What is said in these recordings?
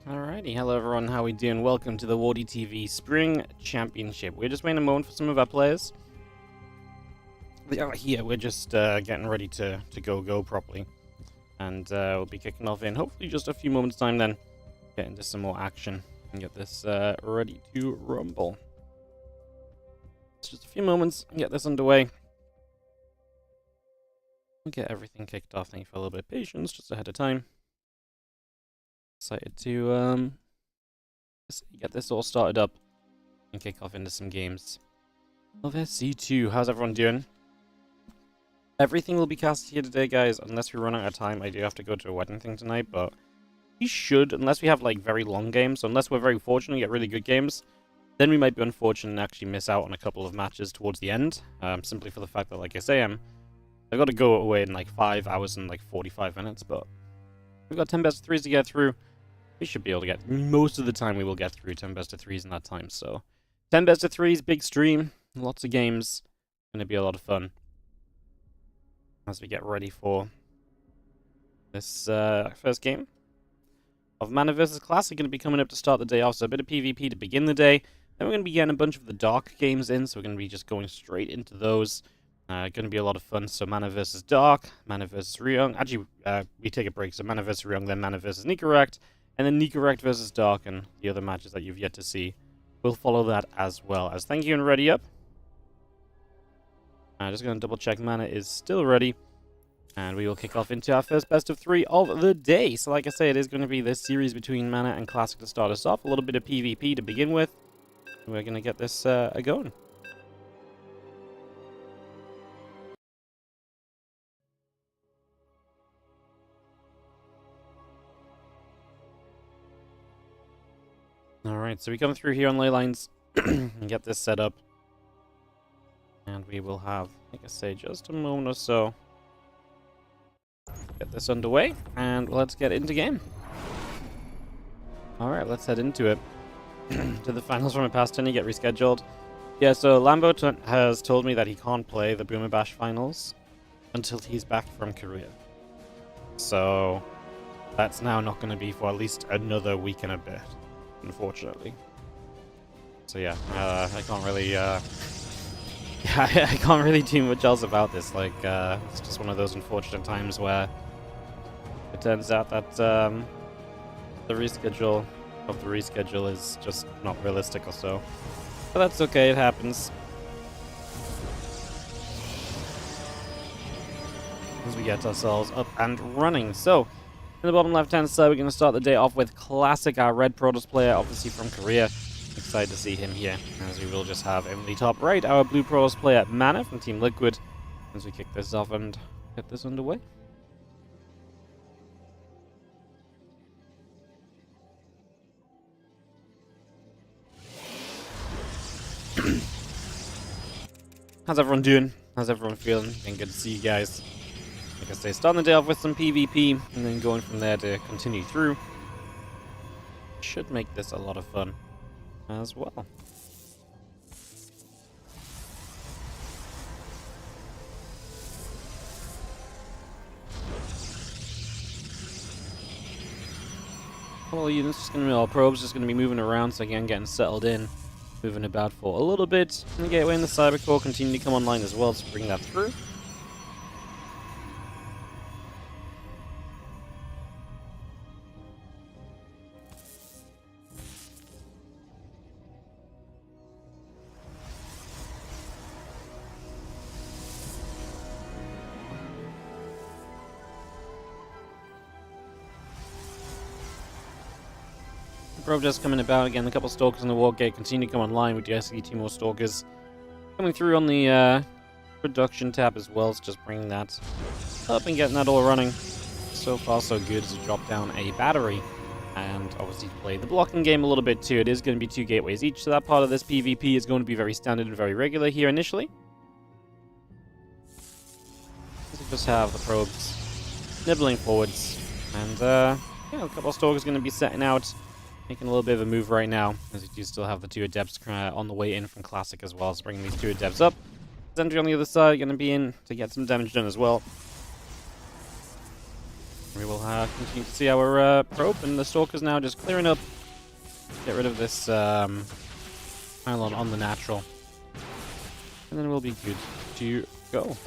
Alrighty, hello everyone, how we doing? Welcome to the WardiTV Spring Championship. We're just waiting a moment for some of our players. We are here, we're just getting ready to go properly. And we'll be kicking off in hopefully just a few moments time then. Get into some more action and get this ready to rumble. It's just a few moments and get this underway. We'll get everything kicked off. Thank you for a little bit of patience just ahead of time. Excited to get this all started up and kick off into some games. Of SC2, how's everyone doing? Everything will be cast here today, guys, unless we run out of time. I do have to go to a wedding thing tonight, but we should, unless we have like very long games, so unless we're very fortunate and get really good games, then we might be unfortunate and actually miss out on a couple of matches towards the end, simply for the fact that, like I say, I've got to go away in like 5 hours and like 45 minutes, but we've got 10 best of 3s to get through. We should be able to get, most of the time we will get through 10 best of 3s in that time, so 10 best of 3s, big stream, lots of games, going to be a lot of fun as we get ready for this first game of Mana vs. Classic. Going to be coming up to start the day off, so a bit of PvP to begin the day. Then we're going to be getting a bunch of the Dark games in, so we're going to be just going straight into those. Going to be a lot of fun. So Mana vs. Dark, Mana vs. Ryung. Actually, we take a break, so Mana vs. Ryung, then Mana vs. NICORACT, and then NICORACT vs. Dark, and the other matches that you've yet to see. We'll follow that as well. As thank you and ready up. Just going to double check Mana is still ready. And we will kick off into our first best of 3 of the day. So like I say, it is going to be this series between Mana and Classic to start us off. A little bit of PvP to begin with. We're going to get this going. Alright, so we come through here on ley lines and get this set up. And we will have, like I say, just a moment or so. Get this underway, and let's get into game. Alright, let's head into it. To the finals from a past 10, get rescheduled. Yeah, so Lambo has told me that he can't play the Boomer Bash finals until he's back from Korea. So that's now not going to be for at least another week and a bit, unfortunately. So yeah, I can't really I can't really do much else about this. Like, it's just one of those unfortunate times where it turns out that the reschedule of the reschedule is just not realistic or so. But that's okay, it happens. As we get ourselves up and running. So, in the bottom left-hand side, we're going to start the day off with Classic, our red Protoss player, obviously from Korea. Excited to see him here, as we will just have in the top right our blue Protoss player Mana from Team Liquid, as we kick this off and get this underway. How's everyone doing? How's everyone feeling? And good to see you guys. Like I say, starting the day off with some PvP, and then going from there to continue through. Should make this a lot of fun as well. All units just going to be all probes, just going to be moving around, so again getting settled in, moving about for a little bit. And the gateway and the cybercore continue to come online as well to bring that through. Probe just coming about again. A couple stalkers in the wall gate continue to come online. We do see 2 more stalkers coming through on the production tab as well. It's just bringing that up and getting that all running. So far, so good as we drop down a battery and obviously play the blocking game a little bit too. It is going to be 2 gateways each, so that part of this PvP is going to be very standard and very regular here initially. We just have the probes nibbling forwards, and yeah, a couple of stalkers going to be setting out. Making a little bit of a move right now, as we do still have the 2 adepts on the way in from Classic as well. So bringing these 2 adepts up. Sentry on the other side going to be in to get some damage done as well. We will continue to see our probe, and the Stalker's now just clearing up. Get rid of this pylon on the natural. And then we'll be good to go.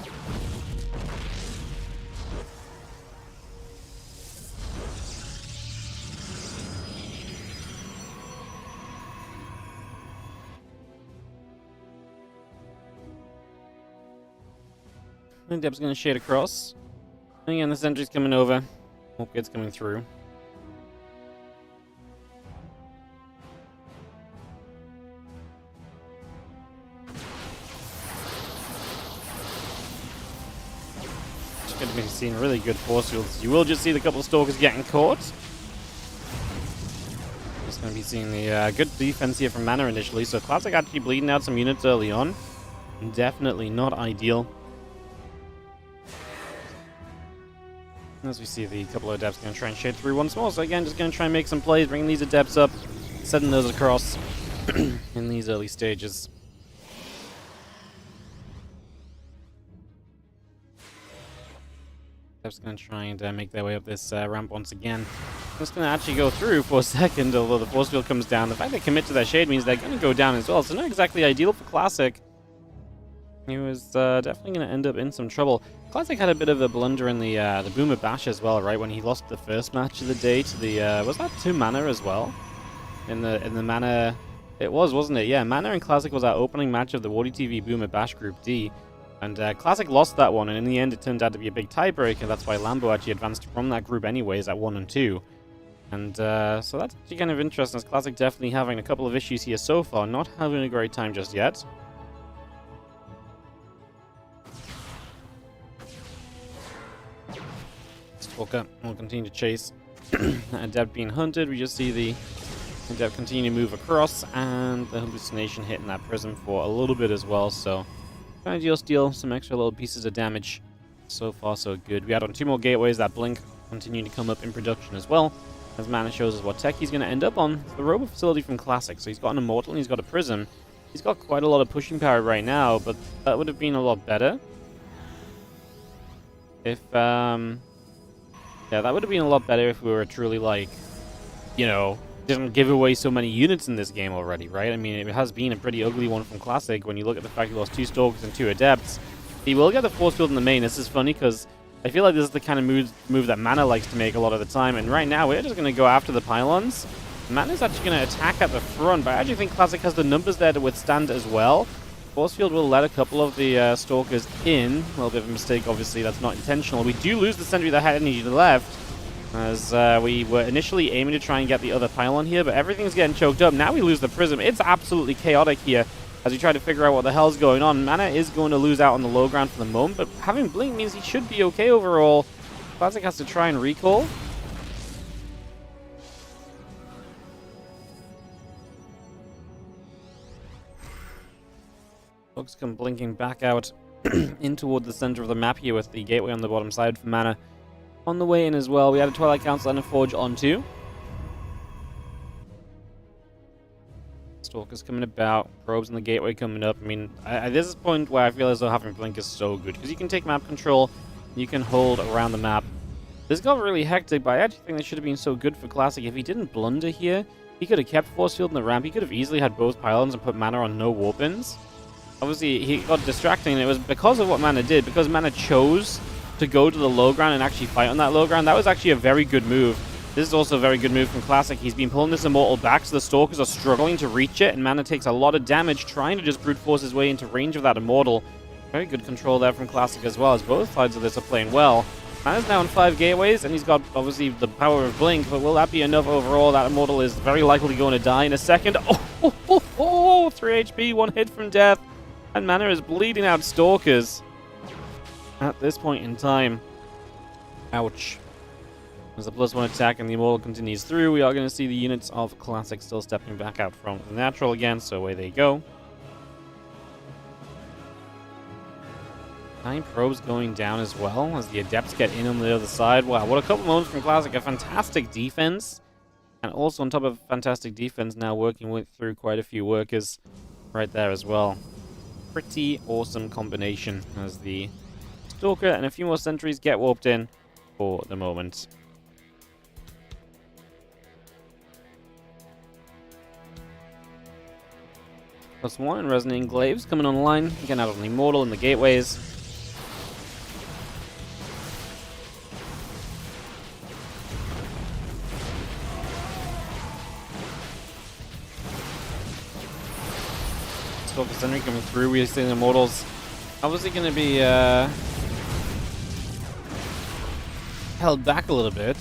I think Deb's going to shade across. And again, the sentry's coming over. Hope it's coming through. Just going to be seeing really good force fields. You will just see the couple of Stalkers getting caught. Just going to be seeing the good defense here from Mana initially. So Classic actually bleeding out some units early on. Definitely not ideal. As we see the couple of Adepts going to try and shade through once more. So again, just going to try and make some plays, bringing these Adepts up, setting those across in these early stages. Adepts going to try and make their way up this ramp once again. Just going to actually go through for a second, although the force field comes down. The fact they commit to their shade means they're going to go down as well. So not exactly ideal for Classic. He was definitely going to end up in some trouble. Classic had a bit of a blunder in the Boomer Bash as well, right? When he lost the first match of the day to the was that 2 Mana as well? In the Mana, it was, wasn't it? Yeah, Mana and Classic was our opening match of the WardiTV Boomer Bash Group D, and Classic lost that one, and in the end it turned out to be a big tiebreaker. That's why Lambo actually advanced from that group anyways at 1 and 2. And so that's actually kind of interesting, as Classic definitely having a couple of issues here so far, not having a great time just yet. Stalker will continue to chase. Adept being hunted. We just see the Adept continue to move across, and the hallucination hitting that prism for a little bit as well. So, trying to steal some extra little pieces of damage. So far, so good. We add on 2 more gateways. That blink continuing to come up in production as well. As Mana shows us what tech he's going to end up on. It's the robot facility from Classic. So he's got an immortal and he's got a prism. He's got quite a lot of pushing power right now, but that would have been a lot better if yeah, that would have been a lot better if we were truly, like, you know, didn't give away so many units in this game already, right? I mean, it has been a pretty ugly one from Classic when you look at the fact he lost 2 Stalkers and 2 Adepts. He will get the force field in the main. This is funny because I feel like this is the kind of move that Mana likes to make a lot of the time, and right now we're just going to go after the pylons. Mana's actually going to attack at the front, but I actually think Classic has the numbers there to withstand as well. Force field will let a couple of the Stalkers in. A little bit of a mistake, obviously. That's not intentional. We do lose the sentry that had energy left, as we were initially aiming to try and get the other pylon here, but everything's getting choked up. Now we lose the prism. It's absolutely chaotic here as we try to figure out what the hell's going on. Mana is going to lose out on the low ground for the moment, but having Blink means he should be okay overall. Classic has to try and recall. Folks come blinking back out in toward the center of the map here with the gateway on the bottom side for Mana. On the way in as well, we had a Twilight Council and a Forge on too. Stalkers coming about, probes in the gateway coming up. I mean, this is a point where I feel as though having Blink is so good, because you can take map control, you can hold around the map. This got really hectic, but I actually think that should have been so good for Classic. If he didn't blunder here, he could have kept Force Field in the ramp. He could have easily had both pylons and put Mana on no warp-ins. Obviously, he got distracting, and it was because of what Mana did, because Mana chose to go to the low ground and actually fight on that low ground. That was actually a very good move. This is also a very good move from Classic. He's been pulling this Immortal back, so the Stalkers are struggling to reach it, and Mana takes a lot of damage trying to just brute force his way into range of that Immortal. Very good control there from Classic as well, as both sides of this are playing well. Mana's now on 5 gateways, and he's got, obviously, the power of Blink, but will that be enough overall? That Immortal is very likely going to die in a second. Oh, 3 HP, 1 hit from death. And Mana is bleeding out Stalkers at this point in time. Ouch. As the +1 attack and the Immortal continues through, we are going to see the units of Classic still stepping back out from the natural again, so away they go. 9 probes going down as well, as the Adepts get in on the other side. Wow, what a couple moments from Classic. A fantastic defense, and also on top of fantastic defense, now working through quite a few workers right there as well. Pretty awesome combination as the Stalker and a few more sentries get warped in. for the moment. +1 and Resonating Glaives coming online. Again, out on the Immortal and the gateways. Stalker Sentry coming through. We are seeing the Immortals. Obviously going to be held back a little bit.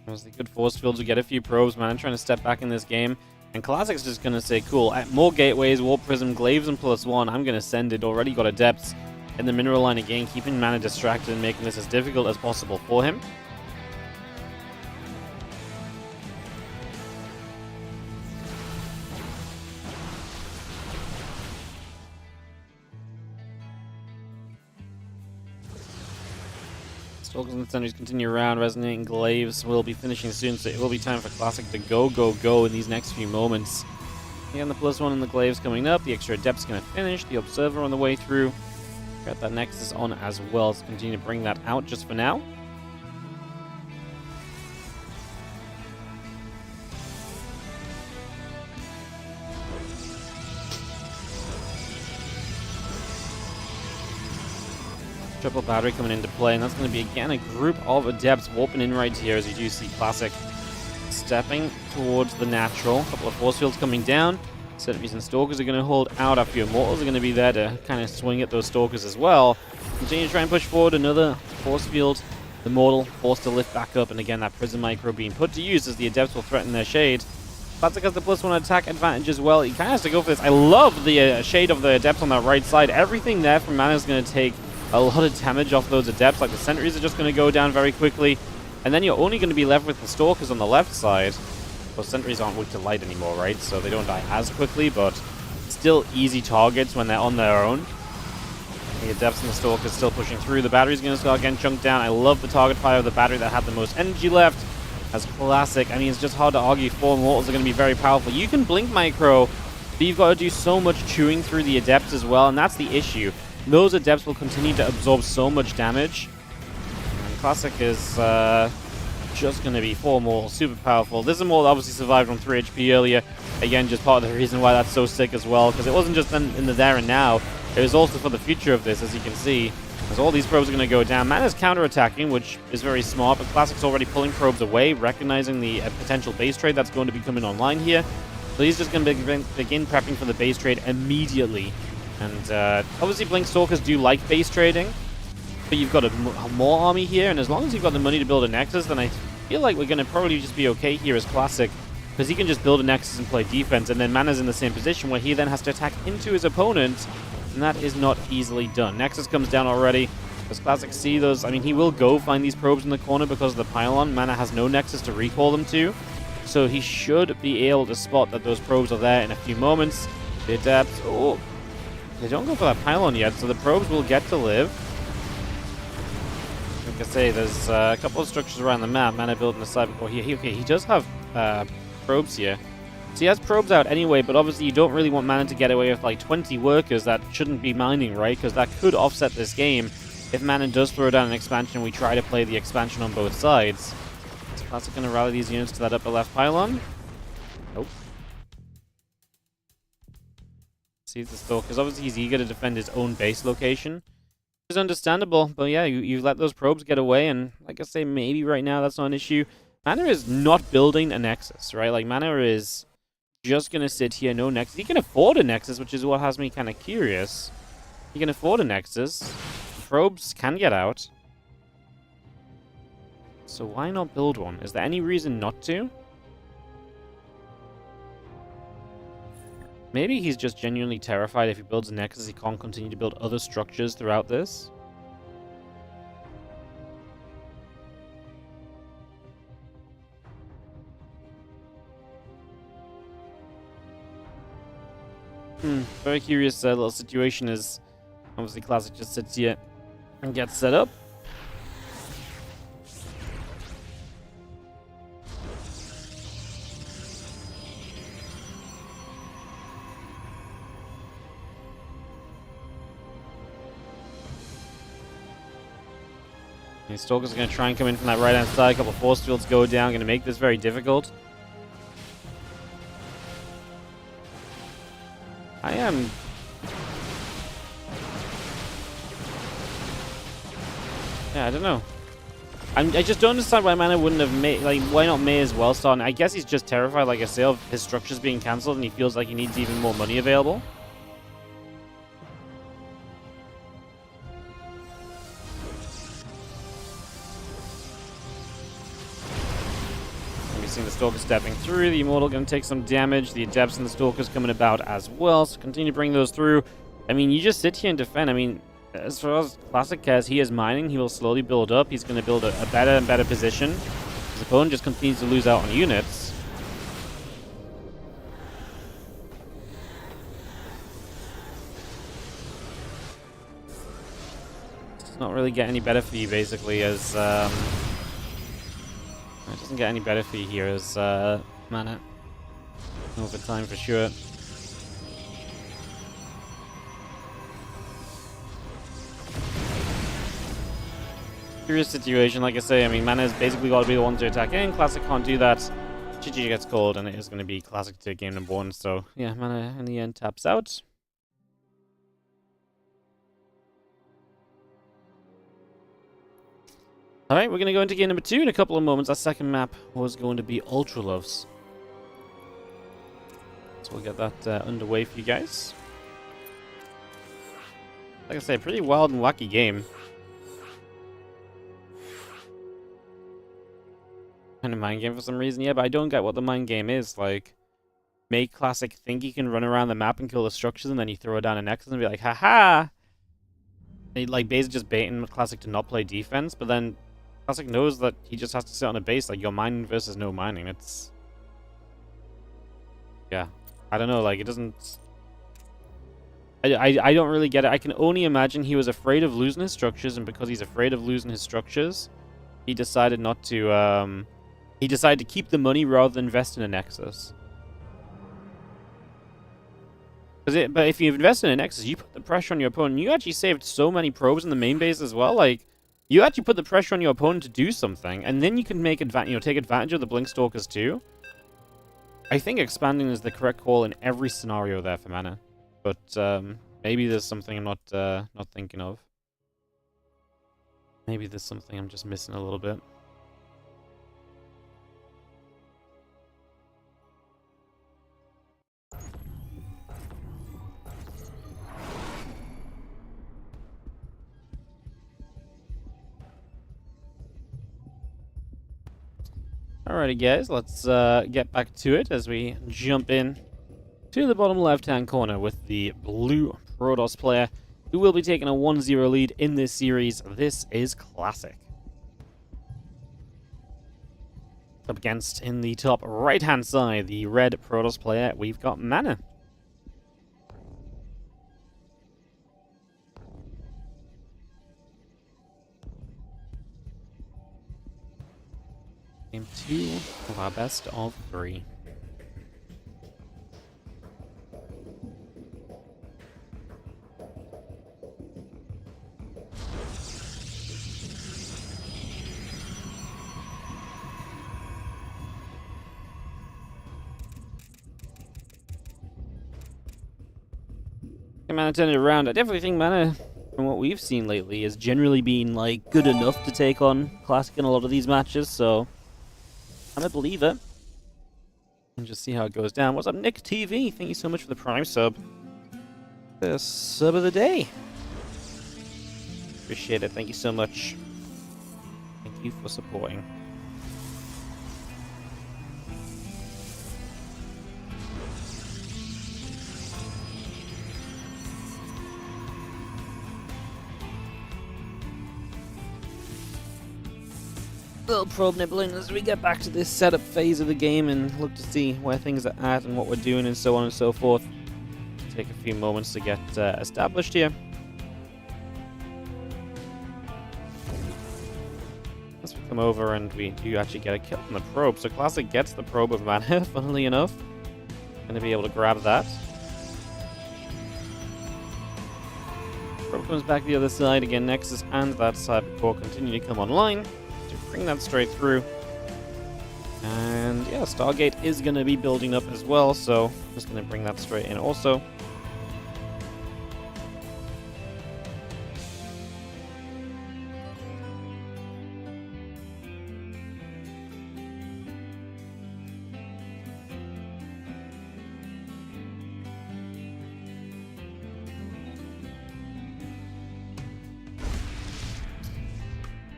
Obviously, good force fields. We get a few probes, man. I'm trying to step back in this game. And Classic's just going to say, cool, more gateways, Warp Prism, Glaives, and +1. I'm going to send it. Already got Adepts in the mineral line again, keeping mana distracted and making this as difficult as possible for him. Stalkers and Sentries continue around. Resonating Glaives will be finishing soon, so it will be time for Classic to go in these next few moments. Again, the +1 and the Glaives coming up. The extra Adept's going to finish. The Observer on the way through. Got that Nexus on as well, so continue to bring that out just for now. Triple battery coming into play, and that's going to be again a group of Adepts warping in right here as you do see Classic stepping towards the natural. A couple of force fields coming down. Sentries and Stalkers are going to hold out. A few Immortals are going to be there to kind of swing at those Stalkers as well. Continue to try and push forward. Another force field. The Mortal forced to lift back up, and again that Prism Micro being put to use as the Adepts will threaten their shade. Classic has the +1 attack advantage as well. He kind of has to go for this. I love the shade of the Adepts on that right side. Everything there from mana is going to take a lot of damage off those Adepts. Like the Sentries are just going to go down very quickly. And then you're only going to be left with the Stalkers on the left side. Well, Sentries aren't weak to light anymore, right? So they don't die as quickly, but still easy targets when they're on their own. The Adepts and the Stalkers still pushing through. The battery's going to start getting chunked down. I love the target fire of the battery that had the most energy left. As Classic, I mean, it's just hard to argue. 4 Immortals are going to be very powerful. You can Blink Micro, but you've got to do so much chewing through the Adepts as well, and that's the issue. Those Adepts will continue to absorb so much damage. And Classic is just going to be 4 more, super powerful. This Immortal obviously survived on 3 HP earlier. Again, just part of the reason why that's so sick as well, because it wasn't just in the there and now. It was also for the future of this, as you can see. Because all these probes are going to go down. Mana's counter-attacking, which is very smart, but Classic's already pulling probes away, recognizing the potential base trade that's going to be coming online here. So he's just going to begin prepping for the base trade immediately. And obviously Blink Stalkers do like base trading, but you've got a more army here, and as long as you've got the money to build a Nexus, then I feel like we're going to probably just be okay here as Classic, because he can just build a Nexus and play defense, and then Mana's in the same position where he then has to attack into his opponent, and that is not easily done. Nexus comes down already. Does Classic see those? I mean, he will go find these probes in the corner because of the pylon. Mana has no Nexus to recall them to, so he should be able to spot that those probes are there in a few moments. The Adepts, oh, they don't go for that pylon yet, so the probes will get to live. Like I say, there's a couple of structures around the map. Mana building a side before here. Okay, he does have probes here. So he has probes out anyway, but obviously you don't really want Mana to get away with like 20 workers that shouldn't be mining, right? Because that could offset this game if Mana does throw down an expansion and we try to play the expansion on both sides. Is Classic going to rally these units to that upper left pylon? Nope. Sees the Stalkers. Obviously he's eager to defend his own base location. It's understandable, but yeah, you let those probes get away, and like I say, maybe right now that's not an issue. Mana is not building a Nexus, right? Like, Mana is just going to sit here, no Nexus. He can afford a Nexus, which is what has me kind of curious. He can afford a Nexus. Probes can get out. So why not build one? Is there any reason not to? Maybe he's just genuinely terrified if he builds a Nexus, he can't continue to build other structures throughout this. Very curious little situation as obviously Classic just sits here and gets set up. The Stalkers are going to try and come in from that right-hand side. A couple of force fields go down. Going to make this very difficult. Yeah, I don't know. I just don't understand why Mana wouldn't have made, like, why not May as well starting. I guess he's just terrified, like I say, of his structures being cancelled, and he feels like he needs even more money available. We've seen the Stalker stepping through. The Immortal going to take some damage. The Adepts and the Stalkers coming about as well, so continue to bring those through. I mean, you just sit here and defend. I mean, as far as Classic cares, he is mining. He will slowly build up. He's going to build a better and better position. His opponent just continues to lose out on units. Does not really get any better for you, basically, as... it doesn't get any better for you here as Mana. Over time, for sure. Curious situation, like I say. I mean, Mana's basically got to be the one to attack in. Classic can't do that. GG gets called, and it is going to be Classic to game number 1. So, yeah, Mana in the end taps out. Alright, we're going to go into game number 2 in a couple of moments. Our second map was going to be Ultra Loves. So we'll get that underway for you guys. Like I say, pretty wild and wacky game. Kind of mind game for some reason, yeah, but I don't get what the mind game is. Like, make Classic think he can run around the map and kill the structures, and then you throw it down a Nexus and be like, haha! And, like, basically just baiting Classic to not play defense, but then Classic knows that he just has to sit on a base. Like, you're mining versus no mining. It's... yeah. I don't know, like, it doesn't... I don't really get it. I can only imagine he was afraid of losing his structures, and because he's afraid of losing his structures, he decided not to, he decided to keep the money rather than invest in a Nexus. But if you invest in a Nexus, you put the pressure on your opponent. You actually saved so many probes in the main base as well. Like, you actually put the pressure on your opponent to do something, and then you can make take advantage of the Blink Stalkers too. I think expanding is the correct call in every scenario there for Mana. But maybe there's something I'm not thinking of. Maybe there's something I'm just missing a little bit. Alrighty guys, let's get back to it as we jump in to the bottom left-hand corner with the blue Protoss player, who will be taking a 1-0 lead in this series. This is Classic. Up against, in the top right-hand side, the red Protoss player, we've got Mana. Game 2 of our best of 3. Mana turned it around. I definitely think Mana, from what we've seen lately, has generally been like good enough to take on Classic in a lot of these matches, so I'm a believer. And just see how it goes down. What's up, Nick TV? Thank you so much for the Prime sub. The sub of the day. Appreciate it. Thank you so much. Thank you for supporting. Little probe nibbling as we get back to this setup phase of the game and look to see where things are at and what we're doing and so on and so forth. Take a few moments to get established here. As we come over and we do actually get a kill on the probe. So Classic gets the probe of Mana, funnily enough. Going to be able to grab that. Probe Camp comes back the other side. Again, Nexus and that Cybercore continue to come online to bring that straight through. And yeah, Stargate is going to be building up as well, so I'm just going to bring that straight in also.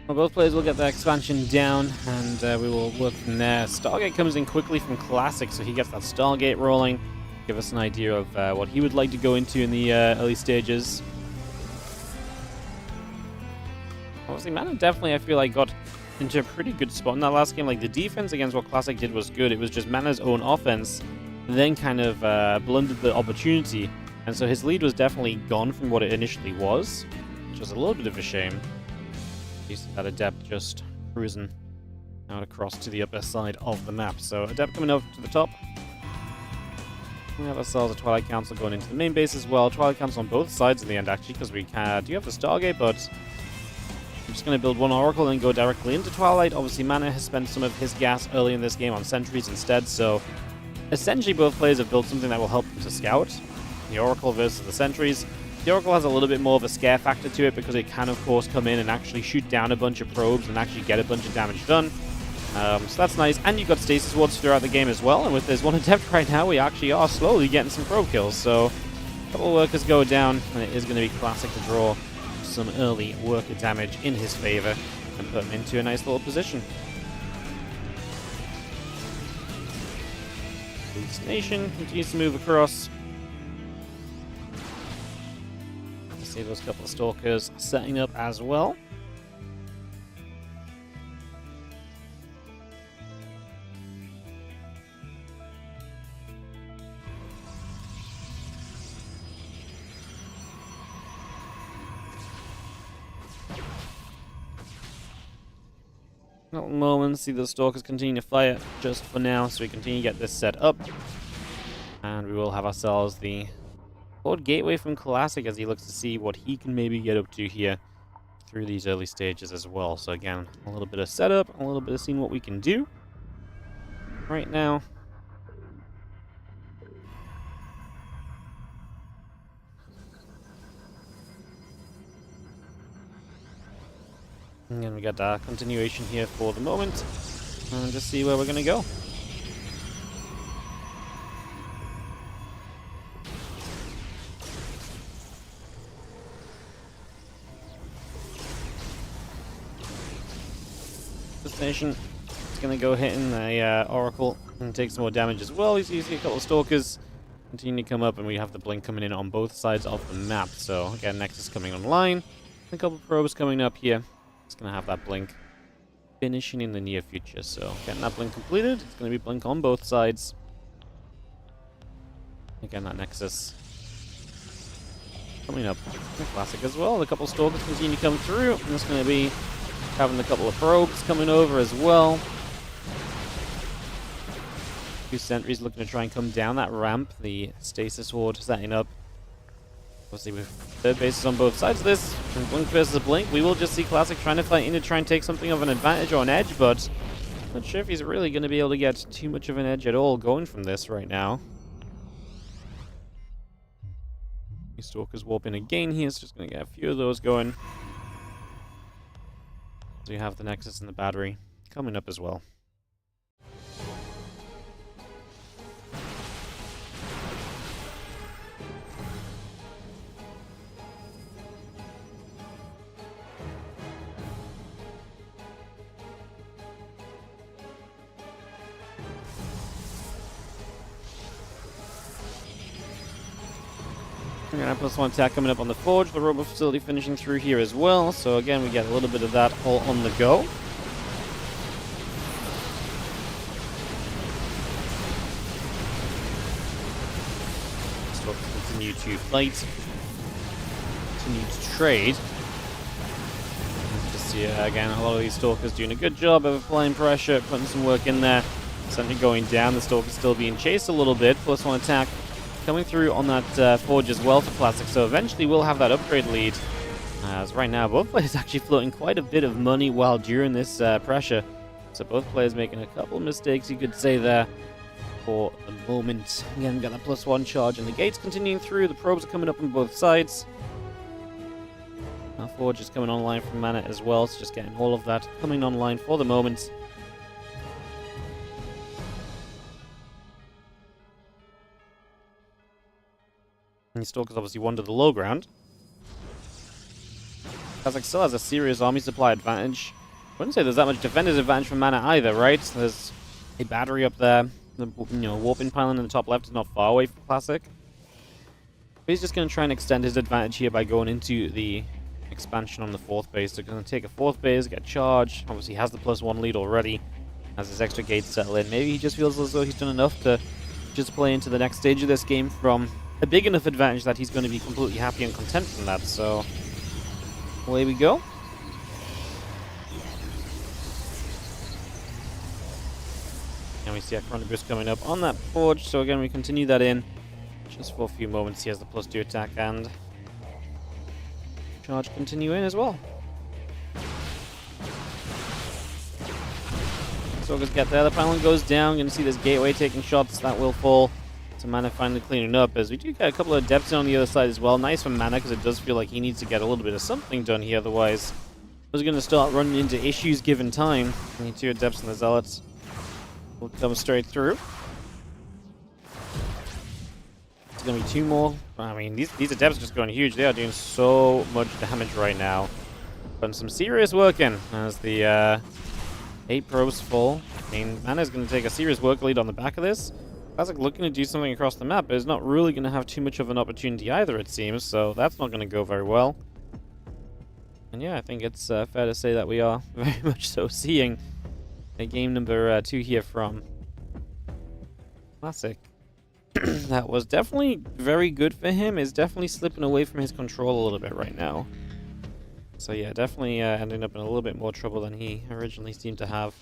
Well, both players will get their expansion down, and we will work from there. Stargate comes in quickly from Classic, so he gets that Stargate rolling. Give us an idea of what he would like to go into in the early stages. Obviously, Mana definitely, I feel like, got into a pretty good spot in that last game. Like, the defense against what Classic did was good. It was just Mana's own offense then kind of blundered the opportunity. And so his lead was definitely gone from what it initially was, which was a little bit of a shame. You see that Adept just cruising out across to the upper side of the map. So Adept coming up to the top. We have ourselves a Twilight Council going into the main base as well. Twilight Council on both sides in the end, actually, because we do have the Stargate, but I'm just going to build one Oracle and go directly into Twilight. Obviously, Mana has spent some of his gas early in this game on sentries instead, so essentially both players have built something that will help them to scout. The Oracle versus the sentries. The Oracle has a little bit more of a scare factor to it because it can, of course, come in and actually shoot down a bunch of probes and actually get a bunch of damage done. So that's nice. And you've got stasis wards throughout the game as well. And with this one Adept right now, we actually are slowly getting some probe kills. So a couple of workers go down, and it is going to be Classic to draw some early worker damage in his favor and put him into a nice little position. East Nation continues to move across. See those couple of Stalkers setting up as well. At the moment, see the Stalkers continue to fire just for now, so we continue to get this set up. And we will have ourselves the Lord Gateway from Classic as he looks to see what he can maybe get up to here through these early stages as well. So again, a little bit of setup, a little bit of seeing what we can do right now. And then we got a continuation here for the moment. And just see where we're going to go. This nation is going to go hitting the Oracle and take some more damage as well. You see a couple of Stalkers continue to come up, and we have the Blink coming in on both sides of the map. So again, Nexus coming online. A couple of probes coming up here. It's going to have that Blink finishing in the near future. So getting that Blink completed. It's going to be Blink on both sides. Again, that Nexus coming up. Classic as well. A couple of Stalkers continue to come through. And it's going to be having a couple of probes coming over as well. Two sentries looking to try and come down that ramp. The stasis ward setting up. Obviously with third bases on both sides of this. And Blink versus Blink. We will just see Classic trying to fight in to try and take something of an advantage or an edge, but not sure if he's really going to be able to get too much of an edge at all going from this right now. Stalkers warping again here. It's just going to get a few of those going. So you have the Nexus and the battery coming up as well. We're going to have +1 attack coming up on the Forge, the robot facility finishing through here as well. So again, we get a little bit of that all on the go. Stalkers continue to fight, continue to trade. Just see again, a lot of these Stalkers doing a good job of applying pressure, putting some work in there. Certainly going down, the Stalkers still being chased a little bit. +1 attack coming through on that Forge as well for Classic, so eventually we'll have that upgrade lead As right now, both players actually floating quite a bit of money while during this pressure. So both players making a couple of mistakes, you could say there, for the moment. Again, we got that +1 charge, and the gates continuing through. The probes are coming up on both sides. Now Forge is coming online from Mana as well, so just getting all of that coming online for the moment. And Stalker's obviously won to the low ground. Kazakh still has a serious army supply advantage. I wouldn't say there's that much defender's advantage from Mana either, right? There's a battery up there. The warping pylon in the top left is not far away from Classic. But he's just going to try and extend his advantage here by going into the expansion on the 4th base. They're going to take a 4th base, get charged. Obviously he has the +1 lead already as his extra gates settle in. Maybe he just feels as though he's done enough to just play into the next stage of this game from a big enough advantage that he's going to be completely happy and content from that. So away we go. And we see our Chronobus coming up on that forge. So again, we continue that in just for a few moments. He has the +2 attack and charge continue in as well. Stalkers get there. The pylon goes down. Going to see this gateway taking shots. That will fall. So Mana finally cleaning up, as we do get a couple of depths on the other side as well. Nice for Mana, because it does feel like he needs to get a little bit of something done here. Otherwise, he's going to start running into issues given time. We need 2 adepts and the zealots will come straight through. It's going to be 2 more. I mean, these adepts are just going huge. They are doing so much damage right now. Putting some serious work in as the 8 probes fall. I mean, Mana's going to take a serious work lead on the back of this. Classic looking to do something across the map, but is not really going to have too much of an opportunity either, it seems, so that's not going to go very well. And yeah, I think it's fair to say that we are very much so seeing a game number 2 here from Classic. That was definitely very good for him, is definitely slipping away from his control a little bit right now. So yeah, definitely ending up in a little bit more trouble than he originally seemed to have.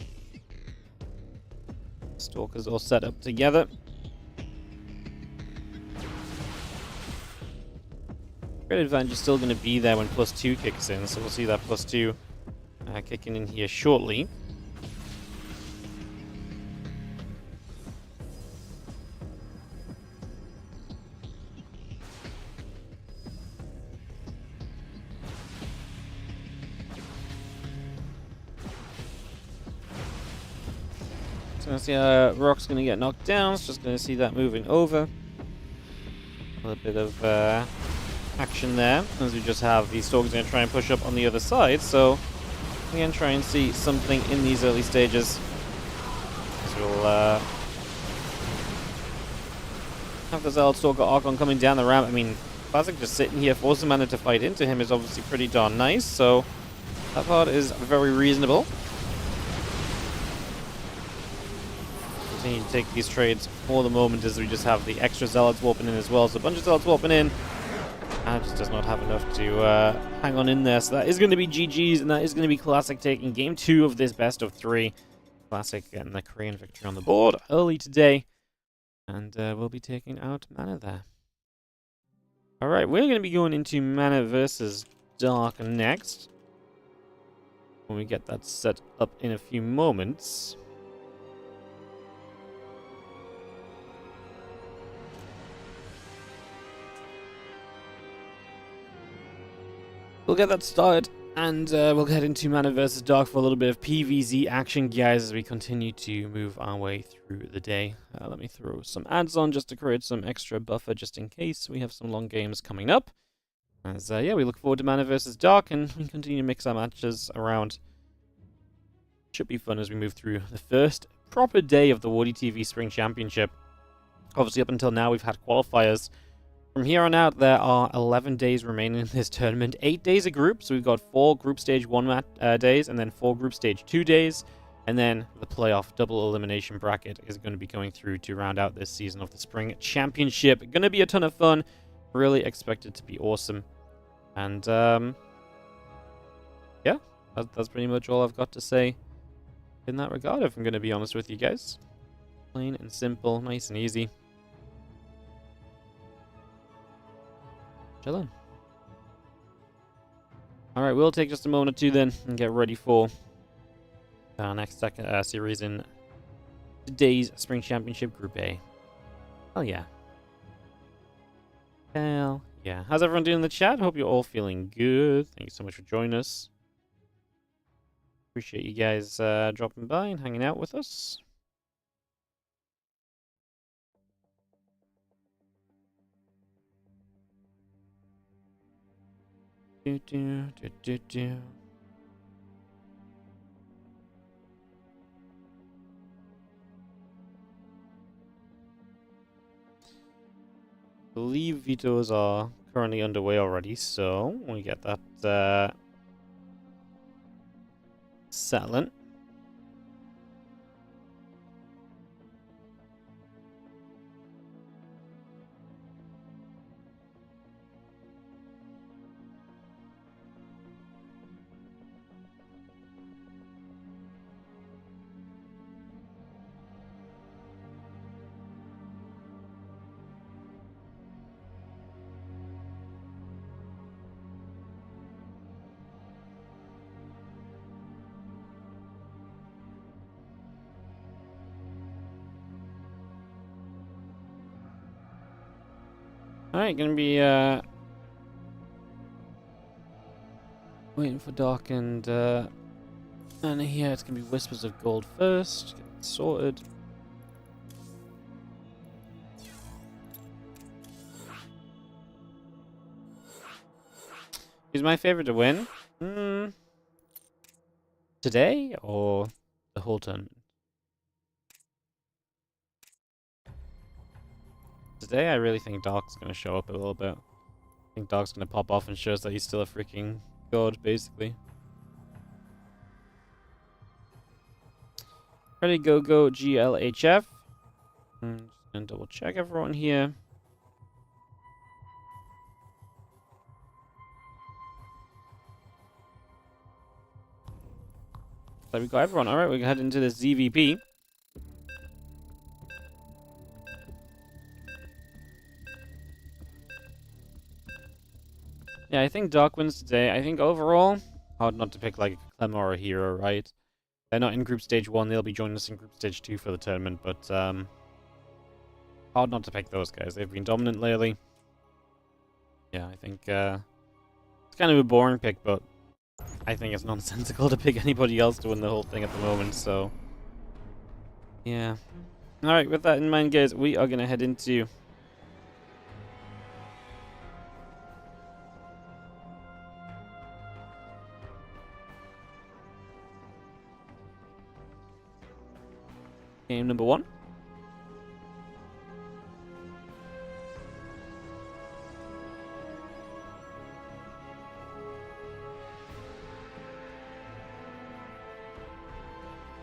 Stalkers all set up together. Great advantage is still going to be there when +2 kicks in, so we'll see that +2 kicking in here shortly. So going to see Rock's going to get knocked down. It's just going to see that moving over. A little bit of action there, as we just have these Stalkers going to try and push up on the other side. So again, try and see something in these early stages. So we'll have the Zealot Stalker Archon coming down the ramp. I mean, Classic just sitting here, forcing Mana to fight into him is obviously pretty darn nice. So that part is very reasonable. Continue to take these trades for the moment as we just have the extra Zealots warping in as well. So a bunch of Zealots warping in. And just does not have enough to hang on in there. So that is going to be GG's, and that is going to be Classic taking game 2 of this best of 3. Classic getting the Korean victory on the board early today. And we'll be taking out Mana there. Alright, we're going to be going into Mana versus Dark next. When we get that set up in a few moments. We'll get that started, and we'll get into Mana vs. Dark for a little bit of PvZ action, guys, as we continue to move our way through the day. Let me throw some ads on just to create some extra buffer, just in case we have some long games coming up. As, yeah, we look forward to Mana vs. Dark, and we continue to mix our matches around. Should be fun as we move through the first proper day of the WardiTV Spring Championship. Obviously, up until now, we've had qualifiers. From here on out, there are 11 days remaining in this tournament. 8 days a group, so we've got 4 Group Stage 1 days, and then 4 Group Stage 2 days. And then the playoff double elimination bracket is going to be going through to round out this season of the Spring Championship. Going to be a ton of fun. Really expect it to be awesome. And, yeah, that's pretty much all I've got to say in that regard, if I'm going to be honest with you guys. Plain and simple, nice and easy. Chillin'. Alright, we'll take just a moment or two then and get ready for our next series in today's Spring Championship Group A. Hell yeah. Hell yeah. How's everyone doing in the chat? Hope you're all feeling good. Thank you so much for joining us. Appreciate you guys dropping by and hanging out with us. Do, do, do, do, do. I believe vetoes are currently underway already, so we get that settling. Alright, gonna be waiting for Doc and here it's gonna be Whispers of Gold first. Get that sorted. Who's my favorite to win? Today or the whole tournament? Today, I really think Doc's gonna show up a little bit. I think Doc's gonna pop off and show us that he's still a freaking god, basically. Ready, go, GLHF. I'm just gonna double check everyone here. So we got everyone. Alright, we can head into the ZVP. Yeah, I think Doc wins today. I think overall, hard not to pick like a Clem or a Hero, right? They're not in Group Stage 1, they'll be joining us in Group Stage 2 for the tournament, but hard not to pick those guys. They've been dominant lately. Yeah, I think it's kind of a boring pick, but I think it's nonsensical to pick anybody else to win the whole thing at the moment, so yeah. Alright, with that in mind, guys, we are going to head into game number 1.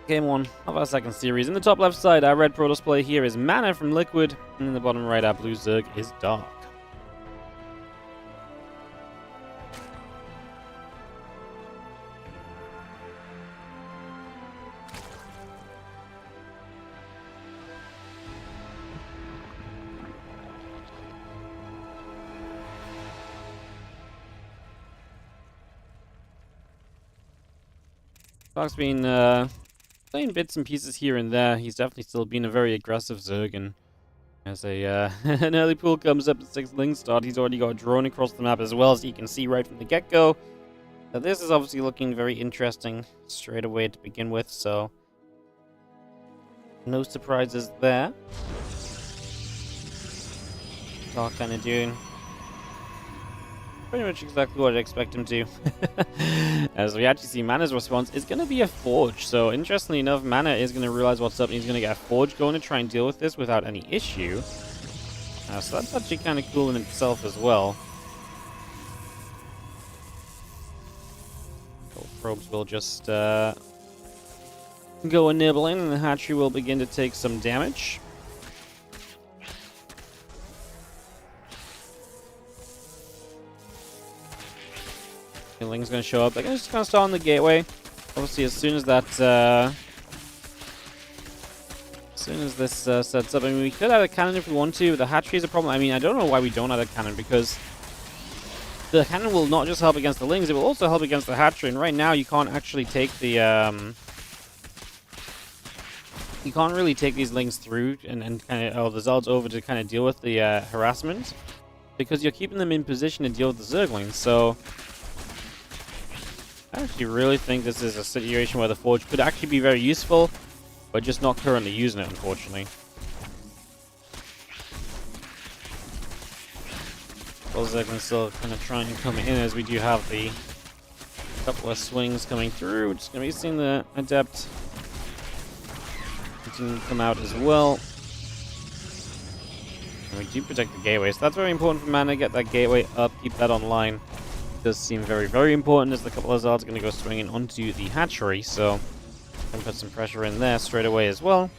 Game 1 of our second series. In the top left side, our red Protoss player here is Mana from Liquid, and in the bottom right, our blue Zerg is Dark. Dark's been playing bits and pieces here and there. He's definitely still been a very aggressive Zerg, and as an early pool comes up at 6 Ling start, he's already got a drone across the map as well, as you can see right from the get-go. Now, this is obviously looking very interesting straight away to begin with, so no surprises there. Dark kind of doing pretty much exactly what I'd expect him to. As we actually see Mana's response is going to be a Forge. So interestingly enough, Mana is going to realize what's up and he's going to get a Forge going to try and deal with this without any issue. So that's actually kind of cool in itself as well. Gold probes will just go a nibbling and the hatchery will begin to take some damage. Ling's going to show up. They're just going to start on the gateway. Obviously, as soon as that, this sets up, I mean, we could add a cannon if we want to. The hatchery is a problem. I mean, I don't know why we don't add a cannon because the cannon will not just help against the lings, it will also help against the hatchery. And right now, you can't actually take the you can't really take these lings through and kind of, or the Zolds over to kind of deal with the harassment, because you're keeping them in position to deal with the Zerglings. So I actually really think this is a situation where the Forge could actually be very useful, but just not currently using it, unfortunately. Well, Zerglings still kind of trying to come in, as we do have the couple of swings coming through. We're just going to be seeing the Adept continue to come out as well. And we do protect the gateway, so that's very important for mana. Get that gateway up, keep that online. It does seem very, very important, as the couple of Zards are going to go swinging onto the hatchery, so can put some pressure in there straight away as well.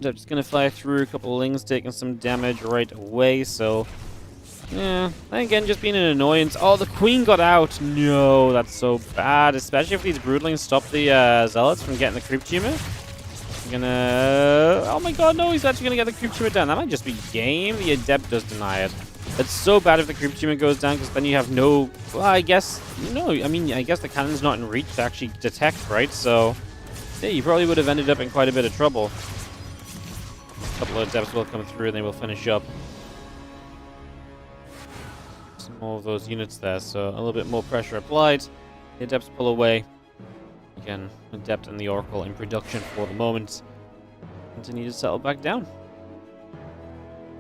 I'm just going to fly through a couple of lings, taking some damage right away, so yeah, and again, just being an annoyance. Oh, the queen got out. No, that's so bad, especially if these broodlings stop the zealots from getting the creep tumor. I'm gonna... Oh my god, no, he's actually gonna get the creep tumor down. That might just be game. The Adept does deny it. It's so bad if the creep tumor goes down, because then you have no... Well, I guess... No, I mean, I guess the cannon's not in reach to actually detect, right? So, yeah, you probably would have ended up in quite a bit of trouble. A couple of Adepts will come through and they will finish up some more of those units there. So, a little bit more pressure applied. The Adepts pull away. Again, Adept and the Oracle in production for the moment. Continue to settle back down.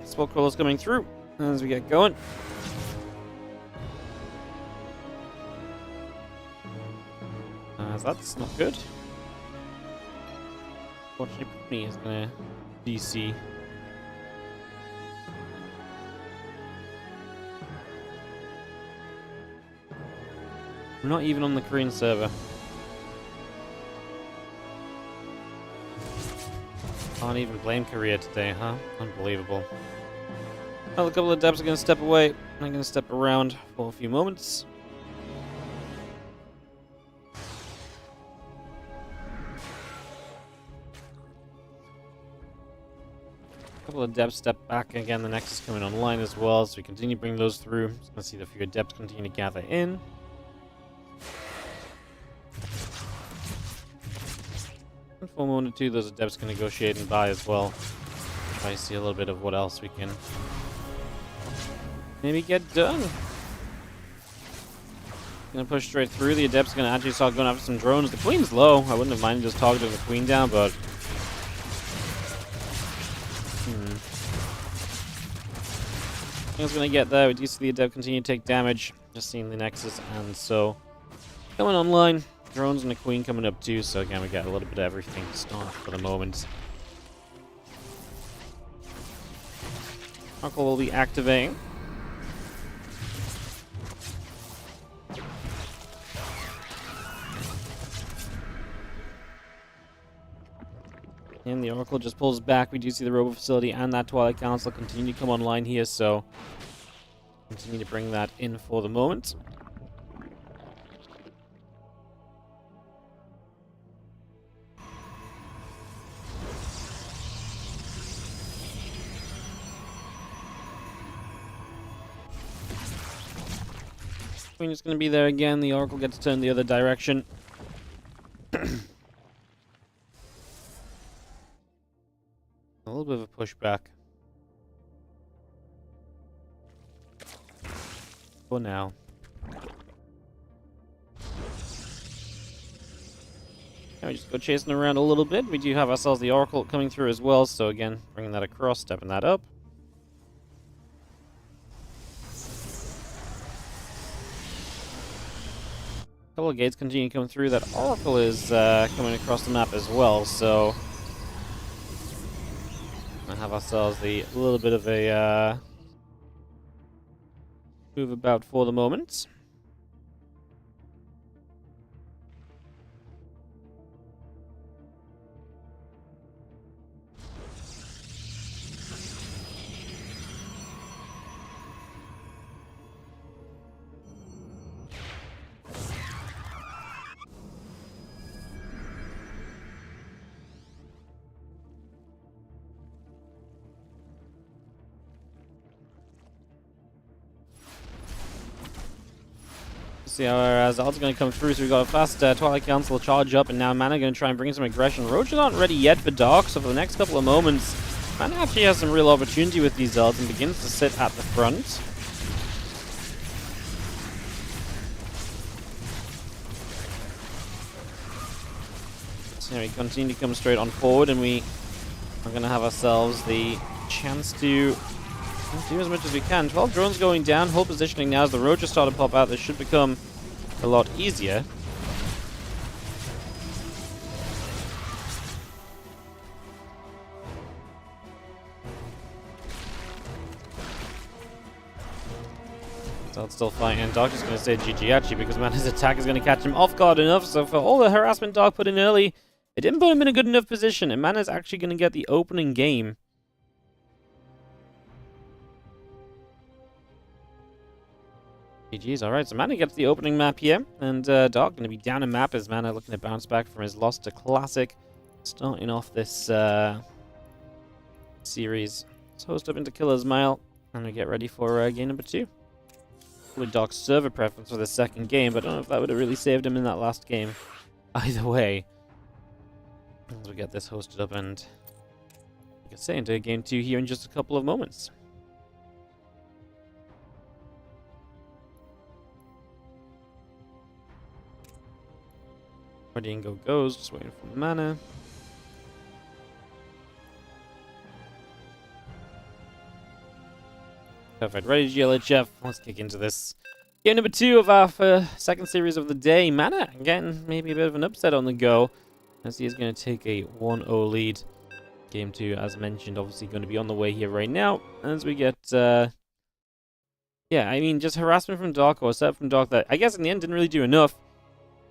Smoke crawlers coming through as we get going. That's not good. Fortunately, Pony is gonna DC. We're not even on the Korean server. Can't even blame Korea today, huh? Unbelievable. Well, a couple of Adepts are going to step away. I'm going to step around for a few moments. A couple of Adepts step back again. The Nexus is coming online as well, so we continue to bring those through. Just going to see the few Adepts continue to gather in. And for a moment or two, those Adepts can negotiate and buy as well. Try to see a little bit of what else we can maybe get done. Gonna push straight through. The Adepts gonna actually start going after some drones. The Queen's low. I wouldn't have minded just targeting the Queen down, but I think it's gonna get there. We do see the Adept continue to take damage. Just seeing the Nexus, and so coming online. Drones and the Queen coming up too, so again we got a little bit of everything to start for the moment. Oracle will be activating. And the Oracle just pulls back. We do see the Robo Facility and that Twilight Council continue to come online here, so continue to bring that in for the moment. Queen is going to be there again. The Oracle gets turned the other direction. A little bit of a pushback. For now. Now we just go chasing around a little bit. We do have ourselves the Oracle coming through as well. So again, bringing that across, stepping that up. Couple of gates continue to come through. That Oracle is coming across the map as well, so I have ourselves a little bit of a move about for the moment. see how our Zald's going to come through. So we've got a fast Twilight Council charge up, and now Mana going to try and bring some aggression. Roaches aren't ready yet for Dark, so for the next couple of moments, Mana actually has some real opportunity with these Zalds and begins to sit at the front. So we continue to come straight on forward, and we are going to have ourselves the chance to do as much as we can. 12 drones going down. Whole positioning now as the roaches start to pop out. This should become a lot easier. So it's still fighting, and Dark is going to say GG actually because Mana's attack is going to catch him off guard enough. So for all the harassment Dark put in early, it didn't put him in a good enough position, and Mana's actually going to get the opening game. GG's. Alright, so Mana gets the opening map here, and Dark going to be down a map as Mana looking to bounce back from his loss to Classic. Starting off this series. Let's host up into Killer's Mile, and we get ready for game number 2. With Dark's server preference for the second game, but I don't know if that would have really saved him in that last game. Either way, as we get this hosted up, and like I say, into game 2 here in just a couple of moments. Ready and goes, just waiting for the Mana. Perfect, ready GLHF. Let's kick into this. Game number 2 of our second series of the day. Mana getting maybe a bit of an upset on the go, as he is going to take a 1-0 lead. Game 2, as mentioned, obviously going to be on the way here right now. As we get, yeah, I mean, just harassment from Dark, or set from Dark that I guess in the end didn't really do enough.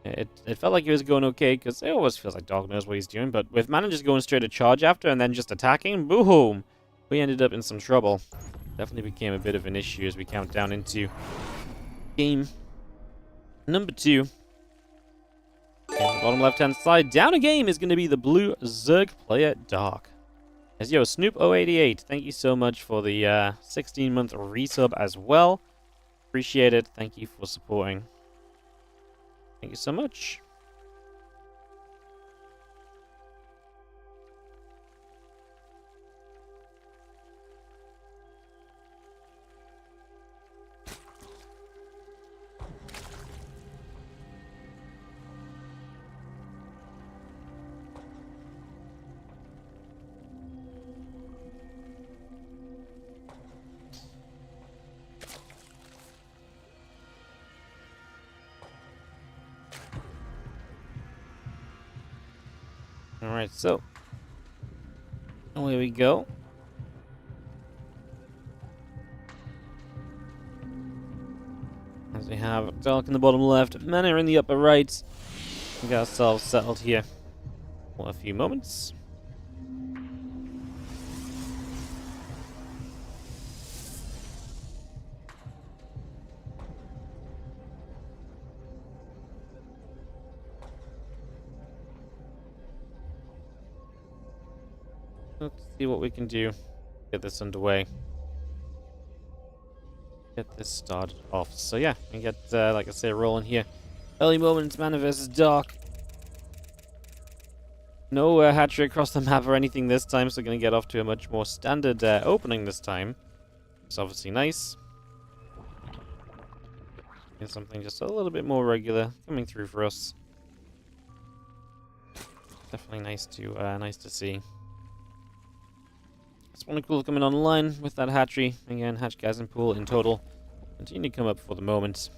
It felt like he was going okay, because it always feels like Dark knows what he's doing, but with Mana just going straight to charge after and then just attacking, boom! We ended up in some trouble. Definitely became a bit of an issue as we count down into game number 2. In the bottom left-hand side, down a game is going to be the blue Zerg player Dark. As yo, Snoop088, thank you so much for the 16-month resub as well. Appreciate it. Thank you for supporting. Thank you so much. Alright, so away we go. As we have Dark in the bottom left, Mana in the upper right. We got ourselves settled here for a few moments. Let's see what we can do. Get this underway. Get this started off. So yeah, we get, like I say, rolling here. Early moments, Mana versus Dark. No hatchery across the map or anything this time, so we're going to get off to a much more standard opening this time. It's obviously nice. And something just a little bit more regular coming through for us. Definitely nice to see. Spawn cool coming online with that hatchery. Again, hatch guys in pool in total. Continue to come up for the moment.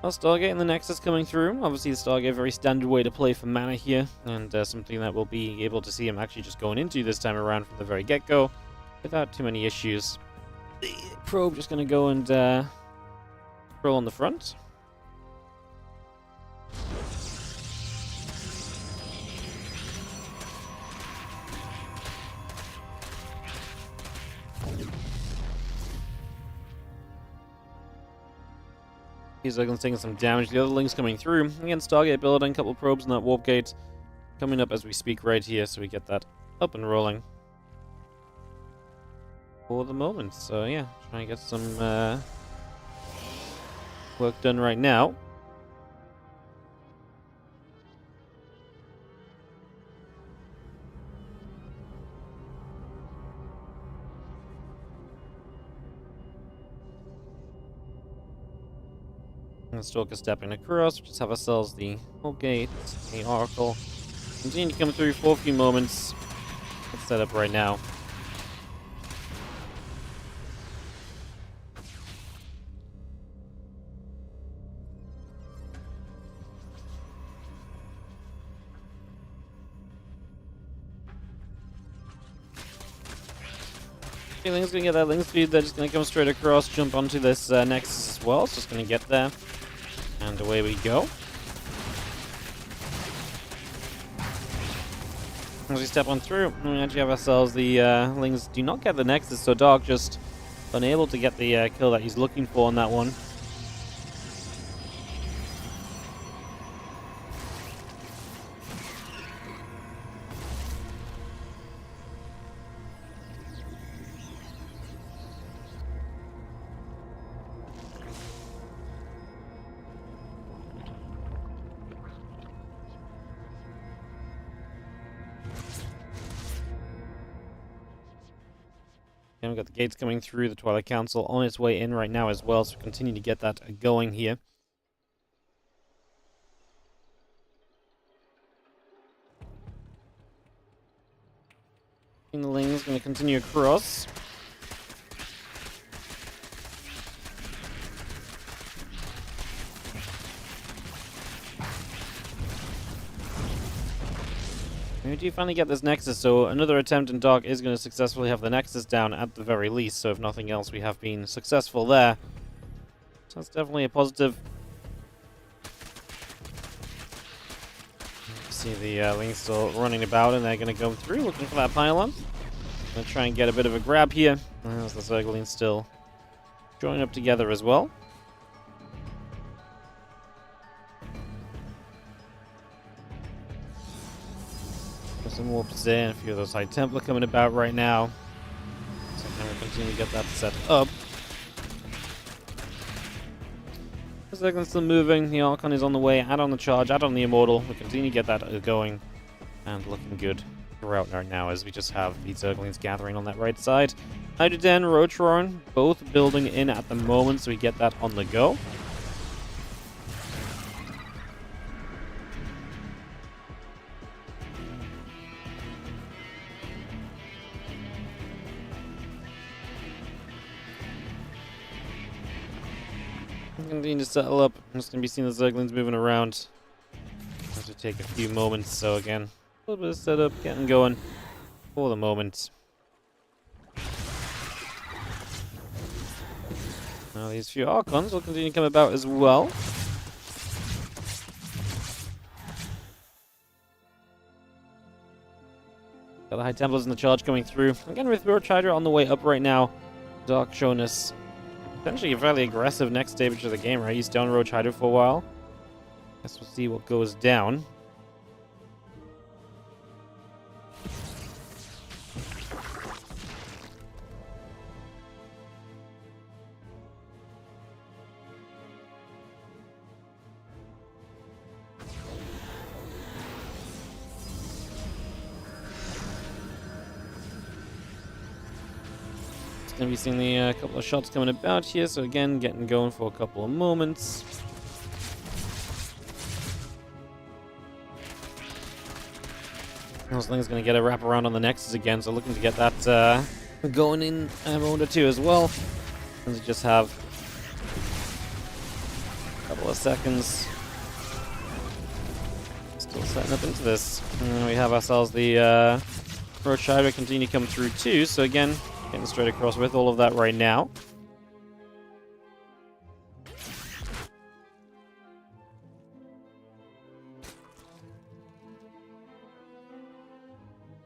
Stargate and the Nexus coming through. Obviously, the Stargate, very standard way to play for Mana here, and something that we'll be able to see him actually just going into this time around from the very get-go without too many issues. The probe just going to go and roll on the front. These are taking some damage. The other Ling's coming through. Again, Stargate building, a couple of probes in that warp gate. Coming up as we speak right here, so we get that up and rolling. For the moment. So yeah, trying to get some work done right now. And Stalker stepping across, we just have ourselves the whole gate, the Oracle. Continue to come through for a few moments. Let's set up right now. Ling's gonna get that Ling speed, they're just gonna come straight across, jump onto this Nexus as well. It's just gonna get there. And away we go. As we step on through, we actually have ourselves the Lings do not get the Nexus, so Dark just unable to get the kill that he's looking for on that one. And we've got the gates coming through, the Twilight Council on its way in right now as well, so we continue to get that going here. The Ling is going to continue across. We do finally get this Nexus, so another attempt in Dark is going to successfully have the Nexus down at the very least, so if nothing else, we have been successful there. So that's definitely a positive. See the Ling still running about, and they're going to go through, looking for that pylon. Going to try and get a bit of a grab here, as the Zerglings still join up together as well. Some warps in, a few of those High Templar coming about right now. So we'll continue to get that set up. The Zergling's still moving, the Archon is on the way, add on the charge, add on the Immortal. We continue to get that going and looking good throughout right now as we just have the Zerglings gathering on that right side. Hydrogen, Rotron, both building in at the moment, so we get that on the go. Continue to settle up. I'm just going to be seeing the Zerglings moving around. Have to take a few moments, so again, a little bit of setup, getting going for the moment. Now these few Archons will continue to come about as well. Got the High Templars and the charge coming through. Again with Roach Hydra on the way up right now. Dark showing us potentially a fairly aggressive next stage of the game, right? He's down Roach Hydra for a while. Guess we'll see what goes down. Going to be seeing the couple of shots coming about here, so again, getting going for a couple of moments. Sling's going to get a wrap around on the Nexus again, so looking to get that going in a round or two as well. And just have a couple of seconds. Still setting up into this. And then we have ourselves the Roach Hydra continue to come through too, so again, getting straight across with all of that right now.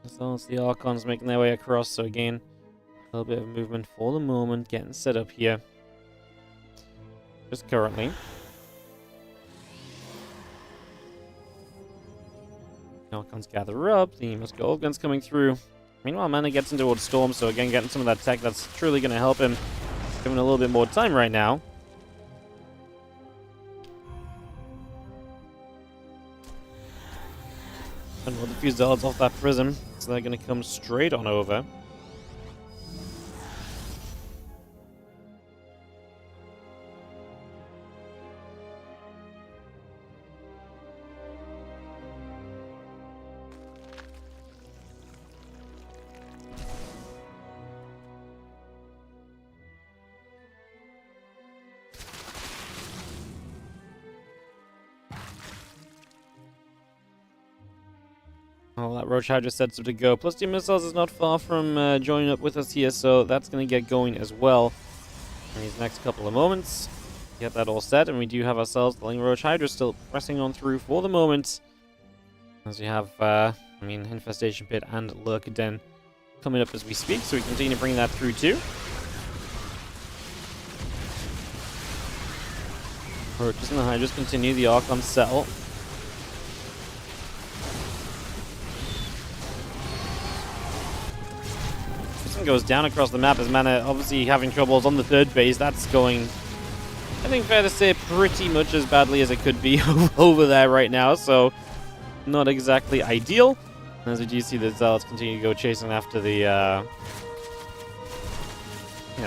As long as the Archons making their way across, so again, a little bit of movement for the moment, getting set up here. Just currently. Archons gather up. The Musket Guns coming through. Meanwhile, Mana gets into towards Storm, so again, getting some of that tech that's truly going to help him. Giving a little bit more time right now. And with a few Zealots off that Prism, so they're going to come straight on over. Oh, that Roach Hydra sets up to go. Plus, Team Missiles is not far from joining up with us here, so that's going to get going as well in these next couple of moments. Get that all set, and we do have ourselves the Roach Hydra still pressing on through for the moment. As we have, Infestation Pit and Lurker Den coming up as we speak, so we continue to bring that through too. Roaches and the Hydras continue, the Archons settle. Goes down across the map as Mana obviously having troubles on the third base. That's going, I think, fair to say, pretty much as badly as it could be over there right now, so not exactly ideal. As we do see the Zealots continue to go chasing after the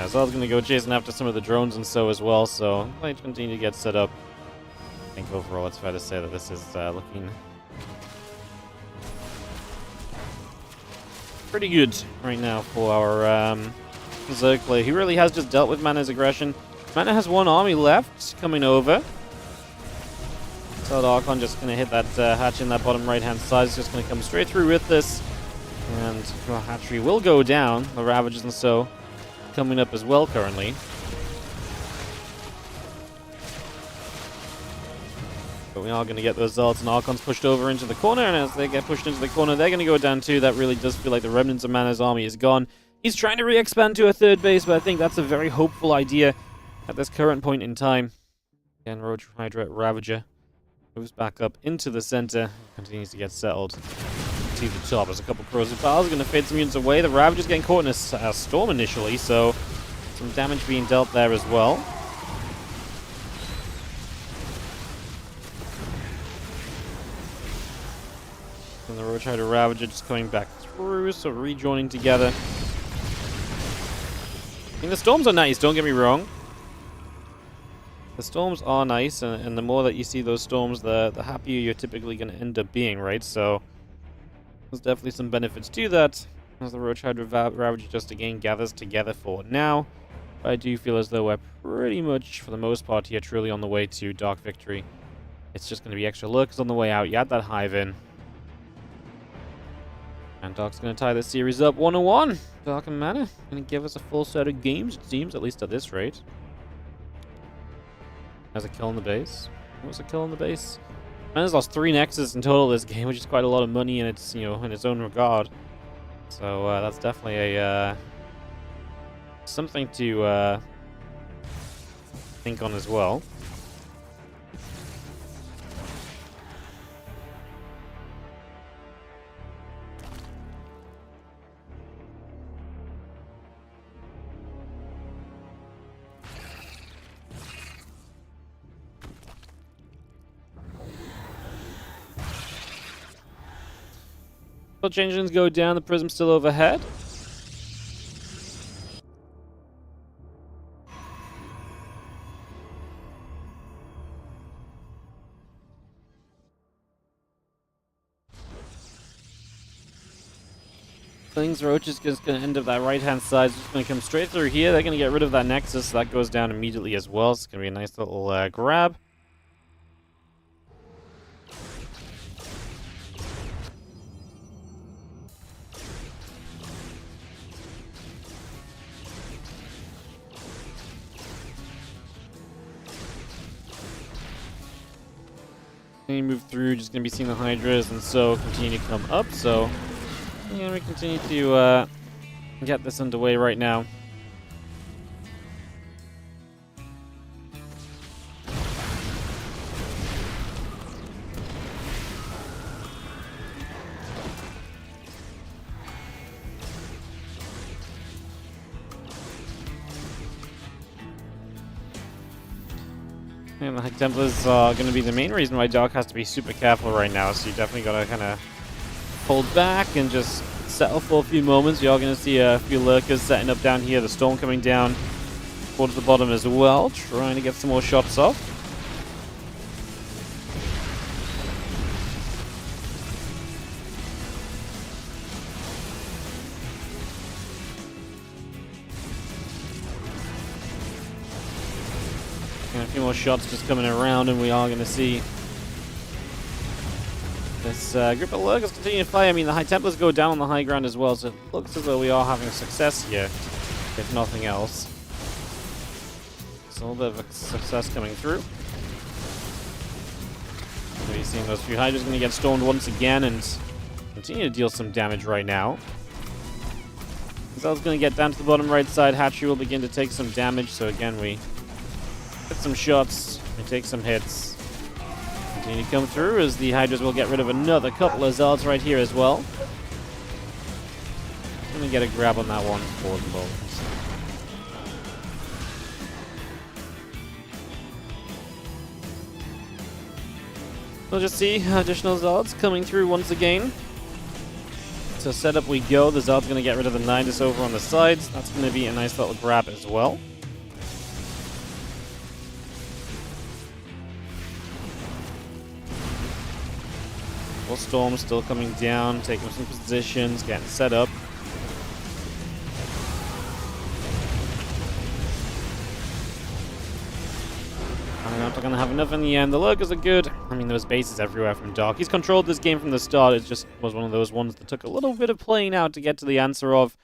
Zealots going to go chasing after some of the drones and so as well, so might continue to get set up. I think overall it's fair to say that this is looking pretty good right now for our Zerg player. He really has just dealt with Mana's aggression. Mana has one army left coming over. So the Archon just going to hit that hatch in that bottom right-hand side. It's just going to come straight through with this. And the hatchery will go down. The Ravagers and so coming up as well currently. But we are going to get those Zealots and Archons pushed over into the corner, and as they get pushed into the corner, they're going to go down too. That really does feel like the remnants of Mana's army is gone. He's trying to re-expand to a third base, but I think that's a very hopeful idea at this current point in time. Again, Roach Hydra Ravager moves back up into the center, continues to get settled to the top. As a couple Corrosive Piles are going to fade some units away. The Ravager's getting caught in a storm initially, so some damage being dealt there as well. And the Roach Hydra Ravager just coming back through, so rejoining together. I mean, the storms are nice, don't get me wrong. The storms are nice, and the more that you see those storms, the happier you're typically going to end up being, right? So there's definitely some benefits to that, as the Roach Hydra Ravager just again gathers together for now. But I do feel as though we're pretty much, for the most part here, truly on the way to Dark Victory. It's just going to be extra lurkers on the way out. You add that Hive in. And Dark's going to tie this series up 1-1. Dark and Mana going to give us a full set of games, it seems, at least at this rate. Has a kill in the base. What was a kill in the base? Mana's lost 3 Nexus in total this game, which is quite a lot of money in its, in its own regard. So that's definitely a something to think on as well. Change engines go down, the Prism's still overhead. Roach is just going to end up that right-hand side. It's just going to come straight through here. They're going to get rid of that Nexus. So that goes down immediately as well. It's going to be a nice little grab. Continue to move through, just going to be seeing the Hydras, and so continue to come up. So, yeah, we continue to get this underway right now. And the High Templars are going to be the main reason why Dark has to be super careful right now. So you definitely got to kind of hold back and just settle for a few moments. You're going to see a few lurkers setting up down here. The storm coming down towards the bottom as well, trying to get some more shots off. And a few more shots just coming around, and we are going to see this group of lurkers continue to fire. I mean, the High Templars go down on the high ground as well, so it looks as though we are having success here, if nothing else. So a little bit of a success coming through. So you're seeing those few Hydras going to get stormed once again and continue to deal some damage right now. Zell's going to get down to the bottom right side. Hatchery will begin to take some damage, so again we hit some shots, we take some hits. Continue to come through as the Hydras will get rid of another couple of Zelds right here as well. Gonna get a grab on that one for the moment. We'll just see additional Zelds coming through once again. So setup we go. The Zeld's gonna get rid of the Nidus over on the sides. That's gonna be a nice little grab as well. Storm still coming down, taking some positions, getting set up. I'm not going to have enough in the end. The lurkers are good. I mean, there was bases everywhere from Dark. He's controlled this game from the start. It just was one of those ones that took a little bit of playing out to get to the answer of.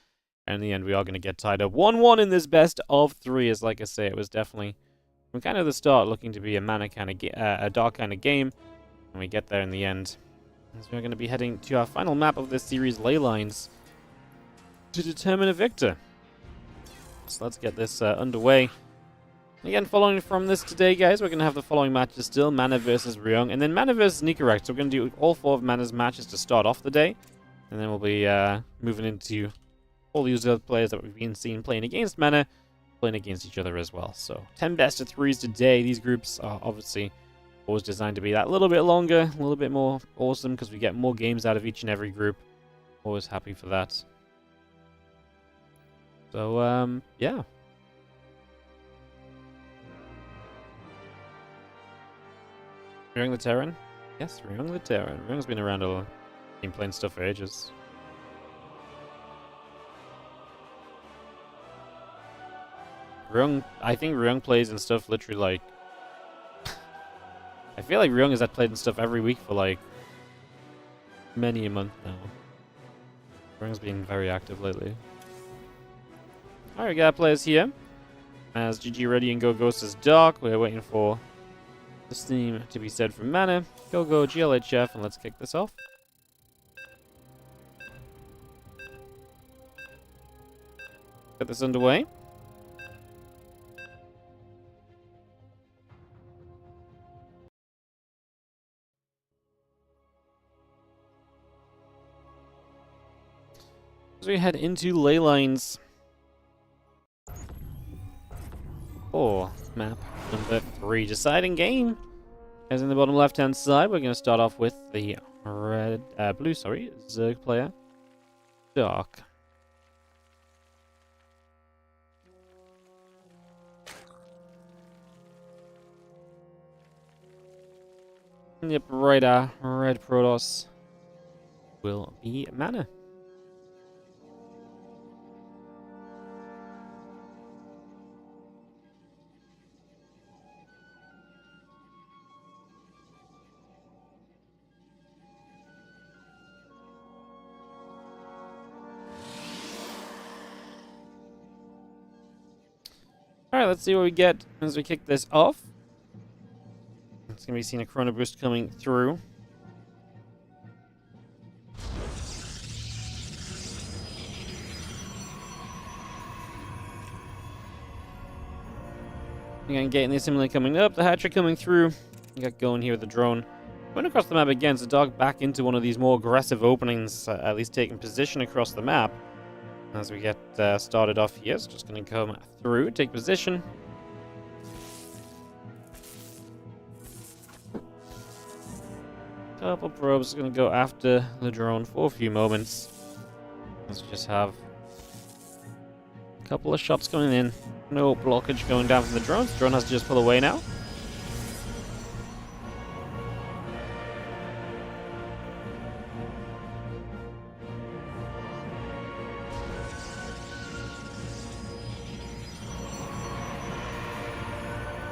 And in the end, we are going to get tied up 1-1 in this best of 3. As like I say, it was definitely from kind of the start looking to be a mana kind of a Dark kind of game. And we get there in the end. As we're going to be heading to our final map of this series, Ley Lines, to determine a victor. So let's get this underway. Again, following from this today, guys, we're going to have the following matches still. Mana versus Ryung, and then Mana versus NICORACT. So we're going to do all 4 of Mana's matches to start off the day. And then we'll be moving into all these other players that we've been seeing playing against Mana, playing against each other as well. So 10 best of 3s today. These groups are obviously always designed to be that little bit longer, a little bit more awesome, because we get more games out of each and every group. Always happy for that. So, yeah. Ryung the Terran? Yes, Ryung the Terran. Ryung's been around a lot. Been playing stuff for ages. Ryung, I think Ryung plays and stuff literally like... I feel like Ryung has played and stuff every week for like many a month now. Ryung's been very active lately. Alright, we got players here. As GG ready and Go Ghost is Dark. We're waiting for the steam to be said from Mana. Go GLHF, and let's kick this off. Get this underway. As we head into Ley Lines. Map number 3, deciding game. As in the bottom left-hand side, we're going to start off with the blue Zerg player, Dark. Yep, right, red Protoss will be Mana. Alright, let's see what we get as we kick this off. It's going to be seeing a Chrono Boost coming through. Again, getting the assembly coming up, the hatchery coming through. You got going here with the drone. Going across the map again, so Dog back into one of these more aggressive openings, at least taking position across the map. As we get started off here, it's just going to come through, take position. Couple probes are going to go after the drone for a few moments. Let's just have a couple of shots going in. No blockage going down from the drone. The drone has to just pull away now.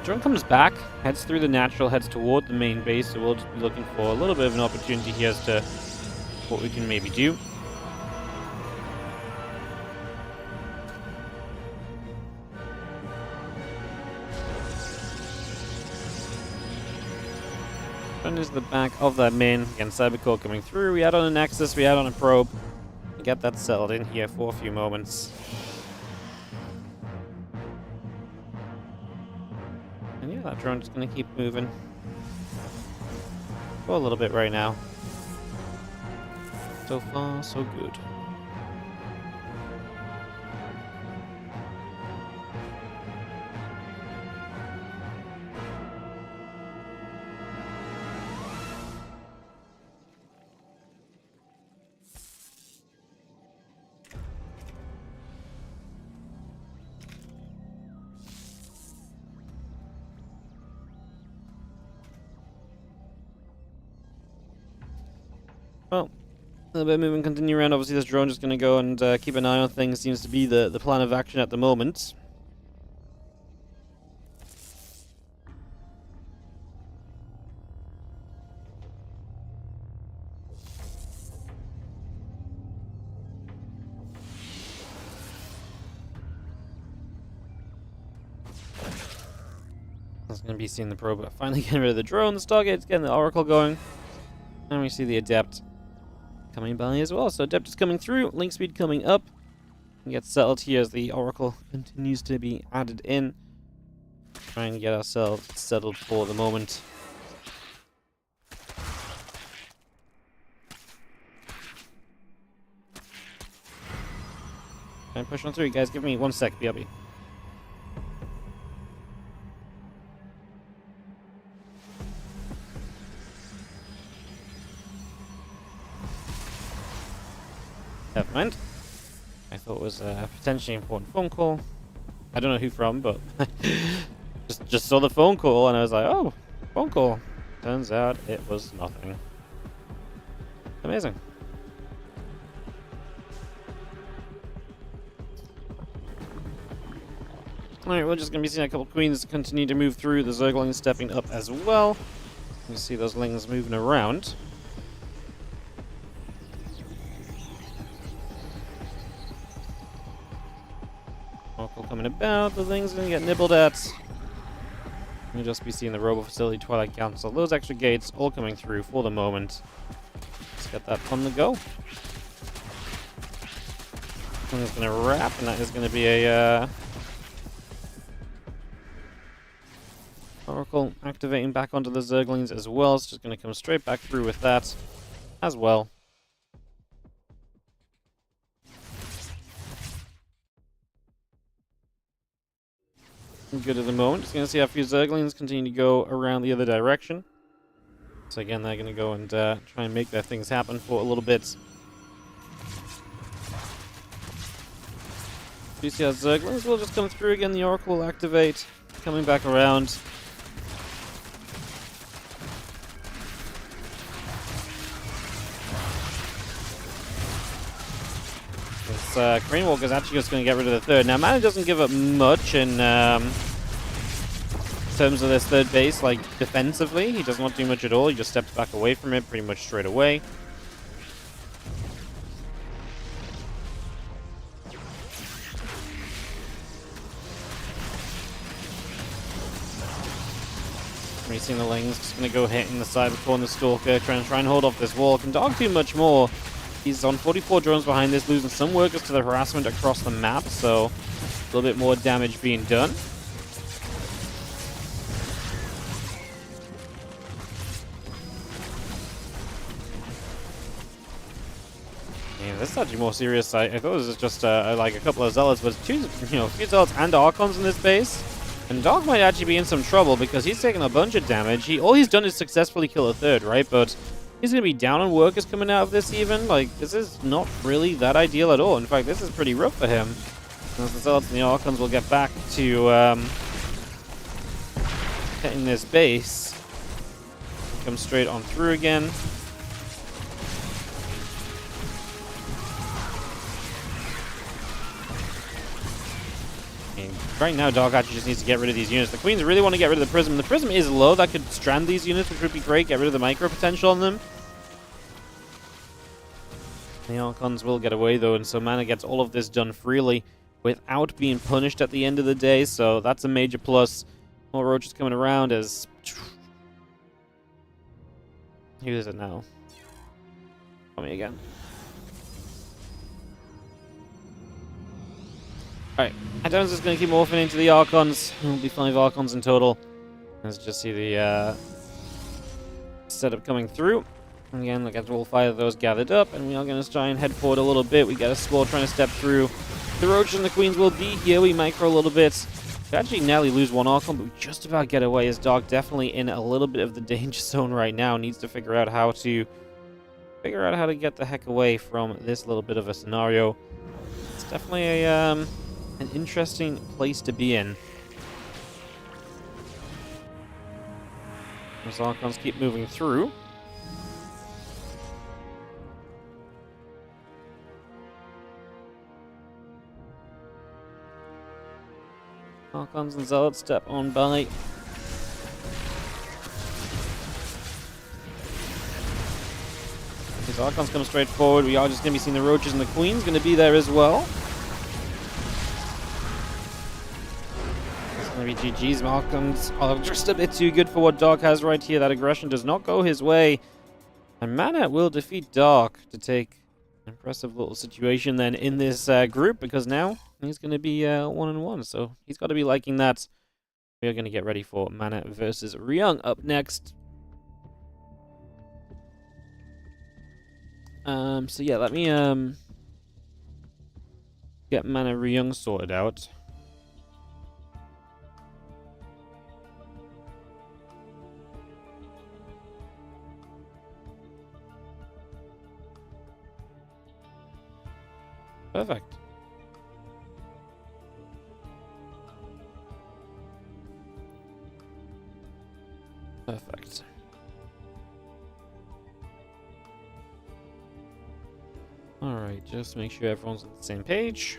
Drone comes back, heads through the natural, heads toward the main base, so we'll just be looking for a little bit of an opportunity here as to what we can maybe do. Drone is the back of that main. Again, Cybercore coming through. We add on a Nexus, we add on a probe. Get that settled in here for a few moments. And yeah, that drone's just going to keep moving for a little bit right now. So far, so good. Well, a little bit of movement continue around. Obviously, this drone just going to go and keep an eye on things. Seems to be the plan of action at the moment. That's going to be seeing the probe finally getting rid of the drone. The Stargate's getting the Oracle going. And we see the Adept coming by as well. So Adept is coming through, link speed coming up. We get settled here as the Oracle continues to be added in. Trying to get ourselves settled for the moment. Try and push on through, guys. Give me 1 sec, BRB. Never mind. I thought it was a potentially important phone call. I don't know who from, but just saw the phone call and I was like, oh, phone call. Turns out it was nothing. Amazing. Alright, we're just going to be seeing a couple queens continue to move through. The Zerglings stepping up as well. You see those lings moving around. Oracle coming about, the thing's gonna get nibbled at. You'll just be seeing the Robo Facility, Twilight Council, those extra gates all coming through for the moment. Let's get that on the go. One is gonna wrap, and that is gonna be a Oracle activating back onto the Zerglings as well. It's just gonna come straight back through with that as well. Good at the moment. Just going to see how a few Zerglings continue to go around the other direction. So again, they're going to go and try and make their things happen for a little bit. You see how Zerglings will just come through again. The Oracle will activate, coming back around. Crane Walker's actually just going to get rid of the third. Now, Mana doesn't give up much in terms of this third base, like, defensively. He does not do much at all. He just steps back away from it pretty much straight away. Racing the Lings, just going to go hitting the Cybercore and the Stalker, trying and hold off this wall. Can dog do much more. He's on 44 drones behind this, losing some workers to the harassment across the map, so a little bit more damage being done. Yeah, this is actually more serious. I thought it was just like a couple of zealots, but two, a few zealots and archons in this base. And Dog might actually be in some trouble because he's taking a bunch of damage. All he's done is successfully kill a third, right? But He's going to be down on workers coming out of this even. Like, this is not really that ideal at all. In fact, this is pretty rough for him. As the Zealots and the Archons will get back to hitting this base. Come straight on through again. Right now, Dark actually just needs to get rid of these units. The Queens really want to get rid of the Prism. The Prism is low. That could strand these units, which would be great. Get rid of the micro potential on them. The Archons will get away, though, and so Mana gets all of this done freely without being punished at the end of the day, so that's a major plus. More roaches coming around as... Who is it now? Tell me again. Alright, Adams is going to keep morphing into the Archons. There will be 5 Archons in total. Let's just see the setup coming through. Again, look at all 5 of those gathered up, and we are going to try and head forward a little bit. We got a squall trying to step through. The Roaches and the Queens will be here. We micro a little bit. We actually nearly lose 1 Archon, but we just about get away, as Dark definitely in a little bit of the danger zone right now. Needs to figure out how to get the heck away from this little bit of a scenario. It's definitely a an interesting place to be in. Those Archons keep moving through. Archons and Zealots step on by. These Archons come straight forward. We are just going to be seeing the Roaches and the Queens going to be there as well. It's going to be GG's. Archons are just a bit too good for what Dark has right here. That aggression does not go his way. And Mana will defeat Dark to take an impressive little situation then in this group, because now he's going to be 1-1, so he's got to be liking that. We are going to get ready for Mana versus Ryung up next. So yeah, let me get Mana Ryung sorted out. Perfect. Perfect. Alright, just make sure everyone's on the same page.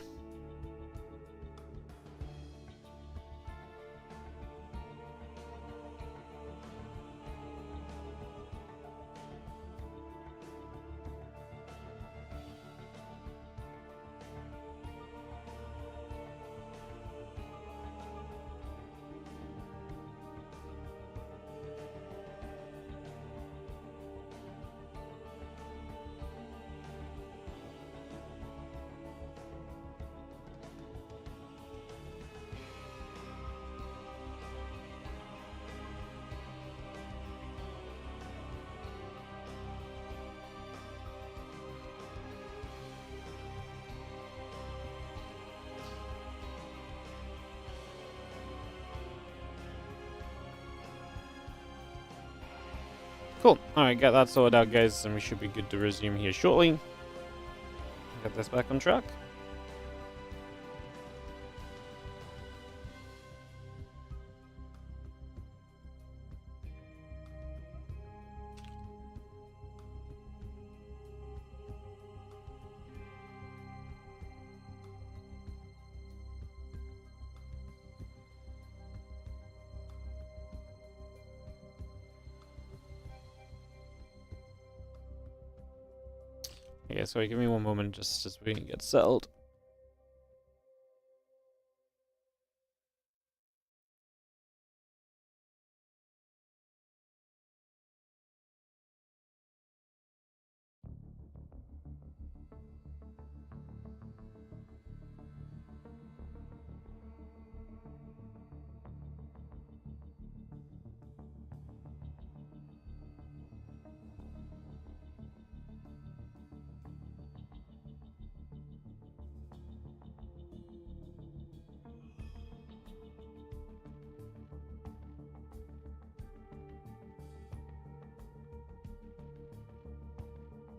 Cool. Alright, got that sorted out, guys, and we should be good to resume here shortly. Get this back on track. Yeah, sorry, give me one moment just as we get settled.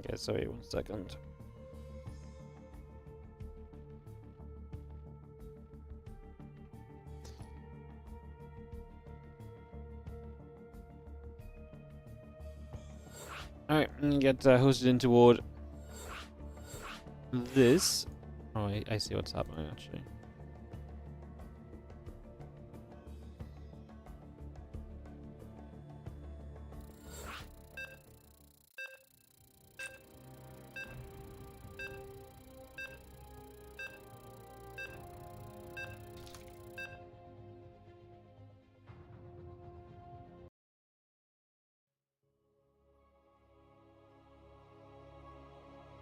Okay, sorry, 1 second. Alright, and get hosted in toward this. Oh, I see what's happening actually.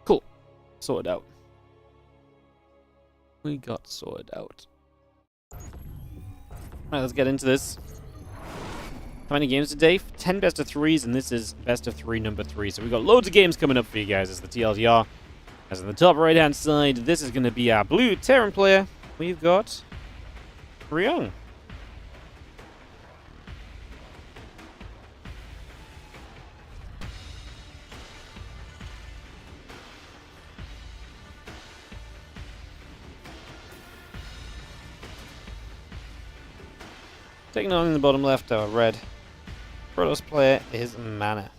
Cool. Sorted out. We got sorted out. Alright, let's get into this. How many games today? 10 best of 3s, and this is best of 3 number 3. So we've got loads of games coming up for you guys as the TLDR. As on the top right hand side, this is going to be our blue Terran player. We've got Ryung. Taking on in the bottom left, our red Protoss player is Mana.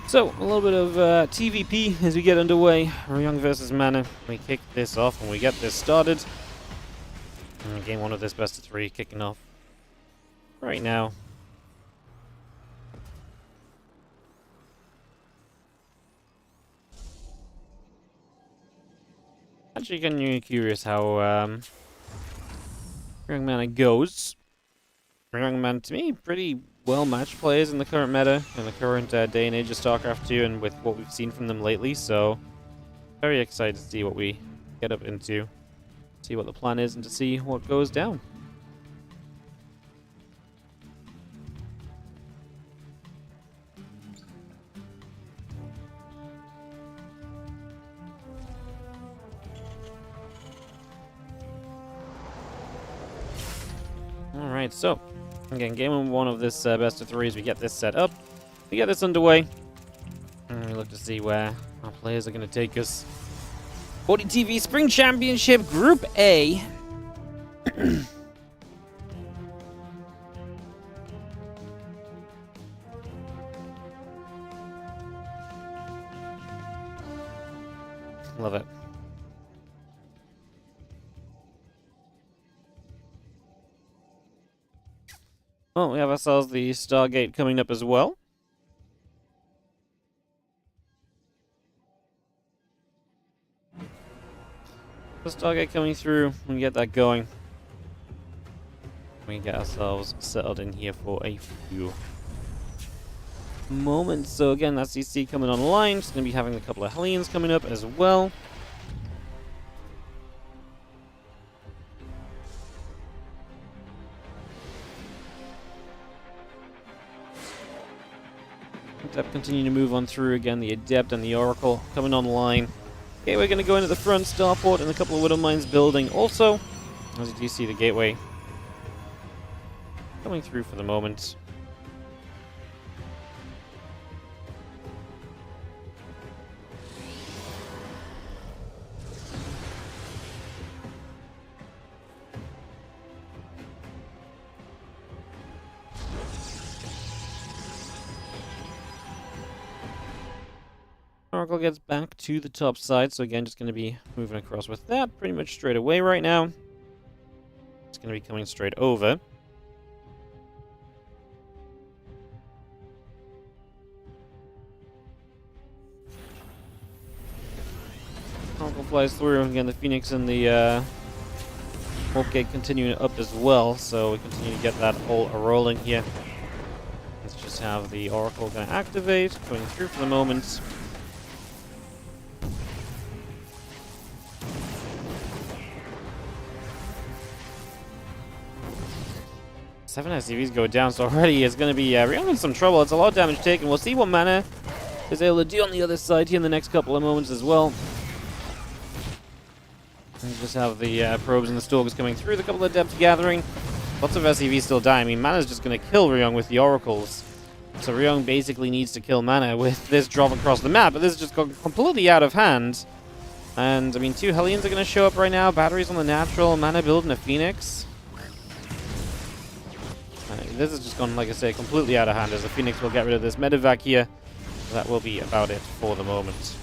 So, a little bit of TVP as we get underway. Ryung versus Mana. We kick this off and we get this started. And game 1 of this best of 3 kicking off right now. Actually, getting curious how Ryung Mana goes. Ryung Mana, to me, pretty well-matched players in the current meta, in the current day and age of StarCraft 2, and with what we've seen from them lately, so very excited to see what we get up into, see what the plan is, and to see what goes down. Alright, so again, game 1 of this best of 3s, we get this set up, we get this underway, and we look to see where our players are going to take us. WardiTV Spring Championship Group A. Love it. Well, we have ourselves the Stargate coming up as well. The Stargate coming through, we get that going. We get ourselves settled in here for a few moments. So again, that's CC coming online. It's going to be having a couple of Hellions coming up as well. Adept continue to move on through again. The Adept and the Oracle coming online. Okay, we're going to go into the front starport and a couple of Widow Mines building. Also, as you do see the gateway coming through for the moment. Oracle gets back to the top side, so again, just going to be moving across with that pretty much straight away right now. It's going to be coming straight over. Oracle flies through, again, the Phoenix and the Warp Gate continuing up as well, so we continue to get that all rolling here. Let's just have the Oracle going to activate, going through for the moment. 7 SCVs go down, so already it's going to be Ryung in some trouble. It's a lot of damage taken. We'll see what Mana is able to do on the other side here in the next couple of moments as well. And just have the probes and the stalkers coming through, the couple of depths gathering. Lots of SCVs still die. I mean, Mana's just going to kill Ryung with the oracles. So Ryung basically needs to kill Mana with this drop across the map, but this has just got completely out of hand. And, I mean, 2 Hellions are going to show up right now. Batteries on the natural, Mana building a Phoenix. This has just gone, like I say, completely out of hand, as the Phoenix will get rid of this medevac here. That will be about it for the moment.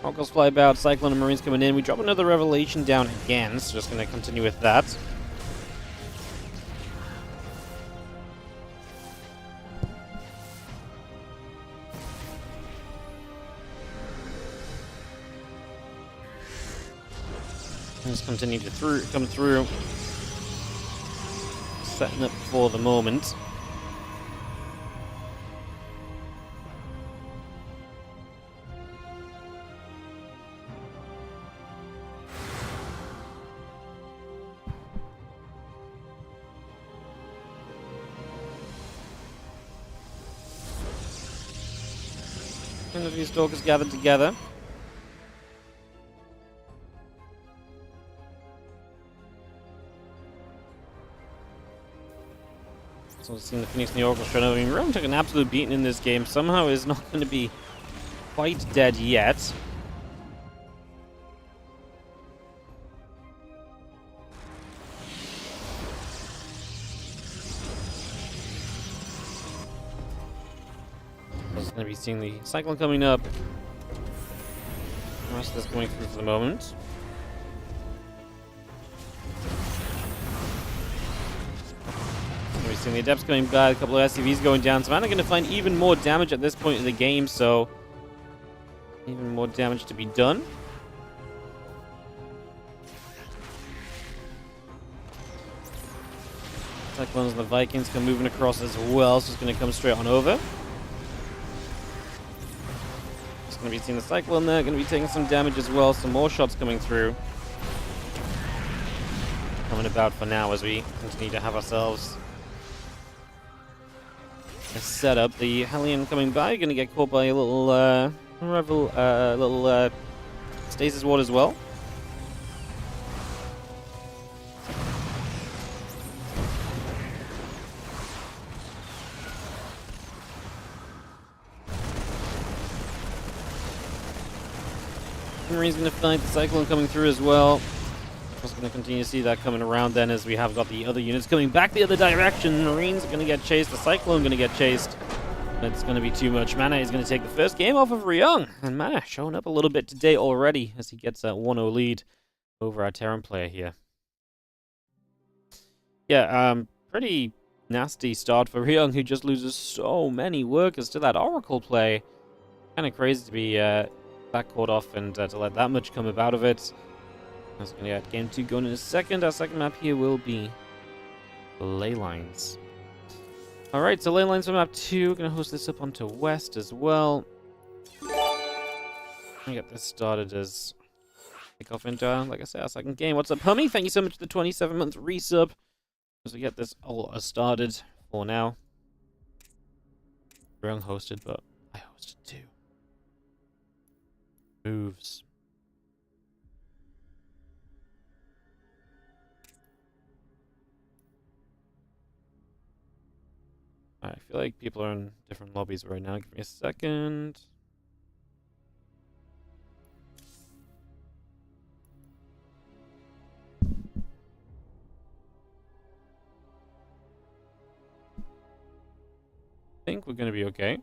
Oracles fly about, Cyclone and Marines coming in. We drop another Revelation down again, so just going to continue with that. Just continue to come through. Setting up for the moment. And a few stalkers gathered together. So we've seen the Phoenix and the Oracle showing up. I mean, Ryung took an absolute beating in this game. Somehow is not going to be quite dead yet. We're going to be seeing the Cyclone coming up. The rest of this going through for the moment. We've seen the Adepts coming back, a couple of SCVs going down. So Mana going to find even more damage at this point in the game, so even more damage to be done. Cyclones and the Vikings come moving across as well, so it's going to come straight on over. Just going to be seeing the Cyclone there, going to be taking some damage as well. Some more shots coming through. Coming about for now as we continue to have ourselves a setup. The Hellion coming by, going to get caught by a little stasis ward as well. Marine's going to fight the Cyclone coming through as well. Just going to continue to see that coming around then, as we have got the other units coming back the other direction. Marines are going to get chased. The Cyclone going to get chased. It's going to be too much. Mana is going to take the first game off of Ryung. And Mana showing up a little bit today already as he gets that 1-0 lead over our Terran player here. Yeah, pretty nasty start for Ryung, who just loses so many workers to that Oracle play. Kind of crazy to be that caught off and to let that much come out of it. I was going to get game 2 going in a second. Our second map here will be Ley Lines. Alright, so Ley Lines for map 2. We're going to host this up onto West as well. I get this started as kick off into, like I said, our second game. What's up, Hummy? Thank you so much for the 27-month resub. As we get this all started for now. Ryung hosted, but I hosted too. Moves. I feel like people are in different lobbies right now. Give me a second. I think we're going to be okay.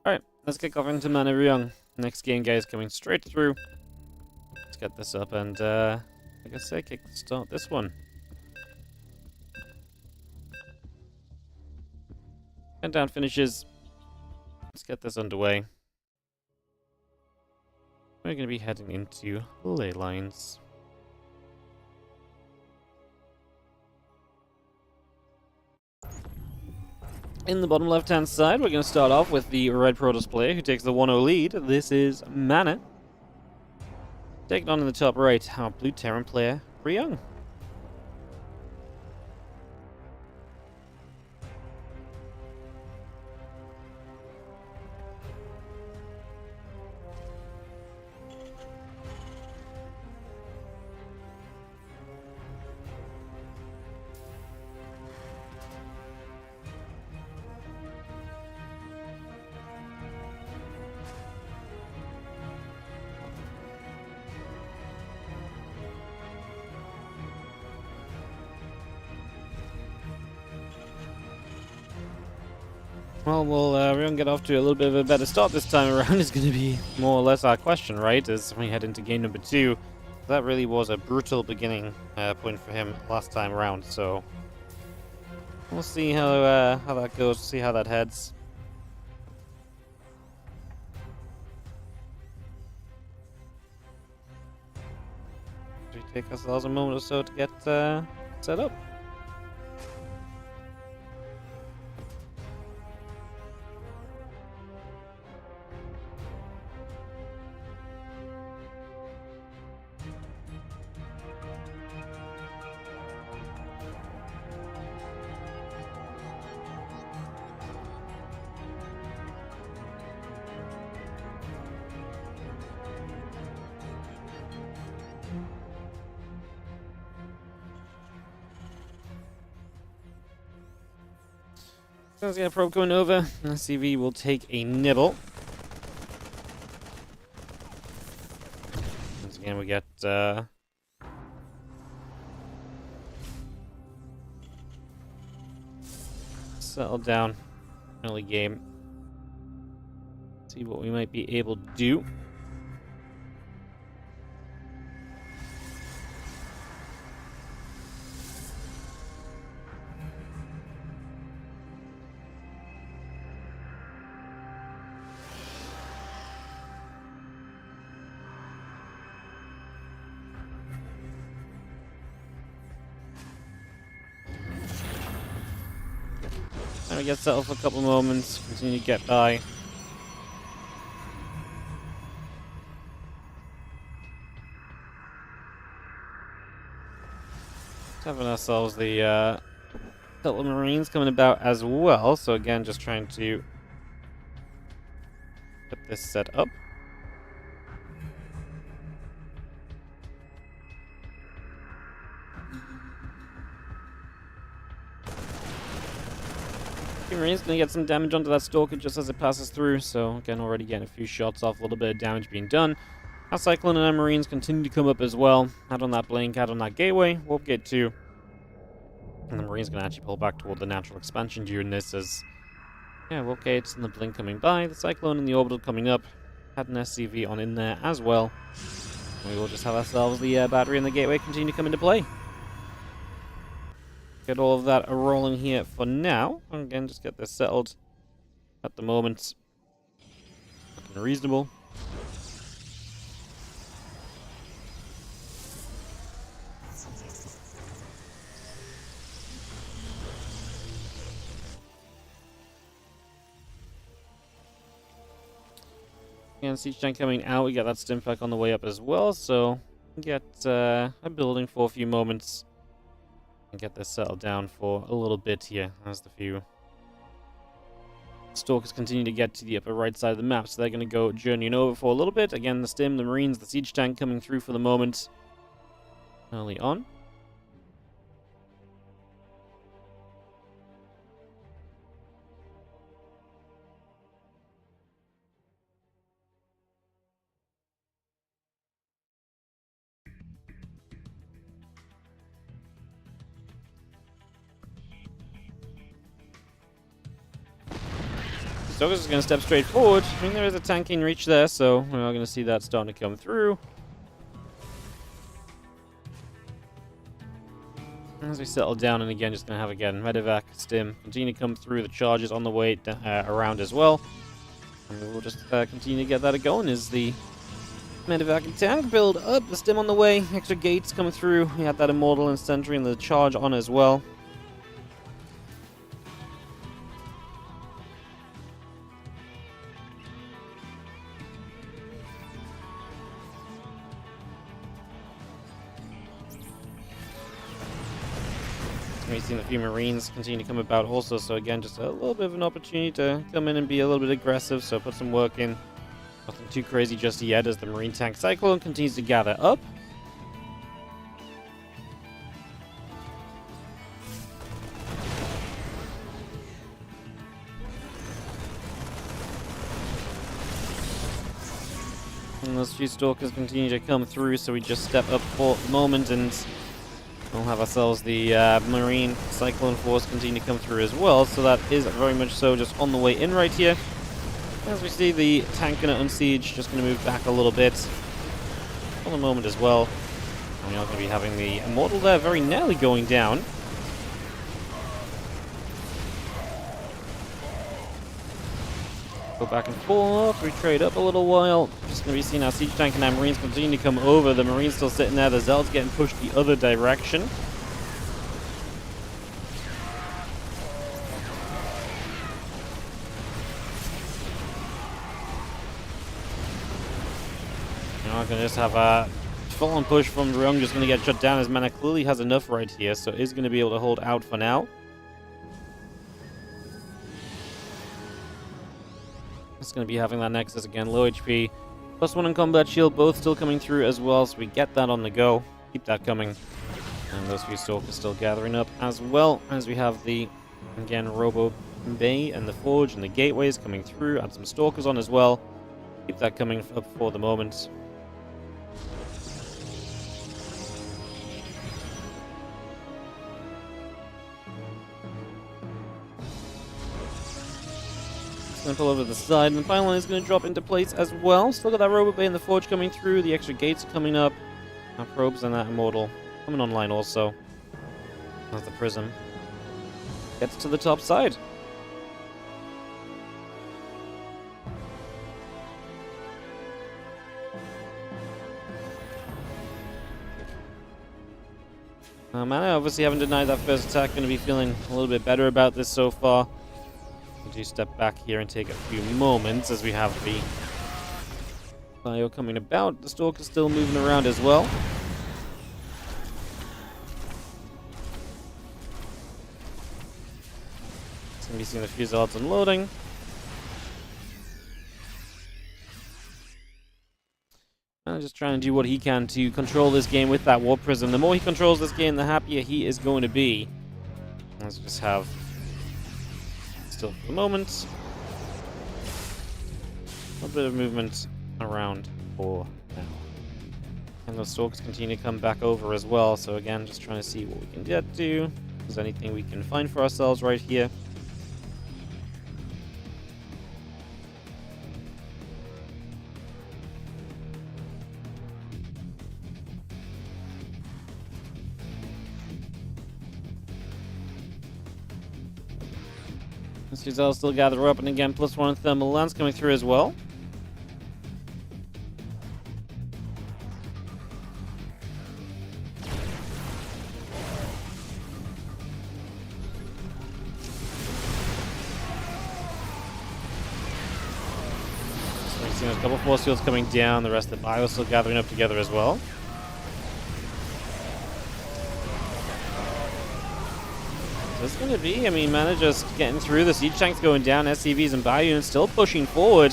Alright, let's kick off into Mana Ryung. Next game, guys, coming straight through. Let's get this up and, like I say, start this one. Countdown finishes. Let's get this underway. we're going to be heading into ley lines. In the bottom left-hand side, we're going to start off with the red Protoss player who takes the 1-0 lead. This is Mana. Taking on in the top right, our blue Terran player, Ryung. Well, we're going to get off to a little bit of a better start this time around is going to be more or less our question, right? As we head into game number 2. That really was a brutal beginning point for him last time around, so we'll see how that goes, see how that heads. We take ourselves a moment or so to get set up. So let's get a probe going over. CV will take a nibble. Once again, we get settled down early game. See what we might be able to do. And we get settled for a couple moments, continue to get by. Having ourselves the couple of Marines coming about as well, so again, just trying to get this set up. Marine's going to get some damage onto that Stalker just as it passes through, so again, already getting a few shots off, a little bit of damage being done. Our Cyclone and our Marines continue to come up as well. Add on that Blink, add on that Gateway, Warp Gate 2. And the Marine's going to actually pull back toward the natural expansion during this as, yeah, Warp Gates and the Blink coming by, the Cyclone and the Orbital coming up. Had an SCV on in there as well. And we will just have ourselves the battery and the Gateway continue to come into play. Get all of that rolling here for now. And again, just get this settled at the moment. Looking reasonable. And Siege Tank coming out, we got that Stimpak on the way up as well, so get a building for a few moments and get this settled down for a little bit here as the few Stalkers continue to get to the upper right side of the map, so they're going to go journeying over for a little bit. Again, the Stim, the Marines, the Siege Tank coming through for the moment early on. Stalker's just going to step straight forward. I mean, there is a tanking reach there, so we're going to see that starting to come through. As we settle down, and again, just going to have, again, Medevac, Stim, continue to come through the charges on the way around as well. And we will just continue to get that going as the Medevac and tank build up. The stim on the way. Extra gates coming through. We had that Immortal and Sentry and the charge on as well. We've seen a few Marines continue to come about also, so again, just a little bit of an opportunity to come in and be a little bit aggressive, so put some work in. Nothing too crazy just yet as the Marine tank Cyclone continues to gather up. And those few Stalkers continue to come through, so we just step up for the moment and we'll have ourselves the Marine Cyclone Force continue to come through as well, so that is very much so just on the way in right here. As we see the tank gonna unsiege, just gonna move back a little bit for the moment as well. And we are gonna be having the Immortal there very nearly going down. Go back and forth, we trade up a little while. Just gonna be seeing our siege tank and our Marines continue to come over. The Marines still sitting there, the Zealot's getting pushed the other direction. Now we're gonna just have a full-on push from Ryung, just gonna get shut down. His mana clearly has enough right here, so is gonna be able to hold out for now. It's going to be having that Nexus again, low HP. +1 in combat shield, both still coming through as well, so we get that on the go. Keep that coming. And those few Stalkers still gathering up, as well as we have the, again, Robo Bay and the Forge and the Gateways coming through. Add some Stalkers on as well. Keep that coming up for the moment. Going to pull over to the side, and the pylon is going to drop into place as well. Still got that Robo Bay and the Forge coming through, the extra gates coming up, our probes and that Immortal coming online also. As the Prism gets to the top side. Mana obviously haven't denied that first attack, going to be feeling a little bit better about this so far. We do step back here and take a few moments as we have the Bio coming about. The Stalker's still moving around as well. It's going to be seeing a few Zealots unloading. And just trying to do what he can to control this game with that Warp Prism. The more he controls this game, the happier he is going to be. Let's just have still for the moment. A little bit of movement around for now. And those Stalkers continue to come back over as well, so again, just trying to see what we can get to. If there's anything we can find for ourselves right here. I'll still gather up, and again, +1 thermal lance coming through as well. So we've seen a couple force fields coming down, the rest of the bio still gathering up together as well. It's going to be, I mean, mana just getting through, the siege tanks going down, SCVs and bio units still pushing forward.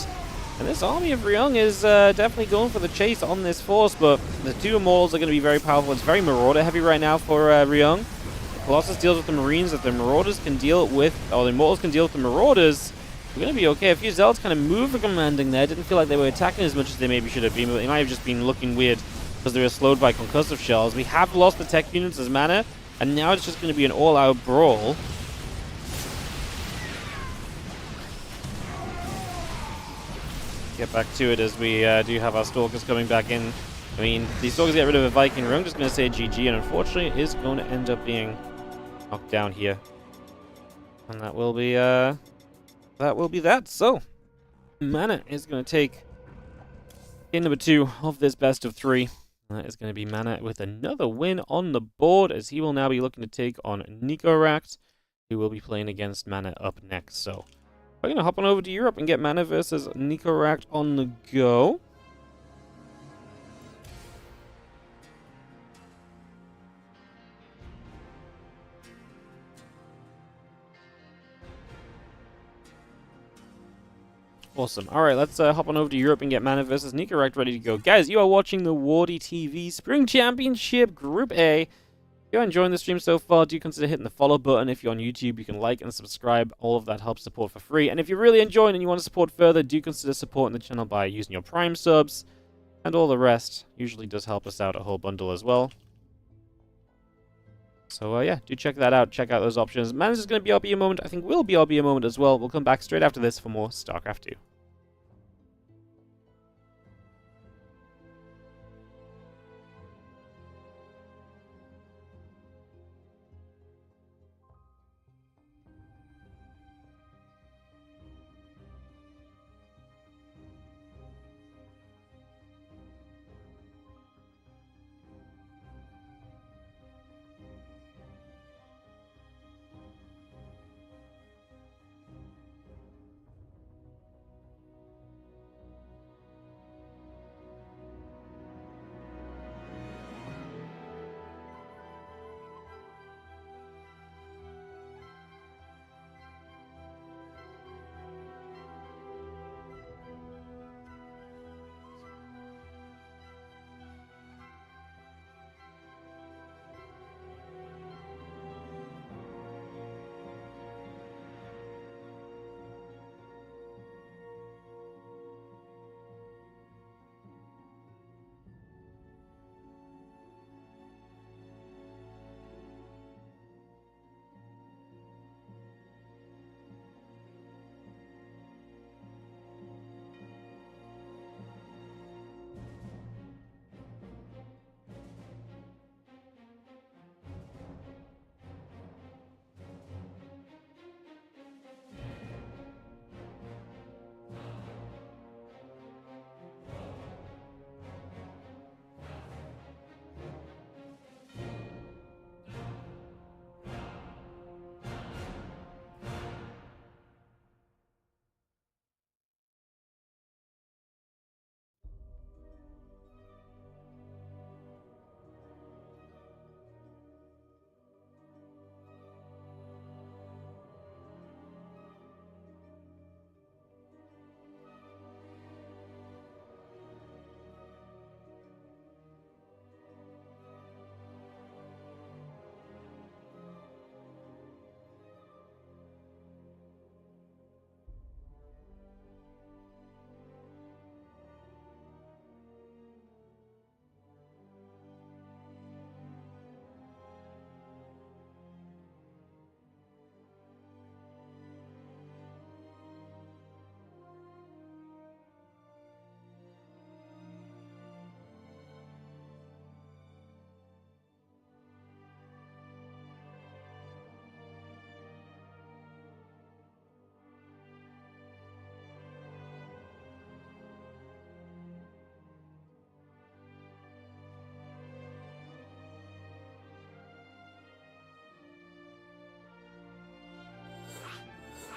And this army of Ryung is definitely going for the chase on this force, but the two Immortals are going to be very powerful. It's very Marauder heavy right now for Ryung. The Colossus deals with the Marines. If the Marauders can deal with, or the Immortals can deal with the Marauders, we're going to be okay. A few Zealots kind of moved for commanding there. Didn't feel like they were attacking as much as they maybe should have been, but they might have just been looking weird because they were slowed by concussive shells. We have lost the tech units as mana, and now it's just going to be an all-out brawl. Get back to it as we do have our Stalkers coming back in. I mean, these Stalkers get rid of a Viking Ryung, just going to say GG, and unfortunately it is going to end up being knocked down here. And that will be that. So, mana is going to take Game number 2 of this best of 3 is going to be Mana with another win on the board, as he will now be looking to take on NICORACT, who will be playing against Mana up next. So we're going to hop on over to Europe and get Mana versus NICORACT on the go. Awesome. Alright, let's hop on over to Europe and get Mana versus NICORACT ready to go. Guys, you are watching the WardiTV Spring Championship Group A. If you're enjoying the stream so far, do consider hitting the follow button. If you're on YouTube, you can like and subscribe. All of that helps support for free. And if you're really enjoying and you want to support further, do consider supporting the channel by using your Prime subs. And all the rest usually does help us out a whole bundle as well. So, yeah, do check that out. Check out those options. Mana's is going to be RB a moment. I think will be RB a moment as well. We'll come back straight after this for more StarCraft 2.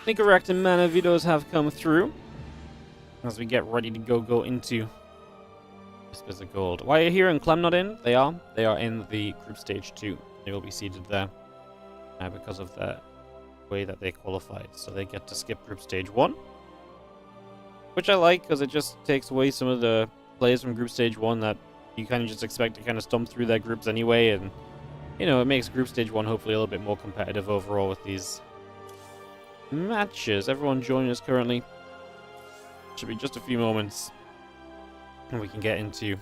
NICORACT and Mana videos have come through as we get ready to go into Whispers of Gold. Why are here and Clem not in? They are. They are in the group stage 2. They will be seated there because of the way that they qualified. So they get to skip group stage 1, which I like because it just takes away some of the players from group stage 1 that you kind of just expect to kind of stomp through their groups anyway, and you know, it makes group stage 1 hopefully a little bit more competitive overall with these matches. Everyone joining us currently. Should be just a few moments and we can get into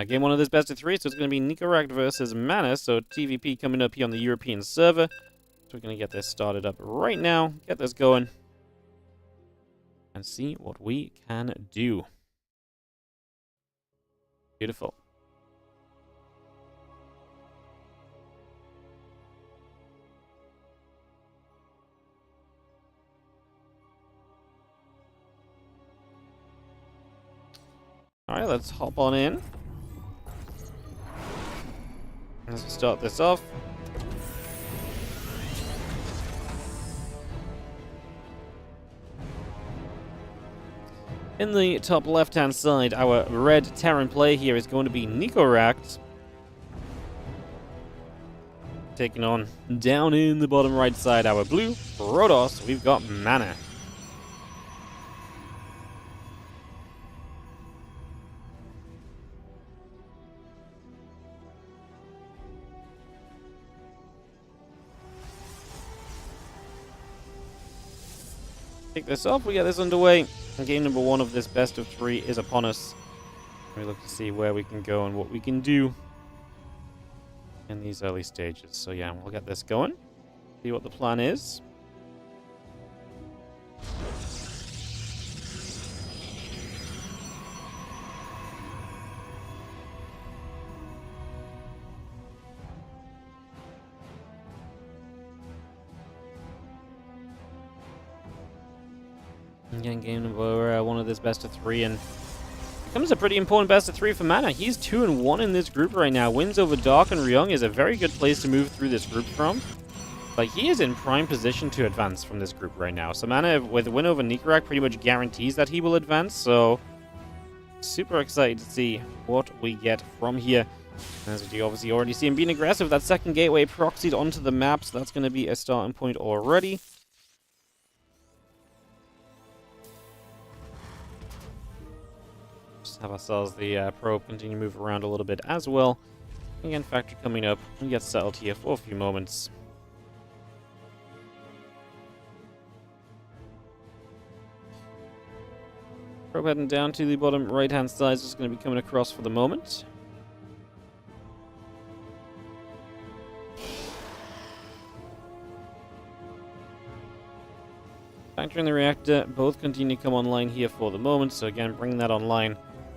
game 1 of this best of 3. So it's going to be NICORACT versus Mana. So TVP coming up here on the European server. So we're going to get this started up right now, get this going, and see what we can do. Beautiful. Alright, let's hop on in. Let's start this off. In the top left-hand side, our red Terran player here is going to be NICORACT. Taking on, down in the bottom right side, our blue Protoss. We've got Mana. Kick this off, we get this underway. Game number 1 of this best of 3 is upon us. We look to see where we can go and what we can do in these early stages. So yeah, we'll get this going. See what the plan is. Again, game number 1 of this best of 3, and becomes a pretty important best of 3 for Mana. He's 2-1 in this group right now. Wins over Dark and Ryung is a very good place to move through this group from. Like, he is in prime position to advance from this group right now. So Mana, with a win over NICORACT, pretty much guarantees that he will advance. So, super excited to see what we get from here. As you obviously already see him being aggressive. That second gateway proxied onto the map, so that's going to be a starting point already. Have ourselves the probe continue to move around a little bit as well. Again, factory coming up. We get settled here for a few moments. Probe heading down to the bottom right hand side is just going to be coming across for the moment. Factory and the reactor both continue to come online here for the moment. So again, bringing that online.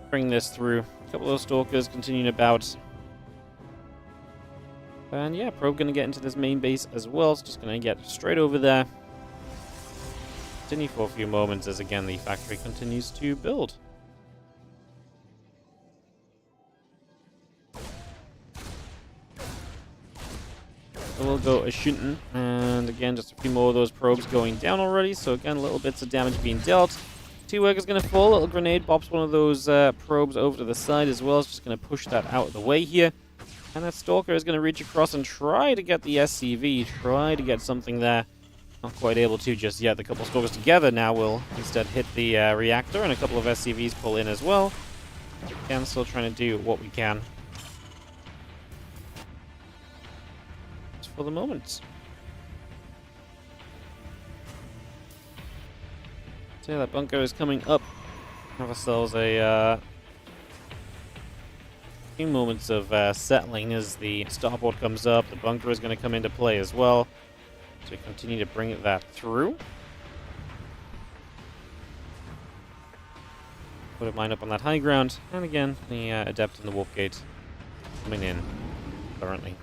Bring this through. A couple of stalkers continuing about. And yeah, probe going to get into this main base as well. So just going to get straight over there. Continue for a few moments as again the factory continues to build. So we'll go a shooting. And again, just a few more of those probes going down already. So again, little bits of damage being dealt. 2 workers going to fall. A little grenade pops one of those probes over to the side as well. It's just going to push that out of the way here. And that Stalker is going to reach across and try to get the SCV. Try to get something there. Not quite able to just yet. The couple of Stalkers together now will instead hit the reactor. And a couple of SCVs pull in as well. Again, still trying to do what we can. Just for the moment. So yeah, that bunker is coming up. Have ourselves a few moments of settling as the starboard comes up. The bunker is going to come into play as well. So we continue to bring that through. Put a mine up on that high ground. And again, the Adept and the Warp Gate coming in currently.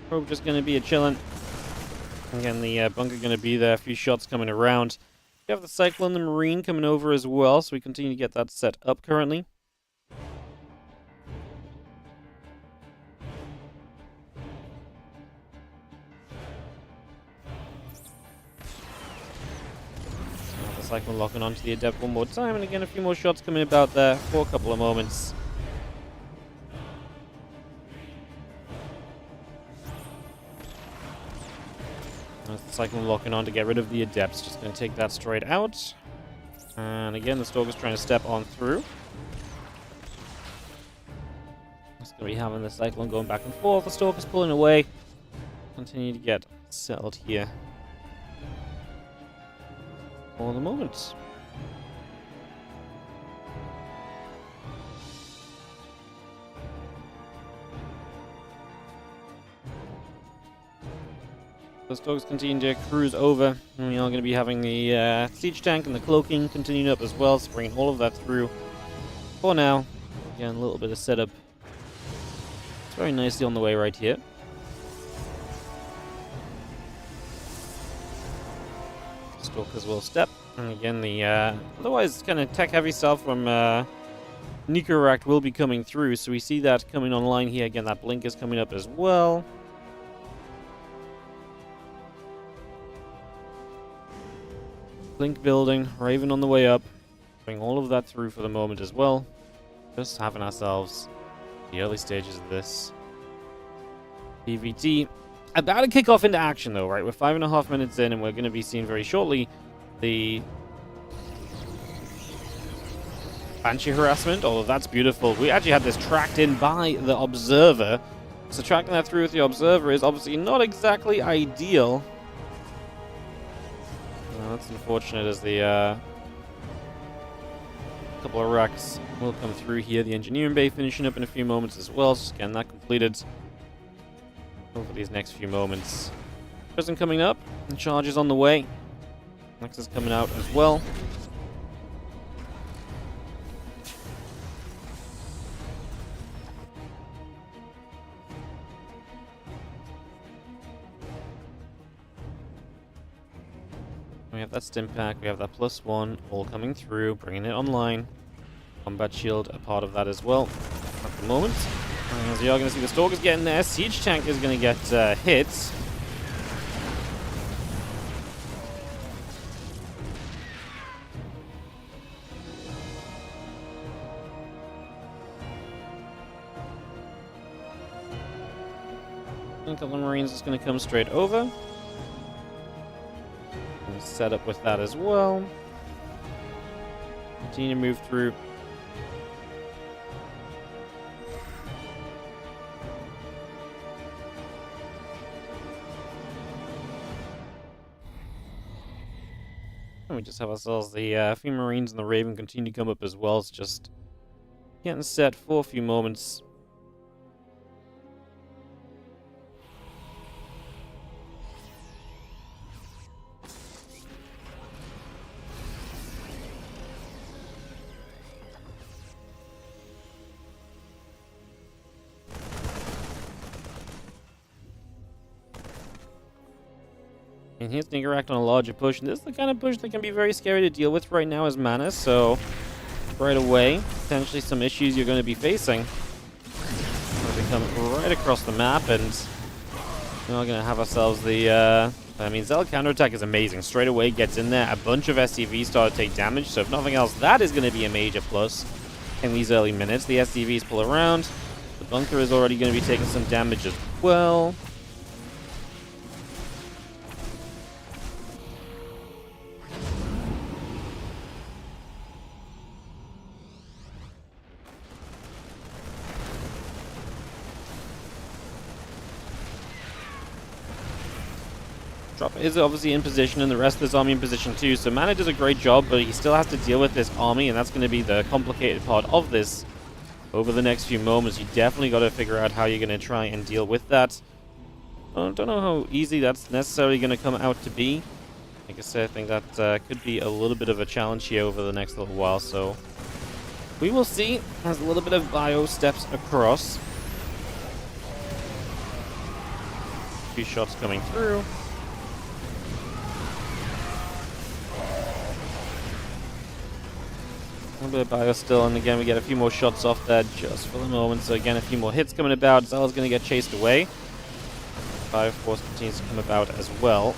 Probe just going to be a chillin'. Again, the bunker going to be there. A few shots coming around. We have the Cyclone and the Marine coming over as well, so we continue to get that set up currently. The Cyclone locking onto the Adept one more time, and again, a few more shots coming about there for a couple of moments. That's the Cyclone locking on to get rid of the Adepts. Just going to take that straight out. And again, the Stalker's trying to step on through. Just going to be having the Cyclone going back and forth. The Stalker's pulling away. Continue to get settled here for the moment. The Storks continue to cruise over, and we are going to be having the siege tank and the cloaking continuing up as well, so bringing all of that through for now. Again, a little bit of setup. It's very nicely on the way right here. Stalkers will step, and again the otherwise kind of tech-heavy stuff from NICORACT will be coming through, so we see that coming online here. Again, that blink is coming up as well. Blink building, Raven on the way up. Bring all of that through for the moment as well. Just having ourselves the early stages of this PvT. About to kick off into action though, right? We're 5.5 minutes in, and we're going to be seeing very shortly the Banshee harassment. Oh, that's beautiful. We actually had this tracked in by the Observer. So tracking that through with the Observer is obviously not exactly ideal. That's unfortunate, as the couple of wrecks will come through here. The engineering bay finishing up in a few moments as well. Just getting that completed over these next few moments. Prison coming up, and charges on the way. Nexus coming out as well. We have that stim pack, we have that +1, all coming through, bringing it online. Combat shield, a part of that as well at the moment. As you are going to see, the Stalkers getting there. Siege tank is going to get hit. A couple of Marines is going to come straight over. Set up with that as well. Continue to move through. And we just have ourselves the few Marines and the Raven continue to come up as well. It's just getting set for a few moments. And here's NICORACT on a larger push, and this is the kind of push that can be very scary to deal with right now as Mana, so right away, potentially some issues you're going to be facing. They come right across the map, and we're going to have ourselves the, I mean, Zell counterattack is amazing. Straight away gets in there, a bunch of SCVs start to take damage, so if nothing else, that is going to be a major plus in these early minutes. The SCVs pull around, the bunker is already going to be taking some damage as well. Drop is obviously in position, and the rest of this army in position too, so Mana does a great job, but he still has to deal with this army, and that's going to be the complicated part of this over the next few moments. You definitely got to figure out how you're going to try and deal with that. I don't know how easy that's necessarily going to come out to be. Like I said, I think that could be a little bit of a challenge here over the next little while, so we will see as a little bit of bio steps across. A few shots coming through. A little bit of bio still, and again we get a few more shots off there just for the moment. So again, a few more hits coming about. Zell's going to get chased away. Bio, of course, continues to come about as well.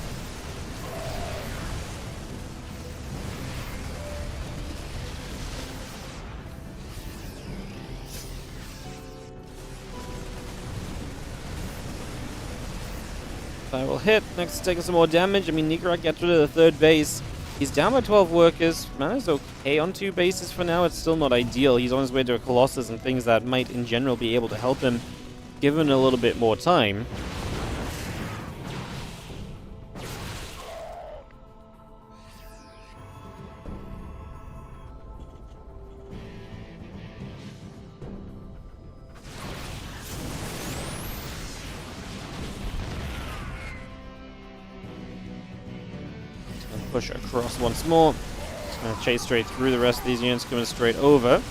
Bio will hit. Next, taking some more damage. I mean, NICORACT gets rid of the third base. He's down by 12 workers. Mana's okay on 2 bases for now. It's still not ideal. He's on his way to a Colossus and things that might, in general, be able to help him, given a little bit more time. push across once more. Just going to chase straight through the rest of these units, coming straight over.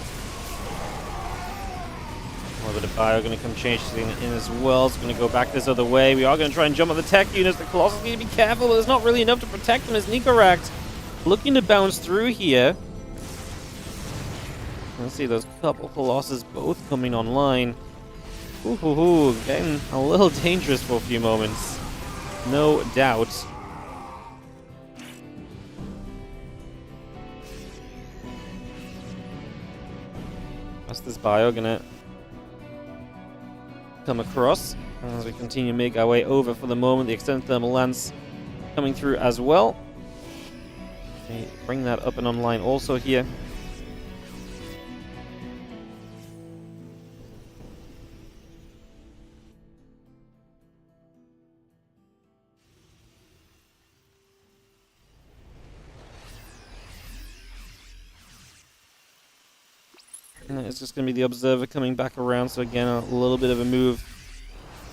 A little bit of bio going to come chasing in as well. It's going to go back this other way. We are going to try and jump on the tech units. The Colossus need to be careful, but there's not really enough to protect them as NICORACT looking to bounce through here. Let's see those couple Colossus both coming online. Ooh, getting a little dangerous for a few moments. No doubt. That's this bio gonna come across as we continue to make our way over for the moment. The extended thermal lance coming through as well. Okay, bring that up and online also here. And it's just going to be the observer coming back around, so again a little bit of a move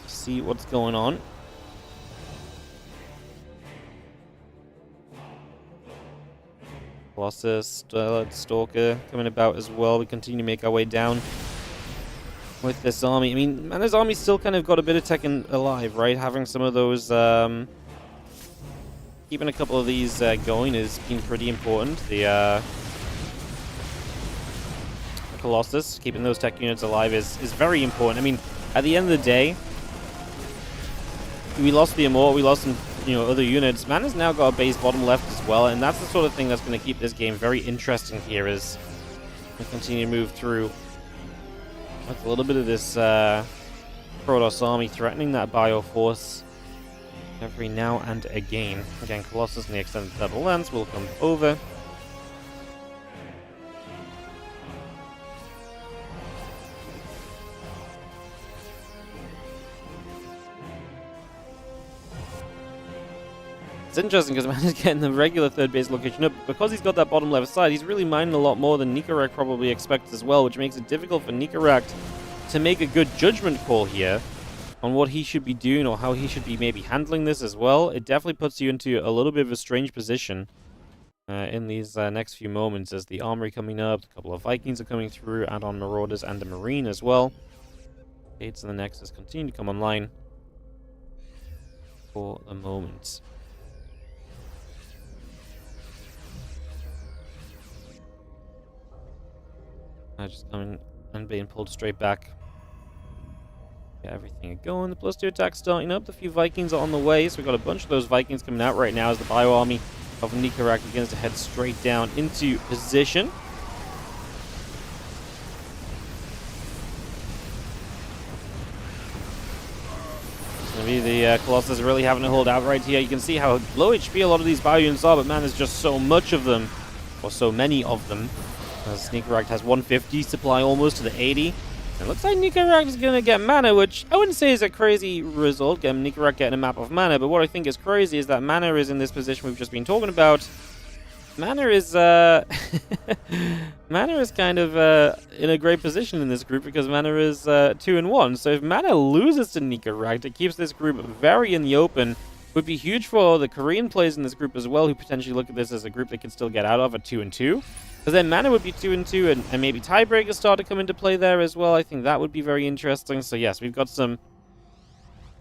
to see what's going on. Colossus, Stalker coming about as well. We continue to make our way down with this army. I mean, Mana's army's still kind of got a bit of tech alive, right? Having some of those, keeping a couple of these going has been pretty important. The Colossus, keeping those tech units alive is very important. I mean, at the end of the day, we lost the Immortal, we lost some, other units. Mana's now got a base bottom left as well, and that's the sort of thing that's going to keep this game very interesting here as we continue to move through with a little bit of this Protoss army threatening that Bioforce every now and again. Again, Colossus and the extended thermal lance will come over. It's interesting because Mana's getting the regular third base location up. Because he's got that bottom left side, he's really mining a lot more than NICORACT probably expects as well, which makes it difficult for NICORACT to make a good judgment call here on what he should be doing or how he should be maybe handling this as well. It definitely puts you into a little bit of a strange position in these next few moments as the armory coming up, a couple of Vikings are coming through, add-on Marauders and a Marine as well. Gates and the Nexus continue to come online for the moment. Just coming and being pulled straight back. Get everything going. The +2 attack starting up. The few Vikings are on the way, so we've got a bunch of those Vikings coming out right now as the bio army of NICORACT begins to head straight down into position. The Colossus are really having to hold out right here. You can see how low HP a lot of these bio units are, but man, there's just so much of them, or so many of them. As NICORACT has 150 supply almost to the 80. It looks like NICORACT is going to get mana, which I wouldn't say is a crazy result, NICORACT getting a map of mana, but what I think is crazy is that mana is in this position we've just been talking about. Mana is mana is kind of in a great position in this group because mana is 2-1. So if mana loses to NICORACT, it keeps this group very in the open. Would be huge for the Korean players in this group as well, who potentially look at this as a group they can still get out of at 2-2. Because then mana would be 2-2, and maybe tiebreakers start to come into play there as well. I think that would be very interesting. So yes, we've got some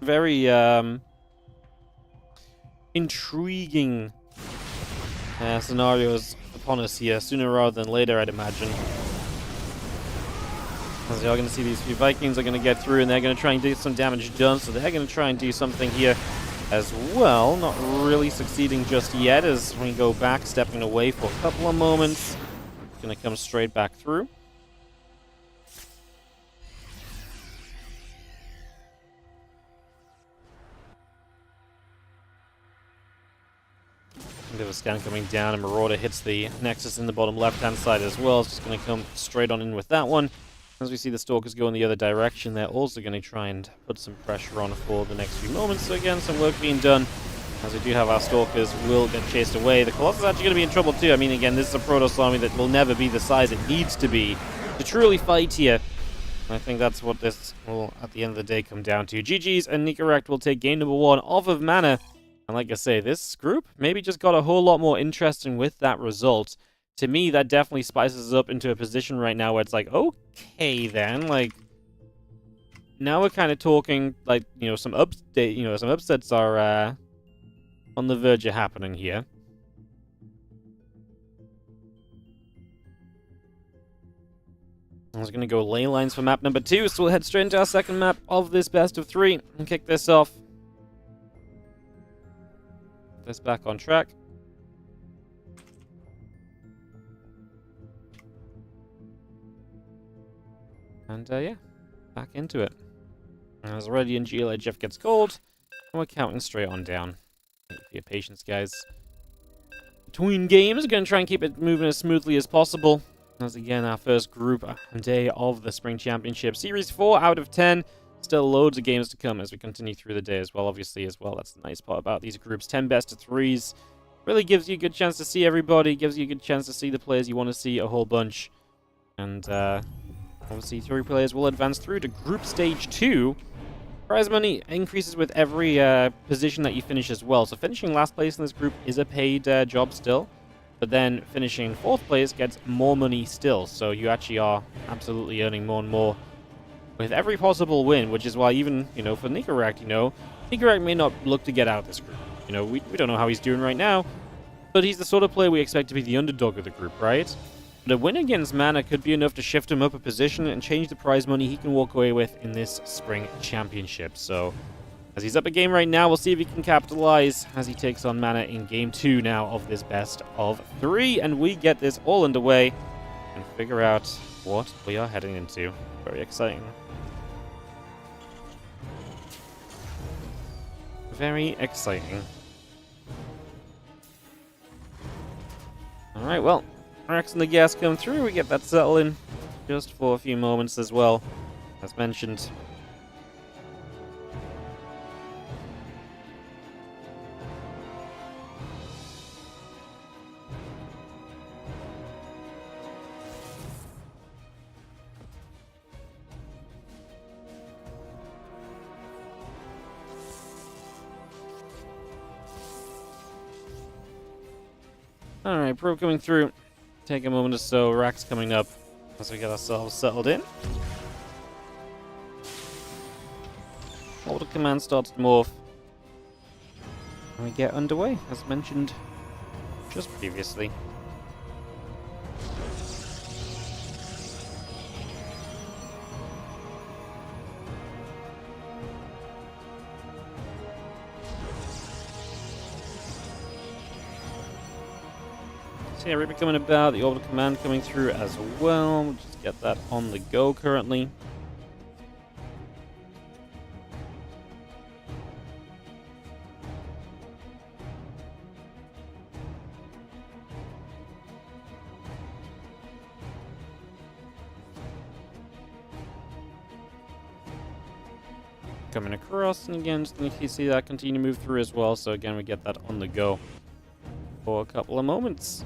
very intriguing scenarios upon us here, sooner rather than later, I'd imagine. As you're going to see these few Vikings are going to get through, and they're going to try and do some damage done, so they're going to try and do something here as well. Not really succeeding just yet as we go back, stepping away for a couple of moments. Going to come straight back through. A bit of a scan coming down, and Marauder hits the Nexus in the bottom left-hand side as well. It's just going to come straight on in with that one. As we see the Stalkers go in the other direction, they're also going to try and put some pressure on for the next few moments. So again, some work being done. As we do have our Stalkers will get chased away. The Colossus is actually going to be in trouble too. I mean, again, this is a Protoss army that will never be the size it needs to be to truly fight here. And I think that's what this will, at the end of the day, come down to. GG's, and NICORACT will take game number 1 off of mana And like I say, this group maybe just got a whole lot more interesting with that result. To me, that definitely spices up into a position right now where it's like, okay then, like, now we're kind of talking, like, some upsets are on the verge of happening here. I was going to go ley lines for map number 2, so we'll head straight into our second map of this best of 3 and kick this off. Put this back on track. And yeah, back into it. As Radiant GLHF gets cold, and we're counting straight on down. Thank you for your patience, guys. Between games, going to try and keep it moving as smoothly as possible. As again, our first group day of the Spring Championship. Series 4 out of 10. Still loads of games to come as we continue through the day as well, obviously, as well. That's the nice part about these groups. 10 best of 3s. Really gives you a good chance to see everybody. Gives you a good chance to see the players you want to see a whole bunch. And obviously, 3 players will advance through to Group Stage 2. Prize money increases with every position that you finish as well. So finishing last place in this group is a paid job still. But then finishing 4th place gets more money still. So you actually are absolutely earning more and more with every possible win, which is why even, for NICORACT, NICORACT may not look to get out of this group. We don't know how he's doing right now, but he's the sort of player we expect to be the underdog of the group, right? But a win against Mana could be enough to shift him up a position and change the prize money he can walk away with in this Spring Championship. So, as he's up a game right now, we'll see if he can capitalize as he takes on Mana in Game 2 now of this best of 3. And we get this all underway and figure out what we are heading into. Very exciting. Very exciting. Alright, well, Rex and the gas come through. We get that settled in just for a few moments as well, as mentioned. Alright, probe coming through. Take a moment or so. Rack's coming up as we get ourselves settled in. Order command starts to morph. And we get underway, as mentioned just previously. So yeah, Reaper coming about, the orbital command coming through as well. We'll just get that on the go currently. Coming across, and again, just you see that continue to move through as well. So again, we get that on the go for a couple of moments.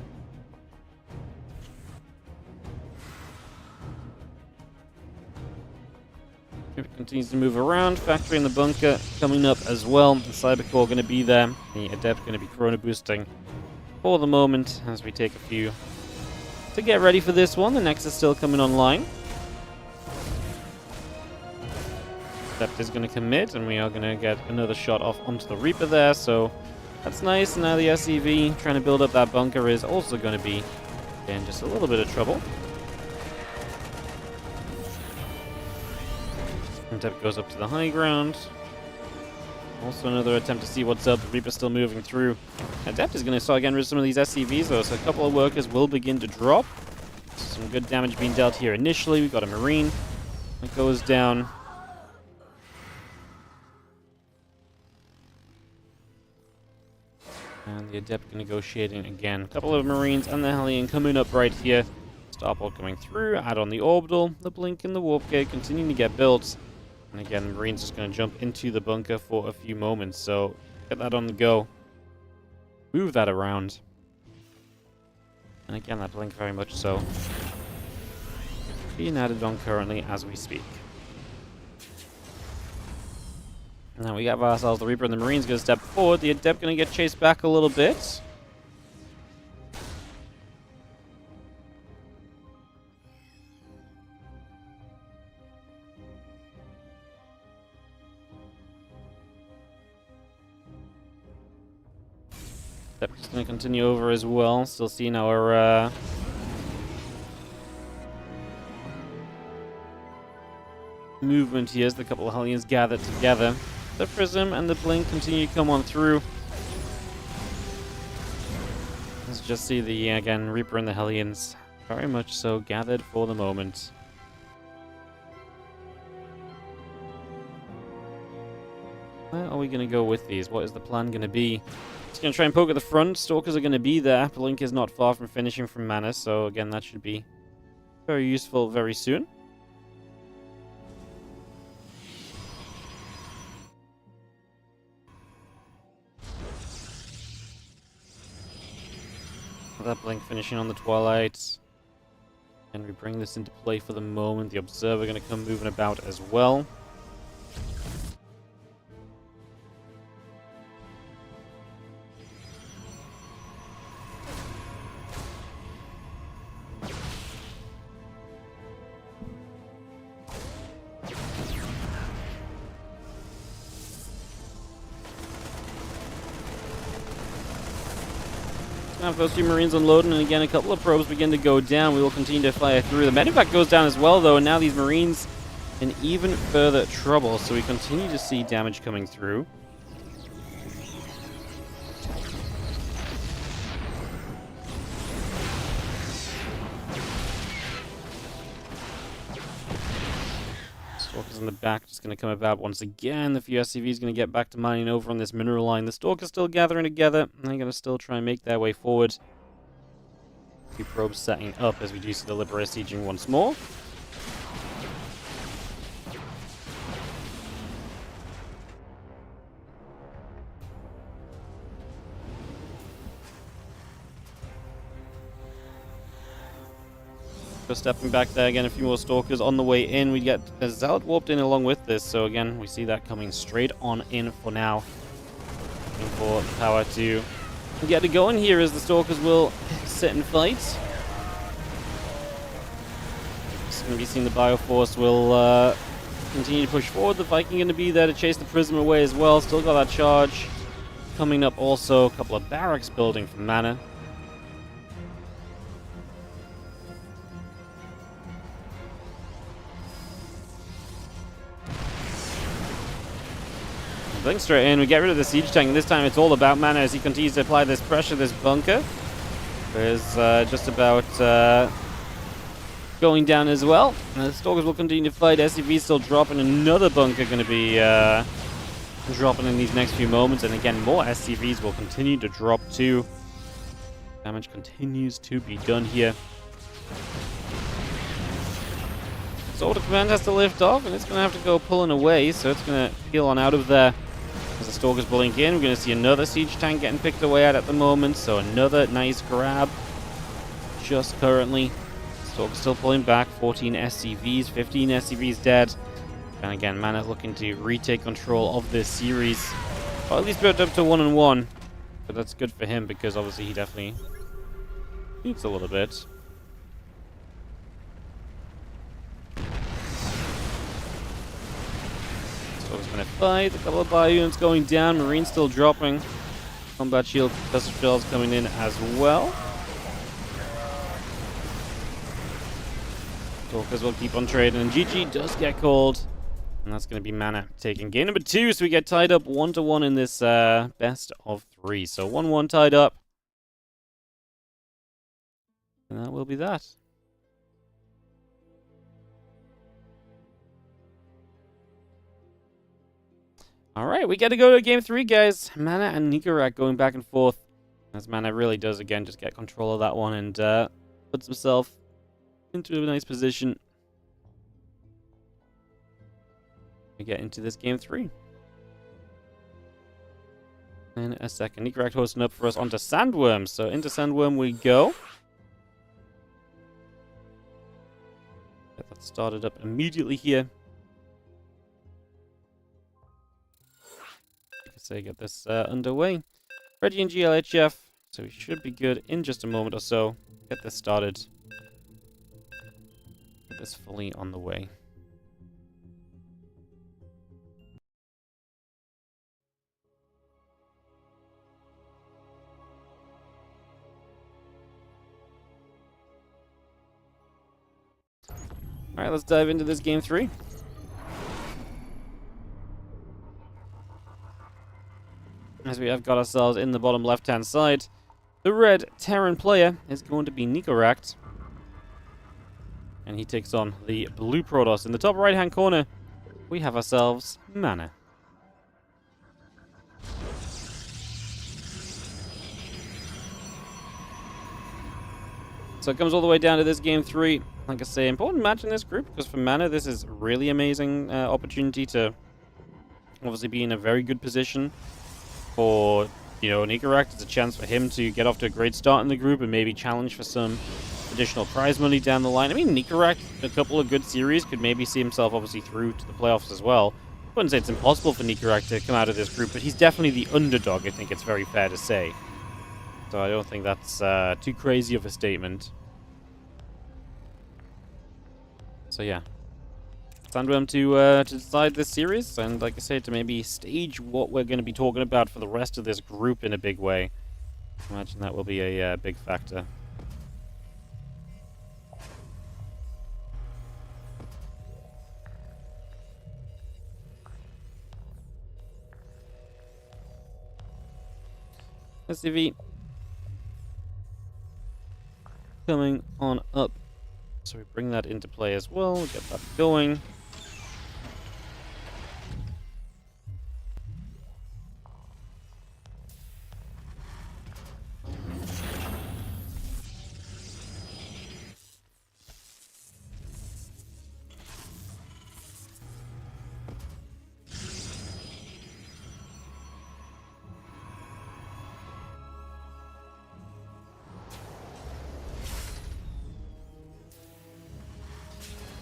It continues to move around. Factory in the bunker coming up as well. The Cybercore going to be there. The Adept going to be Chrono boosting for the moment as we take a few to get ready for this one. The Nexus still coming online. Adept is going to commit, and we are going to get another shot off onto the Reaper there. So that's nice. And now the SCV trying to build up that bunker is also going to be in just a little bit of trouble. Adept goes up to the high ground. Also another attempt to see what's up. The Reaper's still moving through. Adept is going to start getting rid of some of these SCVs though, so a couple of workers will begin to drop. Some good damage being dealt here initially. We've got a Marine that goes down. And the Adept negotiating again. A couple of Marines and the Hellion coming up right here. Starport coming through. Add on the Orbital. The Blink and the Warp Gate continuing to get built. And again, the Marine's just going to jump into the bunker for a few moments. So, get that on the go. Move that around. And again, that Blink very much so being added on currently as we speak. Now we have ourselves the Reaper and the Marine's going to step forward. The Adept going to get chased back a little bit. Adept's going to continue over as well. Still seeing our movement here as the couple of Hellions gather together. The Prism and the Blink continue to come on through. Let's just see the, again, Reaper and the Hellions very much so gathered for the moment. Where are we going to go with these? What is the plan going to be? It's going to try and poke at the front. Stalkers are going to be there. Blink is not far from finishing from mana, so again, that should be very useful very soon. That Blink finishing on the Twilight. And we bring this into play for the moment. The Observer going to come moving about as well. Have those two Marines unloading, and again, a couple of probes begin to go down. We will continue to fire through. The medevac goes down as well, though, and now these Marines in even further trouble. So we continue to see damage coming through. Stalker's in the back, just going to come about once again. The few SCV is going to get back to mining over on this mineral line. The Stalker's still gathering together, and they're going to still try and make their way forward. A few probes setting up as we do see the Libera sieging once more. Just stepping back there again, a few more Stalkers on the way in. We get a Zealot warped in along with this, so again, we see that coming straight on in for now. Looking for the power to get it going here as the Stalkers will sit and fight. It's going to be seeing the Bioforce will continue to push forward. The Viking going to be there to chase the Prism away as well. Still got that charge coming up also. A couple of barracks building for mana. Blink straight in, we get rid of the siege tank, and this time it's all about mana as he continues to apply this pressure. This bunker is just about going down as well. And the Stalkers will continue to fight. SCV still dropping. Another bunker going to be dropping in these next few moments, and again, more SCVs will continue to drop too. Damage continues to be done here. Sword of Command has to lift off, and it's going to have to go pulling away, so it's going to peel on out of there. As the Stalkers blink in, we're going to see another siege tank getting picked away at the moment, so another nice grab. Just currently. Stalkers still pulling back, 14 SCVs, 15 SCVs dead. And again, Mana looking to retake control of this series. Or at least built up to 1-1. But that's good for him, because obviously he definitely needs a little bit. Stalker's going to fight. A couple of bio units going down. Marine still dropping. Combat shield, cluster shells coming in as well. Stalkers will keep on trading, and GG does get called. And that's going to be Mana taking game number 2. So we get tied up 1-1 in this best of 3. So 1-1 tied up. And that will be that. Alright, we get to go to game 3, guys. Mana and NICORACT going back and forth. As Mana really does, again, just get control of that one and puts himself into a nice position. We get into this game 3. In a second. NICORACT hosting up for us onto Sandworm. So into Sandworm we go. Get that started up immediately here. say, get this underway. Ready in GLHF, so we should be good in just a moment or so. Get this started. Get this fully on the way. Alright, let's dive into this game 3. As we have got ourselves in the bottom left-hand side, the red Terran player is going to be NICORACT. And he takes on the blue Protoss. In the top right-hand corner, we have ourselves Mana. So it comes all the way down to this game 3. Like I say, important match in this group, because for Mana, this is really amazing opportunity to obviously be in a very good position. For, you know, NICORACT, it's a chance for him to get off to a great start in the group and maybe challenge for some additional prize money down the line. I mean, NICORACT, a couple of good series, could maybe see himself obviously through to the playoffs as well. I wouldn't say it's impossible for NICORACT to come out of this group, but he's definitely the underdog, I think it's very fair to say. So I don't think that's too crazy of a statement. So yeah, Sandworm to decide this series, and like I said, to maybe stage what we're going to be talking about for the rest of this group in a big way. I imagine that will be a big factor. SCV coming on up. So we bring that into play as well, get that going.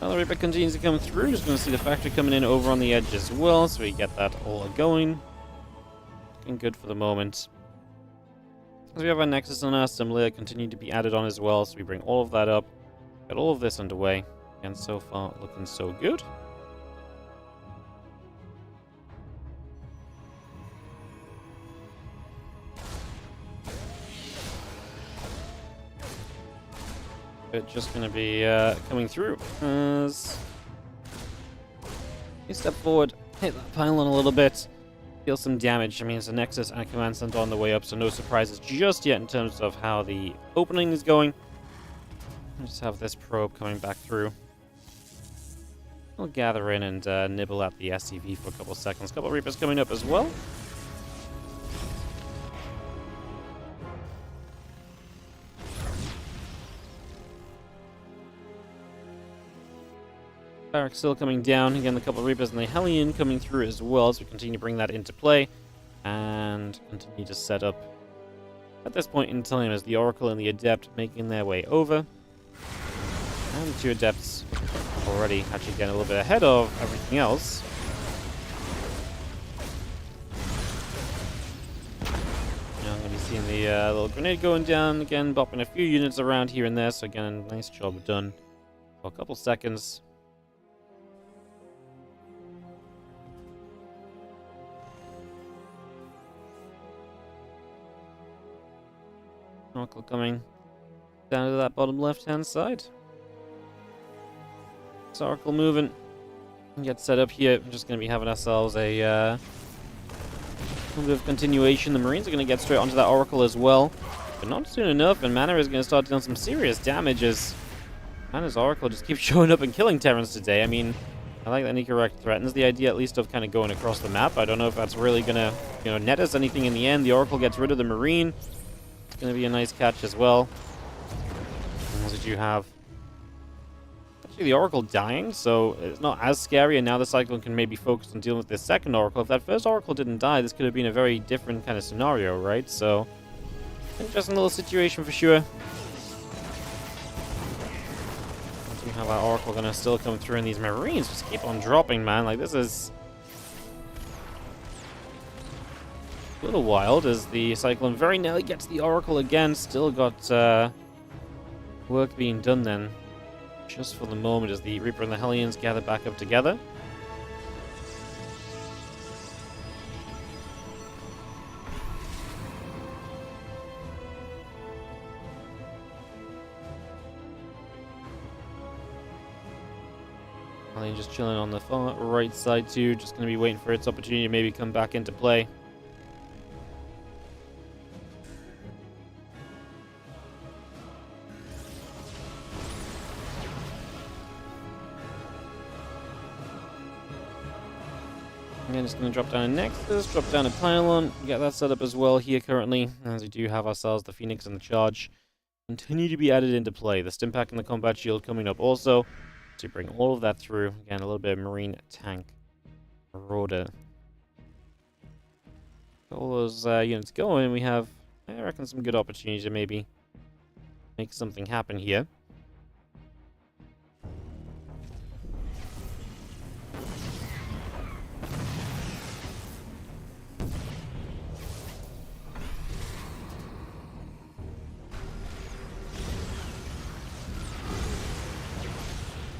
Well, the Reaper continues to come through. Just going to see the factory coming in over on the edge as well, so we get that all going. Looking good for the moment. As we have our Nexus and our Assembler continue to be added on as well, so we bring all of that up. Get all of this underway. And so far, looking so good. It's just going to be coming through as you step forward, hit that pylon a little bit, deal some damage. I mean, it's a Nexus and a Command Center on the way up, so no surprises just yet in terms of how the opening is going. We'll just have this probe coming back through. We'll gather in and nibble at the SCV for a couple of seconds. A couple of Reapers coming up as well. Barrack still coming down. Again, a couple of Reapers and the Hellion coming through as well, so we continue to bring that into play and continue to set up at this point in time as the Oracle and the Adept making their way over. And the two Adepts already actually getting a little bit ahead of everything else. Now I'm going to be seeing the little grenade going down again, bopping a few units around here and there, so again, nice job done for a couple seconds. Oracle coming down to that bottom left-hand side. So Oracle moving. Get set up here. We're just going to be having ourselves a little bit of continuation. The Marines are going to get straight onto that Oracle as well. But not soon enough, and Mana is going to start doing some serious damage as Mana's Oracle just keeps showing up and killing Terrans today. I mean, I like that NICORACT threatens the idea at least of kind of going across the map. I don't know if that's really going to, you know, net us anything in the end. The Oracle gets rid of the Marine. Going to be a nice catch as well. And what did you have? Actually, the Oracle dying, so it's not as scary, and now the Cyclone can maybe focus on dealing with this second Oracle. If that first Oracle didn't die, this could have been a very different kind of scenario, right? So, interesting little situation for sure. How that Oracle going to still come through, and these Marines just keep on dropping, man. Like, this is A little wild as the Cyclone very nearly gets the Oracle again. Still got work being done then. Just for the moment as the Reaper and the Hellions gather back up together. Hellion just chilling on the far right side too. Just going to be waiting for its opportunity to maybe come back into play. Again, just going to drop down a Nexus, drop down a Pylon, get that set up as well here currently, as we do have ourselves the Phoenix and the Charge continue to be added into play. The Stimpak and the Combat Shield coming up also to bring all of that through. Again, a little bit of Marine Tank Marauder. All those units going, we have, I reckon, some good opportunities to maybe make something happen here.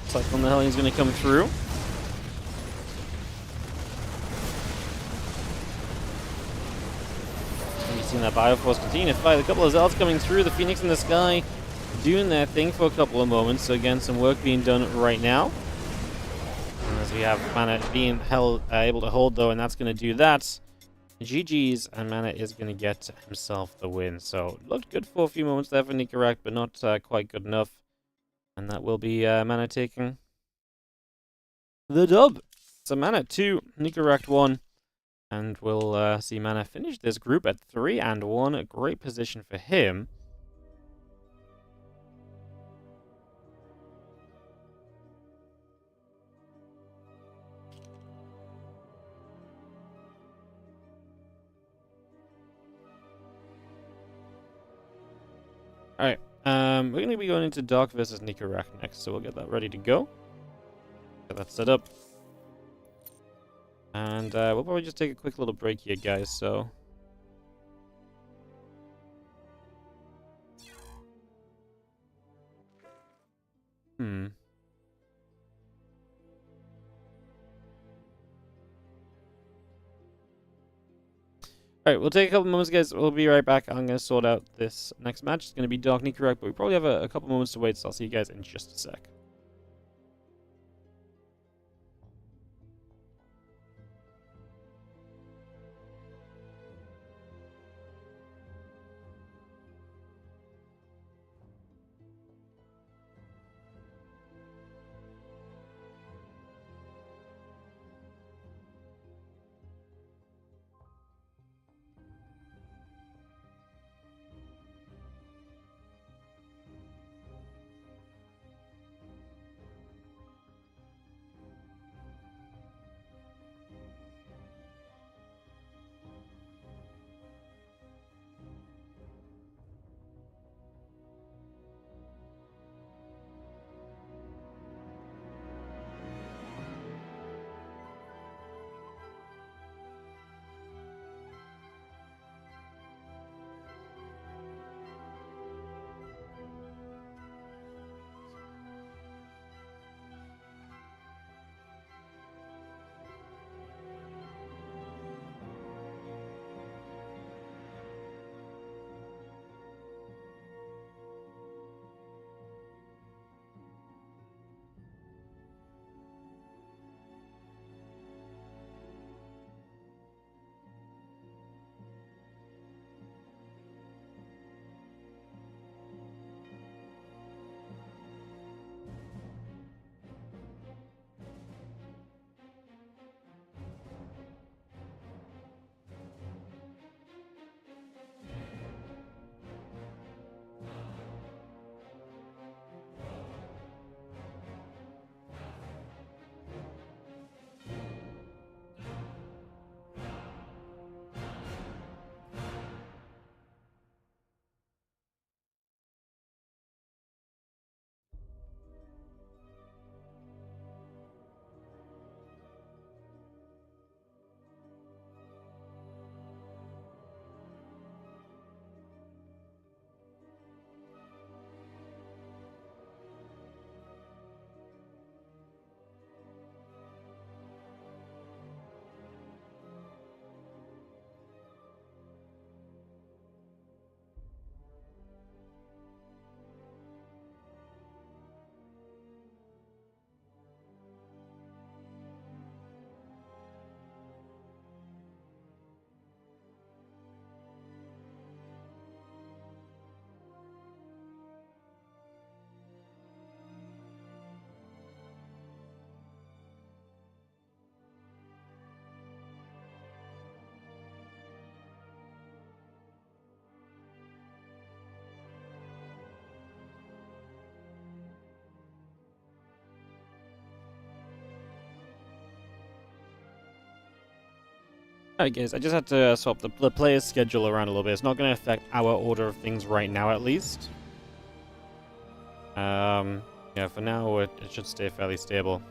Cyclone the Hellion's going to come through. You've seen that Bioforce continue to fight. A couple of Zealots coming through. The Phoenix in the sky doing their thing for a couple of moments. So again, some work being done right now. And as we have Mana being able to hold though, and that's going to do that. GG's, and Mana is going to get himself the win. So looked good for a few moments there for NICORACT, but not quite good enough. And that will be Mana taking the dub. So Mana 2, NICORACT 1. And we'll see Mana finish this group at 3-1. A great position for him. Alright. We're going to be going into Dark versus NICORACT next, so we'll get that ready to go. Get that set up. And we'll probably just take a quick little break here, guys, so... Alright, we'll take a couple moments, guys. We'll be right back. I'm going to sort out this next match. It's going to be Dark NICORACT, but we probably have a couple moments to wait, so I'll see you guys in just a sec. Alright guys, I just had to swap the player's schedule around a little bit. It's not going to affect our order of things right now, at least. Yeah, for now it should stay fairly stable.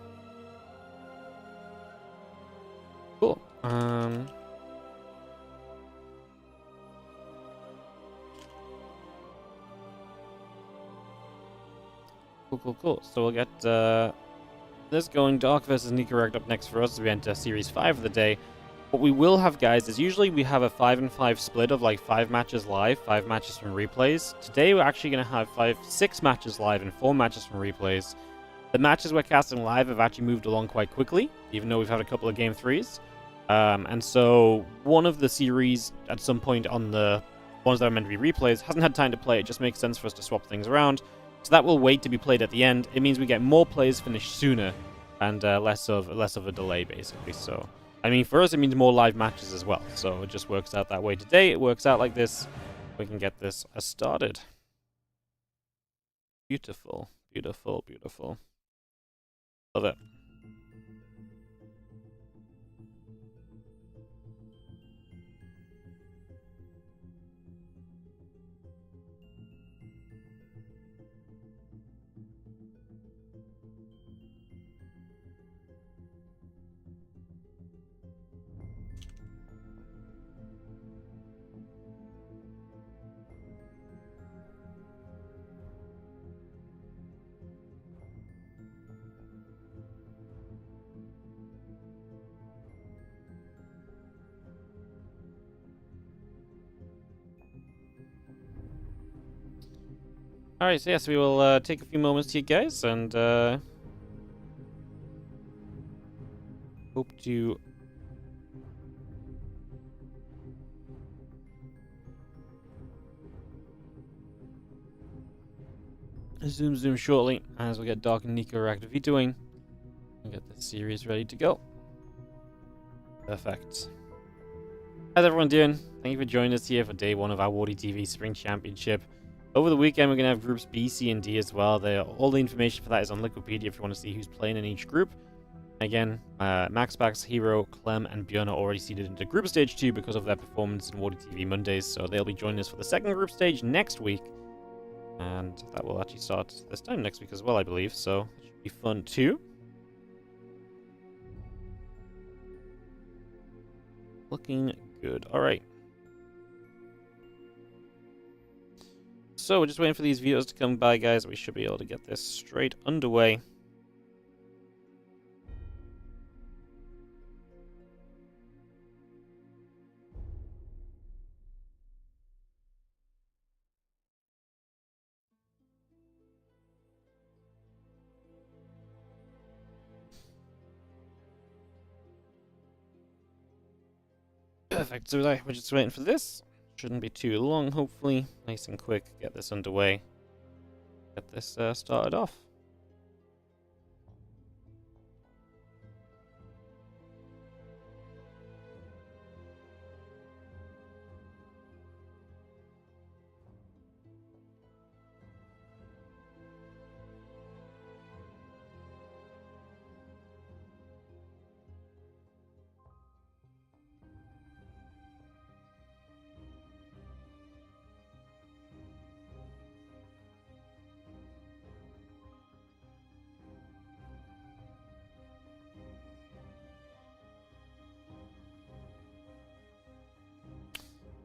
Cool. Cool. So we'll get this going. Dark versus NICORACT up next for us as we enter Series 5 of the day. What we will have, guys, is usually we have a 5-and-5 split of like 5 matches live, 5 matches from replays. Today we're actually going to have 6 matches live and 4 matches from replays. The matches we're casting live have actually moved along quite quickly, even though we've had a couple of Game 3s. And so one of the series at some point on the ones that are meant to be replays hasn't had time to play. It just makes sense for us to swap things around. So that will wait to be played at the end. It means we get more plays finished sooner and less of a delay, basically. So, I mean, for us, it means more live matches as well. So it just works out that way today. It works out like this. We can get this started. Beautiful. Love it. Alright, so yes, we will take a few moments here, guys, and hope to zoom shortly as we get Dark and NICORACT doing and get the series ready to go. Perfect. How's everyone doing? Thank you for joining us here for day 1 of our WardiTV Spring Championship. Over the weekend, we're going to have groups B, C, and D as well. All the information for that is on Wikipedia if you want to see who's playing in each group. Again, Maxbax, Hero, Clem, and Björn are already seeded into Group Stage 2 because of their performance in WardiTV Mondays, so they'll be joining us for the second group stage next week. And that will actually start this time next week as well, I believe, so it should be fun too. Looking good. Alright. So we're just waiting for these viewers to come by, guys. We should be able to get this straight underway. Perfect. So we're just waiting for this. Shouldn't be too long, hopefully. Nice and quick. Get this underway. Get this started off.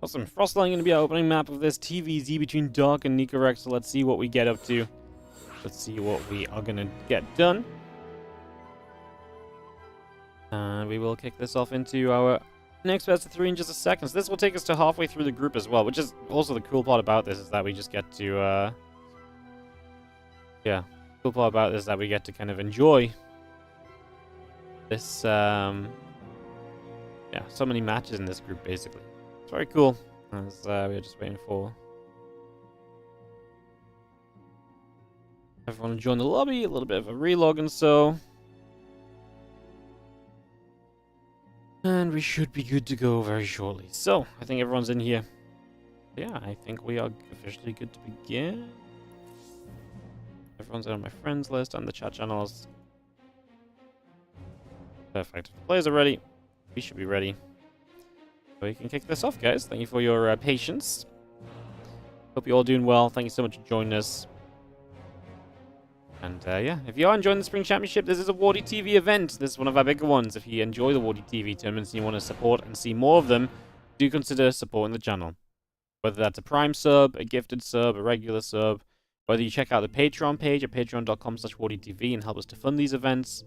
Awesome. Frostline going to be our opening map of this TVZ between Dark and NICORACT, so let's see what we get up to. Let's see what we are going to get done. And we will kick this off into our next best of 3 in just a second. So this will take us to halfway through the group as well, which is also the cool part about this, is that we just get to, yeah, cool part about this is that we get to kind of enjoy this, yeah, so many matches in this group, basically. It's very cool, as we're just waiting for everyone to join the lobby, a little bit of a relog and so. And we should be good to go very shortly. So, I think everyone's in here. Yeah, I think we are officially good to begin. Everyone's on my friends list and the chat channels. Perfect. Players are ready. We should be ready. So we can kick this off, guys. Thank you for your patience. Hope you're all doing well. Thank you so much for joining us. And yeah, if you are enjoying the Spring Championship, this is a WardiTV event. This is one of our bigger ones. If you enjoy the WardiTV tournaments and you want to support and see more of them, do consider supporting the channel. Whether that's a Prime sub, a gifted sub, a regular sub, whether you check out the Patreon page at patreon.com/WardiTV and help us to fund these events,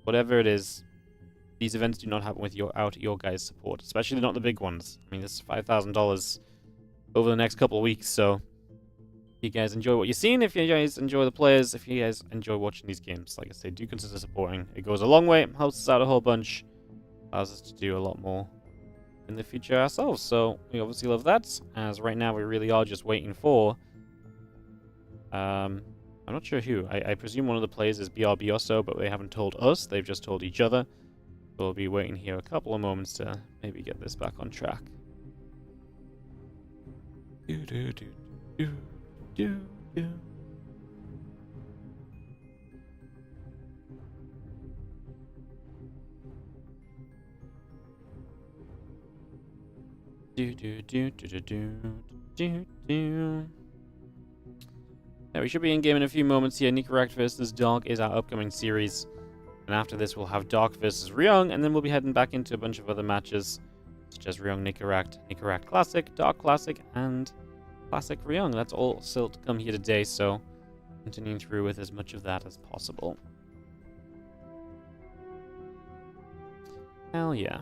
whatever it is, these events do not happen without your guys' support, especially not the big ones. I mean, this is $5,000 over the next couple of weeks, so if you guys enjoy what you're seeing, if you guys enjoy the players, if you guys enjoy watching these games, like I say, do consider supporting. It goes a long way, it helps us out a whole bunch, allows us to do a lot more in the future ourselves, so we obviously love that, as right now we really are just waiting for, I'm not sure who, I presume one of the players is BRB or so, but they haven't told us, they've just told each other. We'll be waiting here a couple of moments to maybe get this back on track. Do do do do do do. Do do do do do do do do. Yeah, we should be in game in a few moments here. NICORACT vs. Dark is our upcoming series. And after this, we'll have Dark vs. Ryung, and then we'll be heading back into a bunch of other matches, such as Ryung NICORACT, NICORACT Classic, Dark Classic, and Classic Ryung. That's all still to come here today, so continuing through with as much of that as possible. Hell yeah.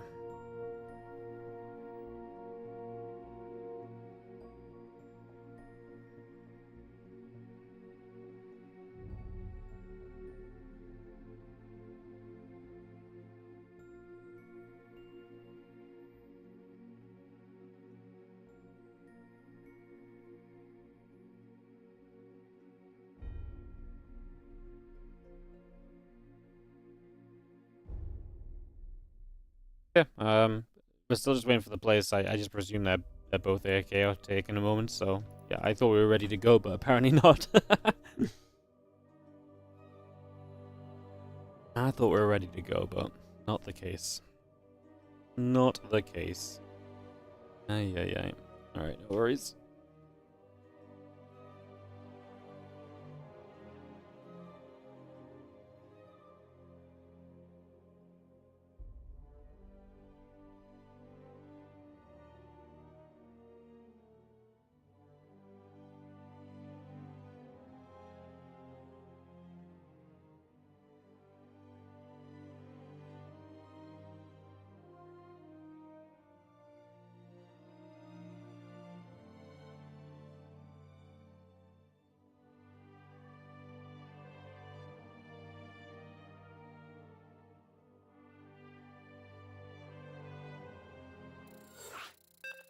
Yeah, we're still just waiting for the players. I just presume they're both AFK or taking a moment, so yeah, I thought we were ready to go, but apparently not. I thought we were ready to go, but not the case. Not the case. Ay, ay, ay. Alright, no worries.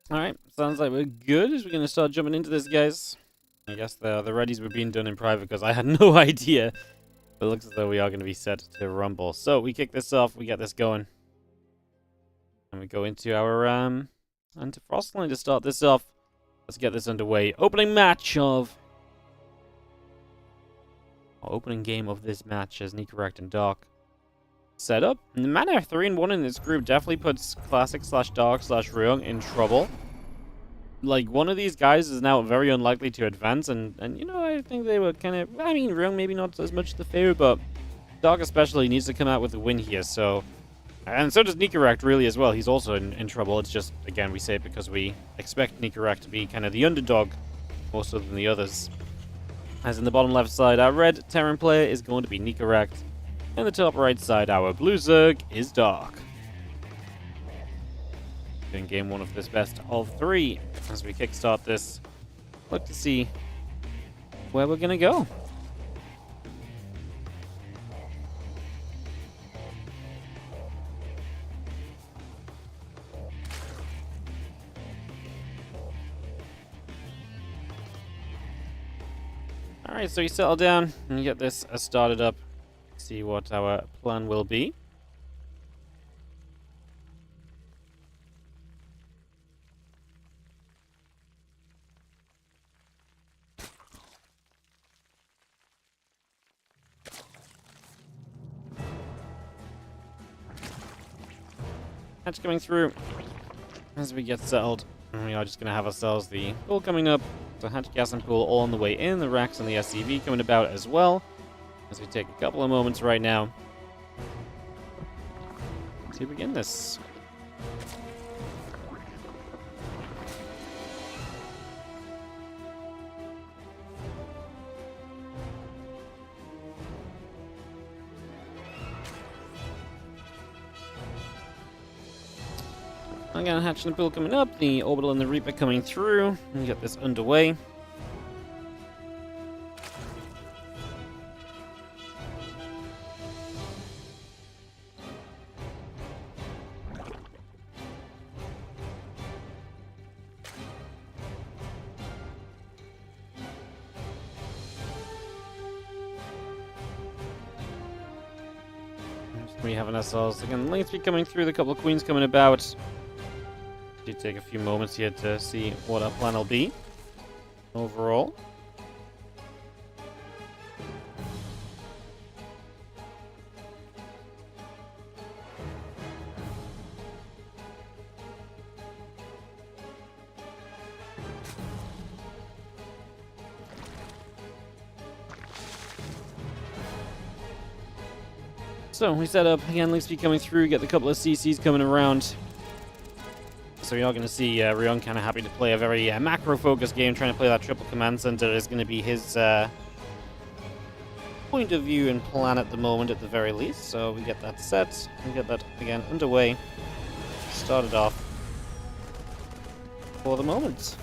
Alright, sounds like we're good. We're going to start jumping into this, guys. I guess the readies were being done in private because I had no idea. But it looks as though we are going to be set to rumble. So we kick this off, we get this going. And we go into our anti-frost line to start this off. Let's get this underway. Opening match of... opening game of this match as NICORACT and Dark set up. And the mana 3-1 in this group definitely puts Classic/Dark/Ryung in trouble. Like, one of these guys is now very unlikely to advance, and you know, I think they were kind of... I mean, Ryung maybe not as much the favorite, but Dark especially needs to come out with a win here, so... And so does NICORACT really as well. He's also in trouble. It's just, again, we say it because we expect NICORACT to be kind of the underdog more so than the others. As in the bottom left side, our red Terran player is going to be NICORACT. And the top right side, our blue Zerg is Dark. In game one of this best of 3, as we kickstart this, look to see where we're gonna go. Alright, so you settle down and you get this started up. See what our plan will be. Match coming through. as we get settled, we are just going to have ourselves the pool coming up. So hatch, gas, and pool all on the way in. The racks and the SCV coming about as well. As we take a couple of moments right now to begin this. Again, hatch and the pool coming up, the orbital and the Reaper coming through, and get this underway. We having ourselves again, lane 3 coming through, the couple of queens coming about. Do take a few moments here to see what our plan will be overall. So we set up again, link speed coming through, get the couple of CCs coming around. So we are going to see Ryung kind of happy to play a very macro-focused game, trying to play that triple command center is going to be his point of view and plan at the moment, at the very least. So we get that set, we get that again underway, started off for the moment.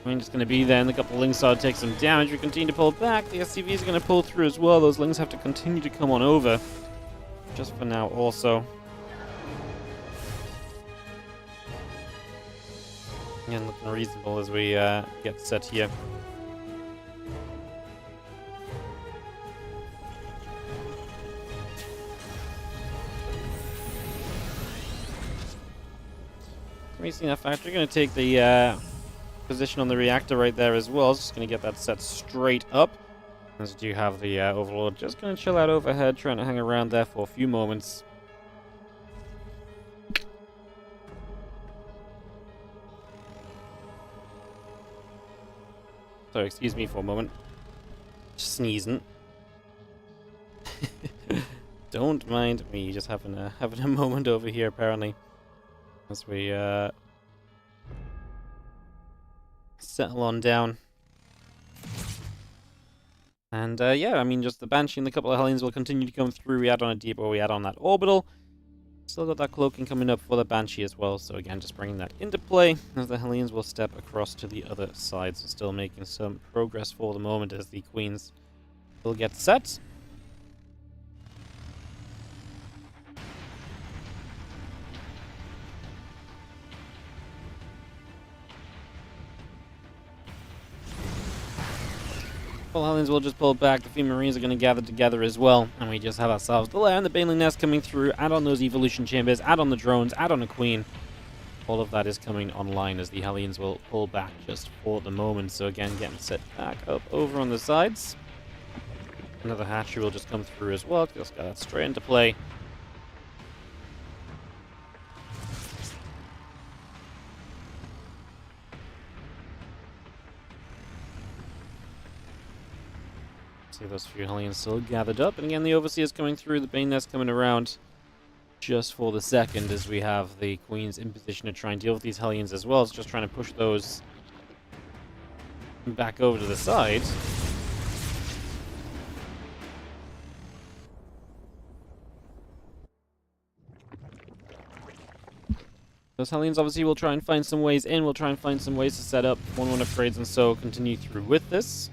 Queen's going to be there, and the couple of Lings start to take some damage. We continue to pull back. The SCV is going to pull through as well. Those Lings have to continue to come on over. Just for now, also. Again, looking reasonable as we get set here. Racing that factory, going to take the position on the reactor right there as well. Just going to get that set straight up. As we do have the Overlord just going to chill out overhead, trying to hang around there for a few moments. So excuse me for a moment. Just sneezing. Don't mind me, just having a moment over here apparently. As we settle on down. And yeah, I mean, just the Banshee and the couple of Hellions will continue to come through. We add on a depot, we add on that orbital. Still got that cloaking coming up for the Banshee as well. So again, just bringing that into play as the Hellions will step across to the other side. So still making some progress for the moment as the Queens will get set. Hellions will just pull back. The Female Marines are going to gather together as well. And we just have ourselves the Lair and the Baneling Nest coming through. Add on those Evolution Chambers. Add on the drones. Add on a Queen. All of that is coming online as the Hellions will pull back just for the moment. So again, getting set back up over on the sides. Another hatchery will just come through as well. Just got that straight into play. See those few Hellions still gathered up. And again, the Overseer's coming through, the Bane Nest coming around just for the second as we have the Queens in position to try and deal with these Hellions as well. It's just trying to push those back over to the side. Those Hellions obviously will try and find some ways in. We'll try and find some ways to set up 1-1 upgrades and so continue through with this.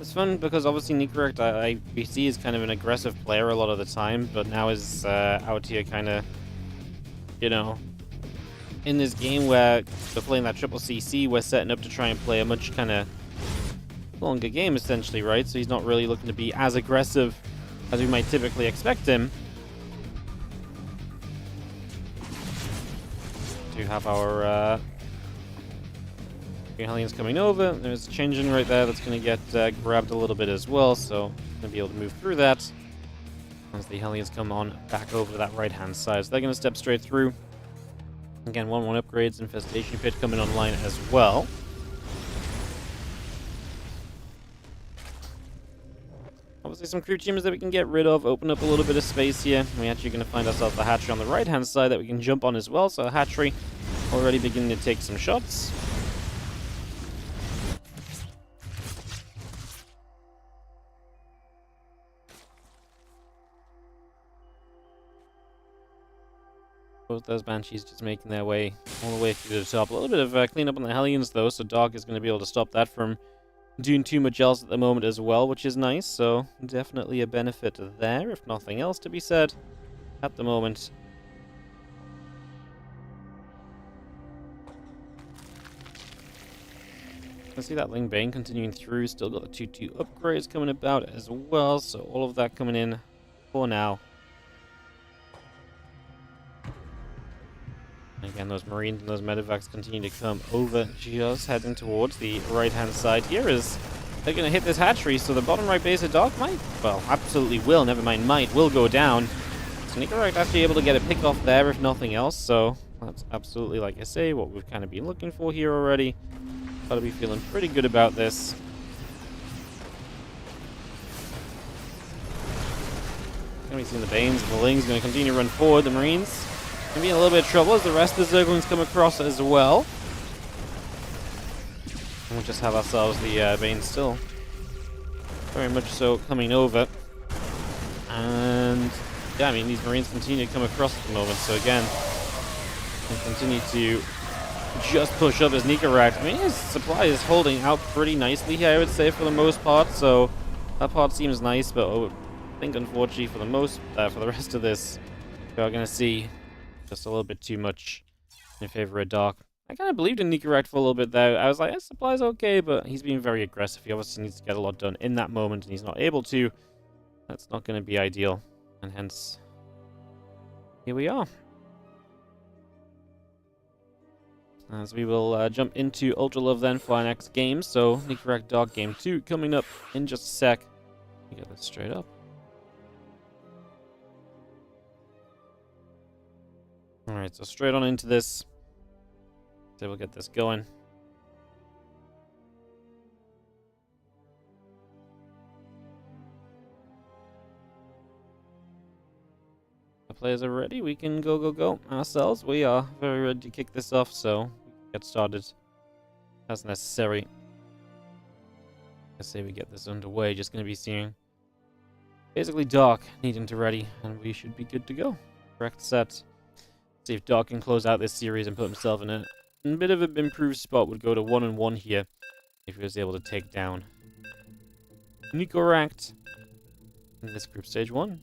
It's fun because obviously NICORACT we see is kind of an aggressive player a lot of the time, but now is out here kind of, you know, in this game where we're playing that triple CC, we're setting up to try and play a much kind of longer game, essentially, right? So he's not really looking to be as aggressive as we might typically expect him. We do have our Green Hellions coming over. There's a change in right there that's going to get grabbed a little bit as well, so going to be able to move through that as the Hellions come on back over to that right-hand side. So they're going to step straight through. Again, 1-1 upgrades, Infestation Pit coming online as well. Obviously some crew teamers that we can get rid of, open up a little bit of space here. We're actually going to find ourselves the hatchery on the right-hand side that we can jump on as well. So hatchery already beginning to take some shots. Both those Banshees just making their way all the way through the top. A little bit of cleanup on the Hellions, though, so Dark is going to be able to stop that from doing too much else at the moment as well, which is nice. So definitely a benefit there, if nothing else to be said at the moment. I see that Ling Bane continuing through. Still got the 2-2 upgrades coming about as well, so all of that coming in for now. Again, those Marines and those Medivacs continue to come over, just heading towards the right-hand side here as they're going to hit this hatchery. So the bottom right base of Dark might, well, absolutely will, never mind might, will go down. So NICORACT actually able to get a pick off there, if nothing else. So that's absolutely, like I say, what we've kind of been looking for here already. Gotta be feeling pretty good about this. Gonna be seeing the Banes and the Lings going to continue to run forward. The Marines gonna be in a little bit of trouble as the rest of the Zerglings come across as well. And we'll just have ourselves the Banes still very much so coming over. And yeah, I mean, these Marines continue to come across at the moment. So again, we continue to just push up as NICORACT. I mean, his supply is holding out pretty nicely here, I would say, for the most part. So that part seems nice, but I think unfortunately for the rest of this, we are going to see just a little bit too much in favor of Dark. I kind of believed in NICORACT for a little bit though. I was like, his supply's okay, but he's being very aggressive. He obviously needs to get a lot done in that moment, and he's not able to. That's not going to be ideal, and hence here we are. As we will jump into Ultra Love then for our next game. So NICORACT Dark Game 2 coming up in just a sec. We get this straight up. Alright, so straight on into this. So we'll get this going. The players are ready. We can go ourselves. We are very ready to kick this off, so we can get started as necessary. I say we get this underway. Just going to be seeing basically Dark needing to ready, and we should be good to go. Correct set. See if Dark can close out this series and put himself in a bit of an improved spot. Would go to 1-1 here if he was able to take down NICORACT in this group stage 1.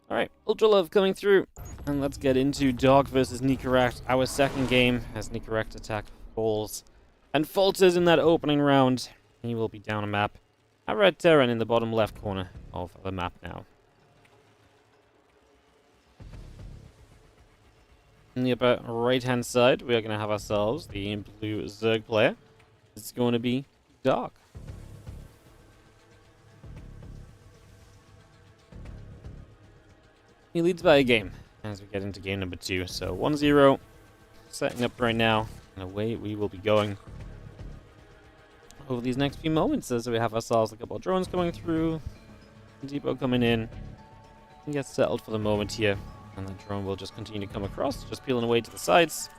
Alright, Ultra Love coming through. And let's get into Dark versus NICORACT, our second game, as NICORACT attack falls and falters in that opening round. He will be down a map at Red Terran in the bottom left corner of the map now. On the upper right-hand side, we are going to have ourselves the blue Zerg player. It's going to be Dark. He leads by a game as we get into game number 2. So 1-0, setting up right now, and away we will be going over these next few moments as we have ourselves a couple of drones coming through, depot coming in, and get settled for the moment here. And the drone will just continue to come across, just peeling away to the sides.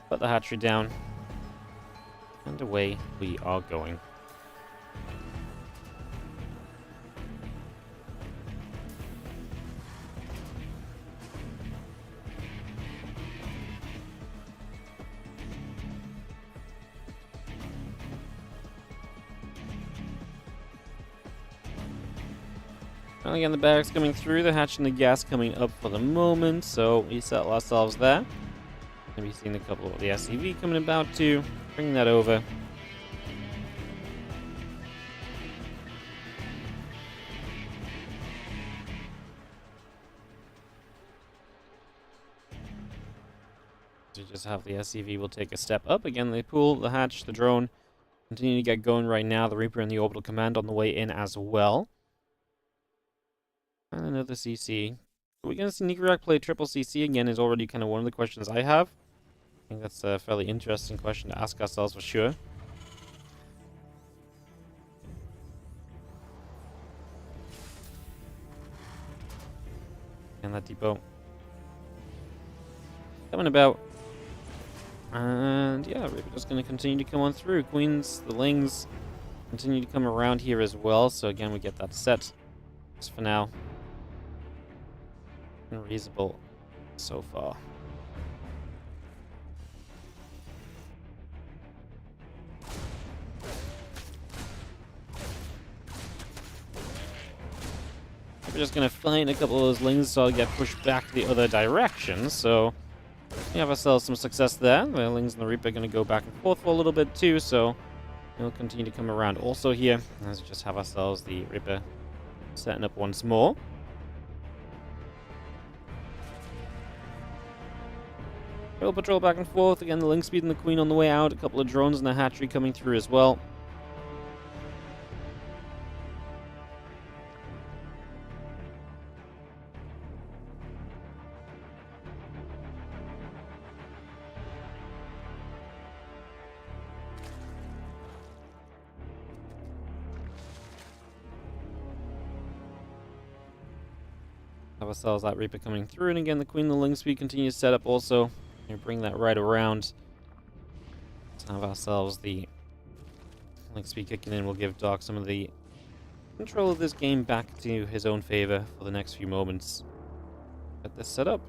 Put the hatchery down, and away we are going. Well, again, the barracks coming through, the hatch and the gas coming up for the moment, so we settle ourselves there. Maybe seeing a couple of the SCV coming about too. Bring that over. So just have the SCV will take a step up. Again, they pull the hatch, the drone. Continue to get going right now. The Reaper and the Orbital Command on the way in as well. And another CC. Are we going to see NICORACT play triple CC again is already kind of one of the questions I have. I think that's a fairly interesting question to ask ourselves for sure. And that depot coming about. And yeah, Reaper just going to continue to come on through. Queens, the Lings continue to come around here as well. So again, we get that set just for now. Unreasonable so far. We're just going to find a couple of those Lings so I'll get pushed back the other direction. So we have ourselves some success there. The Lings and the Reaper are going to go back and forth for a little bit too, so we'll continue to come around also here. Let's just have ourselves the Reaper setting up once more. We'll patrol back and forth. Again, the Link Speed and the Queen on the way out. A couple of drones and the hatchery coming through as well. Have ourselves that Reaper coming through, and again the Queen and the Link Speed continue to set up also. We bring that right around. Let's have ourselves the Link Speed kicking in. Will give Dark some of the control of this game back to his own favor for the next few moments. Get this set up.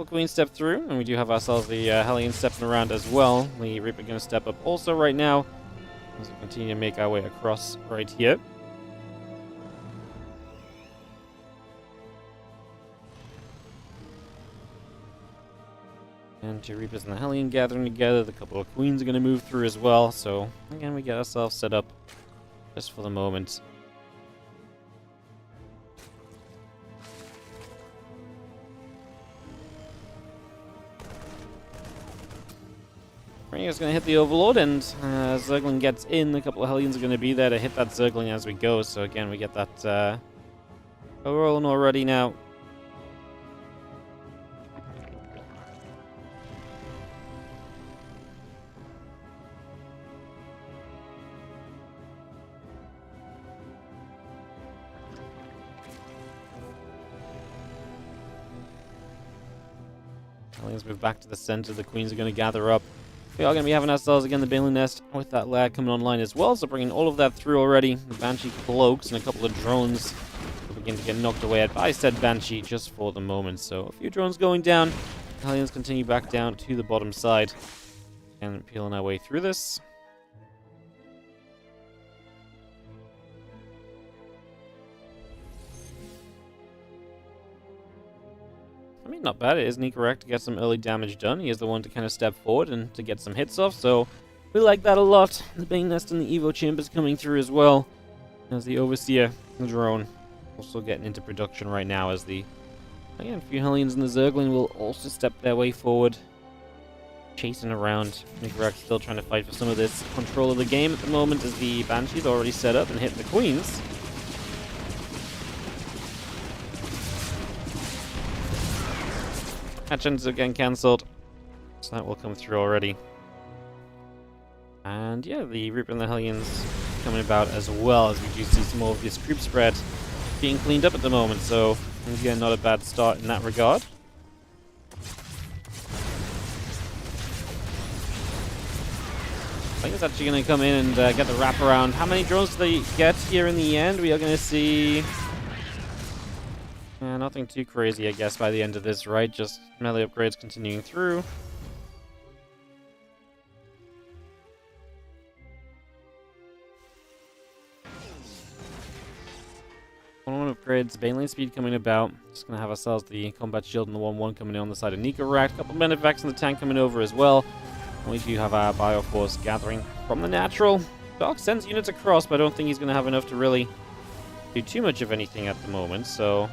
Queen step through, and we do have ourselves the Hellion stepping around as well. The Reaper going to step up also right now as we continue to make our way across right here. And two Reapers and the Hellion gathering together. The couple of Queens are going to move through as well. So again, we get ourselves set up just for the moment. Ryung is going to hit the Overlord, and Zergling gets in. A couple of Hellions are going to be there to hit that Zergling as we go. So again, we get that rolling already now. Hellions move back to the center. The Queens are going to gather up. We are going to be having ourselves again the Bailey Nest with that lag coming online as well, so bringing all of that through already. The Banshee cloaks and a couple of drones will begin to get knocked away at by said Banshee just for the moment. So a few drones going down. Hellions continue back down to the bottom side and peeling our way through this. I mean, not bad. It is NICORACT to get some early damage done. He is the one to kind of step forward and to get some hits off, so we like that a lot. The Bane Nest and the Evo Chambers coming through as well. As the Overseer, the drone, also getting into production right now as the... Again, a few Hellions and the Zergling will also step their way forward. Chasing around. NICORACT still trying to fight for some of this control of the game at the moment as the Banshee's already set up and hit the Queens. Hatch ends up getting cancelled, so that will come through already. And yeah, the Reaper and the Hellions coming about as well, as we do see some more of this creep spread being cleaned up at the moment, so again, not a bad start in that regard. I think it's actually going to come in and get the wraparound. How many drones do they get here in the end? We are going to see Nothing too crazy, I guess, by the end of this, right? Just melee upgrades continuing through. One upgrades, Bane lane speed coming about. Just gonna have ourselves the combat shield and the 1-1 coming in on the side of NICORACT. Couple of Benevacs in the tank coming over as well. And we do have our Bioforce gathering from the natural. Dark sends units across, but I don't think he's gonna have enough to really do too much of anything at the moment, so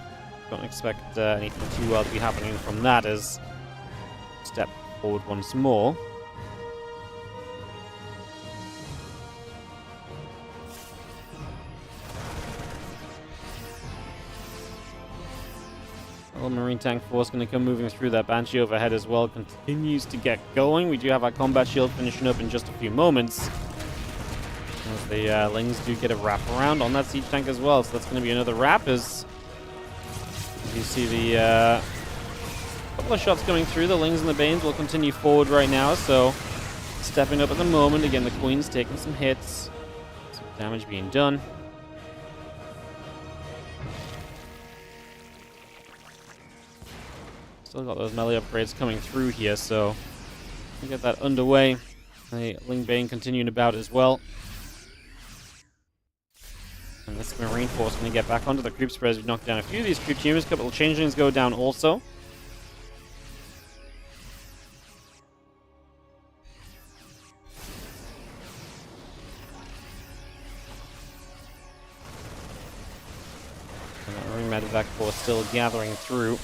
don't expect anything too well to be happening from that as step forward once more. Little Marine Tank Force going to come moving through that Banshee overhead as well. Continues to get going. We do have our combat shield finishing up in just a few moments. As the Lings do get a wrap around on that siege tank as well. So that's going to be another wrap as you see the couple of shots coming through. The Lings and the Banes will continue forward right now. So stepping up at the moment. Again, the Queen's taking some hits. Some damage being done. Still got those melee upgrades coming through here, so we'll get that underway. The Ling Bane continuing about as well. And this Marine Force going to get back onto the creep spreads. We've knocked down a few of these creep tumors. A couple of changelings go down also. And that Marine Medevac Force still gathering through.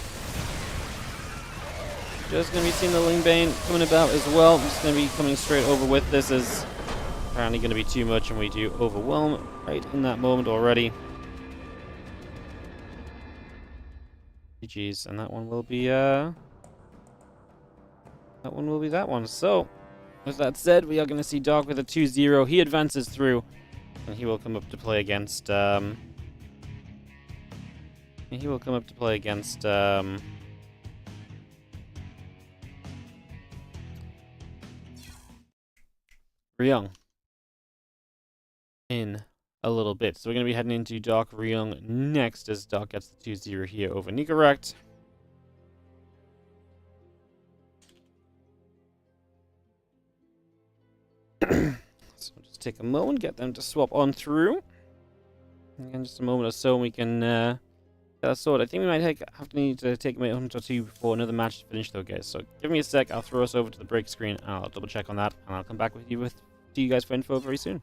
Just going to be seeing the Ling Bane coming about as well. I'm just going to be coming straight over with this as apparently going to be too much, and we do overwhelm right in that moment already. GG's, and that one will be that one. So, with that said, we are going to see Dark with a 2-0. He advances through, and he will come up to play against Ryung in a little bit. So we're going to be heading into Dark Ryung next as Dark gets the 2-0 here over NICORACT. So just take a moment, get them to swap on through. And just a moment or so, and we can get that sorted. I think we might need to take a minute or two before another match to finish, though, guys. So give me a sec. I'll throw us over to the break screen, and I'll double check on that, and I'll come back with you to you guys for info very soon.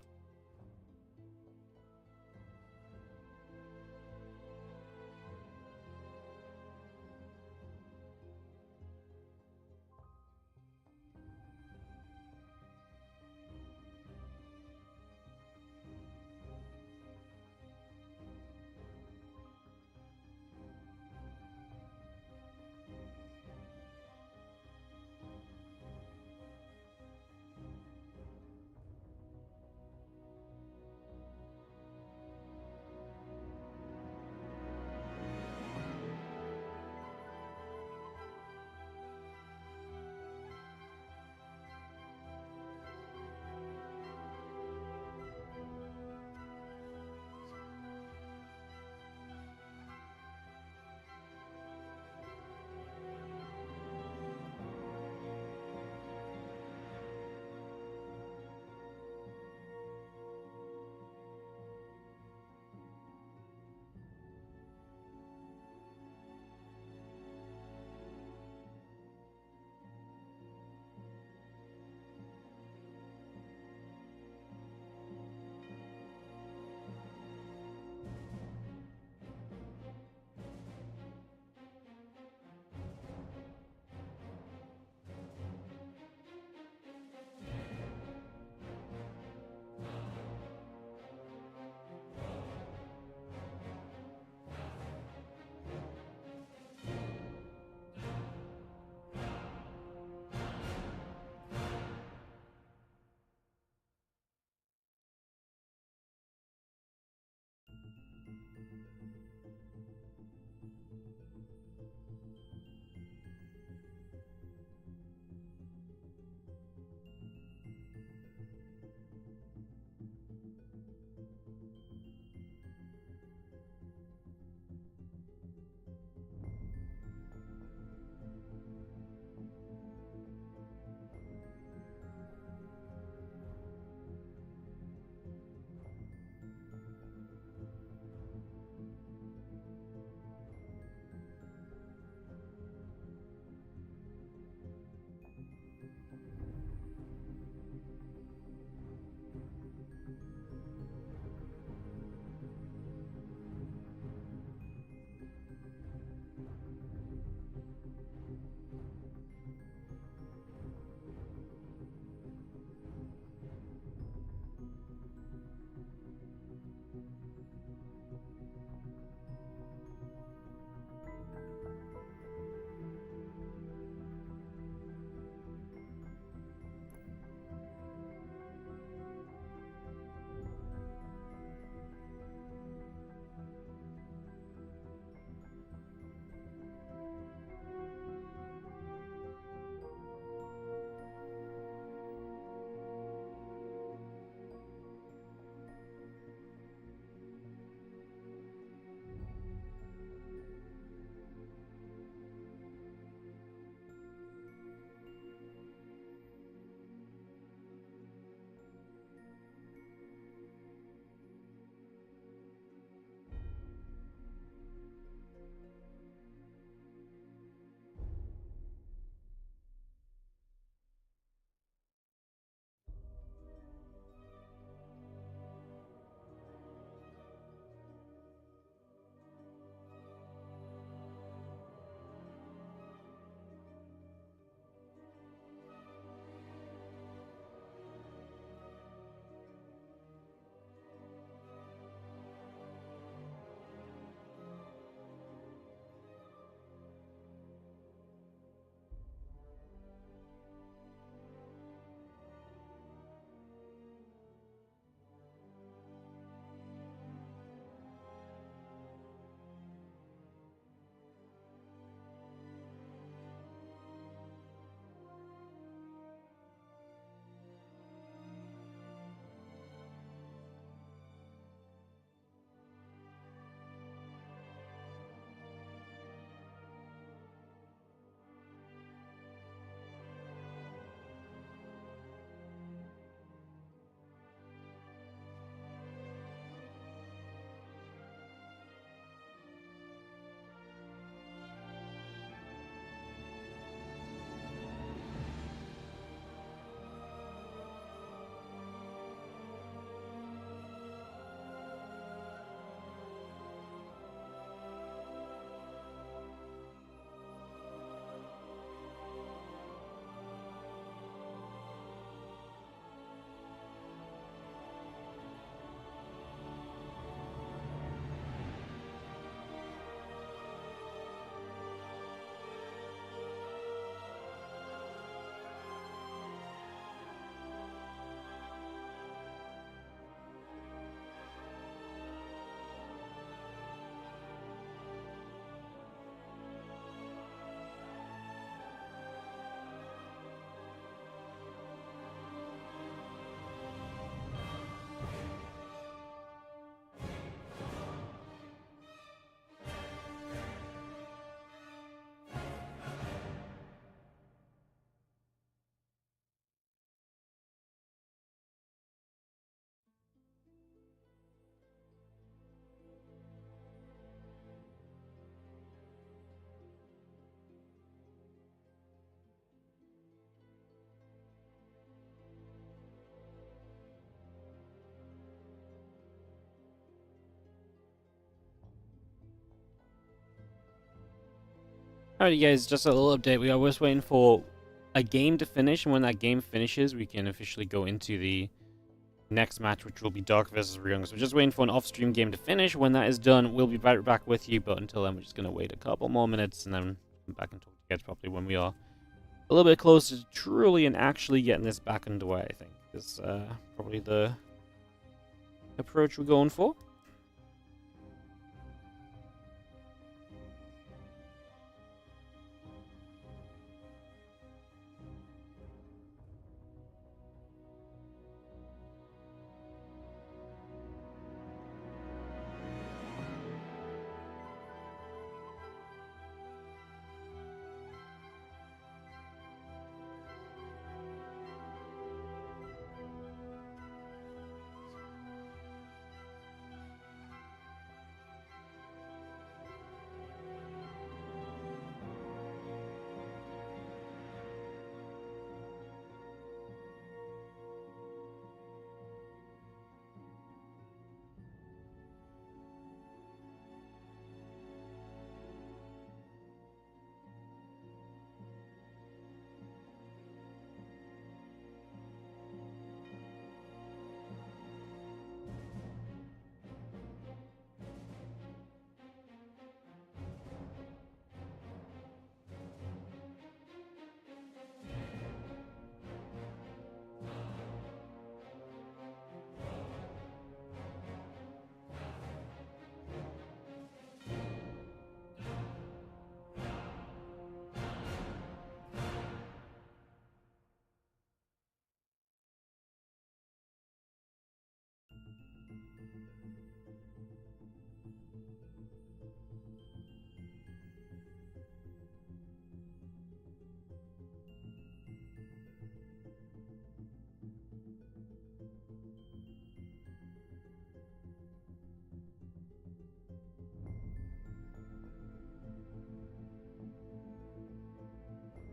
Alrighty guys, just a little update. We are just waiting for a game to finish, and when that game finishes, we can officially go into the next match, which will be Dark versus Ryung. So we're just waiting for an off-stream game to finish. When that is done, we'll be right back with you, but until then, we're just going to wait a couple more minutes, and then come back and talk to you guys properly when we are a little bit closer to truly and actually getting this back underway, I think. Is probably the approach we're going for.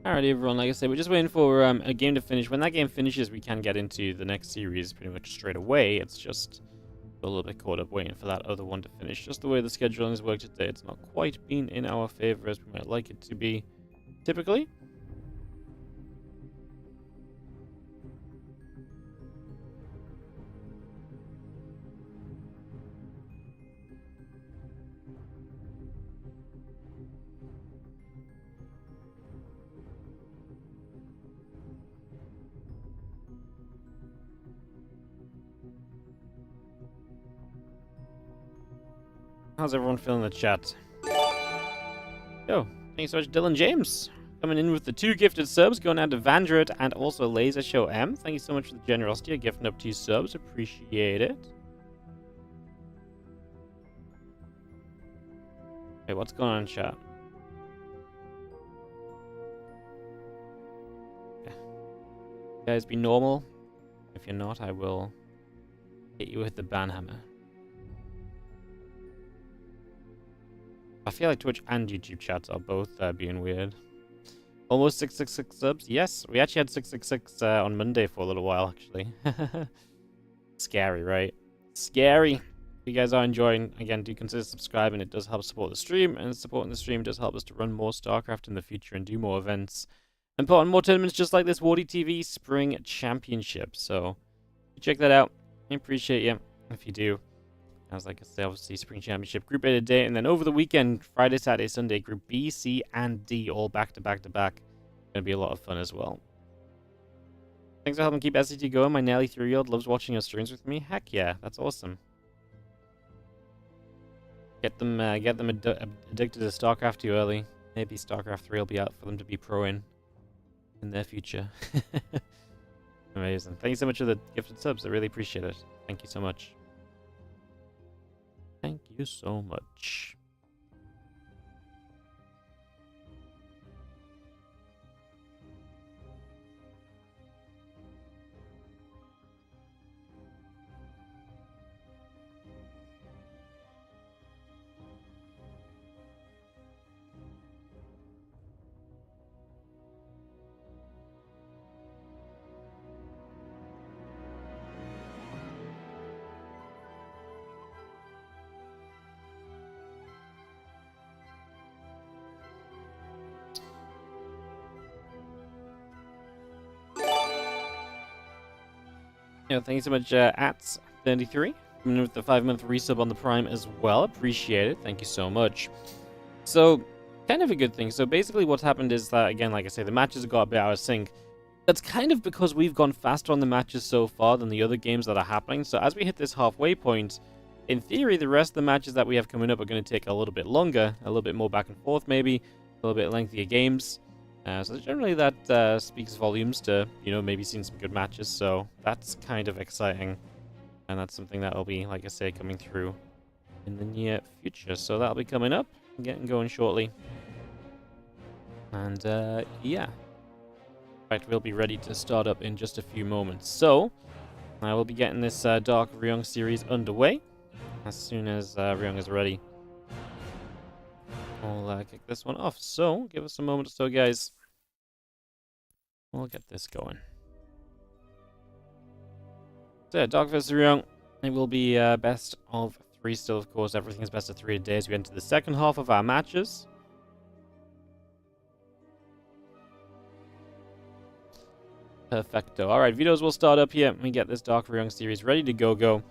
Alrighty, everyone. Like I said, we're just waiting for a game to finish. When that game finishes, we can get into the next series pretty much straight away. It's just a little bit caught up waiting for that other one to finish. Just the way the scheduling has worked today, it's not quite been in our favor as we might like it to be typically. How's everyone feeling in the chat? Yo, thanks so much, Dylan James. Coming in with the 2 gifted subs, going out to Vandred and also Laser Show M. Thank you so much for the generosity of gifting up 2 subs. Appreciate it. Hey, what's going on in chat? Yeah. You guys be normal. If you're not, I will hit you with the ban hammer. I feel like Twitch and YouTube chats are both being weird. Almost 666 subs. Yes, we actually had 666 on Monday for a little while, actually. Scary, right? Scary. If you guys are enjoying, again, do consider subscribing. It does help support the stream, and supporting the stream does help us to run more StarCraft in the future and do more events. And put on more tournaments just like this WardiTV Spring Championship. So, check that out. I appreciate you if you do. As like I say, obviously Spring Championship Group A today, and then over the weekend, Friday, Saturday, Sunday, Group B, C, and D, all back to back to back. Gonna be a lot of fun as well. Thanks for helping keep SCT going. My nearly 3-year-old loves watching your streams with me. Heck yeah, that's awesome. Get them addicted to StarCraft too early. Maybe StarCraft 3 will be out for them to be pro in their future. Amazing. Thank you so much for the gifted subs. I really appreciate it. Thank you so much. Thank you so much. Yeah, thank you so much, Ats33, coming in with the 5-month resub on the Prime as well. Appreciate it. Thank you so much. So, kind of a good thing. So basically what's happened is that, again, like I say, the matches have got a bit out of sync. That's kind of because we've gone faster on the matches so far than the other games that are happening. So as we hit this halfway point, in theory, the rest of the matches that we have coming up are going to take a little bit longer, a little bit more back and forth maybe, a little bit lengthier games. So generally that speaks volumes to, you know, maybe seeing some good matches. So that's kind of exciting. And that's something that will be, like I say, coming through in the near future. So that'll be coming up, getting going shortly. And yeah. In fact, we'll be ready to start up in just a few moments. So, I will be getting this Dark Ryung series underway as soon as Ryung is ready. I'll kick this one off. So, give us a moment or so, guys. We'll get this going. So, yeah, Dark vs. Ryung. It will be best of 3 still, of course. Everything is best of 3 today as we enter the second half of our matches. Perfecto. Alright, videos will start up here. We get this Dark Ryung series ready to go.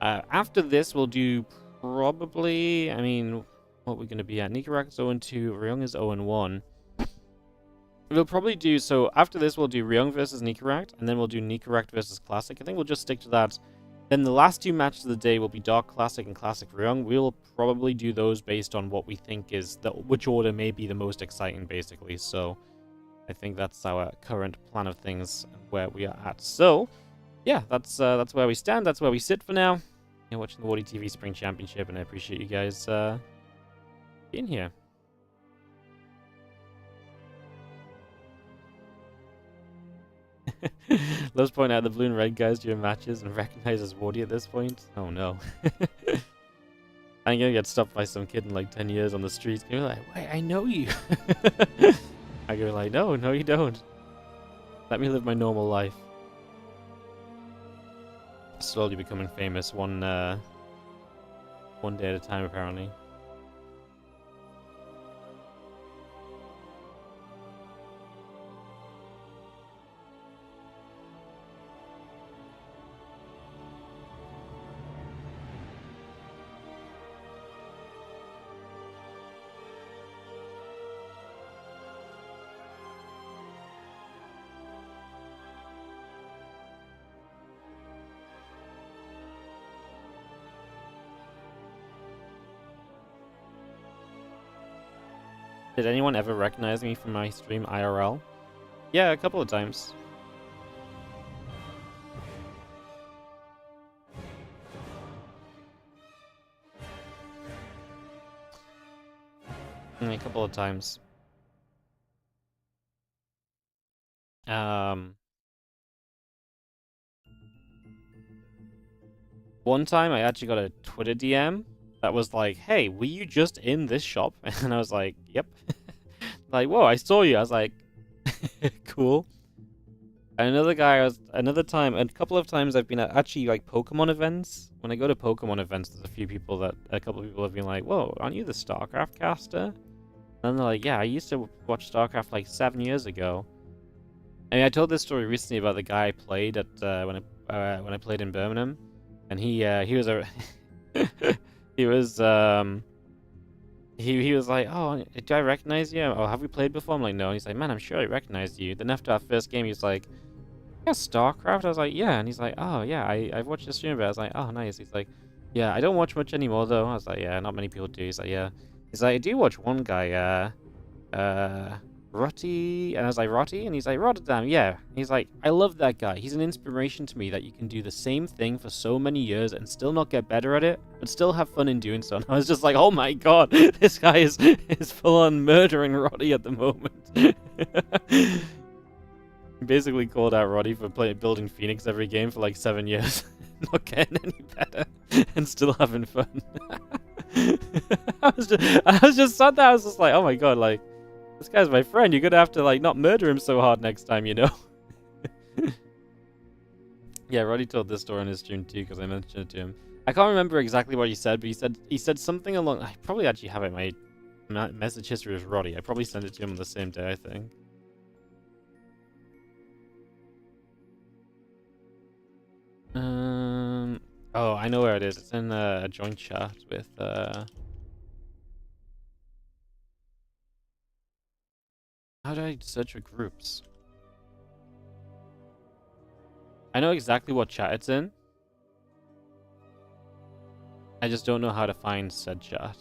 After this, we'll do probably, I mean, what we're going to be at. NICORACT is 0-2, Ryung is 0-1. We'll probably do, so after this, we'll do Ryung versus NICORACT, and then we'll do NICORACT versus Classic. I think we'll just stick to that. Then the last 2 matches of the day will be Dark Classic and Classic Ryung. We'll probably do those based on what we think is, which order may be the most exciting, basically, so I think that's our current plan of things and where we are at. So, yeah, that's where we stand. That's where we sit for now. You're watching the WardiTV Spring Championship, and I appreciate you guys being here. Loves pointing out the blue and red guys during matches and recognizes Wardy at this point. Oh no. I'm gonna get stopped by some kid in like 10 years on the streets. You're like, wait, I know you. I go like, no, you don't. Let me live my normal life. Slowly becoming famous one day at a time, apparently. Did anyone ever recognize me from my stream IRL? Yeah, a couple of times. A couple of times. One time I actually got a Twitter DM that was like, hey, were you just in this shop? And I was like, yep. Like, whoa, I saw you. I was like, cool. And another time, a couple of times I've been at actually like Pokemon events. When I go to Pokemon events, there's a couple of people have been like, whoa, aren't you the StarCraft caster? And they're like, yeah, I used to watch StarCraft like 7 years ago. I mean, I told this story recently about the guy I played at when I played in Birmingham, and he was a he was he was like, oh, do I recognize you? Oh, have we played before? I'm like, no. And he's like, man, I'm sure I recognized you. Then after our first game, he's like, yeah, StarCraft. I was like, yeah. And he's like, oh yeah, I've watched the stream of it. I was like, oh nice. He's like, yeah, I don't watch much anymore though. I was like, yeah, not many people do. He's like, yeah. He's like, I do watch one guy, Rotty, and I was like, Rotty? And he's like, Rotterdam, yeah. And he's like, I love that guy. He's an inspiration to me that you can do the same thing for so many years and still not get better at it, but still have fun in doing so. And I was just like, oh my god, this guy is full on murdering Roddy at the moment. Basically called out Roddy for building Phoenix every game for like 7 years. Not getting any better and still having fun. I was just sat there, I was just like, oh my god, like, this guy's my friend. You're gonna have to like not murder him so hard next time, you know. Yeah, Roddy told this story on his stream too because I mentioned it to him. I can't remember exactly what he said, but he said something along. I probably actually have it in my message history with Roddy. I probably sent it to him on the same day, I think. Oh, I know where it is. It's in a joint chat with How do I search for groups? I know exactly what chat it's in. I just don't know how to find said chat.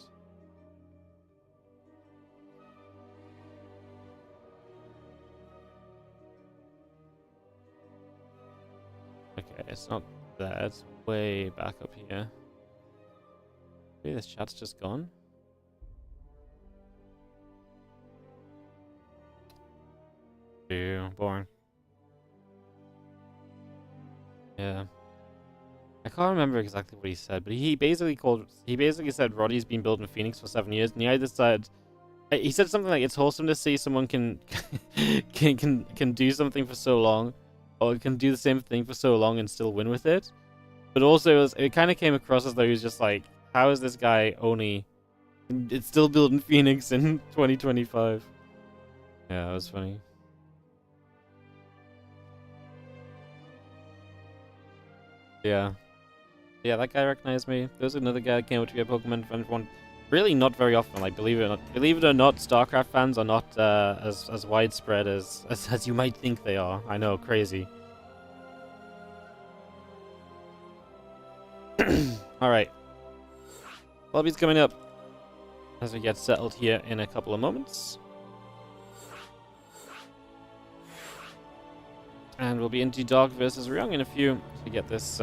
Okay, it's not there. It's way back up here. Maybe this chat's just gone. Ew, boring. Yeah. I can't remember exactly what he said, but he basically said Roddy's been building Phoenix for 7 years, and he either said he said something like it's wholesome to see someone can can do something for so long, or can do the same thing for so long and still win with it. But also it kind of came across as though he was just like, how is this guy only it's still building Phoenix in 2025? Yeah, that was funny. Yeah. Yeah, that guy recognized me. There's another guy that came up to be a Pokemon fan one. Really not very often, like believe it or not, StarCraft fans are not as widespread as you might think they are. I know, crazy. Alright. Lobby's coming up as we get settled here in a couple of moments. And we'll be into Dark versus Ryung in a few to get this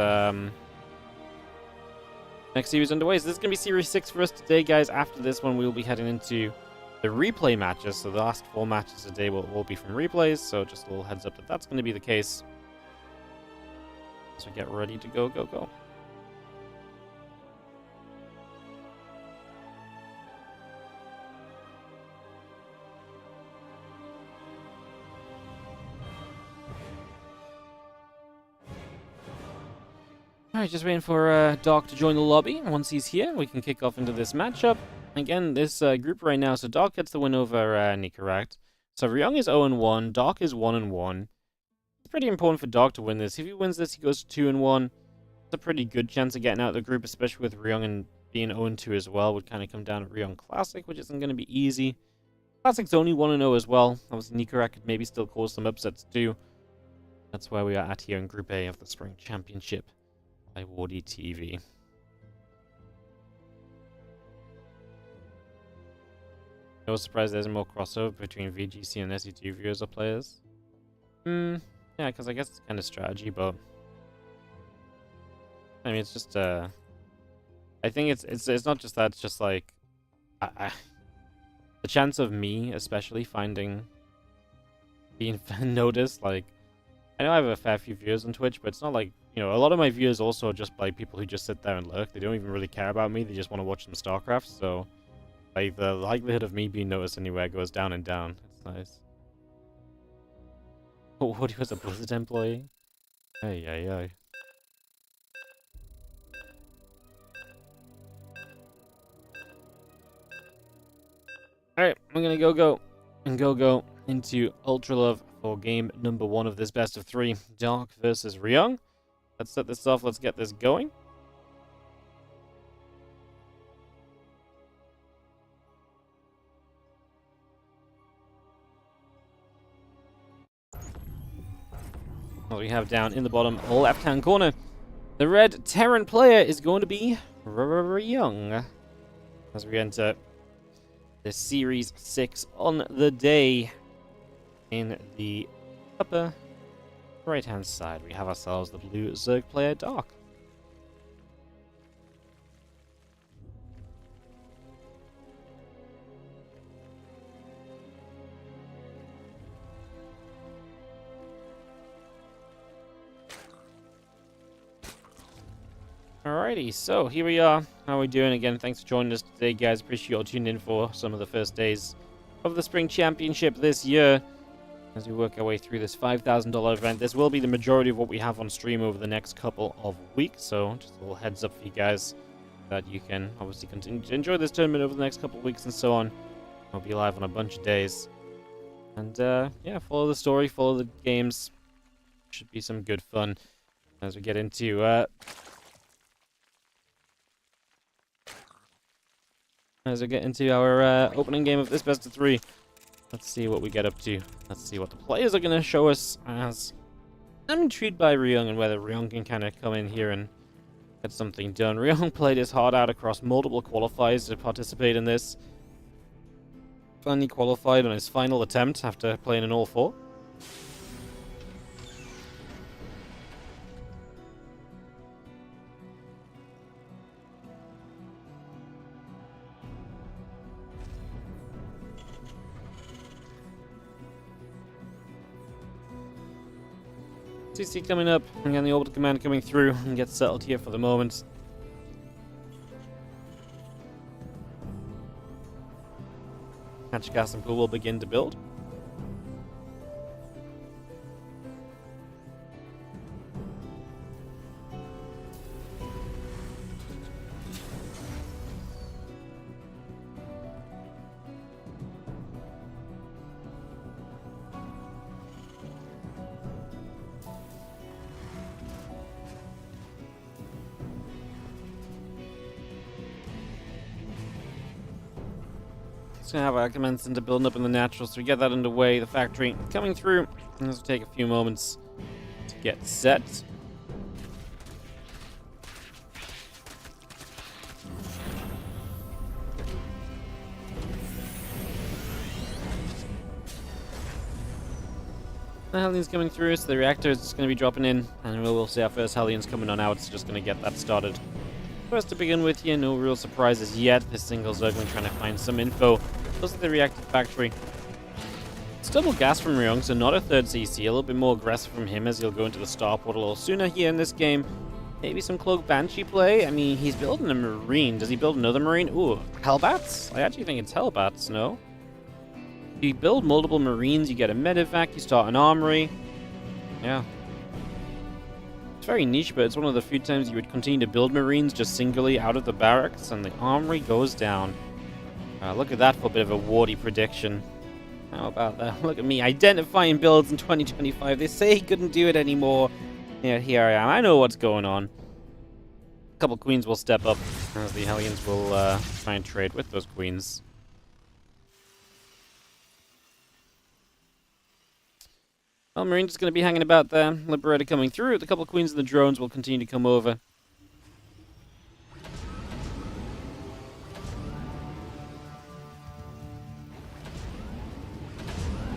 next series underway. So this is going to be Series 6 for us today, guys. After this one, we will be heading into the replay matches. So the last 4 matches today will all be from replays. So just a little heads up that that's going to be the case. So get ready to go. Alright, just waiting for Doc to join the lobby. Once he's here, we can kick off into this matchup. Again, this group right now, so Doc gets the win over NICORACT. So Ryung is 0-1, Doc is 1-1. It's pretty important for Doc to win this. If he wins this, he goes to 2-1. It's a pretty good chance of getting out of the group, especially with Ryung and being 0-2 as well. Would kind of come down to Ryung Classic, which isn't going to be easy. Classic's only 1-0 as well. Obviously, NICORACT could maybe still cause some upsets too. That's where we are at here in Group A of the Spring Championship by WardiTV. No surprise there's more crossover between VGC and SE2 viewers or players. Yeah, because I guess it's kind of strategy, but I mean it's just I think it's not just that, it's just like the chance of me especially being noticed. Like, I know I have a fair few viewers on Twitch, but it's not like, you know, a lot of my viewers also are just like people who just sit there and lurk. They don't even really care about me. They just want to watch some StarCraft. So, like, the likelihood of me being noticed anywhere goes down and down. It's nice. Oh, what, he was a Blizzard employee? Ay. Alright, I'm gonna go into Ultra Love for game number 1 of this best of 3. Dark versus Ryung. Let's set this off, let's get this going. What we have down in the bottom left-hand corner, the red Terran player is going to be Ryung. As we enter the Series 6 on the day. In the upper right-hand side, we have ourselves the blue Zerg player, Dark. Alrighty, so here we are. How are we doing? Again, thanks for joining us today, guys. Appreciate you all tuning in for some of the first days of the Spring Championship this year. As we work our way through this $5,000 event, this will be the majority of what we have on stream over the next couple of weeks. So just a little heads up for you guys that you can obviously continue to enjoy this tournament over the next couple of weeks and so on. I'll be live on a bunch of days. And yeah, follow the story, follow the games. Should be some good fun. As we get into our opening game of this best of 3. Let's see what we get up to. Let's see what the players are going to show us. As I'm intrigued by Ryung and whether Ryung can kind of come in here and get something done. Ryung played his heart out across multiple qualifiers to participate in this. Finally qualified on his final attempt after playing in all 4. CC coming up, and again the orbital command coming through, and get settled here for the moment. Hatch gas and pool will begin to build. Just gonna have our commence into building up in the natural, so we get that underway. The factory coming through, and this will take a few moments to get set. The Hellions coming through, so the reactor is just going to be dropping in, and we'll see our first Hellions coming on out. It's just going to get that started. First to begin with here, no real surprises yet. This single Zergling trying to find some info. Plus the reactor factory. It's double gas from Ryung, so not a third CC. A little bit more aggressive from him as he'll go into the starport a little sooner here in this game. Maybe some Cloak Banshee play? I mean, he's building a Marine. Does he build another Marine? Ooh, Hellbats? I actually think it's Hellbats, no? You build multiple Marines, you get a medevac, you start an armory. Yeah. It's very niche, but it's one of the few times you would continue to build Marines just singly out of the barracks, and the armory goes down. Look at that for a bit of a warty prediction. How about that? Look at me identifying builds in 2025. They say he couldn't do it anymore. Yeah, here I am. I know what's going on. A couple queens will step up as the Hellions will try and trade with those queens. Well, Marine's just going to be hanging about there. Liberator coming through. The couple of queens and the drones will continue to come over.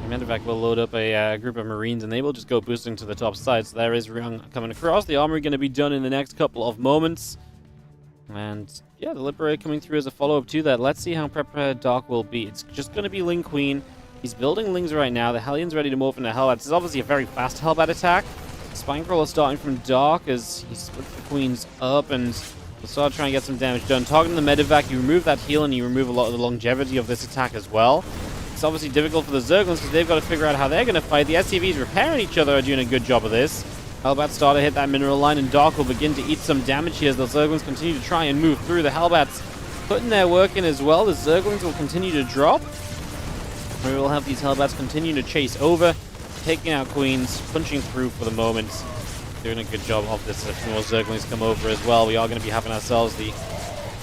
Medevac will load up a group of Marines, and they will just go boosting to the top side. So there is Ryung coming across. The armory going to be done in the next couple of moments. And yeah, the Liberator coming through as a follow-up to that. Let's see how prepared Dark will be. It's just going to be Ling Queen. He's building Lings right now. The Hellions ready to morph into Hellbats. This is obviously a very fast Hellbat attack. Spinecrawler starting from Dark as he splits the Queens up and will start trying to get some damage done. Targeting the Medevac, you remove that heal and you remove a lot of the longevity of this attack as well. It's obviously difficult for the Zerglings because they've got to figure out how they're going to fight. The SCVs repairing each other are doing a good job of this. Hellbats start to hit that mineral line, and Dark will begin to eat some damage here as the Zerglings continue to try and move through. The Hellbats putting their work in as well. The Zerglings will continue to drop. We will have these Hellbats continue to chase over, taking out Queens, punching through for the moment. Doing a good job of this as more Zerglings come over as well. We are going to be having ourselves the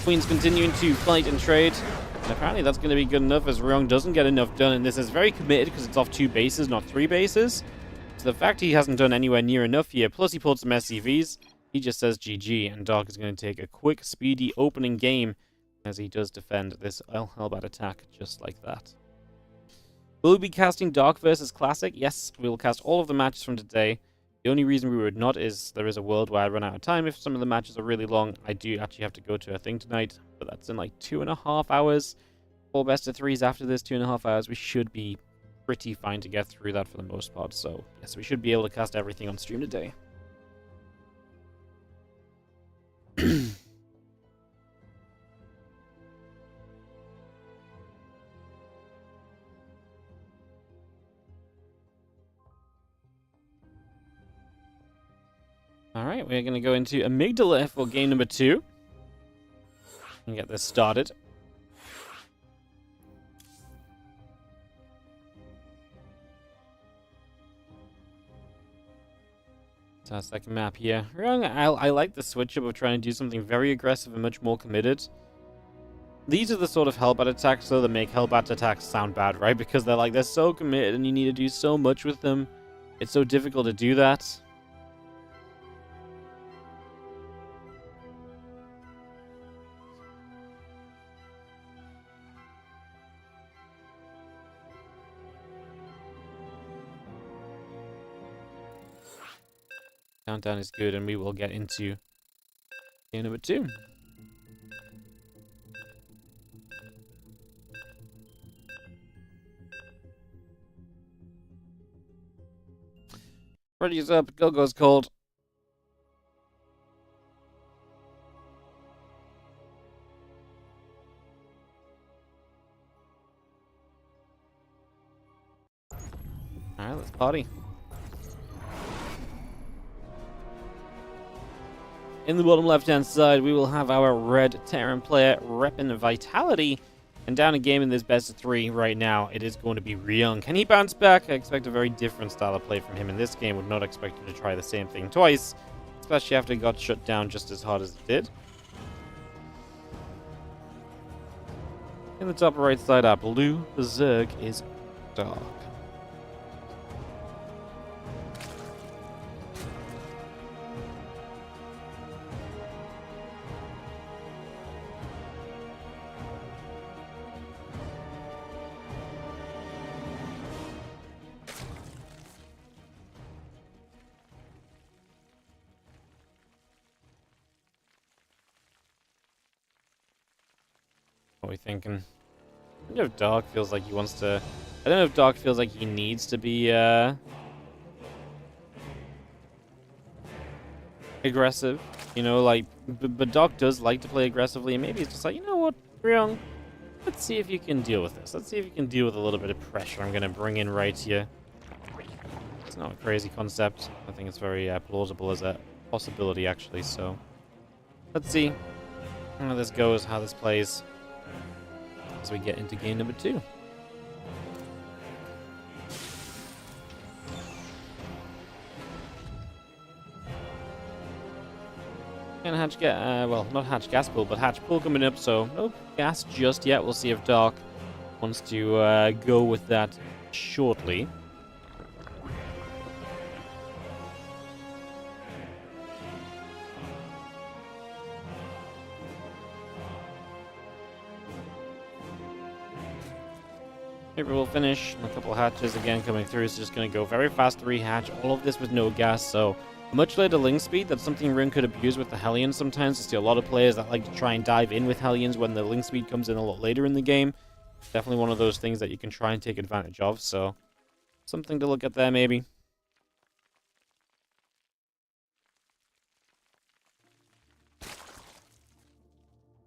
Queens continuing to fight and trade. And apparently that's going to be good enough as Ryung doesn't get enough done. And this is very committed because it's off 2 bases, not 3 bases. So the fact he hasn't done anywhere near enough here, plus he pulled some SCVs, he just says GG. And Dark is going to take a quick, speedy opening game as he does defend this Hellbat attack just like that. Will we be casting Dark versus Classic? Yes, we will cast all of the matches from today. The only reason we would not is there is a world where I run out of time. If some of the matches are really long, I do actually have to go to a thing tonight, but that's in like 2.5 hours. 4 best of 3s after this, 2.5 hours. We should be pretty fine to get through that for the most part. So, yes, we should be able to cast everything on stream today. Alright, we're going to go into Amygdala for game number 2. And get this started. Let's second map here. Ryung, I like the switch up of trying to do something very aggressive and much more committed. These are the sort of Hellbat attacks, though, that make Hellbat attacks sound bad, right? Because they're so committed and you need to do so much with them. It's so difficult to do that. Countdown is good, and we will get into game number 2. Ready's up, go-go's cold. Alright, let's party. In the bottom left-hand side, we will have our red Terran player repping Vitality. And down a game in this best of 3 right now, it is going to be Ryung. Can he bounce back? I expect a very different style of play from him in this game. Would not expect him to try the same thing twice, especially after he got shut down just as hard as it did. In the top right side, our blue Berserk is dark. What are we thinking? I don't know if Dark feels like he wants to... I don't know if Dark feels like he needs to be, aggressive. You know, like... But Dark does like to play aggressively, and maybe he's just like, you know what, Ryung? Let's see if you can deal with this. Let's see if you can deal with a little bit of pressure I'm going to bring in right here. It's not a crazy concept. I think it's very plausible as a possibility, actually, so... Let's see how this goes, how this plays, as we get into game number 2. And hatch well, not hatch gas pool, but hatch pool coming up, so no gas just yet. We'll see if Dark wants to go with that shortly. Reaper will finish. A couple hatches again coming through. It's just going to go very fast to rehatch. All of this with no gas, so much later link speed. That's something Ryung could abuse with the Hellions sometimes. I see a lot of players that like to try and dive in with Hellions when the link speed comes in a lot later in the game. Definitely one of those things that you can try and take advantage of, so something to look at there maybe.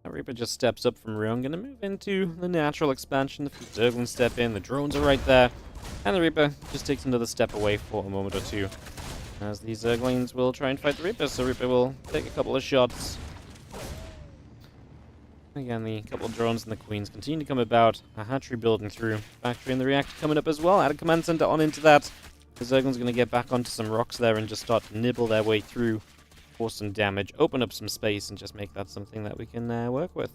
Reaper just steps up from Ryung, gonna move into the natural expansion. The Zerglings step in, the drones are right there, and the Reaper just takes another step away for a moment or two. As the Zerglings will try and fight the Reaper, so Reaper will take a couple of shots. Again, the couple of drones and the Queens continue to come about. A hatchery building through. Factory and the reactor coming up as well. Add a command center on into that. The Zerglings gonna get back onto some rocks there and just start to nibble their way through. Force some damage, open up some space, and just make that something that we can work with.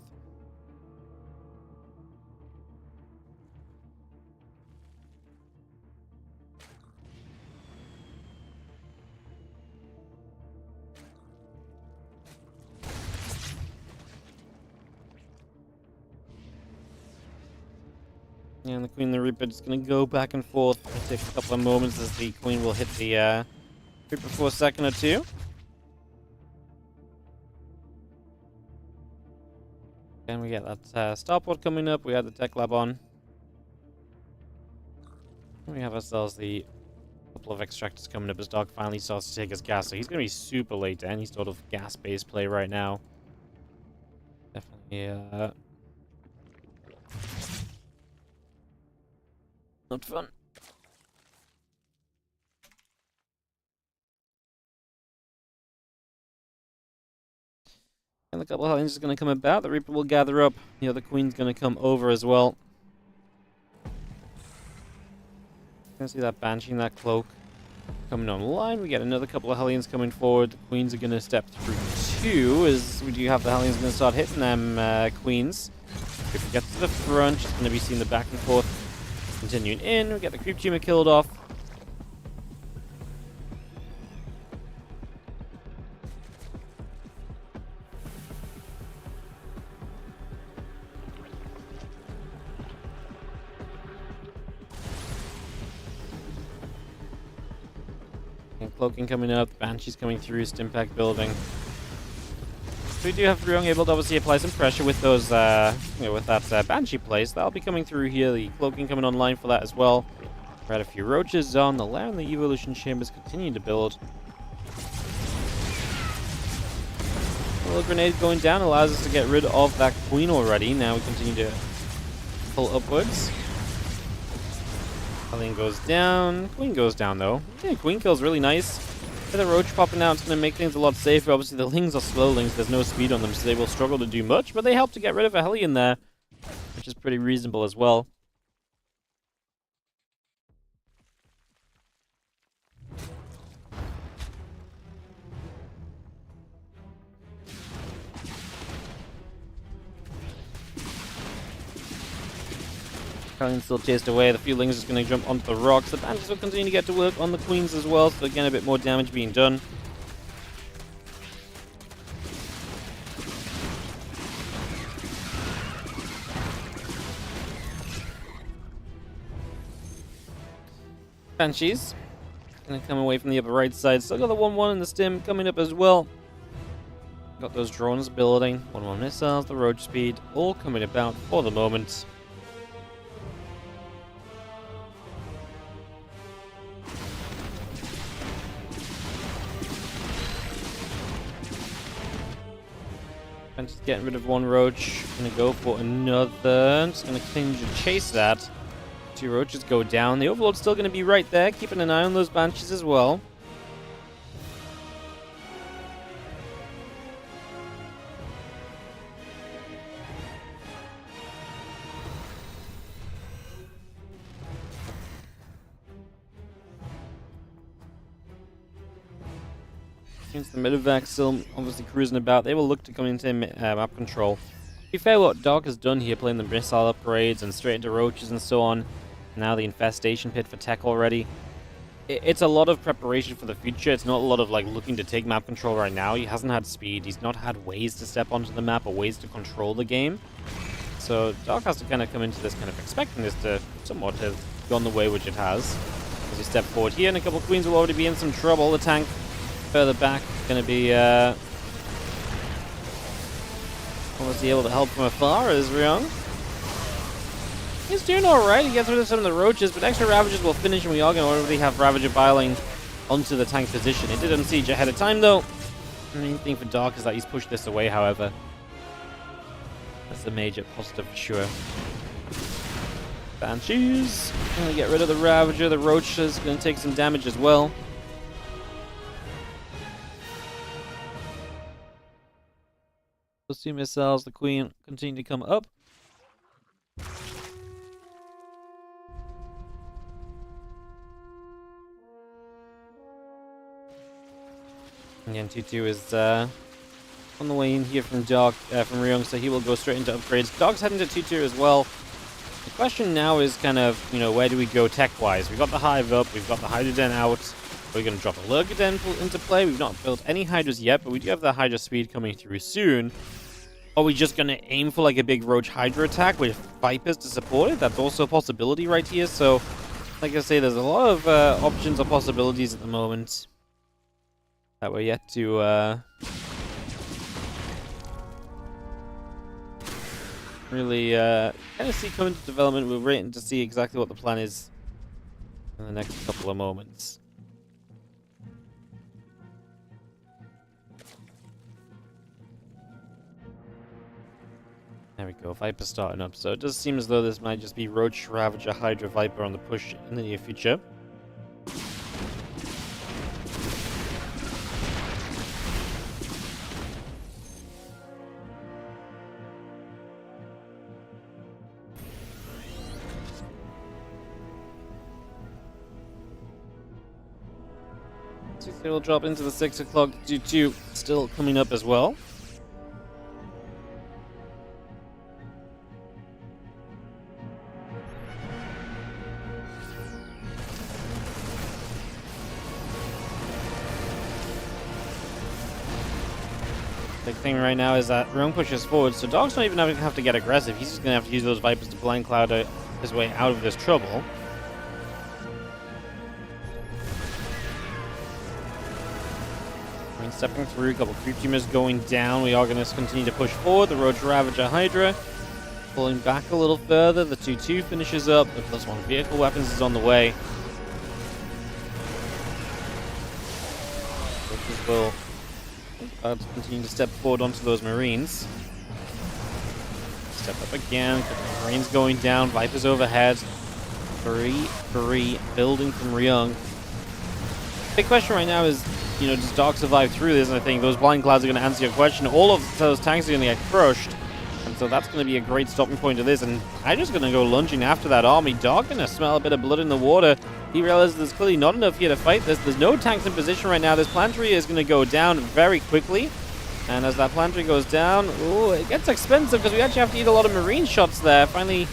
And the Queen and the Reaper just going to go back and forth. It'll take a couple of moments as the Queen will hit the Reaper for a second or two. And we get that starport coming up. We have the tech lab on. We have ourselves the couple of extractors coming up as Dark finally starts to take his gas. So he's going to be super late to any sort of gas-based play right now. Definitely not fun. And a couple of Hellions is going to come about. The Reaper will gather up. The other Queen's going to come over as well. Gonna see that Banshee in that cloak. coming online. We get another couple of Hellions coming forward. The Queens are going to step through too, as we do have the Hellions going to start hitting them Queens. If we get to the front, she's going to be seeing the back and forth continuing in. We get the creep tumor killed off. And cloaking coming up, Banshee's coming through, Stimpack building. So we do have Ryung able to obviously apply some pressure with those, with that Banshee place. That'll be coming through here. The cloaking coming online for that as well. We had a few roaches on the lair, and the evolution chambers continue to build. A little grenade going down allows us to get rid of that queen already. Now we continue to pull upwards. Hellion goes down. Queen goes down, though. Yeah, queen kill's really nice. With the roach popping out, it's going to make things a lot safer. Obviously, the lings are slow lings. There's no speed on them, so they will struggle to do much. But they help to get rid of a Hellion there, which is pretty reasonable as well. Hellion still chased away. The few lings is going to jump onto the rocks. The Banshees will continue to get to work on the queens as well, so again, a bit more damage being done. Banshees going to come away from the upper right side. Still got the 1-1 and the stim coming up as well. Got those drones building. 1-1 missiles, the roach speed, all coming about for the moment. And just getting rid of one roach. Gonna go for another. Just gonna continue to chase that. Two roaches go down. The overlord's still gonna be right there, keeping an eye on those banshees as well. Since the medevac still obviously cruising about, they will look to come into map control. To be fair, what Dog has done here, playing the missile upgrades and straight into roaches and so on, now the infestation pit for tech already. It's a lot of preparation for the future. It's not a lot of like looking to take map control right now. He hasn't had speed. He's not had ways to step onto the map or ways to control the game. So Dog has to kind of come into this kind of expecting this to somewhat have gone the way which it has. As we step forward here, and a couple of queens will already be in some trouble. The tank further back going to be obviously able to help from afar as Ryung. He's doing alright. He gets rid of some of the roaches, but extra Ravagers will finish, and we are going to already have Ravager biling onto the tank position. It did unsiege ahead of time, though. The main thing for Dark is that he's pushed this away, however. That's a major positive for sure. Banshees. Going to get rid of the Ravager. The Roach is going to take some damage as well. Those two missiles, the Queen, continue to come up. Again, 2-2 is on the way in here from Dog, from Ryung, so he will go straight into upgrades. Dog's heading to 2-2 as well. The question now is kind of, where do we go tech-wise? We've got the Hive up, we've got the Hydra Den out. We're going to drop a Lurker Den into play. We've not built any Hydras yet, but we do have the Hydra speed coming through soon. Are we just going to aim for like a big Roach Hydra attack with Vipers to support it? That's also a possibility right here. So, like I say, there's a lot of options or possibilities at the moment that we're yet to really kind of see come into development. We're waiting to see exactly what the plan is in the next couple of moments. There we go, Viper starting up. So it does seem as though this might just be Roach, Ravager, Hydra, Viper on the push in the near future. Tuesday will drop into the 6 o'clock. 2-2 still coming up as well. Big thing right now is that Ryung pushes forward, so Dog's not even going to have to get aggressive. He's just going to have to use those Vipers to blind cloud his way out of this trouble. Stepping through, a couple creep tumors going down. We are going to continue to push forward. The Roach Ravager Hydra pulling back a little further. The 2-2 finishes up. The +1 vehicle weapons is on the way. Roaches will continue to step forward onto those Marines. Step up again. Marines going down. Vipers overhead. 3-3 building from Ryung. Big question right now is, you know, does Dog survive through this? And I think those blind clouds are going to answer your question. All of those tanks are going to get crushed. And so that's going to be a great stopping point to this. And I'm just going to go lunging after that army. Dog going to smell a bit of blood in the water. He realizes there's clearly not enough here to fight this. There's no tanks in position right now. This planetary is going to go down very quickly. And as that planetary goes down, ooh, it gets expensive because we actually have to eat a lot of Marine shots there. Finally,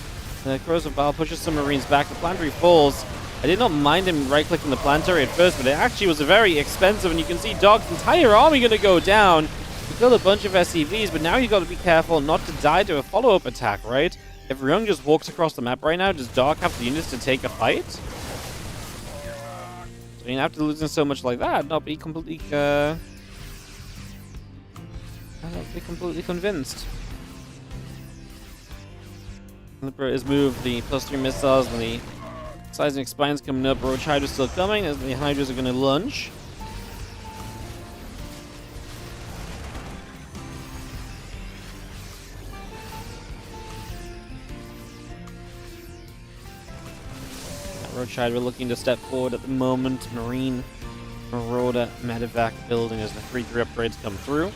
the Corrosive Bile pushes some Marines back. The planetary falls. I did not mind him right-clicking the planetary at first, but it actually was very expensive, and you can see Dog's entire army going to go down. He killed a bunch of SCVs, but now you've got to be careful not to die to a follow-up attack, right? If Ryung just walks across the map right now, does Dog have the units to take a fight? So, you know, after losing so much like that, not be completely convinced. Libra has moved the +3 missiles and the Seismic Spine's coming up. Roach Hydra's still coming as the Hydras are going to lunge. Roach Hydra looking to step forward at the moment. Marine, Marauder, Medevac building as the 3-3 upgrades come through.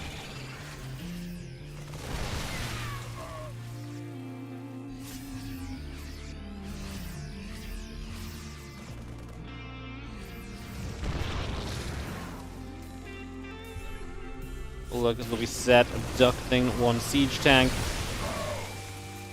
Lurkers will be set, abducting one siege tank.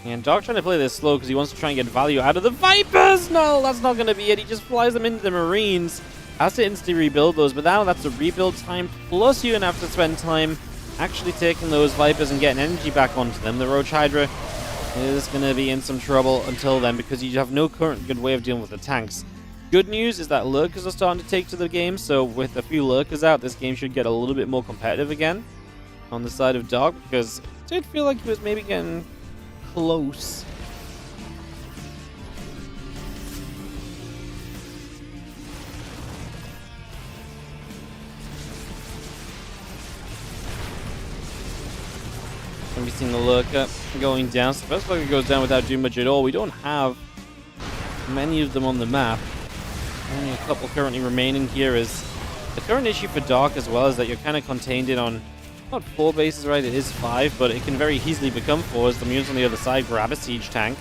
And Dog trying to play this slow because he wants to try and get value out of the Vipers! No, that's not going to be it. He just flies them into the Marines. Has to instantly rebuild those, but now that's a rebuild time. Plus you're going to have to spend time actually taking those Vipers and getting energy back onto them. The Roach Hydra is going to be in some trouble until then because you have no current good way of dealing with the tanks. Good news is that Lurkers are starting to take to the game, so with a few Lurkers out, this game should get a little bit more competitive again on the side of Dog, because I did feel like he was maybe getting close. Can be seeing the Lurker going down. So the first Lurker goes down without doing much at all. We don't have many of them on the map. Only a couple currently remaining here. Is the current issue for Dog as well is that you're kind of contained in on not 4 bases, right? It is 5, but it can very easily become 4 as the mutants on the other side grab a siege tank.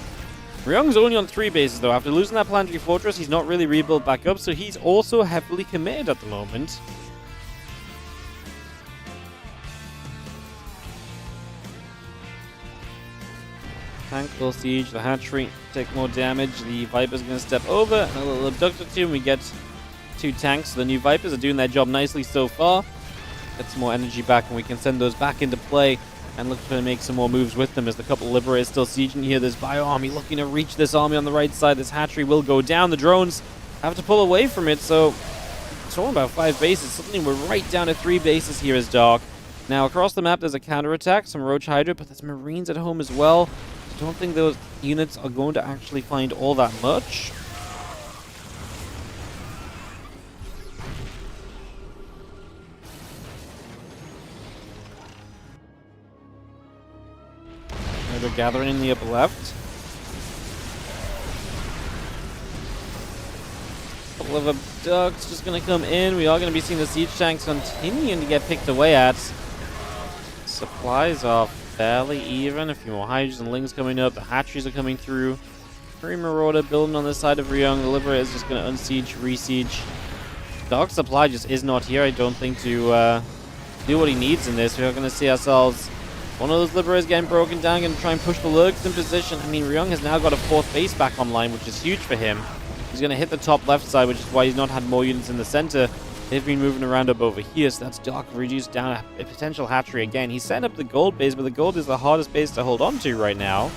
Ryung's only on 3 bases though. After losing that planetary fortress, he's not really rebuilt back up, so he's also heavily committed at the moment. Tank will siege the hatchery, take more damage. The Viper's going to step over, and a little abductor too, and we get 2 tanks. So the new Vipers are doing their job nicely so far. Get some more energy back, and we can send those back into play and look to make some more moves with them as the couple Liberators still sieging here. This Bio army looking to reach this army on the right side. This hatchery will go down. The drones have to pull away from it, so it's only about 5 bases. Suddenly we're right down to 3 bases here as Dog. Now across the map there's a counterattack, some Roach Hydra, but there's Marines at home as well. I don't think those units are going to actually find all that much. They're gathering in the upper left. A couple of abducts just going to come in. We are going to be seeing the siege tanks continuing to get picked away at. Supplies are fairly even. A few more Hydras and Lings coming up. The hatcheries are coming through. Marauder building on the side of Ryung. The Liberator is just going to unsiege, re-siege. Dark supply just is not here, I don't think, to do what he needs in this. We're going to see ourselves one of those liberators getting broken down, going to try and push the lurks in position. I mean, Ryung has now got a 4th base back online, which is huge for him. He's going to hit the top left side, which is why he's not had more units in the center. They've been moving around up over here, so that's Dark reduced down a potential hatchery again. He's setting up the gold base, but the gold is the hardest base to hold on to right now.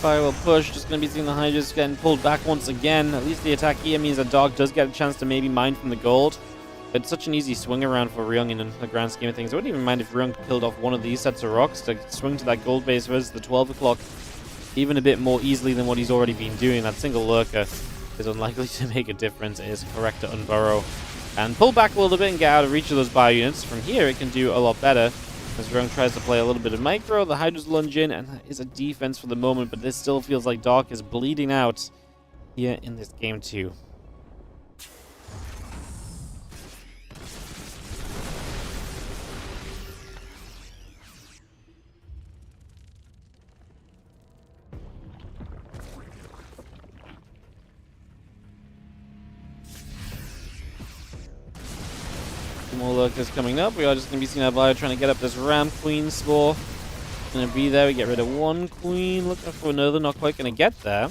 Fire will push, just going to be seeing the Hydras getting pulled back once again. At least the attack here means that Dark does get a chance to maybe mine from the gold. It's such an easy swing around for Ryung in the grand scheme of things. I wouldn't even mind if Ryung killed off one of these sets of rocks to swing to that gold base versus the 12 o'clock even a bit more easily than what he's already been doing. That single lurker is unlikely to make a difference. It is correct to unburrow and pull back a little bit and get out of reach of those bio units. From here, it can do a lot better. As Ryung tries to play a little bit of micro, the Hydras lunge in, and that is a defense for the moment, but this still feels like Dark is bleeding out here in this game too. More lurkers coming up. We are just going to be seeing our Bio trying to get up this ramp. Queen spore going to be there. We get rid of one queen. Looking for another. Not quite going to get there.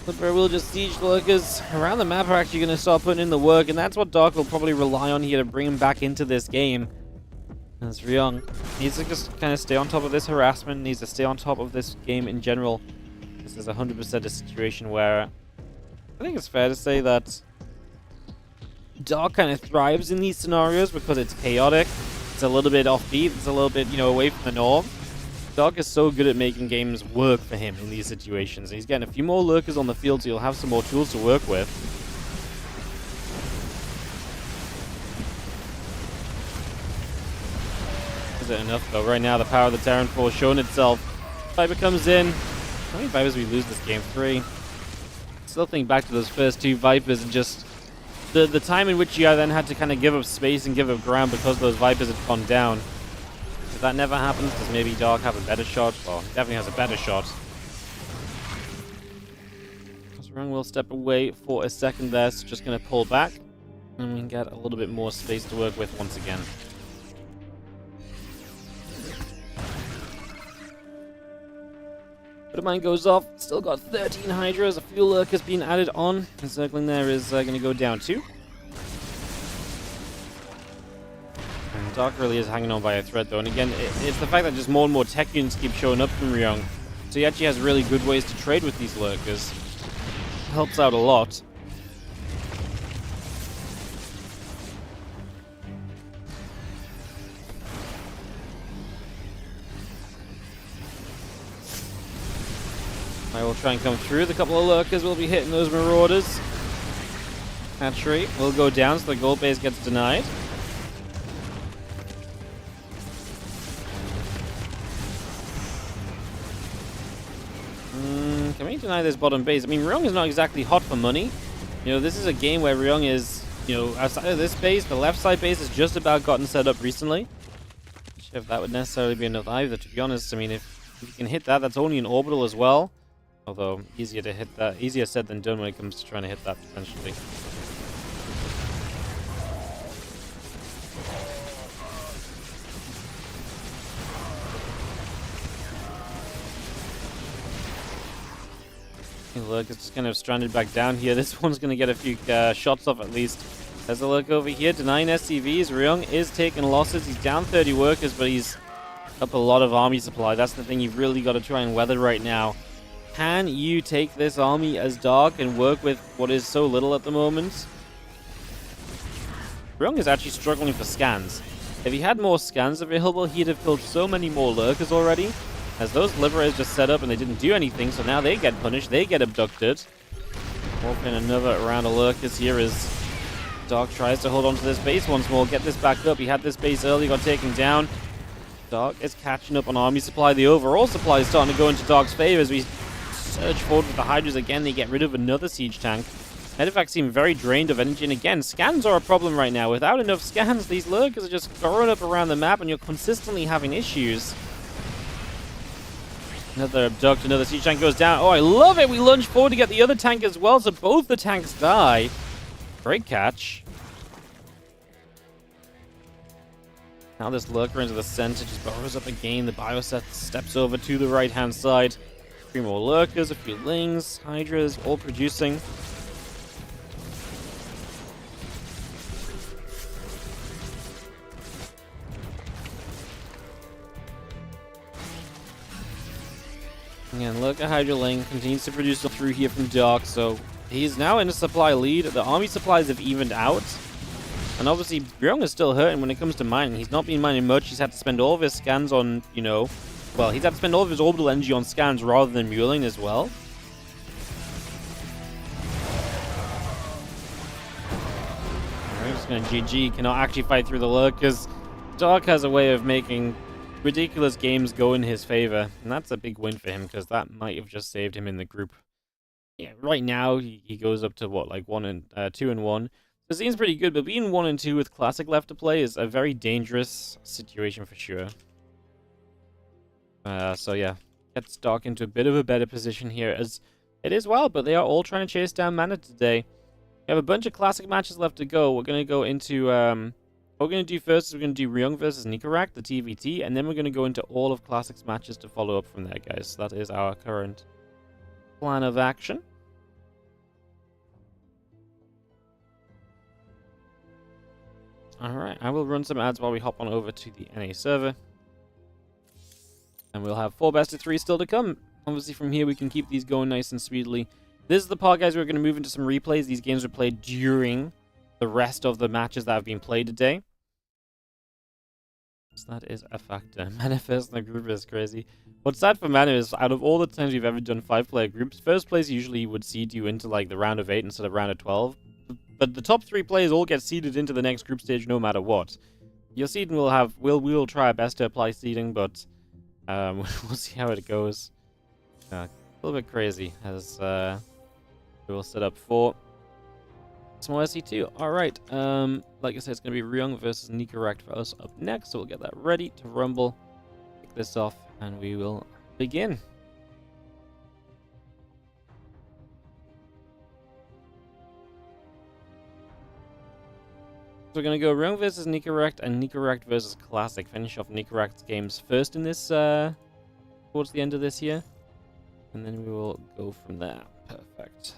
Libera will just siege the lurkers around the map are actually going to start putting in the work, and that's what Dark will probably rely on here to bring him back into this game. As Ryung needs to just kind of stay on top of this harassment, needs to stay on top of this game in general. This is 100% a situation where I think it's fair to say that Dark kind of thrives in these scenarios because it's chaotic, it's a little bit offbeat, it's a little bit, you know, away from the norm. Dark is so good at making games work for him in these situations. He's getting a few more lurkers on the field, so he'll have some more tools to work with. Is it enough though? Right now, the power of the Terran Force showing itself. Viper comes in. How many Vipers we lose this game? 3. Still think back to those first 2 Vipers and just the time in which you then had to kind of give up space and give up ground because those Vipers had gone down. If that never happens, does maybe Dark have a better shot? Well, he definitely has a better shot. Ryung will step away for a second there, so just going to pull back. And we can get a little bit more space to work with once again. But mine goes off. Still got 13 Hydras. A few lurkers being added on. The circling there is going to go down 2. And Dark really is hanging on by a thread though. And again, it's the fact that just more and more tech units keep showing up from Ryung. So he actually has really good ways to trade with these lurkers. Helps out a lot. I will try and come through. The couple of lurkers will be hitting those marauders. Hatchery will go down, so the gold base gets denied. Can we deny this bottom base? I mean, Ryung is not exactly hot for money. You know, this is a game where Ryung is, you know, outside of this base, the left side base has just about gotten set up recently. Not sure if that would necessarily be enough either, to be honest. I mean, if you can hit that, that's only an orbital as well. Although, easier to hit that. Easier said than done when it comes to trying to hit that, potentially. Look, it's just kind of stranded back down here. This one's going to get a few shots off at least. There's a look over here. Denying SCVs. Ryung is taking losses. He's down 30 workers, but he's up a lot of army supply. That's the thing you've really got to try and weather right now. Can you take this army as Dark and work with what is so little at the moment? Ryung is actually struggling for scans. If he had more scans available, he'd have killed so many more lurkers already. As those liberators just set up and they didn't do anything, so now they get punished, they get abducted. Walking another round of lurkers here is Dark tries to hold on to this base once more, get this back up. He had this base early, got taken down. Dark is catching up on army supply. The overall supply is starting to go into Dark's favor as we surge forward with the Hydras again. They get rid of another siege tank. Medivacs seem very drained of energy, and again, scans are a problem right now. Without enough scans, these lurkers are just throwing up around the map, and you're consistently having issues. Another abduct, another siege tank goes down. Oh, I love it! We lunge forward to get the other tank as well, so both the tanks die. Great catch. Now this lurker into the center just burrows up again. The bioset steps over to the right-hand side. 3 more lurkers, a few lings, hydras, all producing. And look at Hydra Ling continues to produce through here from Dark, so he's now in a supply lead. The army supplies have evened out. And obviously, Ryung is still hurting when it comes to mining. He's not been mining much. He's had to spend all of his scans on, you know... Well, he's had to spend all of his orbital energy on scans rather than muling as well. I'm just going to GG. Cannot actually fight through the lurkers. Dark has a way of making ridiculous games go in his favor. And that's a big win for him, because that might have just saved him in the group. Yeah, right now, he goes up to, what, like 2 and 1. It seems pretty good, but being 1 and 2 with Classic left to play is a very dangerous situation for sure. So yeah, gets Dark into a bit of a better position here, as it is wild, but they are all trying to chase down mana today. We have a bunch of Classic matches left to go. We're going to go into, what we're going to do first is we're going to do Ryung versus NICORACT, the TVT, and then we're going to go into all of Classic's matches to follow up from there, guys. So that is our current plan of action. Alright, I will run some ads while we hop on over to the NA server. And we'll have 4 best of 3 still to come. Obviously from here we can keep these going nice and speedily. This is the part, guys, we're going to move into some replays. These games were played during the rest of the matches that have been played today. So that is a factor. Mana first in the group is crazy. What's sad for Mana is, out of all the times we've ever done 5-player groups, first place usually would seed you into like the round of 8 instead of round of 12. But the top 3 players all get seeded into the next group stage no matter what. Your seeding will have... We'll try our best to apply seeding, but we'll see how it goes. A little bit crazy, as we will set up for some SC2. Alright, like I said, it's going to be Ryung versus NICORACT for us up next, so we'll get that ready to rumble, kick this off, and we will begin. So we're going to go Ryung versus NICORACT and NICORACT versus Classic. Finish off NICORACT's games first in this, towards the end of this year. And then we will go from there. Perfect.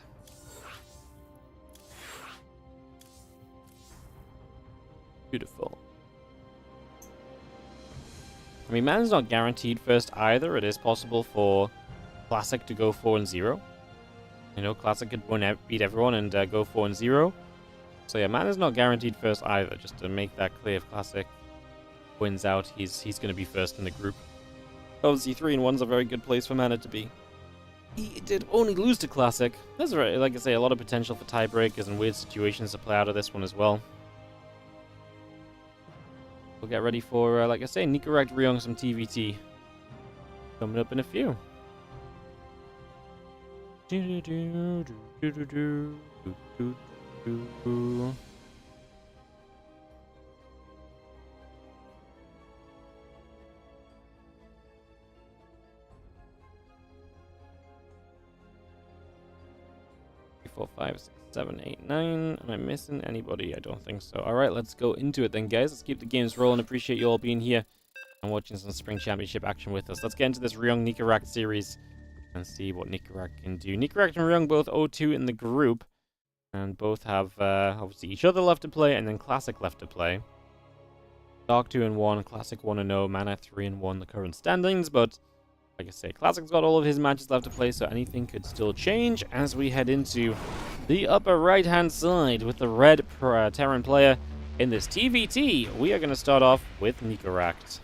Beautiful. I mean, Mana's not guaranteed first either. It is possible for Classic to go 4-0. You know, Classic could beat everyone and go 4-0. So yeah, Mana's not guaranteed first either. Just to make that clear, if Classic wins out, he's going to be first in the group. Obviously, 3-1's a very good place for Mana to be. He did only lose to Classic. There's, like I say, a lot of potential for tiebreakers and weird situations to play out of this one as well. We'll get ready for, like I say, NICORACT Ryung, some TVT. Coming up in a few. Four, 5, 6, 7, 8, 9. Am I missing anybody? I don't think so. Alright, let's go into it then, guys. Let's keep the games rolling. Appreciate you all being here and watching some Spring Championship action with us. Let's get into this Ryung NICORACT series and see what NICORACT can do. NICORACT and Ryung both 0-2 in the group, and both have obviously each other left to play and then Classic left to play. Dark 2-1, Classic 1-0, Mana 3-1, the current standings, but like I say, Classic's got all of his matches left to play, so anything could still change as we head into the upper right-hand side with the red Terran player in this TVT. We are going to start off with NICORACT.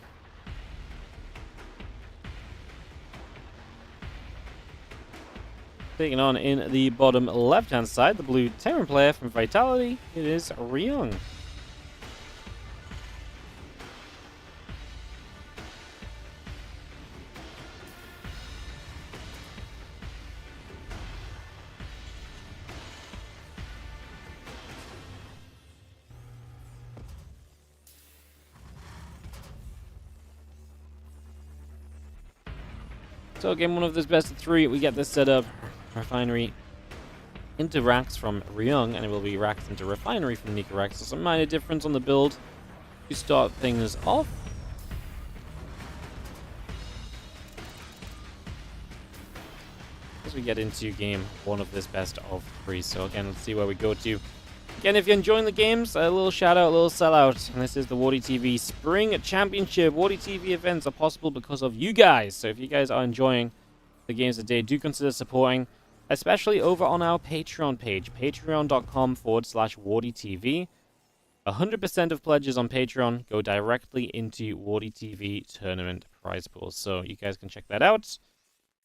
Taking on in the bottom left-hand side, the blue Terran player from Vitality, it is Ryung. So game one of this best of three, we get this set up. Refinery into racks from Ryung, and it will be racks into Refinery from NICORACT. So some minor difference on the build to start things off. As we get into game one of this best of three. So again, let's see where we go to. Again, if you're enjoying the games, a little shout out, a little sellout. And this is the WardiTV Spring Championship. WardiTV events are possible because of you guys. So if you guys are enjoying the games today, do consider supporting, especially over on our Patreon page, patreon.com/WardiTV. 100% of pledges on Patreon go directly into WardiTV tournament prize pools. So you guys can check that out.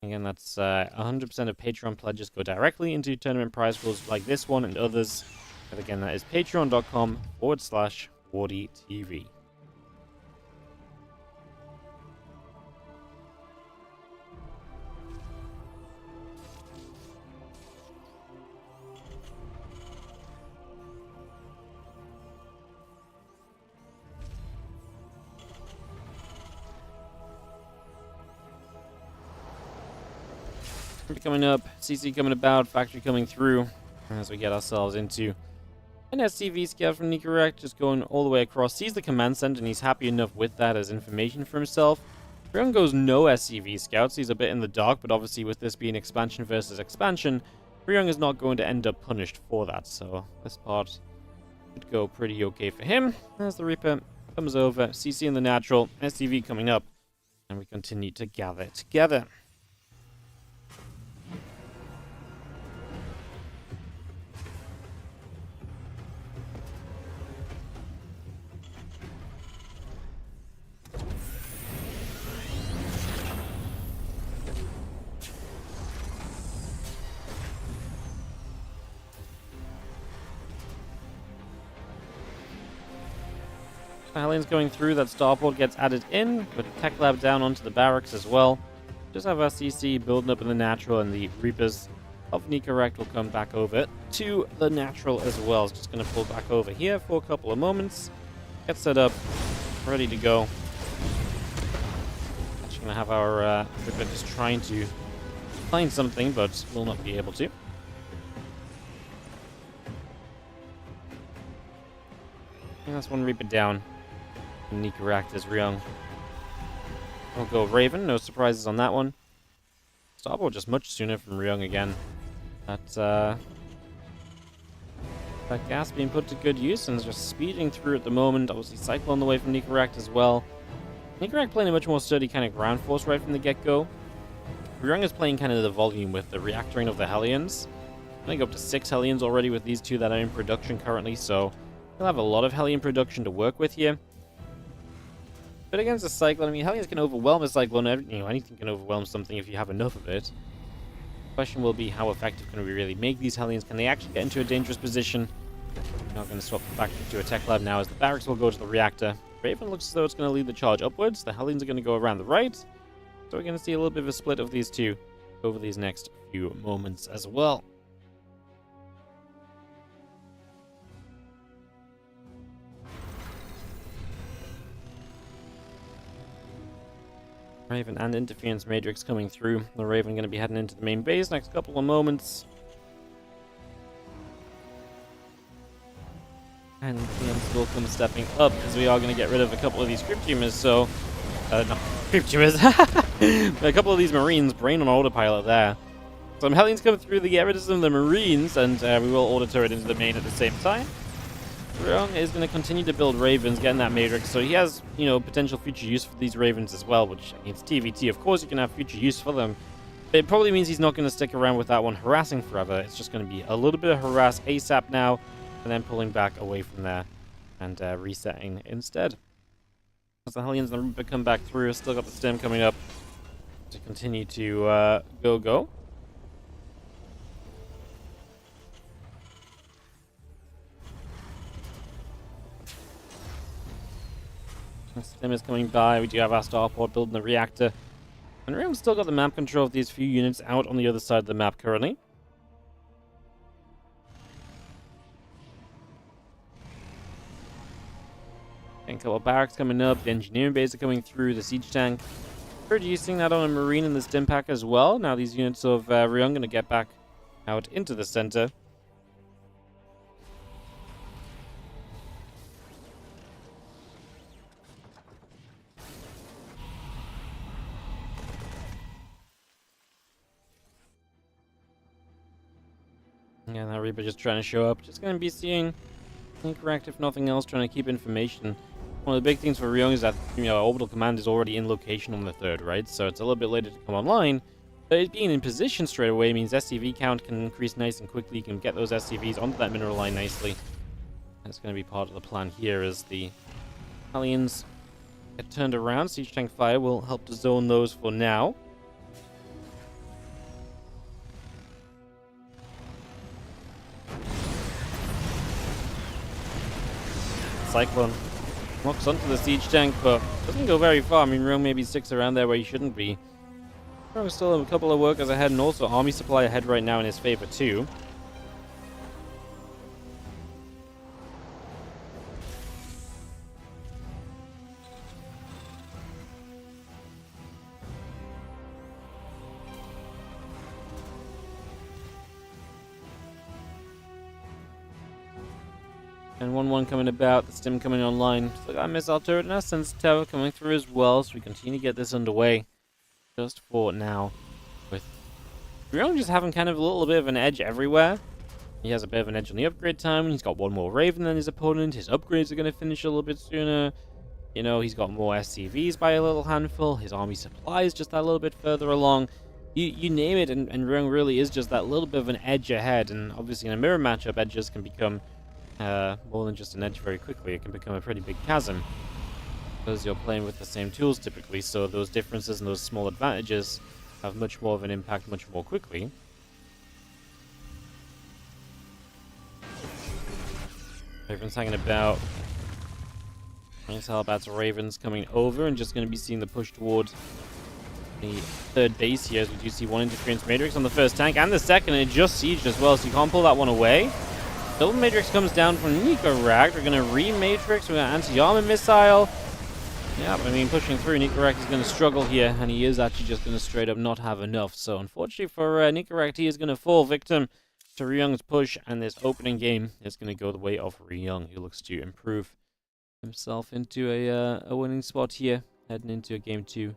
Again, that's 100% of Patreon pledges go directly into tournament prize pools like this one and others. But again, that is patreon.com/WardiTV. Coming up, CC coming about, factory coming through as we get ourselves into an SCV scout from NICORACT, just going all the way across. Sees the command center and he's happy enough with that as information for himself. Ryung goes no SCV scouts. He's a bit in the dark, but obviously with this being expansion versus expansion, Ryung is not going to end up punished for that. So this part should go pretty okay for him. As the Reaper comes over, CC in the natural, SCV coming up, and we continue to gather together. Hellions going through, that starport gets added in, but Tech Lab down onto the barracks as well. Just have our CC building up in the natural, and the Reapers of NICORACT will come back over to the natural as well. It's just going to pull back over here for a couple of moments. Get set up, ready to go. Actually going to have our Reaper just trying to find something, but will not be able to. And that's one Reaper down. NICORACT is Ryung. We'll go Raven, no surprises on that one. Starboard just much sooner from Ryung again. That gas being put to good use and is just speeding through at the moment. Obviously Cycle on the way from NICORACT as well. NICORACT playing a much more sturdy kind of ground force right from the get-go. Ryung is playing kind of the volume with the reactoring of the Hellions. I think up to 6 Hellions already with these two that are in production currently, so he'll have a lot of Hellion production to work with here. But against a Cyclone, I mean, Hellions can overwhelm a Cyclone. Anything can overwhelm something if you have enough of it. The question will be, how effective can we really make these Hellions? Can they actually get into a dangerous position? We're not going to swap the factory to a Tech Lab now, as the barracks will go to the reactor. Raven looks as though it's going to lead the charge upwards. The Hellions are going to go around the right. So we're going to see a little bit of a split of these two over these next few moments as well. Raven and Interference Matrix coming through. The Raven going to be heading into the main base next couple of moments. And PMs will come stepping up, as we are going to get rid of a couple of these Cryptumers, so... not Cryptumers. A couple of these Marines, brain on autopilot there. Some Hellions come through to get rid of some of the Marines, and we will auto turret into the main at the same time. Ryung is going to continue to build Ravens, getting that Matrix, so he has, potential future use for these Ravens as well, which means TVT. Of course, you can have future use for them. But it probably means he's not going to stick around with that one harassing forever. It's just going to be a little bit of harass ASAP now, and then pulling back away from there and resetting instead. As the Hellions and the Reaper come back through, still got the stem coming up to continue to go. The stim is coming by. We do have our starport building the reactor. And Ryung's still got the map control of these few units out on the other side of the map currently. And a couple of barracks coming up. The engineering base are coming through. The siege tank. Reducing that on a marine in the stim pack as well. Now these units of Ryung going to get back out into the center. Yeah, that Reaper just trying to show up. Just going to be seeing NICORACT, if nothing else, trying to keep information. One of the big things for Ryung is that, Orbital Command is already in location on the 3rd, right? So it's a little bit later to come online. But it being in position straight away means SCV count can increase nice and quickly. You can get those SCVs onto that mineral line nicely. That's going to be part of the plan here as the Aliens get turned around. Siege Tank Fire will help to zone those for now. Cyclone locks onto the siege tank, but doesn't go very far. I mean, Ryung maybe sticks around there where he shouldn't be. Ryung's still a couple of workers ahead, and also army supply ahead right now in his favor too. And 1-1 coming about, the stim coming online. Still got a missile turret and a sensor tower coming through as well, so we continue to get this underway. Just for now. With Ryung just having kind of a little bit of an edge everywhere. He has a bit of an edge on the upgrade time. He's got one more Raven than his opponent. His upgrades are going to finish a little bit sooner. He's got more SCVs by a little handful. His army supply is just that little bit further along. You name it, and Ryung really is just that little bit of an edge ahead. And obviously in a mirror matchup, edges can become more than just an edge very quickly. It can become a pretty big chasm because you're playing with the same tools typically, so those differences and those small advantages have much more of an impact much more quickly. Raven's hanging about. Nice Hellbat's Ravens coming over and just going to be seeing the push towards the 3rd base here, as we do see one interference matrix on the 1st tank and the 2nd, and it just sieged as well, so you can't pull that one away. Double Matrix comes down from NICORACT. We're going to re-Matrix with an anti-armor missile. Yeah, I mean, pushing through, NICORACT is going to struggle here, and he is actually just going to straight up not have enough. So, unfortunately for NICORACT, he is going to fall victim to Ryung's push, and this opening game is going to go the way of Ryung, who looks to improve himself into a winning spot here, heading into a game 2.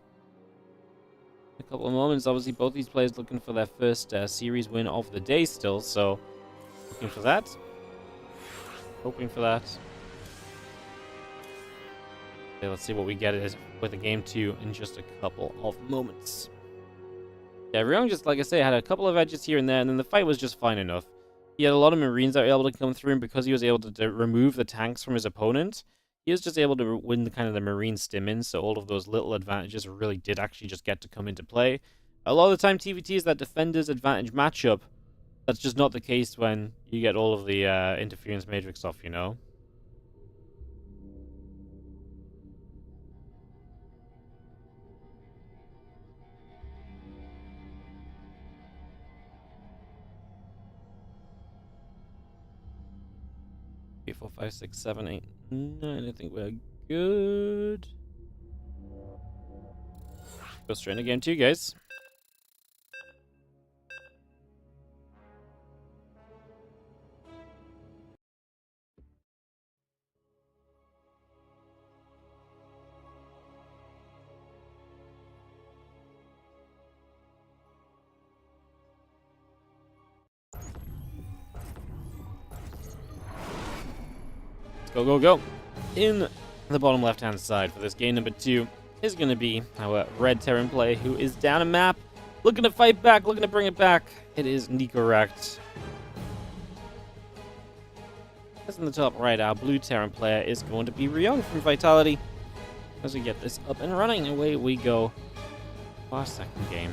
A couple of moments, obviously, both these players looking for their first series win of the day still, so looking for that. Hoping for that. Okay, let's see what we get with a game 2 in just a couple of moments. Yeah, Ryung just, like I say, had a couple of edges here and there, and then the fight was just fine enough. He had a lot of Marines that were able to come through, and because he was able to remove the tanks from his opponent, he was just able to win the kind of the Marine stim in, so all of those little advantages really did actually just get to come into play. A lot of the time, TVT is that defender's advantage matchup. That's just not the case when you get all of the interference matrix off, 3, 4, 5, 6, 7, 8, 9. I think we're good. Go straight into game 2, guys. Go, go, go. In the bottom left-hand side for this game number 2 is going to be our red Terran player who is down a map, looking to fight back, looking to bring it back. It is NICORACT. As in the top right, our blue Terran player is going to be Ryung from Vitality. As we get this up and running, away we go. Our second game.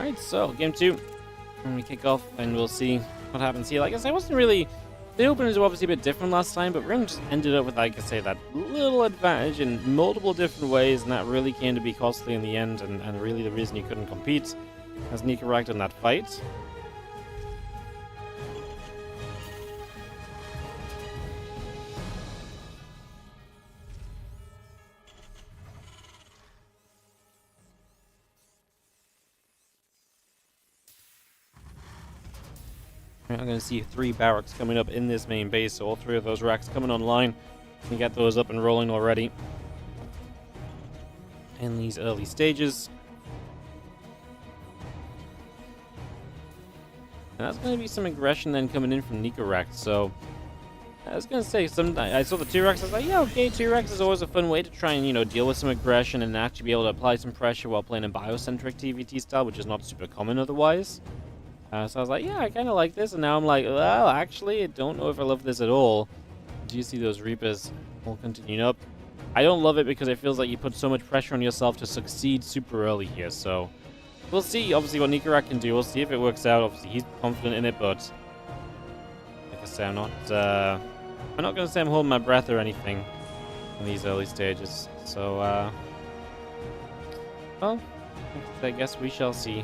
Alright, so game 2. And we kick off and we'll see what happens here. Like I said, I wasn't really... The openers were obviously a bit different last time, but Ryung just ended up with, like I say, that little advantage in multiple different ways, and that really came to be costly in the end, and really the reason he couldn't compete as NICORACT in that fight. I'm going to see 3 barracks coming up in this main base, so all 3 of those racks coming online. We can get those up and rolling already in these early stages. And that's going to be some aggression then coming in from NICORACT, so... I was going to say, I saw the 2 racks, I was like, yeah, okay, 2 racks is always a fun way to try and, you know, deal with some aggression and actually be able to apply some pressure while playing a biocentric TVT style, which is not super common otherwise. So I was like, yeah, I kind of like this, and now I'm like, well, actually, I don't know if I love this at all. Do you see those Reapers all continuing up? I don't love it because it feels like you put so much pressure on yourself to succeed super early here, so... We'll see, obviously, what NICORACT can do. We'll see if it works out. Obviously, he's confident in it, but... Like I say, I'm not going to say I'm holding my breath or anything in these early stages, so, well, I guess we shall see.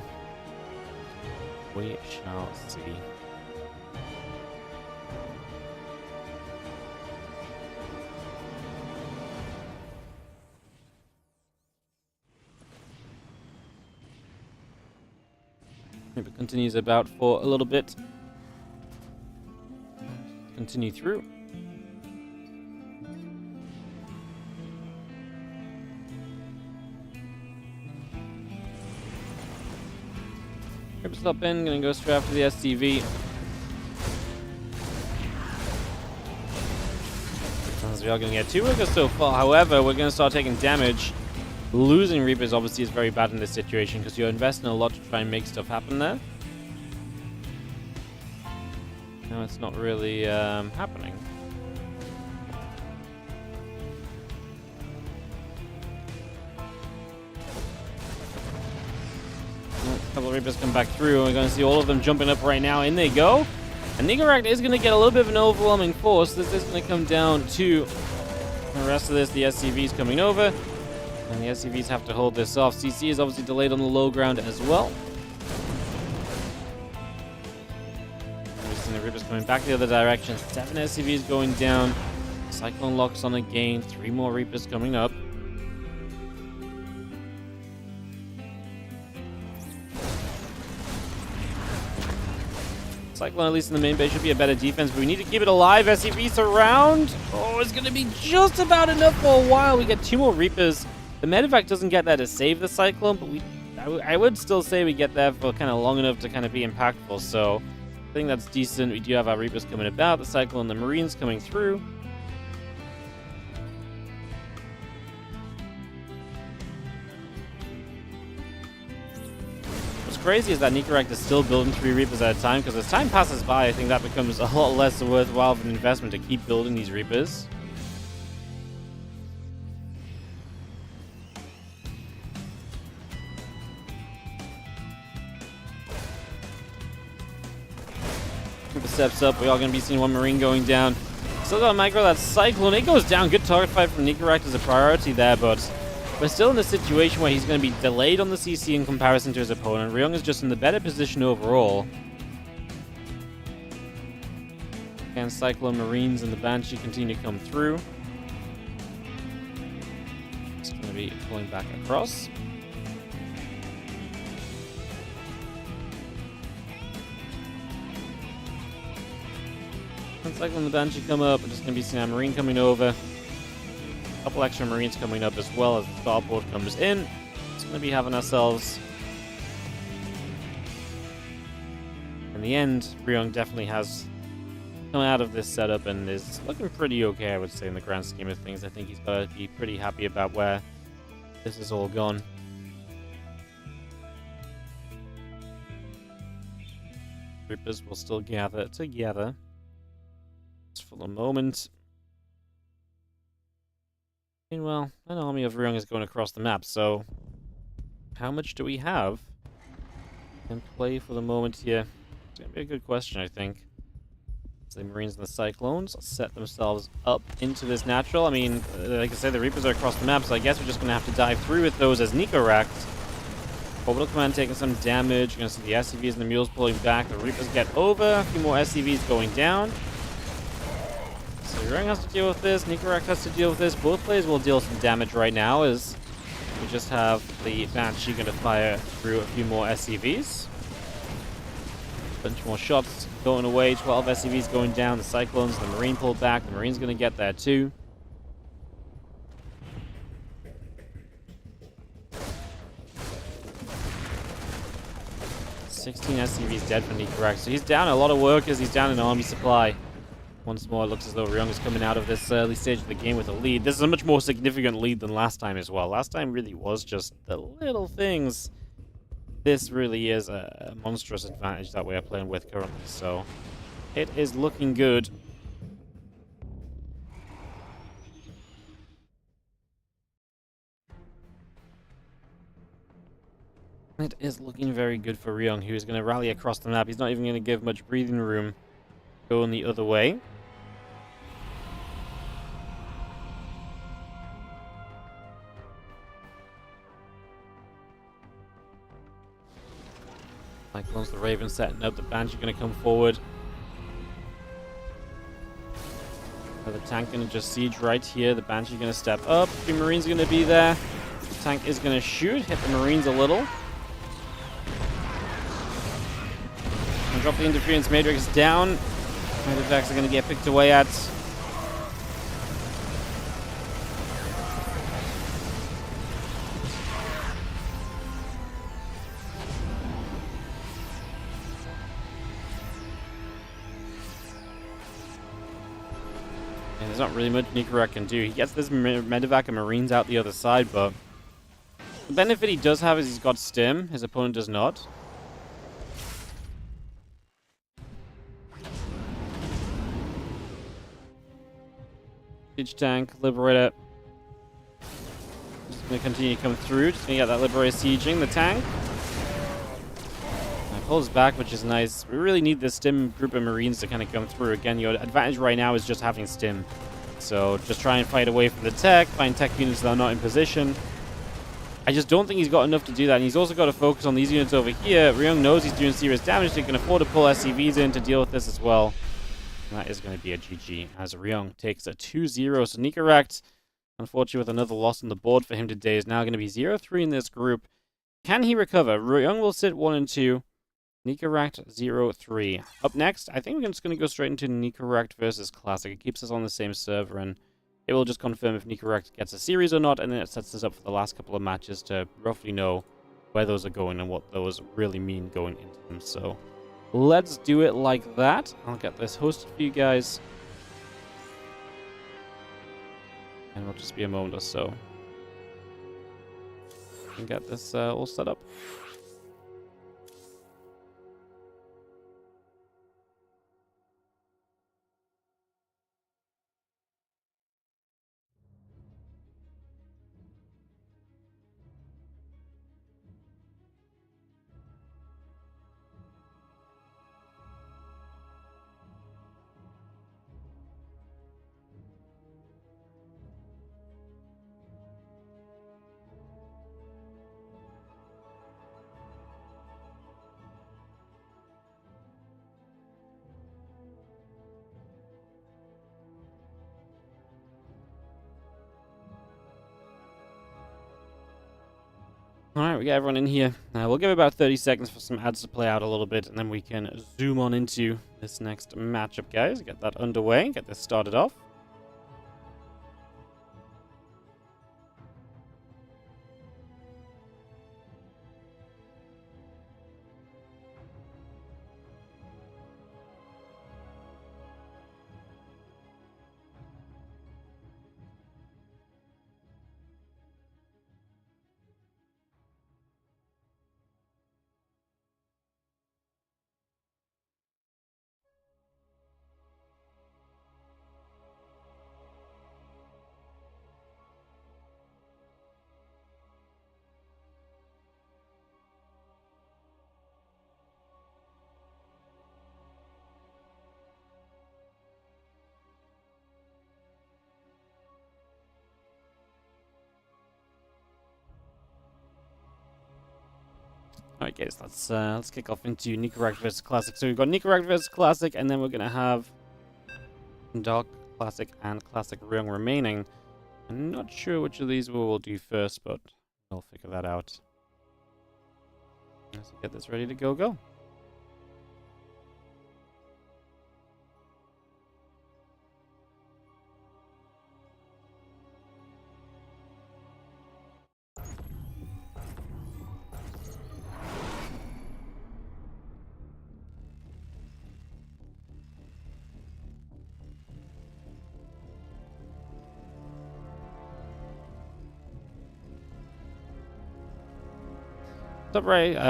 We shall see. Maybe it continues about for a little bit. Continue through. Stop in, gonna go straight after the STV. As we are gonna get 2 workers so far, however, we're gonna start taking damage. Losing Reapers obviously is very bad in this situation because you're investing a lot to try and make stuff happen there. Now it's not really happening. A couple of Reapers come back through, and we're going to see all of them jumping up right now. In they go. And NICORACT is going to get a little bit of an overwhelming force. This is going to come down to the rest of this. The SCVs coming over. And the SCVs have to hold this off. CC is obviously delayed on the low ground as well. We've seen the Reapers coming back the other direction. 7 SCVs going down. Cyclone locks on again. 3 more Reapers coming up. Cyclone, at least in the main base, should be a better defense, but we need to keep it alive. SCV surround. Oh, it's going to be just about enough for a while. We get 2 more Reapers. The medevac doesn't get there to save the Cyclone, but I would still say we get there for kind of long enough to kind of be impactful. So I think that's decent. We do have our Reapers coming about. The Cyclone, the Marines coming through. Crazy is that NICORACT is still building 3 Reapers at a time, because as time passes by, I think that becomes a lot less worthwhile of an investment to keep building these Reapers. Reaper steps up. We are going to be seeing 1 Marine going down. Still got to micro that Cyclone. It goes down. Good target fight from NICORACT as a priority there, but we're still in a situation where he's going to be delayed on the CC in comparison to his opponent. Ryung is just in the better position overall. Again, Cyclone, Marines, and the Banshee continue to come through. It's going to be pulling back across. When Cyclone and the Banshee come up, we're just going to be seeing a Marine coming over. Couple extra Marines coming up as well as the starport comes in. It's going to be having ourselves... In the end, Ryung definitely has come out of this setup and is looking pretty okay, I would say, in the grand scheme of things. I think he's got to be pretty happy about where this is all gone. Reapers will still gather together. Just for the moment. Meanwhile, an army of Ryung is going across the map, so how much do we have? can play for the moment here? It's going to be a good question, I think. So the Marines and the Cyclones set themselves up into this natural. I mean, like I said, the Reapers are across the map, so I guess we're just going to have to dive through with those as NICORACT. Orbital Command taking some damage. You're going to see the SCVs and the Mules pulling back. The Reapers get over. A few more SCVs going down. So Ryung has to deal with this. NICORACT has to deal with this. Both players will deal some damage right now as we just have the Banshee going to fire through a few more SCVs. Bunch more shots going away. 12 SCVs going down. The Cyclones, the Marine pulled back. The Marine's going to get there too. $16 SCVs dead for NICORACT. So he's down a lot of workers. He's down an army supply. Once more, it looks as though Ryung is coming out of this early stage of the game with a lead. This is a much more significant lead than last time as well. Last time really was just the little things. This really is a monstrous advantage that we are playing with currently, so it is looking good. It is looking very good for Ryung, who is going to rally across the map. He's not even going to give much breathing room going the other way. Cyclones, the Raven setting up. The Banshee going to come forward. The tank going to just siege right here. The Banshee going to step up. The Marines going to be there. The tank is going to shoot. Hit the Marines a little. And drop the interference matrix down. Artifacts are going to get picked away at. And there's not really much NICORACT can do. He gets this medevac and Marines out the other side, but the benefit he does have is he's got stim. His opponent does not. Siege tank, Liberator. Just going to continue to come through. Just going to get that Liberator sieging the tank. Pulls back, which is nice. We really need this stim group of Marines to kind of come through. Again, your advantage right now is just having stim. So just try and fight away from the tech, find tech units that are not in position. I just don't think he's got enough to do that. And he's also got to focus on these units over here. Ryung knows he's doing serious damage, so he can afford to pull SCVs in to deal with this as well. And that is going to be a GG as Ryung takes a 2-0. So NICORACT, unfortunately with another loss on the board for him today, is now going to be 0-3 in this group. Can he recover? Ryung will sit 1-2. NICORACT 0-3. Up next, I think we're just going to go straight into NICORACT versus Classic. It keeps us on the same server, and it will just confirm if NICORACT gets a series or not, and then it sets us up for the last couple of matches to roughly know where those are going and what those really mean going into them. So let's do it like that. I'll get this hosted for you guys. And it'll just be a moment or so. And get this all set up. Alright, we got everyone in here. We'll give it about 30 seconds for some ads to play out a little bit, and then we can zoom on into this next matchup, guys. Get that underway, get this started off. Alright guys, let's kick off into NICORACT vs Classic. So we've got NICORACT vs Classic, and then we're gonna have Dark Classic and Classic Ryung remaining. I'm not sure which of these we will do first, but we'll figure that out. Let's get this ready to go.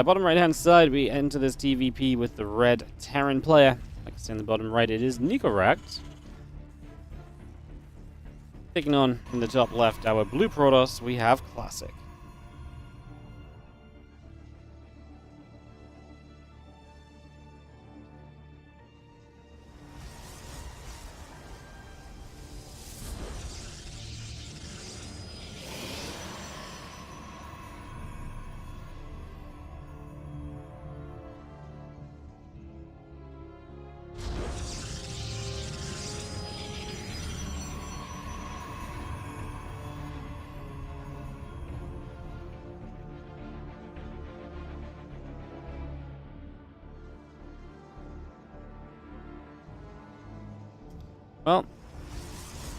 Bottom right hand side, we enter this TVP with the red Terran player. Like I say in the bottom right, it is NICORACT. Taking on in the top left, our blue Protoss, we have Classic. Well,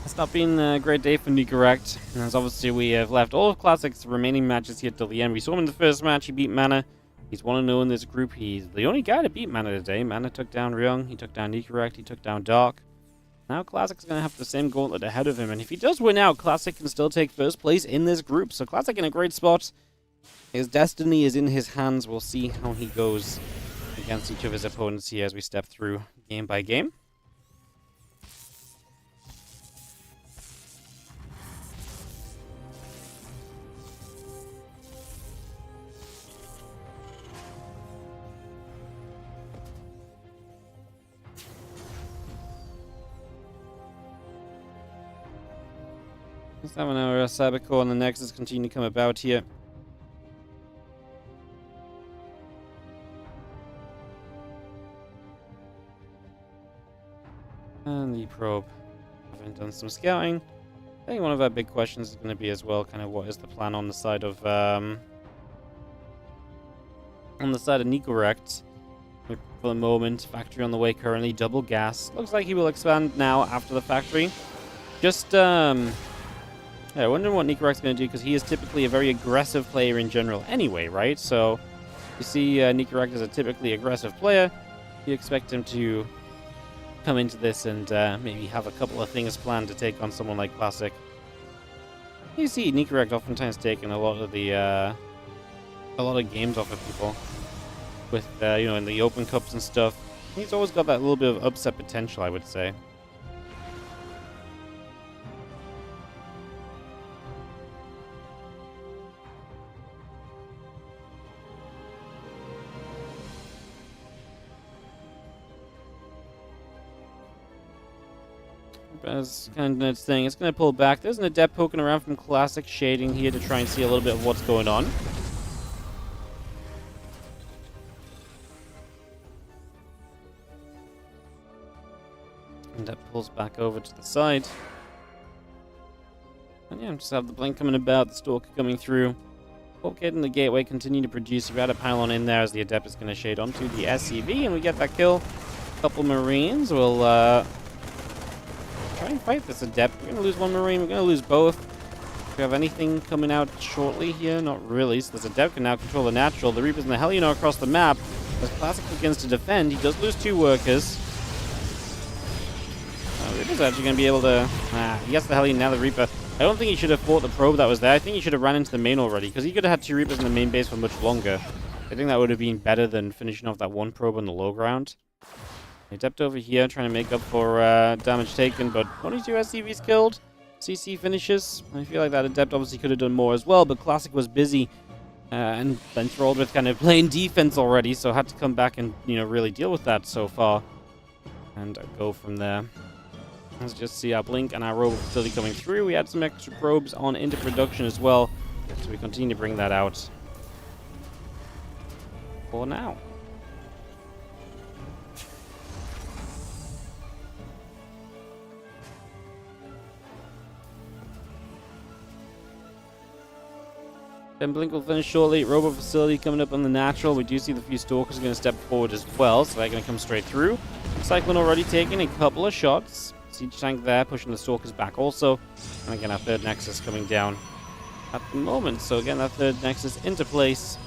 it's not been a great day for NICORACT, as obviously we have left all of Classic's remaining matches here till the end. We saw him in the first match, he beat Mana. He's 1-0 in this group. He's the only guy to beat Mana today. Mana took down Ryung, he took down NICORACT, he took down Dark. Now Classic's going to have the same gauntlet ahead of him, and if he does win out, Classic can still take first place in this group. So Classic in a great spot. His destiny is in his hands. We'll see how he goes against each of his opponents here as we step through game by game. Let's have our Cybercore and the Nexus continue to come about here. And the probe. Having done some scouting. I think one of our big questions is going to be as well, kind of what is the plan on the side of NICORACT. For the moment, factory on the way currently, double gas. Looks like he will expand now after the factory. Just yeah, I wonder what NICORACT's going to do, because he is typically a very aggressive player in general anyway, right? So, you see NICORACT is a typically aggressive player. You expect him to come into this and maybe have a couple of things planned to take on someone like Classic. You see NICORACT oftentimes taking a lot of games off of people. With, you know, in the Open Cups and stuff. He's always got that little bit of upset potential, I would say. As kind of its thing, it's going to pull back. There's an Adept poking around from Classic, shading here to try and see a little bit of what's going on. And that pulls back over to the side. And yeah, just have the blink coming about, the Stalker coming through. Bulkhead in the gateway continue to produce. We've had a pylon in there as the Adept is going to shade onto the SCV, and we get that kill. A couple Marines will try and fight this Adept. We're going to lose one Marine, we're going to lose both. Do we have anything coming out shortly here? Not really. So this Adept can now control the natural. The Reapers and the Hellion across the map. As Classic begins to defend, he does lose 2 workers. Reaper's actually going to be able to... he gets the Hellion, now the Reaper. I don't think he should have fought the probe that was there. I think he should have ran into the main already, because he could have had 2 Reapers in the main base for much longer. I think that would have been better than finishing off that 1 probe on the low ground. Adept over here trying to make up for damage taken, but only 2 SCVs killed. CC finishes. I feel like that Adept obviously could have done more as well, but Classic was busy and enthralled with kind of playing defense already, so had to come back and, you know, really deal with that so far and go from there. Let's just see our Blink and our Robo Facility coming through. We had some extra probes on into production as well, so we continue to bring that out. for now. Then Blink will finish shortly. Robo Facility coming up on the natural. We do see the few Stalkers are going to step forward as well, so they're going to come straight through. Cyclone already taking a couple of shots. Siege Tank there, pushing the Stalkers back also. And again, our third Nexus coming down at the moment. So again, that third Nexus into place.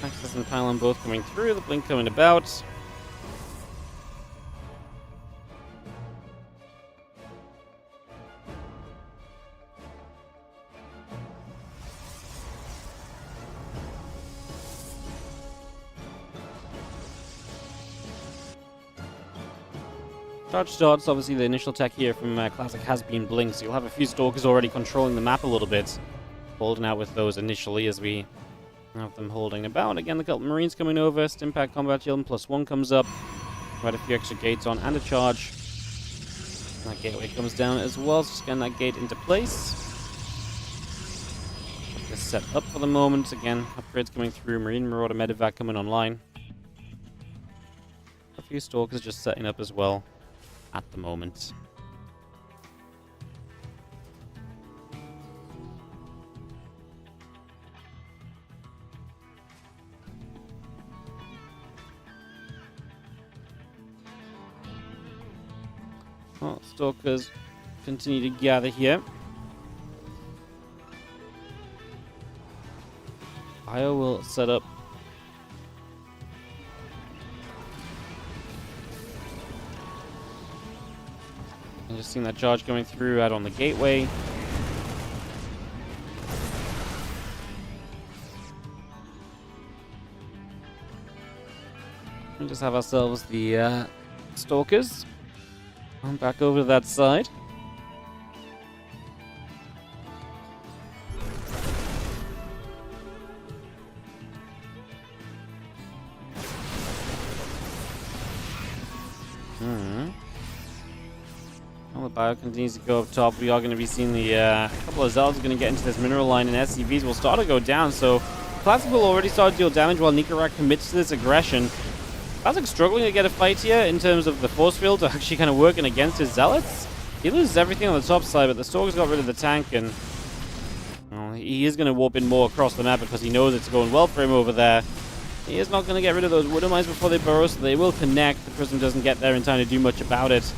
Nexus and Pylon both coming through. The Blink coming about. Charge starts, obviously the initial tech here from Classic has been Blink, so you'll have a few Stalkers already controlling the map a little bit. Holding out with those initially as we have them holding about. Again, the couple Marines coming over, Stimpack Combat Shield +1 comes up. Quite a few extra gates on and a charge. And that gateway comes down as well, so just getting that gate into place. Just set up for the moment. Again, upgrades coming through, Marine Marauder Medevac coming online. A few Stalkers just setting up as well at the moment. Well, Stalkers continue to gather here. Bio will set up. And just seeing that charge coming through out on the gateway. And just have ourselves the Stalkers. Back over to that side. Well, the bio continues to go up top. We are going to be seeing the couple of Zealots are going to get into this mineral line, and SCVs will start to go down. So Classic will already start to deal damage while NICORACT commits to this aggression. Classic struggling to get a fight here in terms of the force field to actually kind of working against his Zealots. He loses everything on the top side, but the Stalkers got rid of the tank, and well, he is going to warp in more across the map because he knows it's going well for him over there. He is not going to get rid of those Widow Mines before they burrow, so they will connect. The Prism doesn't get there in time to do much about it.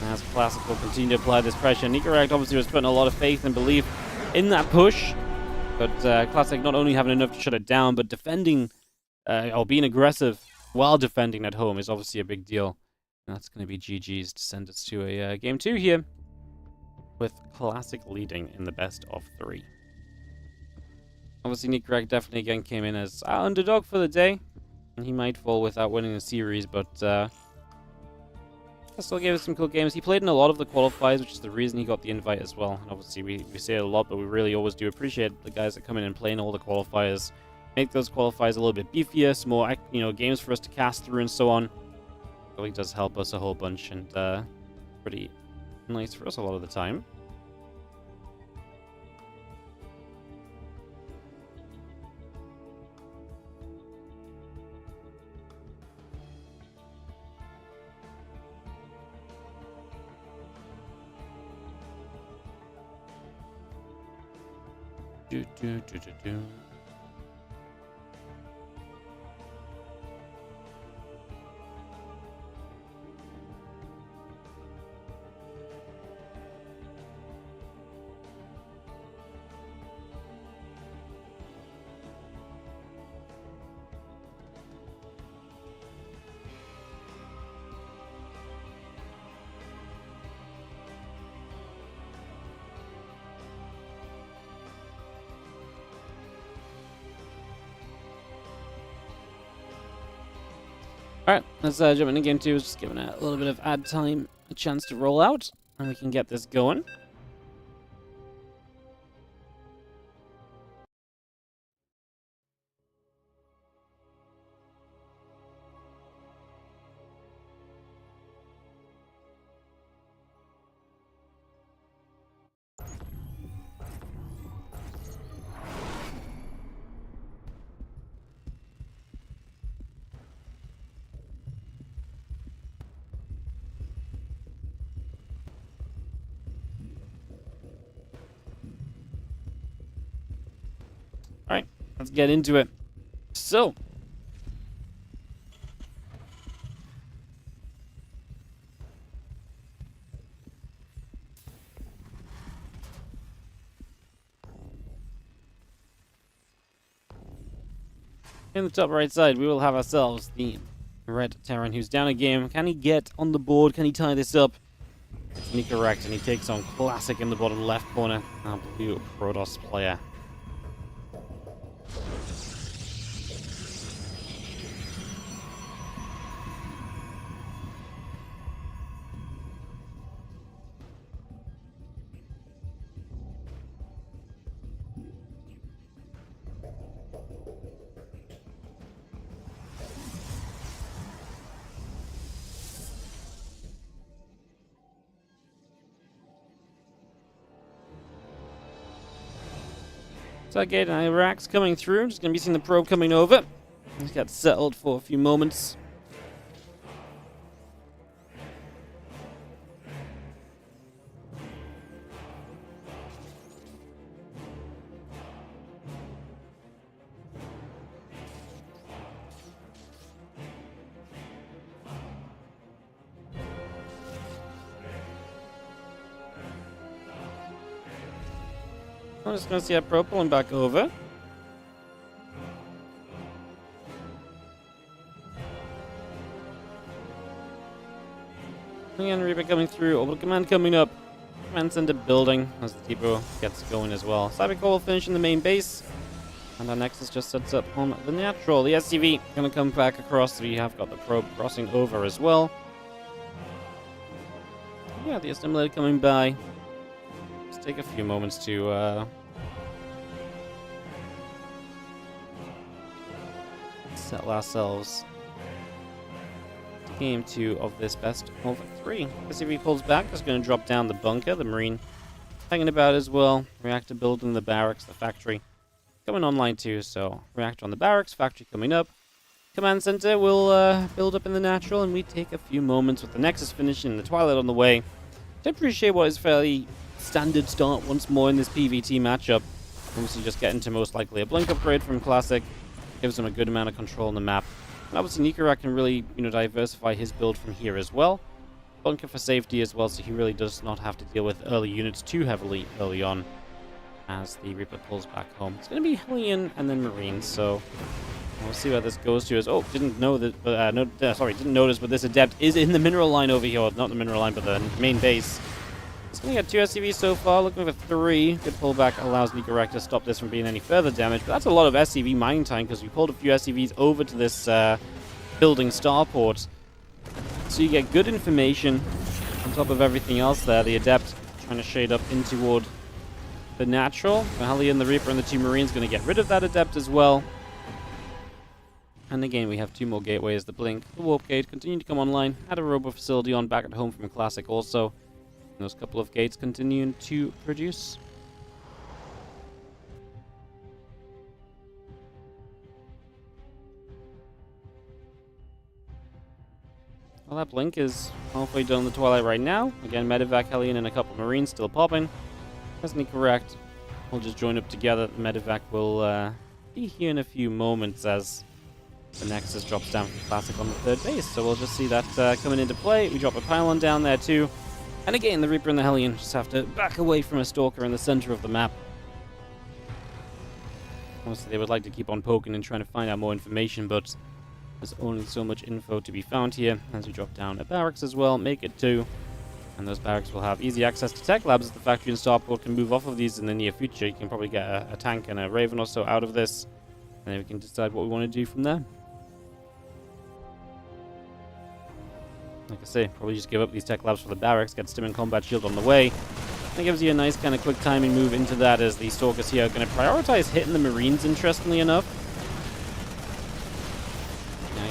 As Classic will continue to apply this pressure. NICORACT obviously was putting a lot of faith and belief in that push, but Classic not only having enough to shut it down, but defending or being aggressive while defending at home is obviously a big deal. And that's going to be GG's to send us to a game 2 here, with Classic leading in the best of 3. Obviously, NICORACT definitely again came in as our underdog for the day, and he might fall without winning the series, but still gave us some cool games. He played in a lot of the qualifiers, which is the reason he got the invite as well. And obviously, we say it a lot, but we really always do appreciate the guys that come in and play in all the qualifiers. Make those qualifiers a little bit beefier, some more games for us to cast through and so on. It really does help us a whole bunch, and pretty nice for us a lot of the time. Do. Alright, let's jump into game 2. Just giving it a little bit of ad time, a chance to roll out, and we can get this going. let's get into it. So, in the top right side, we will have ourselves the Red Terran, who's down a game. Can he get on the board? Can he tie this up? It's NICORACT, and he takes on Classic in the bottom left corner. Our blue Protoss player. Stargate and Iraq's coming through. Just going to be seeing the probe coming over. He's got settled for a few moments. I'm just going to see that probe pulling back over. Again, Reaper coming through. Orbital Command coming up. Command Center building as the depot gets going as well. Cybercore will finish in the main base. And our Nexus just sets up on the natural. The SCV going to come back across. We have got the probe crossing over as well. Yeah, the assimilator coming by. Just take a few moments to settle ourselves. Game 2 of this best of 3. SCV pulls back, just going to drop down the bunker, the Marine hanging about as well. Reactor building the barracks, the factory coming online too, so reactor on the barracks, factory coming up. Command center will build up in the natural, and we take a few moments with the Nexus finishing, the Twilight on the way to appreciate what is fairly standard start once more in this PvT matchup. Obviously just getting to most likely a blink upgrade from Classic, gives him a good amount of control on the map. And obviously NICORACT can really, diversify his build from here as well. Bunker for safety as well, so he really does not have to deal with early units too heavily early on as the Reaper pulls back home. It's going to be Hellion and then Marines, so we'll see where this goes to. Didn't notice, but this Adept is in the mineral line over here. Not the mineral line, but the main base. It's going to get 2 SCVs so far, looking for 3. Good pullback allows NICORACT to stop this from being any further damage, but that's a lot of SCV mining time because we pulled a few SCVs over to this building starport. So you get good information on top of everything else there. The Adept trying to shade up in toward the natural. The Hellion, the Reaper, and the 2 Marines going to get rid of that Adept as well. And again, we have 2 more gateways. The Blink, the Warp Gate continue to come online. Had a Robo Facility on back at home from Classic also. And those couple of gates continuing to produce. Well, that Blink is halfway done the Twilight right now. Again, Medevac, Hellion, and a couple of Marines still popping. That's correct. We'll just join up together. The Medevac will be here in a few moments as the Nexus drops down from Classic on the 3rd base. So we'll just see that coming into play. We drop a pylon down there too. And again, the Reaper and the Hellion just have to back away from a Stalker in the center of the map. Obviously, they would like to keep on poking and trying to find out more information, but there's only so much info to be found here. As we drop down a barracks as well, make it 2. And those barracks will have easy access to tech labs as the factory and starport can move off of these in the near future. You can probably get a tank and a Raven or so out of this, and then we can decide what we want to do from there. Like I say, probably just give up these tech labs for the barracks, get Stim and Combat Shield on the way. That gives you a nice kind of quick timing move into that as the Stalkers here are going to prioritize hitting the Marines, interestingly enough.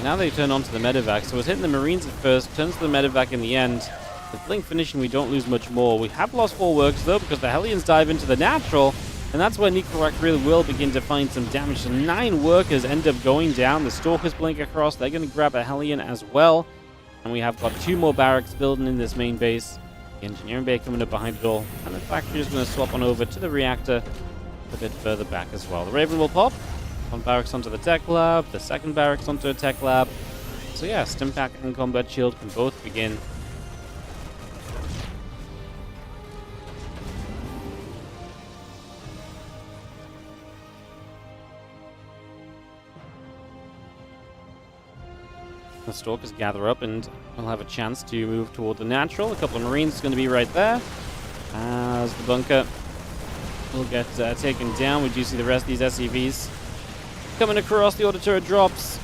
Now they turn on to the Medevac, so it's hitting the Marines at first, turns to the Medevac in the end. With Blink finishing, we don't lose much more. We have lost 4 workers though, because the Hellions dive into the natural, and that's where NICORACT really will begin to find some damage. So 9 workers end up going down. The Stalkers blink across, they're going to grab a Hellion as well. And we have got 2 more barracks building in this main base. The engineering bay coming up behind it all. And the factory is going to swap on over to the reactor a bit further back as well. The Raven will pop. One barracks onto the tech lab, the second barracks onto a tech lab. So yeah, Stimpack and Combat Shield can both begin. The Stalkers gather up and we'll have a chance to move toward the natural. A couple of Marines going to be right there. As the bunker will get taken down. We do see the rest of these SCVs coming across. The auto turret drops.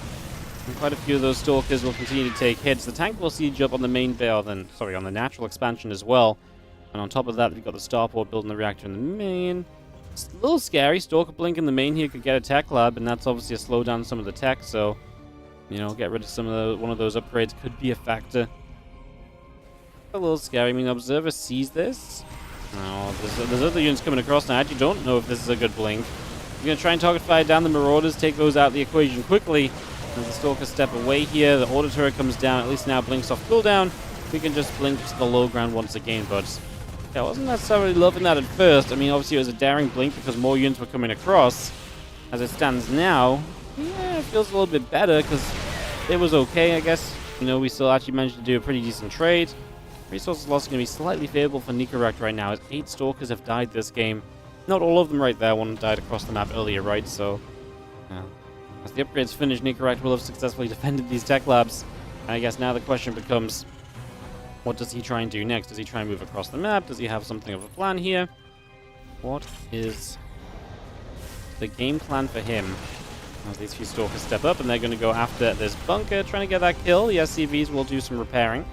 And quite a few of those Stalkers will continue to take hits. The tank will siege up on the main on the natural expansion as well. And on top of that, we've got the starport building the reactor in the main. It's a little scary. Stalker blink in the main here could get a tech lab, and that's obviously a slowdown on some of the tech, so you know, get rid of one of those upgrades could be a factor. A little scary. I mean, Observer sees this. No, there's other units coming across now. I actually don't know if this is a good blink. We're going to try and target fire down the Marauders, take those out of the equation quickly. As the Stalkers step away here, the auto turret comes down. At least now blinks off cooldown. We can just blink to the low ground once again, but yeah, I wasn't necessarily loving that at first. I mean, obviously it was a daring blink because more units were coming across. As it stands now, yeah, it feels a little bit better because it was okay, I guess. You know, we still actually managed to do a pretty decent trade. Resources loss is going to be slightly favorable for NICORACT right now, as 8 Stalkers have died this game. Not all of them right there. One died across the map earlier, right? So, as the upgrades finish, NICORACT will have successfully defended these tech labs. And I guess now the question becomes, what does he try and do next? Does he try and move across the map? Does he have something of a plan here? What is the game plan for him? As these few Stalkers step up, and they're going to go after this bunker, trying to get that kill. The SCVs will do some repairing.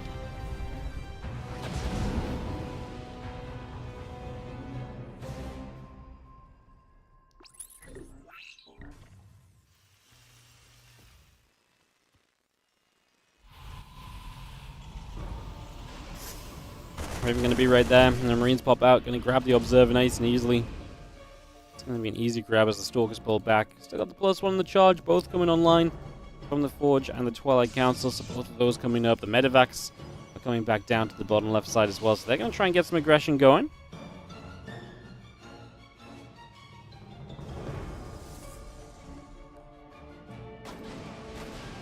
Raven going to be right there, and the Marines pop out, going to grab the Observer nice and easily. It's going to be an easy grab as the Stalkers pull back. Still got the +1 in the charge, both coming online from the Forge and the Twilight Council, so both of those coming up. The Medivacs are coming back down to the bottom left side as well, so they're going to try and get some aggression going.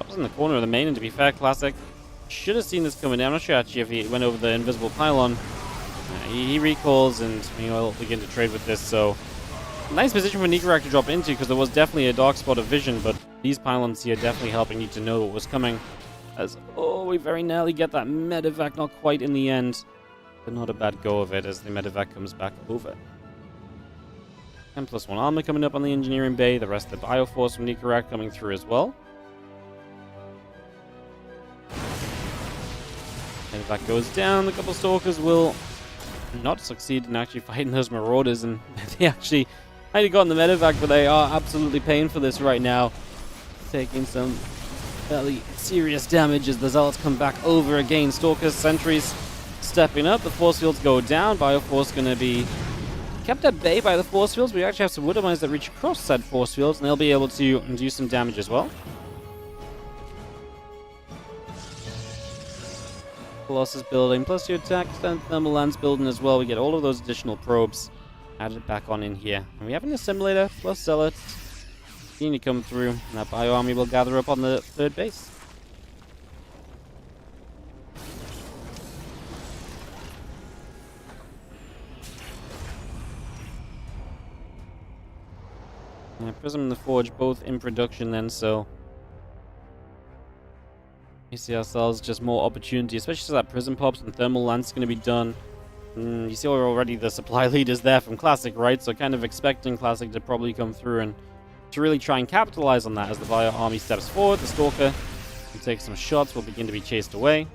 I was in the corner of the main, and to be fair, Classic should have seen this coming down. I'm not sure actually if he went over the invisible pylon. He recalls, and we'll begin to trade with this, so nice position for NICORACT to drop into, because there was definitely a dark spot of vision, but these pylons here definitely helping you to know what was coming. As, oh, we very nearly get that medevac, not quite in the end, but not a bad go of it as the medevac comes back over. 10+1 armor coming up on the engineering bay, the rest of the bioforce from NICORACT coming through as well. Medevac goes down, a couple Stalkers will not succeed in actually fighting those Marauders, and they actually got in the medevac, but they are absolutely paying for this right now. Taking some fairly serious damage as the Zealots come back over again. Stalkers, sentries stepping up, the force fields go down. Bioforce going to be kept at bay by the force fields. We actually have some Widow Mines that reach across said force fields, and they'll be able to do some damage as well. Colossus building, plus your attack, and thermal lance building as well. We get all of those additional probes added back on in here. And we have an assimilator plus zealots beginning to come through, and that bio army will gather up on the third base. Prism and the Forge both in production then, so we see ourselves just more opportunity, especially as that Prism pops and Thermal Lance is going to be done. You see already the supply leaders there from Classic, right? So kind of expecting Classic to probably come through and to really try and capitalize on that as the Bio army steps forward. The Stalker will take some shots, will begin to be chased away.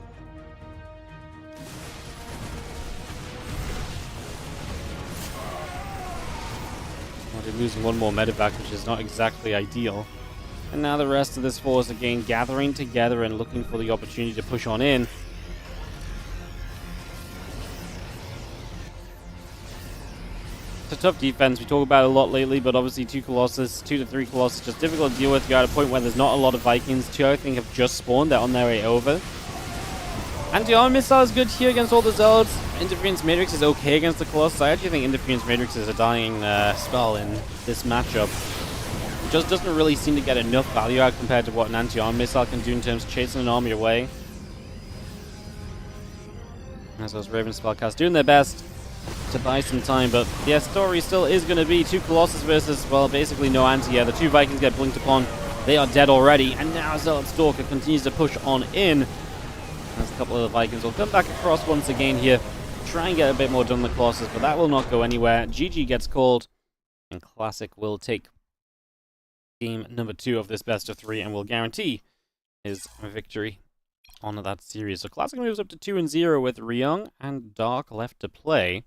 They're losing one more medevac, which is not exactly ideal. And now the rest of this force again gathering together and looking for the opportunity to push on in. It's a tough defense. We talk about it a lot lately, but obviously 2 to 3 Colossus, just difficult to deal with. You're at a point where there's not a lot of Vikings. 2, I think, have just spawned. They're on their way over. Anti-armor missile is good here against all the Zealots. Interference Matrix is okay against the Colossus. I actually think Interference Matrix is a dying spell in this matchup. just doesn't really seem to get enough value out compared to what an anti-arm missile can do in terms of chasing an army away. As those Raven spellcasts doing their best to buy some time, but yeah, story still is going to be 2 Colossus versus, well, basically no anti-air. The 2 Vikings get blinked upon. They are dead already, and now Zealot Stalker continues to push on in. As a couple of the Vikings will come back across once again here, try and get a bit more done on the Colossus, but that will not go anywhere. GG gets called, and Classic will take game number 2 of this best of 3 and will guarantee his victory on that series. So Classic moves up to 2-0 with Ryung and Dark left to play.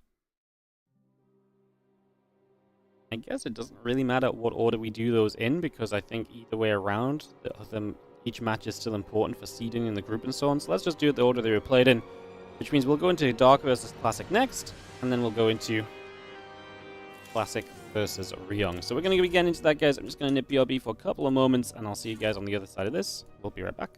I guess it doesn't really matter what order we do those in, because I think either way around, each match is still important for seeding in the group and so on. So let's just do it the order they were played in, which means we'll go into Dark versus Classic next, and then we'll go into Classic versus Ryung. So we're going to be getting into that, guys. I'm just going to nip BRB for a couple of moments, and I'll see you guys on the other side of this. We'll be right back.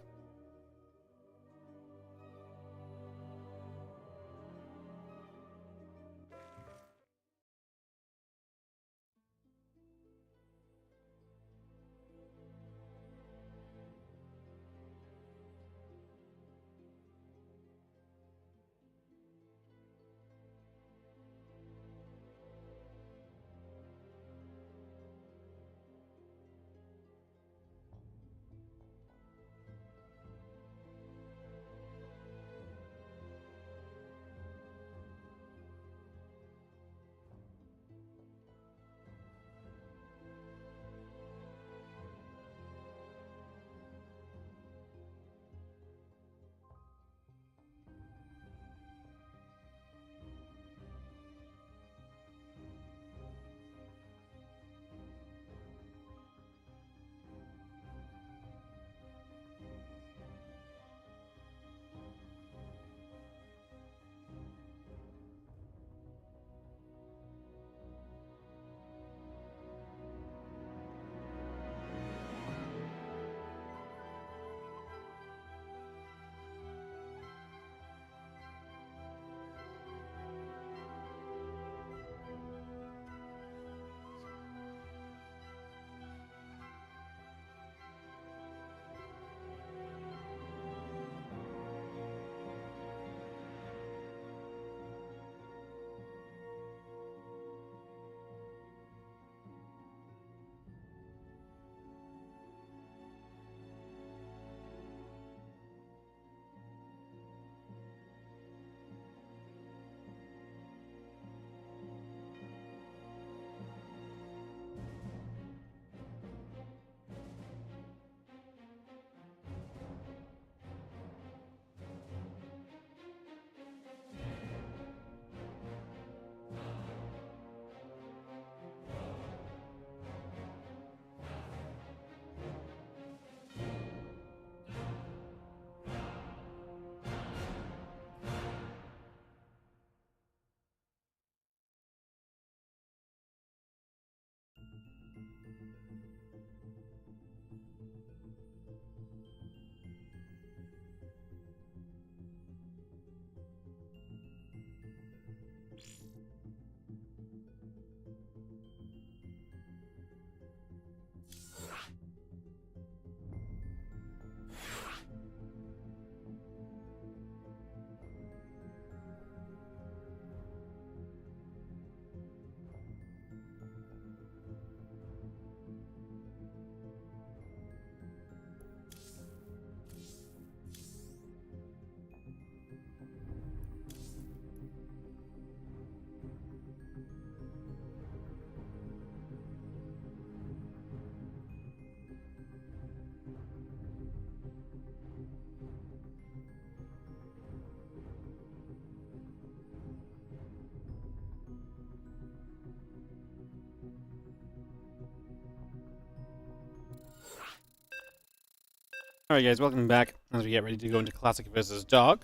Alright guys, welcome back as we get ready to go into Classic versus Dark.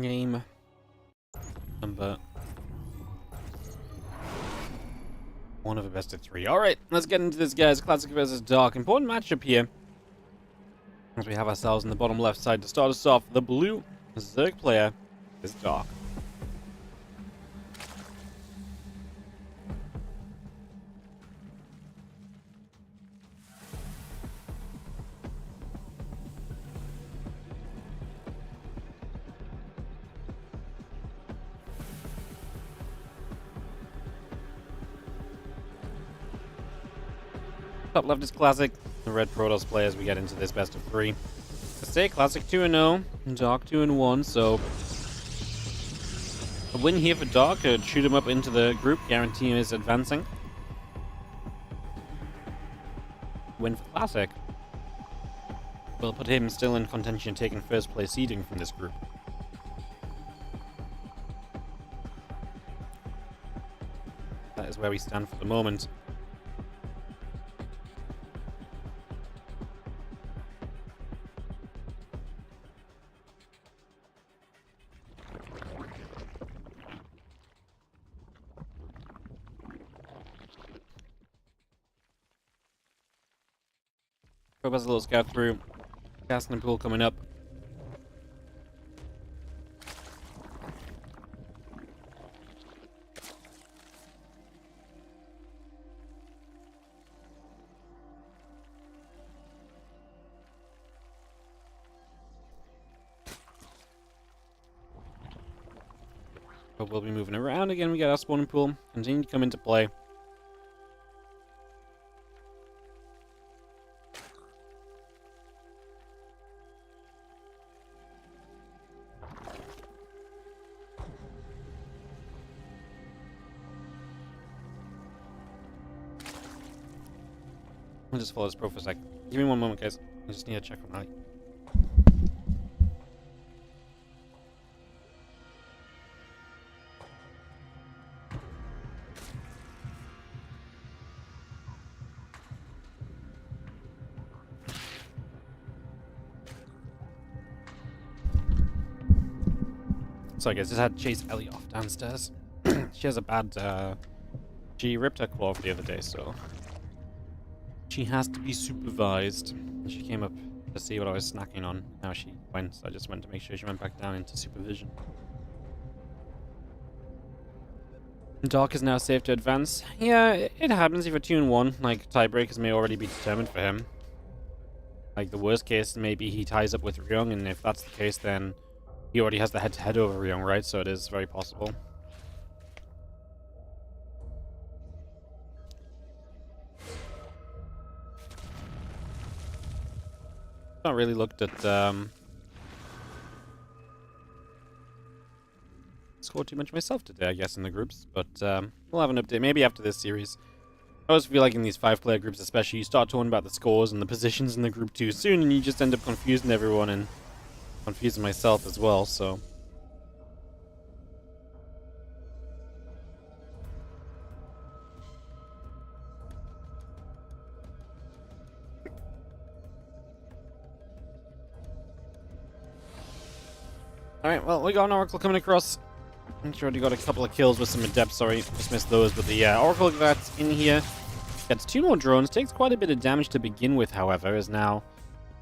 Game number One of a best of 3. Alright, let's get into this, guys. Classic versus Dark. Important matchup here. As we have ourselves in the bottom left side to start us off. The blue Zerg player is Dark. Top left is Classic. The red Protoss play as we get into this best of 3. Stay Classic 2-0, Dark 2-1, so a win here for Dark could shoot him up into the group, guarantee his advancing. Win for Classic will put him still in contention, taking first place seeding from this group. That is where we stand for the moment. Probe has a little scout through. Casting pool coming up. But we'll be moving around again. We got our spawning pool. Continue to come into play. I'll just follow this pro for a sec. Give me one moment, guys. I just need to check on Rally. Sorry, guys. Just had to chase Ellie off downstairs. She has a bad. She ripped her claw off the other day, so she has to be supervised. She came up to see what I was snacking on. Now she went, so I just went to make sure she went back down into supervision. Dark is now safe to advance. Yeah, it happens if you're 2-1. Like, tiebreakers may already be determined for him. Like, the worst case, maybe he ties up with Ryung, and if that's the case, then he already has the head-to-head over Ryung, right? So it is very possible. Not really looked at score too much myself today, I guess, in the groups, but we'll have an update maybe after this series. I always feel like in these 5-player groups especially, you start talking about the scores and the positions in the group too soon, and you just end up confusing everyone and confusing myself as well, so alright, well, we got an Oracle coming across. I'm sure he got a couple of kills with some Adept, sorry, just missed those, but the Oracle that's in here gets 2 more drones, takes quite a bit of damage to begin with, however, as now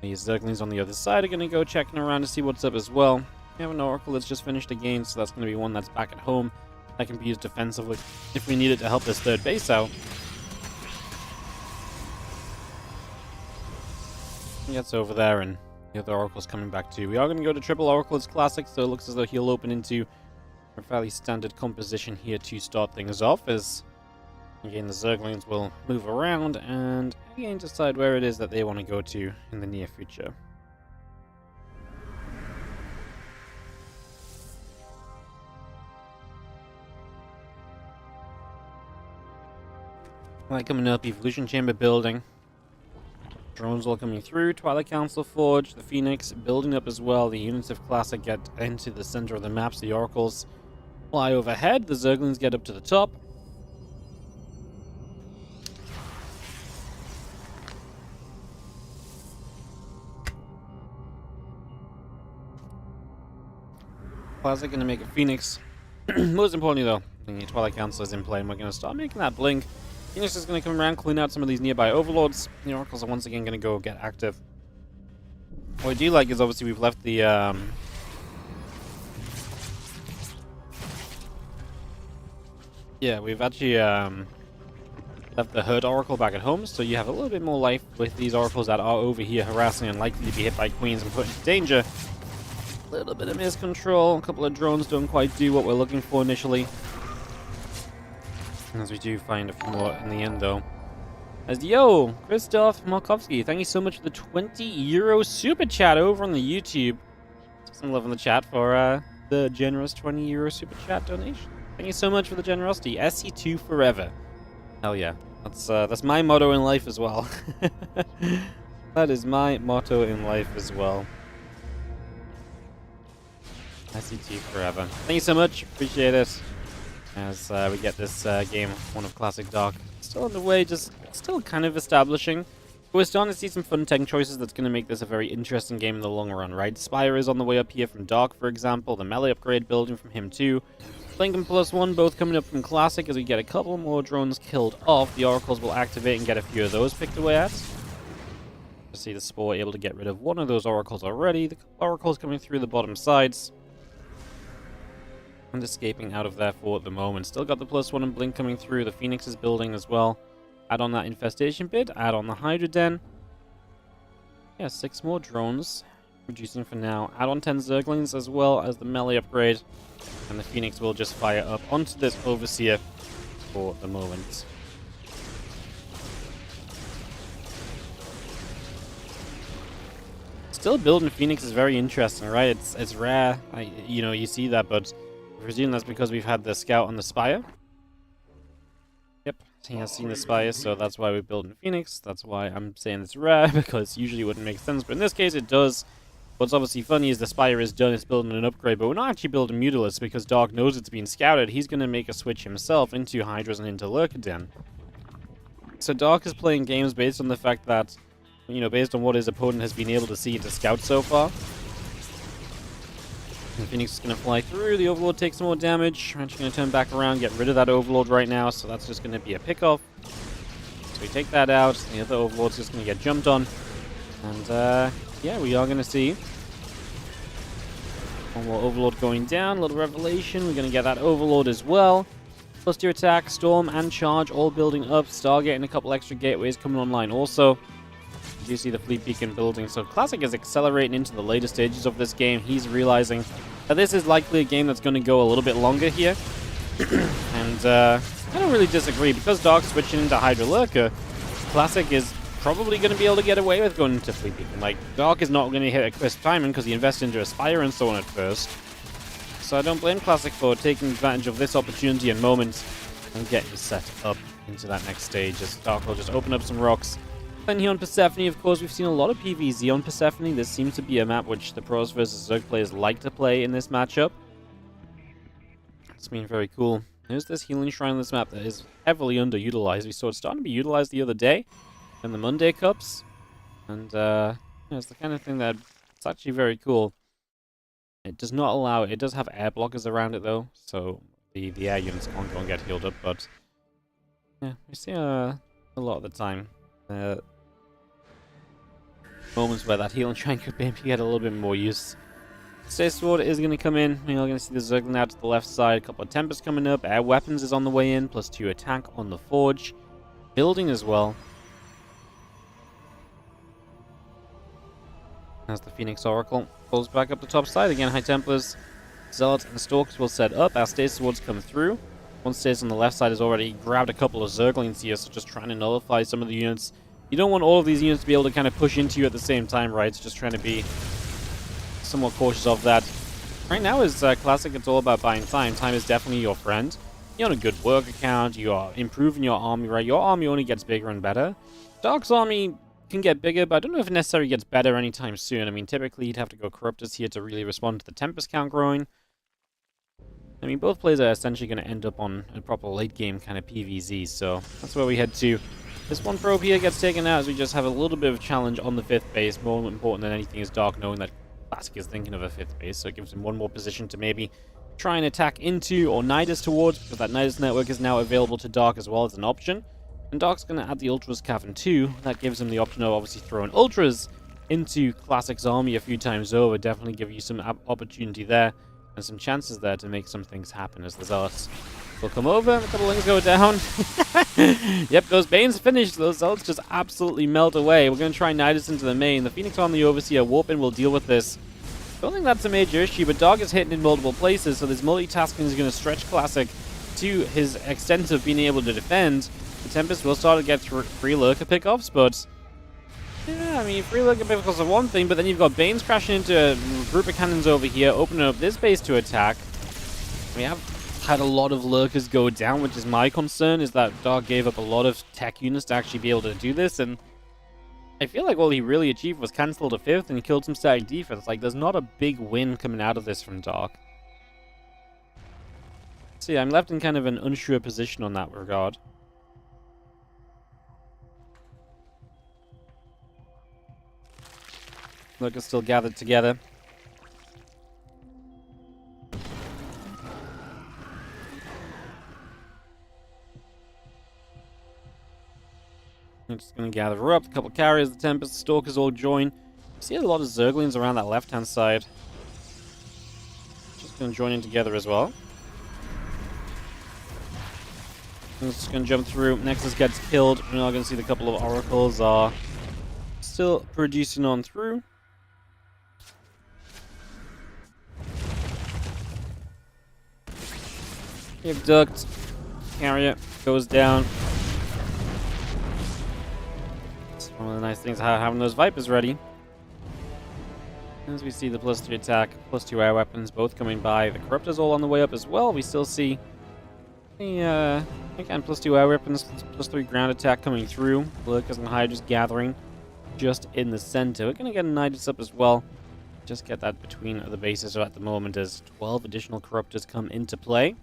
the Zerglings on the other side are going to go checking around to see what's up as well. We have an Oracle that's just finished a game, so that's going to be one that's back at home that can be used defensively if we need it to help this third base out. He gets over there, and the other Oracle's coming back too. We are going to go to triple Oracle as Classic, so it looks as though he'll open into a fairly standard composition here to start things off, as again the Zerglings will move around and again decide where it is that they want to go to in the near future. Right, coming up, Evolution Chamber building. Drones all coming through, Twilight Council Forge, the Phoenix building up as well. The units of Classic get into the center of the maps, the Oracles fly overhead, the Zerglings get up to the top. Classic going to make a Phoenix. Most importantly though, the Twilight Council is in play and we're going to start making that blink. Phoenix is going to come around, clean out some of these nearby overlords. The oracles are once again going to go get active. What I do like is obviously we've left the yeah, we've actually left the herd oracle back at home, so you have a little bit more life with these oracles that are over here harassing and likely to be hit by queens and put into danger. A little bit of miscontrol, a couple of drones don't quite do what we're looking for initially. As we do find a few more in the end though. As yo, Christoph Markovsky, thank you so much for the €20 super chat over on the YouTube. Some love in the chat for the generous €20 super chat donation. Thank you so much for the generosity. SC2 forever. Hell yeah. That's my motto in life as well. That is my motto in life as well. SC2 forever. Thank you so much. Appreciate it. As we get this game, one of Classic Dark, still on the way, just still kind of establishing. But we're starting to see some fun tech choices that's going to make this a very interesting game in the long run, right? Spire is on the way up here from Dark, for example. The melee upgrade building from him too. Blink and +1 both coming up from Classic. As we get a couple more drones killed off, the oracles will activate and get a few of those picked away at. You see the Spore able to get rid of one of those oracles already. The oracles coming through the bottom sides. And escaping out of there for the moment. Still got the +1 and Blink coming through. The Phoenix is building as well. Add on that infestation bit. Add on the Hydra Den. Yeah, 6 more drones. Reducing for now. Add on 10 Zerglings as well as the melee upgrade. And the Phoenix will just fire up onto this Overseer for the moment. Still building Phoenix is very interesting, right? It's rare, you know, you see that, but I presume that's because we've had the Scout on the Spire. Yep, he has seen the Spire, so that's why we're building Phoenix. That's why I'm saying it's rare, because usually it wouldn't make sense, but in this case it does. What's obviously funny is the Spire is done, it's building an upgrade, but we're not actually building Mutalisks because Dark knows it's being scouted. He's going to make a switch himself into Hydras and into Lurker Den. So Dark is playing games based on the fact that, you know, based on what his opponent has been able to see into Scout so far. The Phoenix is going to fly through, the Overlord takes some more damage. We're actually going to turn back around, get rid of that Overlord right now, so that's just going to be a pick-off. So we take that out, the other Overlord's just going to get jumped on. And, yeah, we are going to see one more Overlord going down. A little revelation. We're going to get that Overlord as well. Plus 2 attack, Storm, and Charge all building up. Stargate and a couple extra gateways coming online also. You do see the Fleet Beacon building. So Classic is accelerating into the later stages of this game. He's realizing that this is likely a game that's going to go a little bit longer here. And I don't really disagree. Because Dark's switching into Hydra Lurker, Classic is probably going to be able to get away with going into Fleet Beacon. Like, Dark is not going to hit a crisp timing because he invested into a Spire and so on at first. So I don't blame Classic for taking advantage of this opportunity and moment and getting set up into that next stage. As Dark will just open up some rocks. Then here on Persephone, of course, we've seen a lot of PvZ on Persephone. This seems to be a map which the Pros versus Zerg players like to play in this matchup. It's been very cool. There's this healing shrine on this map that is heavily underutilized. We saw it starting to be utilized the other day in the Monday Cups. And yeah, it's the kind of thing that it's actually very cool. It does not allow it. It does have air blockers around it though, so the air units can't go and get healed up. But yeah, we see a lot of the time moments where that healing shrine could maybe get a little bit more use. Stay Sword is going to come in. We're going to see the Zergling out to the left side. A couple of Tempers coming up. Air Weapons is on the way in. Plus 2 attack on the Forge. Building as well. As the Phoenix Oracle pulls back up the top side. Again, High Templars, Zealots, and Stalkers will set up as Stay Swords come through. One Stays on the left side has already grabbed a couple of Zerglings here, so just trying to nullify some of the units. You don't want all of these units to be able to kind of push into you at the same time, right? It's just trying to be somewhat cautious of that. Right now is Classic, it's all about buying time. Time is definitely your friend. You're on a good work account, you are improving your army, right? Your army only gets bigger and better. Dark's army can get bigger, but I don't know if it necessarily gets better anytime soon. I mean, typically you'd have to go Corruptors here to really respond to the Tempest count growing. I mean, both players are essentially going to end up on a proper late game kind of PvZ, so that's where we head to. This one probe here gets taken out as we just have a little bit of a challenge on the 5th base. More important than anything is Dark knowing that Classic is thinking of a 5th base, so it gives him one more position to maybe try and attack into or Nidus towards, because that Nidus network is now available to Dark as well as an option. And Dark's going to add the Ultras Cavern too. That gives him the option of obviously throwing Ultras into Classic's army a few times over. Definitely give you some opportunity there and some chances there to make some things happen as the Zealots will come over. A couple things go down. Yep, those Banes finished. Those Zealots just absolutely melt away. We're going to try Nidus into the main. The Phoenix on the Overseer Warpin will deal with this. Don't think that's a major issue, but Dog is hitting in multiple places, so this multitasking is going to stretch Classic to his extent of being able to defend. The Tempest will start to get free lurker pickoffs, but yeah, I mean, free lurker pickoffs are one thing, but then you've got Banes crashing into a group of cannons over here, opening up this base to attack. We have had a lot of lurkers go down, which is my concern, is that Dog gave up a lot of tech units to actually be able to do this, and I feel like all he really achieved was cancelled a 5th and killed some static defense. Like, there's not a big win coming out of this from Dark. See, I'm left in kind of an unsure position on that regard. Look, it's still gathered together. I'm just going to gather up. A couple carriers, the Tempest, the Stalkers all join. See a lot of Zerglings around that left-hand side. Just going to join in together as well. I'm just going to jump through. Nexus gets killed. We're now going to see the couple of Oracles are still producing on through. They've ducked. Carrier goes down. It's one of the nice things about having those Vipers ready. As we see the +3 attack, +2 air weapons, both coming by. The Corruptor's all on the way up as well. We still see the, again, +2 air weapons, +3 ground attack coming through. Lurkers and Hydras gathering just in the center. We're going to get a Nidus up as well. Just get that between the bases at the moment as 12 additional Corruptors come into play.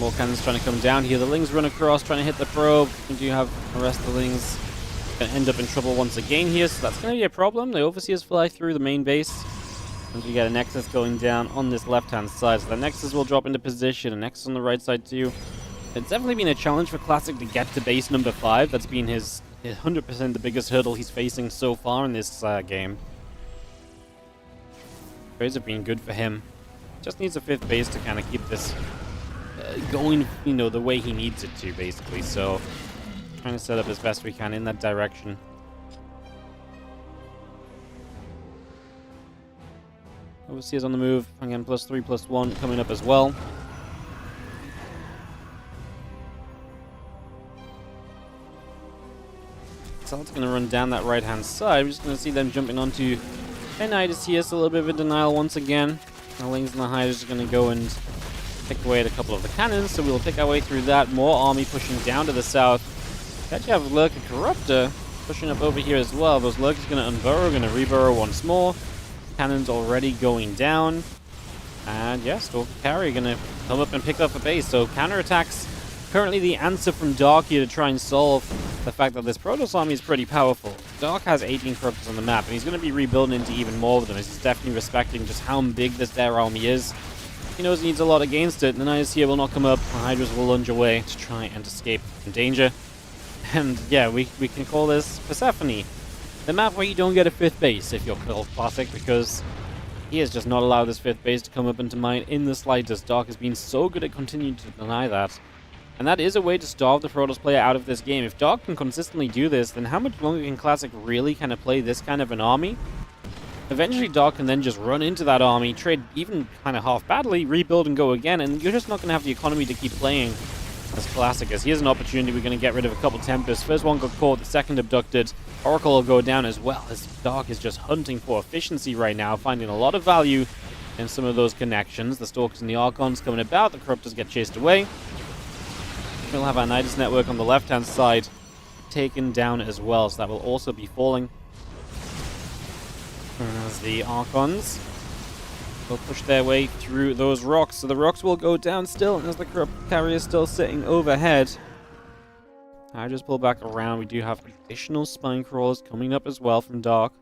More cannons trying to come down here. The Lings run across, trying to hit the probe. We do have the rest of the Lings going to end up in trouble once again here, so that's going to be a problem. The Overseers fly through the main base. And we get a Nexus going down on this left-hand side. So the Nexus will drop into position. A Nexus on the right side too. It's definitely been a challenge for Classic to get to base number 5. That's been his 100% the biggest hurdle he's facing so far in this game. Trades have been good for him. Just needs a 5th base to kind of keep this going, you know, the way he needs it to, basically. So, trying to set up as best we can in that direction. Overseers on the move. Again, +3, +1 coming up as well. So it's going to run down that right-hand side. We're just going to see them jumping onto Nidus here. So a little bit of a denial once again. The Lings and the Hydras are going to go and pick away at a couple of the cannons, so we'll pick our way through that. More army pushing down to the south. Actually have Lurker Corruptor pushing up over here as well. Those Lurkers going to unburrow, going to reburrow once more. Cannons already going down. And yes, Stalker Carrier going to come up and pick up a base. So counterattacks currently the answer from Dark here to try and solve the fact that this Protoss army is pretty powerful. Dark has 18 Corruptors on the map, and he's going to be rebuilding into even more of them. He's definitely respecting just how big their army is. He knows he needs a lot against it. The Nidus here will not come up. The Hydras will lunge away to try and escape from danger. And yeah, we can call this Persephone. The map where you don't get a 5th base if you're Classic, because he has just not allowed this 5th base to come up into mine in the slightest. Dark has been so good at continuing to deny that. And that is a way to starve the Protoss player out of this game. If Dark can consistently do this, then how much longer can Classic really kind of play this kind of an army? Eventually, Dark can then just run into that army, trade even kind of half badly, rebuild and go again, and you're just not going to have the economy to keep playing as Classic. As here's an opportunity, we're going to get rid of a couple Tempests. First one got caught, the second abducted. Oracle will go down as well, as Dark is just hunting for efficiency right now, finding a lot of value in some of those connections. The Stalkers and the Archons coming about, the Corruptors get chased away. We'll have our Nidus network on the left-hand side taken down as well, so that will also be falling. As the Archons will push their way through those rocks. So the rocks will go down still, as the Corrupt Carrier is still sitting overhead. I just pull back around. We do have additional Spine Crawlers coming up as well from Dark.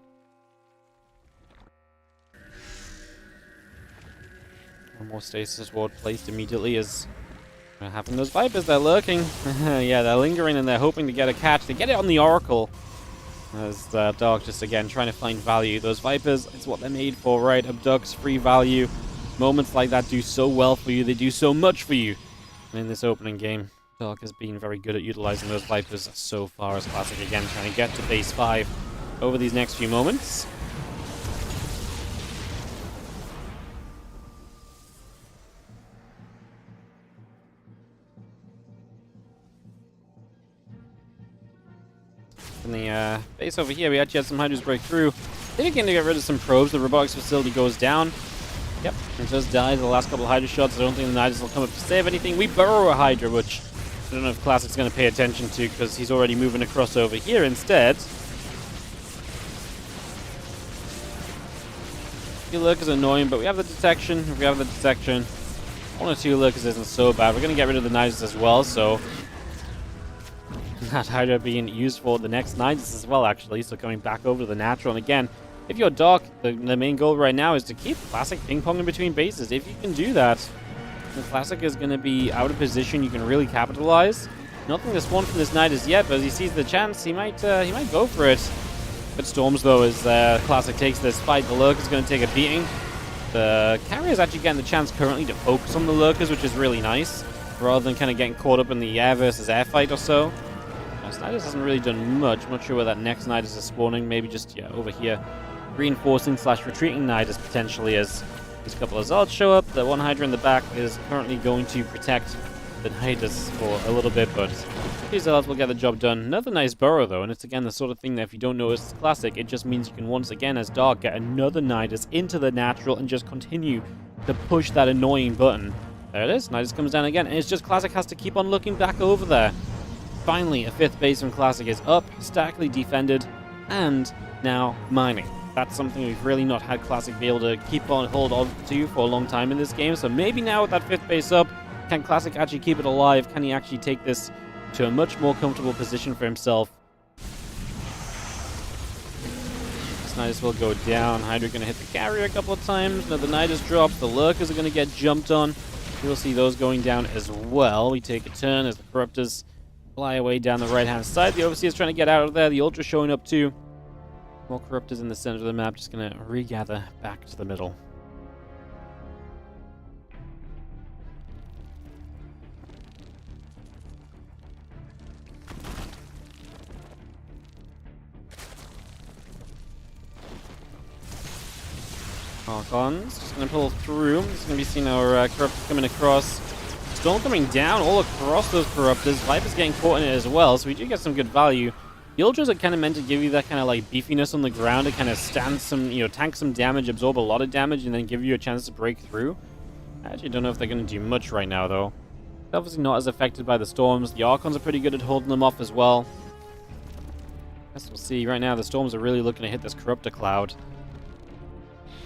One more stasis ward placed immediately as we're having those Vipers. They're lurking. Yeah, they're lingering and they're hoping to get a catch. They get it on the Oracle. As Dark just again trying to find value. Those Vipers, it's what they're made for, right? Abducts, free value. Moments like that do so well for you. They do so much for you. And in this opening game, Dark has been very good at utilizing those Vipers so far as Classic again trying to get to base 5 over these next few moments. In the base over here, we actually had some Hydras break through. They're going to get rid of some probes. The robotics facility goes down. Yep, it just dies the last couple of Hydra shots. I don't think the Hydras will come up to save anything. We burrow a Hydra, which I don't know if Classic's going to pay attention to because he's already moving across over here instead. The lurkers are annoying, but we have the detection. If we have the detection, 1 or 2 lurkers isn't so bad. We're going to get rid of the Nidus as well, so that Hydra being used for the next Nidus as well, actually. So coming back over to the natural. And again, if you're Dark, the main goal right now is to keep Classic ping-ponging between bases. If you can do that, the Classic is going to be out of position. You can really capitalize. Nothing to spawn from this Nidus yet, but as he sees the chance, he might go for it. But Storms, though, as Classic takes this fight, the Lurker is going to take a beating. The carrier is actually getting the chance currently to focus on the Lurkers, which is really nice, rather than kind of getting caught up in the air versus air fight or so. Nidus hasn't really done much. I'm not sure where that next Nidus is spawning. Maybe just, yeah, over here. Reinforcing / retreating Nidus potentially as these couple of Zards show up. The one Hydra in the back is currently going to protect the Nidus for a little bit, but these Zards will get the job done. Another nice burrow, though, and it's again the sort of thing that if you don't know it's Classic, it just means you can once again, as Dark, get another Nidus into the natural and just continue to push that annoying button. There it is. Nidus comes down again, and it's just Classic has to keep on looking back over there. Finally, a 5th base from Classic is up, stackly defended, and now mining. That's something we've really not had Classic be able to keep on hold on to for a long time in this game. So maybe now with that 5th base up, can Classic actually keep it alive? Can he actually take this to a much more comfortable position for himself? This Nidus will go down. Hydra going to hit the carrier a couple of times. Another Nidus drops. The Lurkers are going to get jumped on. You'll see those going down as well. We take a turn as the Corruptors fly away down the right-hand side. The Overseer's trying to get out of there. The Ultra showing up too. More Corruptors in the center of the map. Just going to regather back to the middle. Archons just going to pull through. Just going to be seeing our Corruptors coming across. Storm coming down all across those Corruptors. Viper's getting caught in it as well, so we do get some good value. The Ultras are kind of meant to give you that kind of like beefiness on the ground to kind of stand some, tank some damage, absorb a lot of damage, and then give you a chance to break through. I actually don't know if they're going to do much right now, though. They're obviously not as affected by the Storms. The Archons are pretty good at holding them off as well. Guess we'll see. Right now, the Storms are really looking to hit this Corruptor cloud.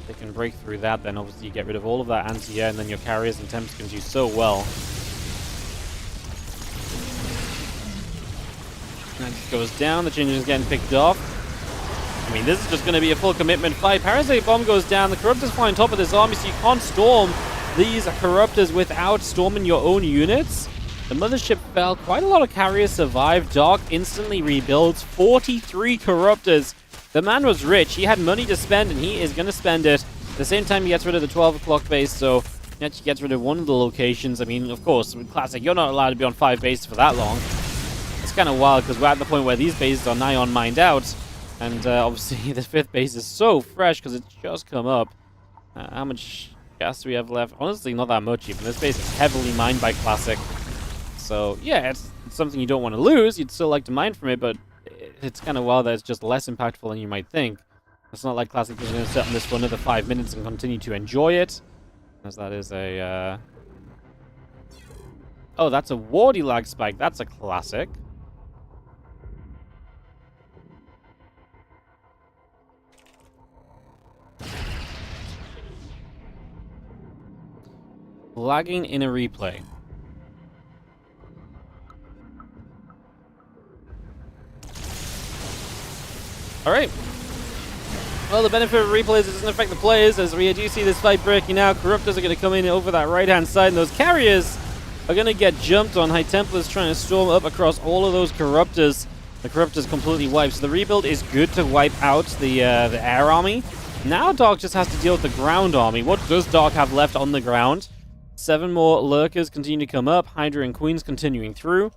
They can break through that, then obviously you get rid of all of that anti-air, and then your carriers and temps can do so well. That just goes down, the Ginger is getting picked off. I mean, this is just going to be a full commitment fight. Parasite Bomb goes down, the Corruptors fly on top of this army, so you can't storm these Corruptors without storming your own units. The Mothership fell, quite a lot of carriers survived. Dark instantly rebuilds, 43 Corruptors. The man was rich, he had money to spend, and he is going to spend it. At the same time, he gets rid of the 12 o'clock base, so he actually gets rid of one of the locations. I mean, of course, with Classic, you're not allowed to be on 5 bases for that long. It's kind of wild, because we're at the point where these bases are nigh on mined out, and obviously the 5th base is so fresh, because it's just come up. How much gas do we have left? Honestly, not that much even. This base is heavily mined by Classic. So, yeah, it's something you don't want to lose. You'd still like to mine from it, but it's kind of wild that it's just less impactful than you might think. It's not like Classic is going to sit on this for another 5 minutes and continue to enjoy it. As that is a... Oh, that's a Wardy lag spike. That's a Classic. Lagging in a replay. Alright. Well, the benefit of replays doesn't affect the players, as we do see this fight breaking out. Corruptors are going to come in over that right-hand side, and those carriers are going to get jumped on. High Templars trying to storm up across all of those Corruptors. The Corruptors completely wiped, so the rebuild is good to wipe out the air army. Now Dark just has to deal with the ground army. What does Dark have left on the ground? 7 more Lurkers continue to come up. Hydra and Queens continuing through.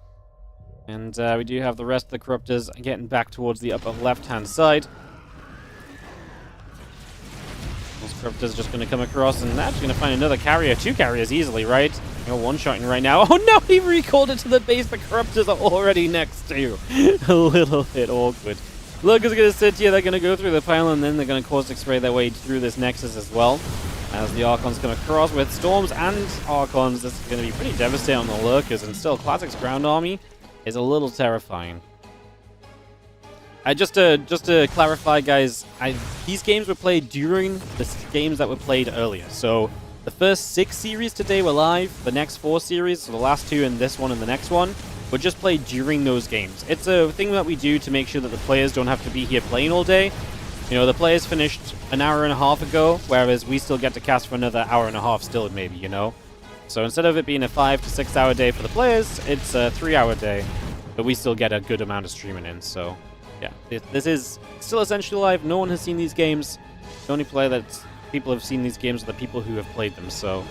And we do have the rest of the Corruptors getting back towards the upper left-hand side. Those Corruptors are just going to come across and actually going to find another carrier. 2 carriers easily, right? You're one-shotting right now. Oh no, he recalled it to the base the Corruptors are already next to. A little bit awkward. Lurkers are going to sit here, they're going to go through the pylon, and then they're going to caustic spray their way through this Nexus as well. As the Archons come across with Storms and Archons, this is going to be pretty devastating on the Lurkers, and still, Classic's ground army is a little terrifying. Just to clarify, guys, these games were played during the games that were played earlier. So the first 6 series today were live, the next 4 series, so the last 2 and this one and the next one, were just played during those games. It's a thing that we do to make sure that the players don't have to be here playing all day. You know, the players finished an hour and a half ago, whereas we still get to cast for another hour and a half still, maybe, you know? So instead of it being a 5 to 6 hour day for the players, it's a 3 hour day, but we still get a good amount of streaming in, so yeah. This is still essentially live. No one has seen these games. The only player that people have seen these games are the people who have played them, so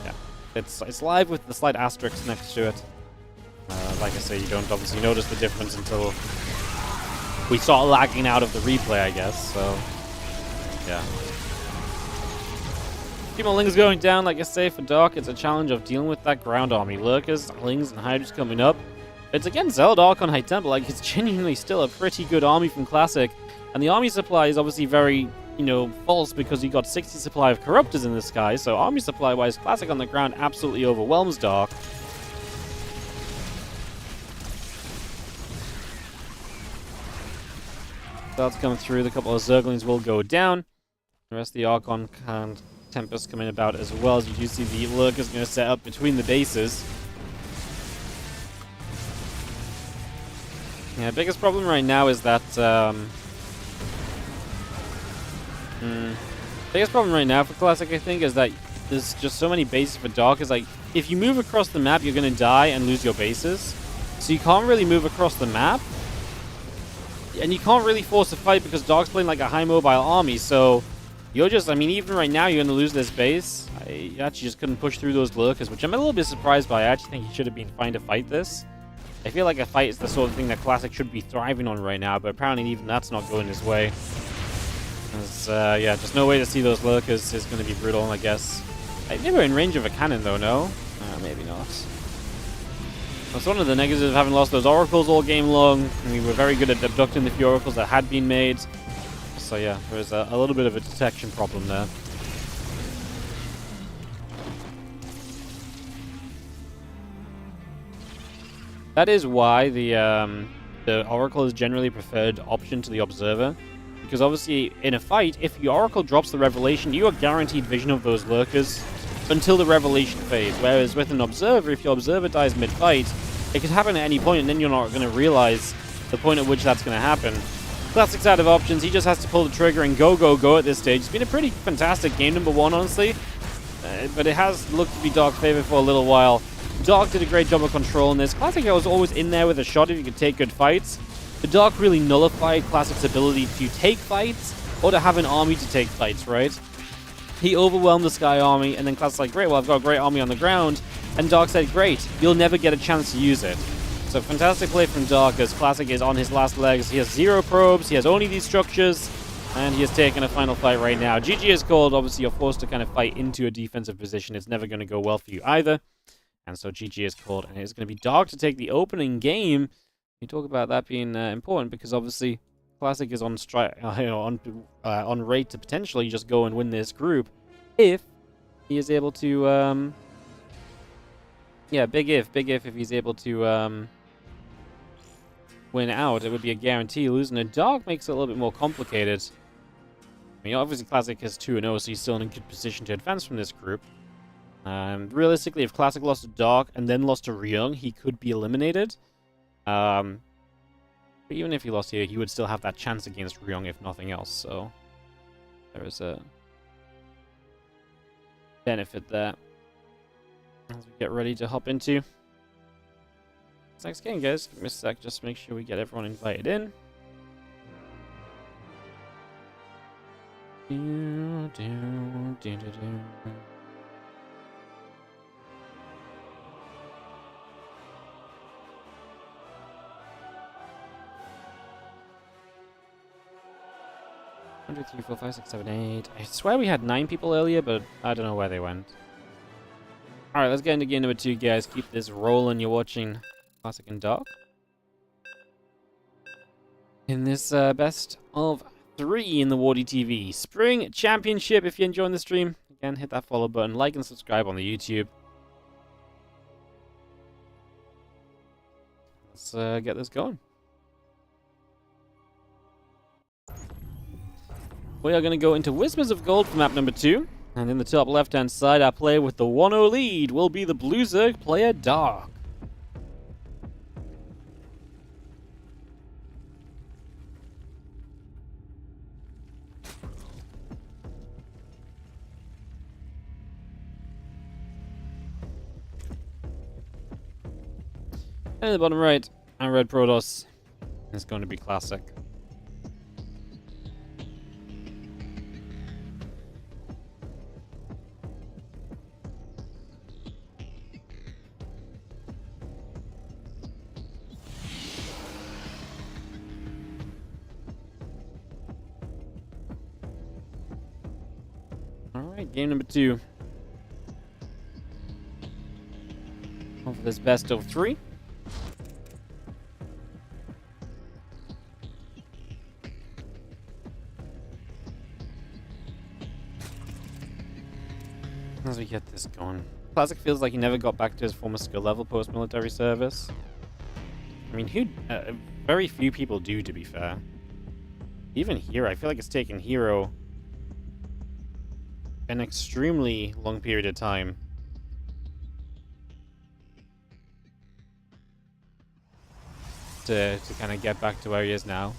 yeah. It's live with the slight asterisk next to it. Like I say, you don't obviously notice the difference until we start lagging out of the replay, I guess, so yeah. Few more Lings going down, like I say, for Dark. It's a challenge of dealing with that ground army. Lurkers, Lings, and Hydras coming up. It's against Zeld Archon High Temple. Like, it's genuinely still a pretty good army from Classic. And the army supply is obviously very, you know, false because you got 60 supply of Corruptors in the sky. So army supply-wise, Classic on the ground absolutely overwhelms Dark. That's coming through. The couple of Zerglings will go down. The rest of the Archon and Tempest coming about as well, as you do see the Lurkers going to set up between the bases. Yeah, biggest problem right now is that biggest problem right now for Classic, I think, is that there's just so many bases for Dark. Is like, if you move across the map, you're going to die and lose your bases. So you can't really move across the map. And you can't really force a fight because Dark's playing like a high mobile army, so you're just, I mean, even right now, you're going to lose this base. I actually just couldn't push through those Lurkers, which I'm a little bit surprised by. I actually think he should have been fine to fight this. I feel like a fight is the sort of thing that Classic should be thriving on right now, but apparently even that's not going his way. Yeah, just no way to see those Lurkers is going to be brutal, I guess. They were in range of a cannon, though, no? Maybe not. That's one of the negatives of having lost those Oracles all game long. We were very good at abducting the few Oracles that had been made. So yeah, there was a little bit of a detection problem there. That is why the Oracle is generally preferred option to the Observer. Because obviously, in a fight, if the Oracle drops the Revelation, you are guaranteed vision of those Lurkers until the Revelation phase. Whereas with an Observer, if your Observer dies mid-fight, it could happen at any point, and then you're not going to realize the point at which that's going to happen. Classic's out of options. He just has to pull the trigger and go at this stage. It's been a pretty fantastic game number 1, honestly. But it has looked to be Dark's favor for a little while. Dark did a great job of controlling this. Classic was always in there with a shot if you could take good fights. But Dark really nullified Classic's ability to take fights or to have an army to take fights, right? He overwhelmed the Sky Army, and then Classic's like, great, well, I've got a great army on the ground. And Dark said, great, you'll never get a chance to use it. So fantastic play from Dark, as Classic is on his last legs. He has 0 probes, he has only these structures, and he has taken a final fight right now. GG is called. Obviously, you're forced to kind of fight into a defensive position. It's never going to go well for you either. And so GG is called, and it's going to be Dark to take the opening game. You talk about that being important, because obviously Classic is on on rate to potentially just go and win this group if he is able to. Yeah, big if he's able to win out, it would be a guarantee. Losing a Dark makes it a little bit more complicated. I mean, obviously Classic is 2-0, so he's still in a good position to advance from this group. Realistically, if Classic lost to Dark and then lost to Ryung, he could be eliminated. But even if he lost here, he would still have that chance against Ryung, if nothing else, so there is a benefit there. As we get ready to hop into this next game, guys. Give me a sec, just make sure we get everyone invited in. Do, do, do, do, do. One, two, three, four, five, six, seven, eight. I swear we had 9 people earlier, but I don't know where they went. Alright, let's get into game number 2, guys. Keep this rolling. You're watching Classic and Dark. In this best of 3 in the WardiTV Spring Championship. If you're enjoying the stream, again, hit that follow button, like and subscribe on the YouTube. Let's get this going. We are going to go into Whispers of Gold for map number 2. And in the top left-hand side, our player with the 1-0 lead will be the Blue Zerg player, Dark. And in the bottom right, our red Protoss is going to be Classic. Alright, game number 2. On for this best of 3. As we get this going. Classic feels like he never got back to his former skill level post-military service. I mean, very few people do, to be fair. Even Hero, I feel like it's taken Hero an extremely long period of time to kind of get back to where he is now.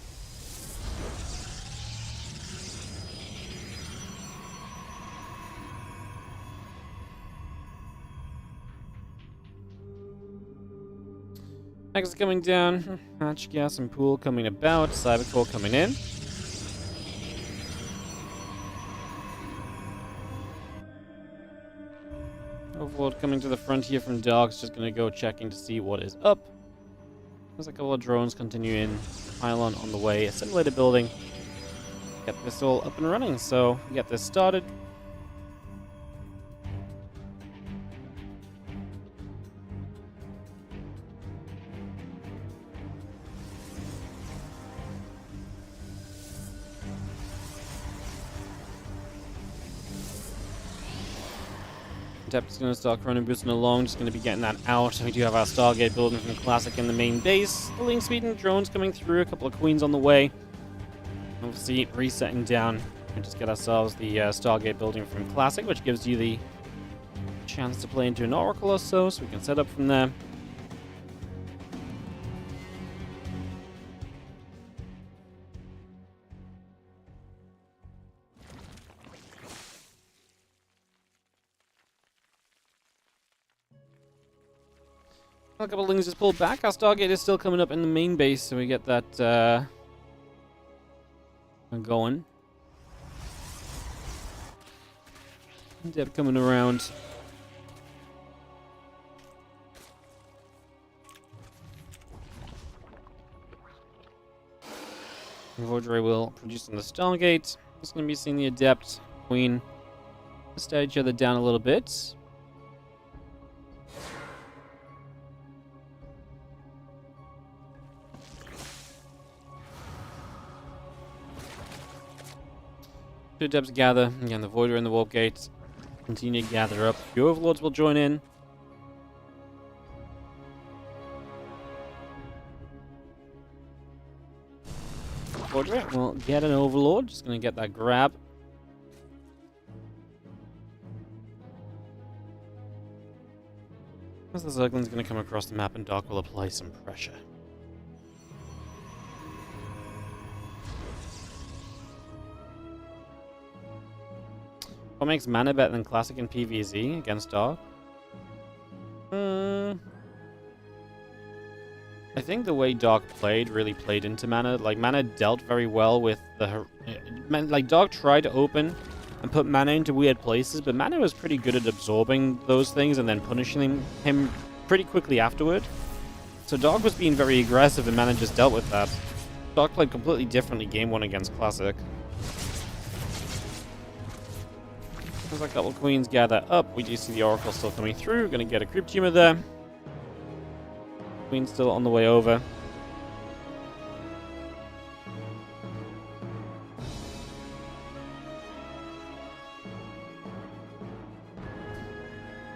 Next coming down, Hatch Gas and Pool coming about, Cybercore coming in. Overlord coming to the front here from Dogs, just gonna go checking to see what is up. There's a couple of drones continuing, pylon on the way, a simulator building. Get this all up and running, so get this started. Depth's going to start running, boosting along, just going to be getting that out. We do have our Stargate building from Classic in the main base. The Link Speed and drones coming through, a couple of Queens on the way. Obviously, resetting down. We just get ourselves the Stargate building from Classic, which gives you the chance to play into an Oracle or so we can set up from there. A couple of things just pulled back. Our Stargate is still coming up in the main base, so we get that going. Deb coming around. Voidray will produce on the Stargate. Just going to be seeing the Adept, Queen, stare each other down a little bit. Two Adepts gather. Again, the Voider and the Warp Gate continue to gather up. The Overlords will join in. Voider will get an Overlord. Just going to get that grab. As the Zergling's going to come across the map and Dark will apply some pressure. What makes mana better than Classic and PvZ against Dark? I think the way Dark played really played into mana. Like, mana dealt very well with the... Like, Dark tried to open and put mana into weird places, but mana was pretty good at absorbing those things and then punishing him pretty quickly afterward. So Dark was being very aggressive and mana just dealt with that. Dark played completely differently game 1 against Classic. As a couple queens gather up, we do see the Oracle still coming through. Gonna get a Creep Tumor there. Queen's still on the way over.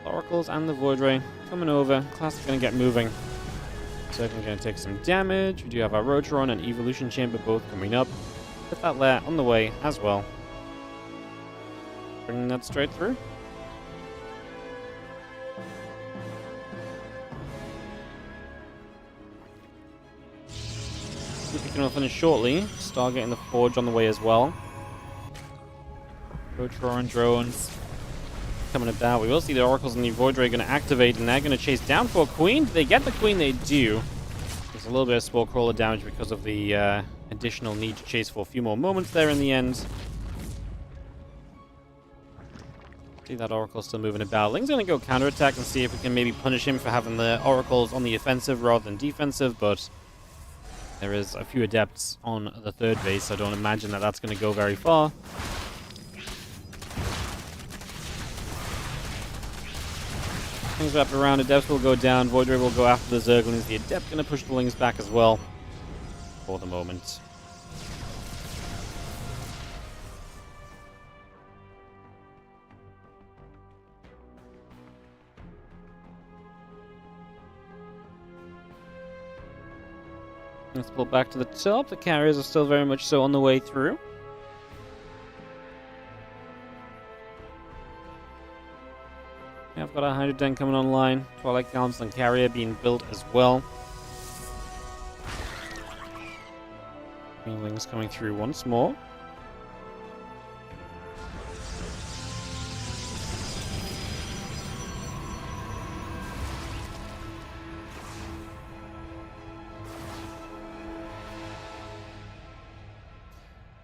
Oracles and the Void Ray coming over. Classic gonna get moving. Circle's gonna take some damage. We do have our Rotoron and Evolution Chamber both coming up. Put that lair on the way as well. Bringing that straight through. Going to finish shortly. Star getting the Forge on the way as well. Rotoron drones coming about. We will see the Oracles and the Void Ray going to activate, and they're going to chase down for a Queen. Do they get the Queen? They do. There's a little bit of Spore Crawler damage because of the additional need to chase for a few more moments there in the end. See that Oracle still moving about. Ling's going to go counterattack and see if we can maybe punish him for having the Oracles on the offensive rather than defensive, but there is a few Adepts on the third base, so I don't imagine that that's going to go very far. Things wrap around. Adepts will go down. Void Ray will go after the Zerglings. The Adept going to push the Lings back as well for the moment. Let's pull back to the top. The carriers are still very much so on the way through. Yeah, I've got a Hydro Den coming online. Twilight Council and Carrier being built as well. Wings coming through once more.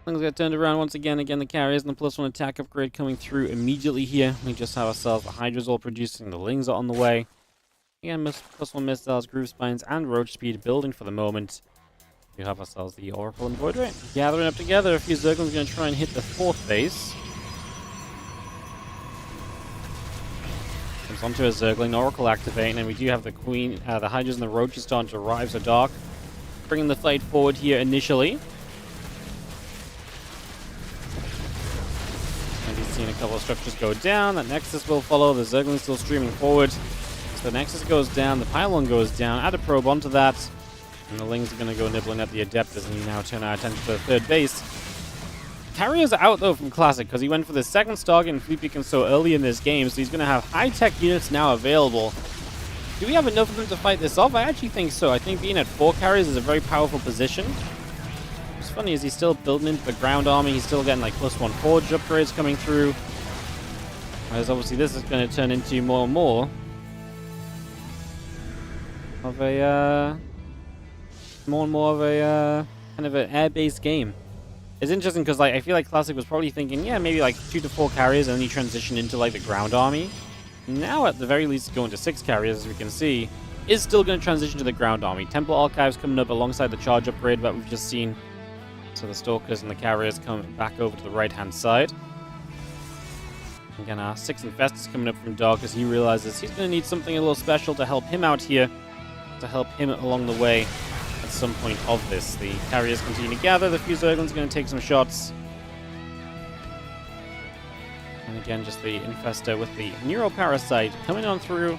Things get turned around once again. Again, the carriers and the +1 attack upgrade coming through immediately here. We just have ourselves the Hydras all producing. The Lings are on the way. Again, +1 missiles, Groove Spines, and Roach Speed building for the moment. We have ourselves the Oracle and Void Ray gathering up together. A few Zerglings going to try and hit the 4th base. Comes onto a Zergling, Oracle activating, and we do have the Queen, the Hydras and the Roaches starting to arrive. So Dark bringing the fight forward here initially. Seen a couple of structures go down. That Nexus will follow. The Zergling's still streaming forward. So the Nexus goes down. The Pylon goes down. Add a probe onto that. And the Lings are going to go nibbling at the Adept as we now turn our attention to the 3rd base. Carrier's out, though, from Classic because he went for the 2nd Stargate and Fleet Beacon so early in this game. So he's going to have high-tech units now available. Do we have enough of them to fight this off? I actually think so. I think being at 4 carriers is a very powerful position. What's funny is he's still building into the ground army. He's still getting like +1 Forge upgrades coming through. Whereas obviously this is going to turn into more and more of a kind of an air-based game. It's interesting because like I feel like Classic was probably thinking, yeah, maybe like 2 to 4 carriers and then you transition into like the ground army. Now at the very least going to 6 carriers, as we can see, is still going to transition to the ground army. Temple Archives coming up alongside the charge upgrade that we've just seen. So the Stalkers and the carriers come back over to the right-hand side. Again, our 6 Infestors coming up from Dark as he realizes he's going to need something a little special to help him out here, to help him along the way at some point of this. The carriers continue to gather. The few Zerglings are going to take some shots. And again, just the Infestor with the Neuroparasite coming on through.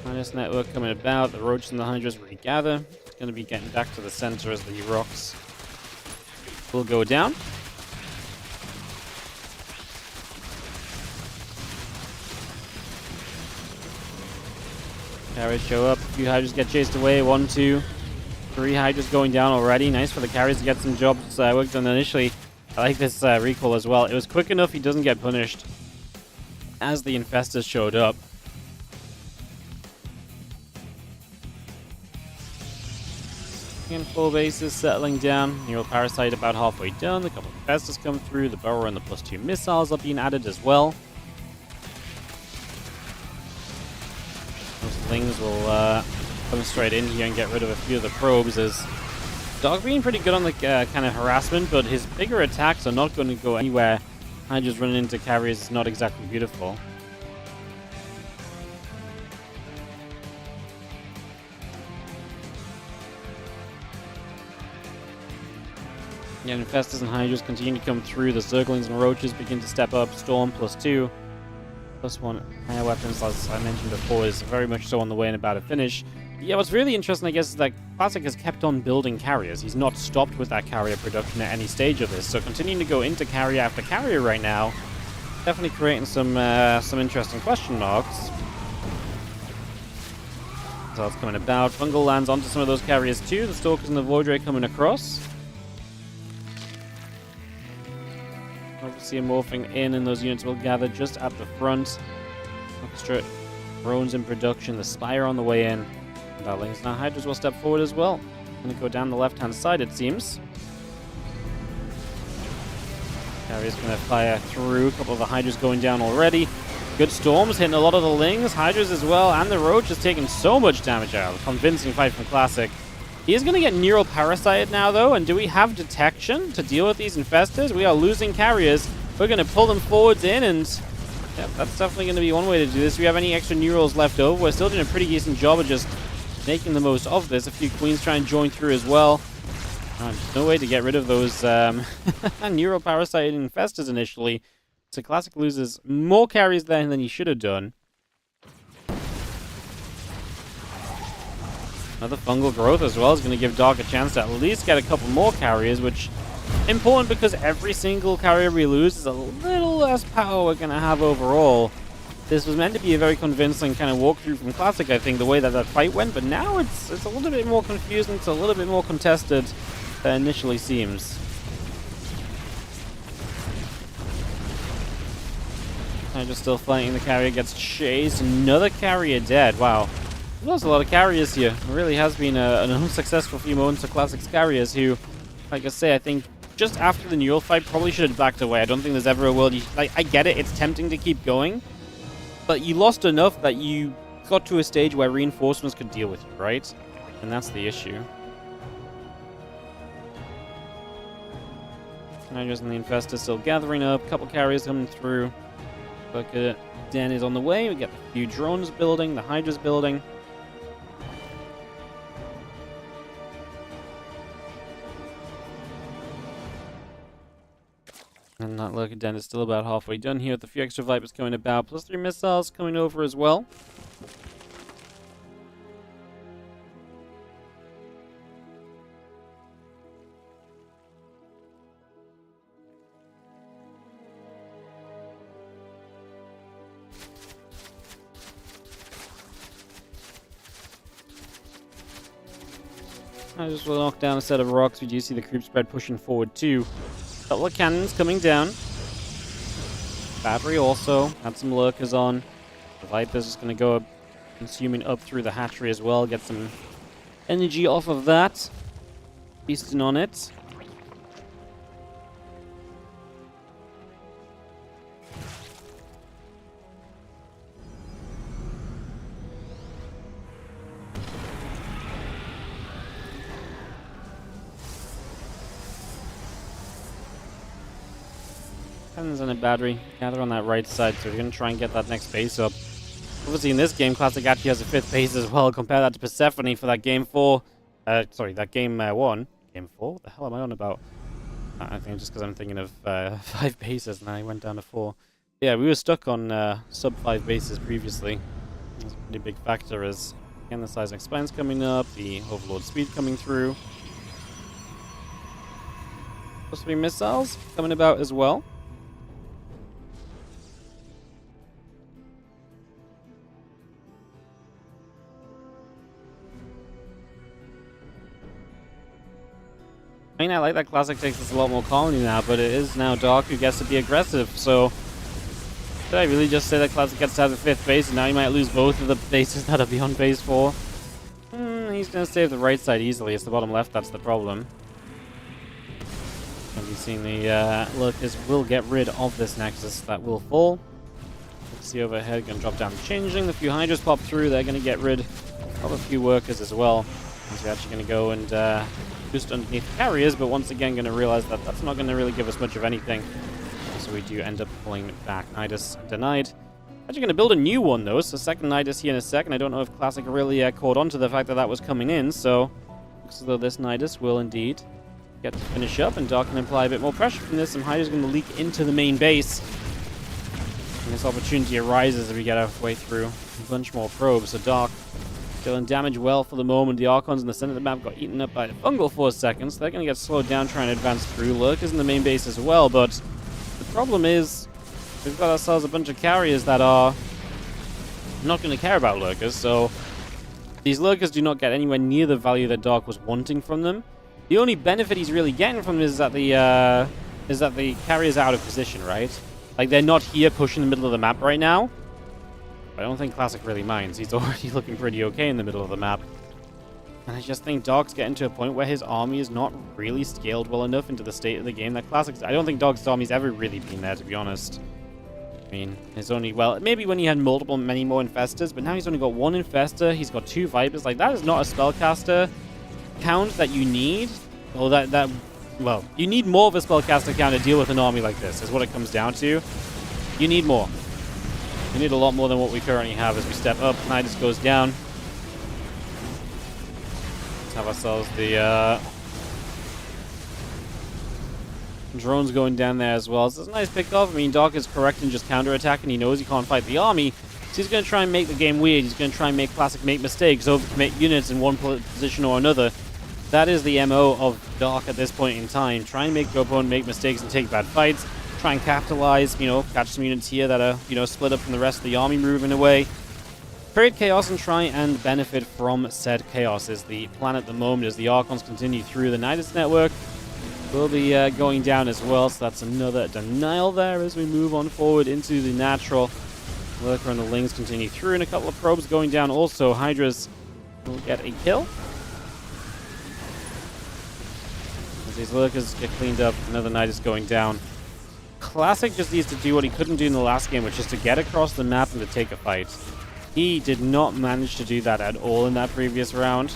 Minus network coming about. The Roach and the Hydras regather. It's going to be getting back to the center as the rocks will go down. Carriers show up. A few Hydras get chased away. 1, 2, 3 Hydras going down already. Nice for the carriers to get some jobs work done initially. I like this recall as well. It was quick enough he doesn't get punished as the infestors showed up. And full bases settling down. Neural Parasite about halfway done. A couple of infestors come through. The Burrower and the +2 missiles are being added as well. Those Lings will come straight in here and get rid of a few of the probes, as Dog being pretty good on the kind of harassment, but his bigger attacks are not going to go anywhere. Just running into carriers is not exactly beautiful. Yeah, Infestors and Hydras continue to come through. The Zerglings and Roaches begin to step up. Storm +2. +1 air weapons, as I mentioned before, is very much so on the way and about to finish. Yeah, what's really interesting, I guess, is that Classic has kept on building carriers. He's not stopped with that carrier production at any stage of this, so continuing to go into carrier after carrier right now, definitely creating some interesting question marks. So that's coming about. Fungal lands onto some of those carriers too. The Stalkers and the Void Ray coming across. Obviously, morphing in, and those units will gather just at the front. Extra drones in production. The Spire on the way in. And our Lings now Hydras will step forward as well. Going to go down the left-hand side, it seems. Carrier's going to fire through. A couple of the Hydras going down already. Good storms hitting a lot of the Lings. Hydras as well, and the Roach is taking so much damage out. Convincing fight from Classic. He is going to get Neural Parasited now, though, and do we have detection to deal with these infestors? We are losing carriers. We're going to pull them forwards in, and yeah, that's definitely going to be one way to do this. Do we have any extra Neurals left over? We're still doing a pretty decent job of just making the most of this. A few Queens try and join through as well. There's no way to get rid of those Neural Parasited infestors initially. So Classic loses more carries there than he should have done. Another fungal growth as well is going to give Dark a chance to at least get a couple more carriers, which is important because every single carrier we lose is a little less power we're going to have overall. This was meant to be a very convincing kind of walkthrough from Classic, I think, the way that that fight went, but now it's a little bit more confusing, it's a little bit more contested than initially seems. Just still fighting, the carrier gets chased, another carrier dead, wow. There's a lot of carriers here. It really has been an unsuccessful few moments for Classic's carriers who, like I say, I think just after the Neural fight probably should have backed away. I don't think there's ever a world like, I get it, it's tempting to keep going, but you lost enough that you got to a stage where reinforcements could deal with you, right? And that's the issue. Hydras and the Infestor still gathering up, a couple carriers coming through. Look at it. Den is on the way, we get a few drones building, the Hydra's building. And that look at Den is still about halfway done here with a few extra Vipers coming about, +3 missiles coming over as well. I just will knock down a set of rocks. We do see the creep spread pushing forward too. Couple of cannons coming down. Battery also had some lurkers on. The Viper's just going to go consuming up through the hatchery as well. Get some energy off of that. Feasting on it. Cannons and a battery. Gather on that right side, so we're going to try and get that next base up. Obviously, in this game, Classic actually has a 5th base as well. Compare that to Persephone for that game 4. Sorry, that game 1. Game 4? What the hell am I on about? I think just because I'm thinking of 5 bases and I went down to 4. Yeah, we were stuck on sub 5 bases previously. That's a pretty big factor as, again, the Seismic Expanse coming up, the Overlord Speed coming through. Supposed to be missiles coming about as well. I mean, I like that Classic takes this a lot more calmly now, but it is now Dark who gets to be aggressive, so... Did I really just say that Classic gets to have the 5th base, and now he might lose both of the bases that are beyond base 4? He's going to save the right side easily. It's the bottom left that's the problem. And we've seen the Lurkers will get rid of this Nexus that will fall. Let's see overhead, going to drop down the Changeling. The few Hydras pop through. They're going to get rid of a few workers as well. So we're actually going to go and boost underneath carriers, but once again going to realize that that's not going to really give us much of anything. So we do end up pulling back. Nidus denied. Actually going to build a new one though, so second Nidus here in a second. I don't know if Classic really caught on to the fact that that was coming in, so looks as though this Nidus will indeed get to finish up, and Dark can apply a bit more pressure from this. Some Hydra's going to leak into the main base. And this opportunity arises as we get our way through a bunch more probes. So Dark dealing damage well for the moment. The Archons in the center of the map got eaten up by the Fungal for a second, so they're going to get slowed down trying to advance through. Lurkers in the main base as well, but the problem is we've got ourselves a bunch of carriers that are not going to care about Lurkers, so these Lurkers do not get anywhere near the value that Dark was wanting from them. The only benefit he's really getting from this is that the carrier's out of position, right? Like, they're not here pushing the middle of the map right now. I don't think Classic really minds. He's already looking pretty okay in the middle of the map. And I just think Dark's getting to a point where his army is not really scaled well enough into the state of the game that Classic's... I don't think Dark's army's ever really been there, to be honest. I mean, it's only... Well, maybe when he had many more Infestors, but now he's only got one Infestor, he's got 2 Vipers. Like, that is not a spellcaster count that you need. Or well, you need more of a spellcaster count to deal with an army like this, is what it comes down to. You need more. You need a lot more than what we currently have as we step up. Nidus goes down. Let's have ourselves the drones going down there as well. So it's a nice pick off. I mean, Dark is correct in just counter-attacking. He knows he can't fight the army. So he's going to try and make the game weird. He's going to try and make Classic make mistakes, overcommit units in one position or another. That is the MO of Dark at this point in time. Try and make your opponent make mistakes and take bad fights. Try and capitalize, catch some units here that are, split up from the rest of the army moving away. Create chaos and try and benefit from said chaos is the plan at the moment as the Archons continue through. The Nidus network will be going down as well, so that's another denial there as we move on forward into the natural. Lurker and the Lings continue through, and a couple of probes going down also. Hydras will get a kill. As these Lurkers get cleaned up, another Nidus going down. Classic just needs to do what he couldn't do in the last game, which is to get across the map and to take a fight. He did not manage to do that at all in that previous round.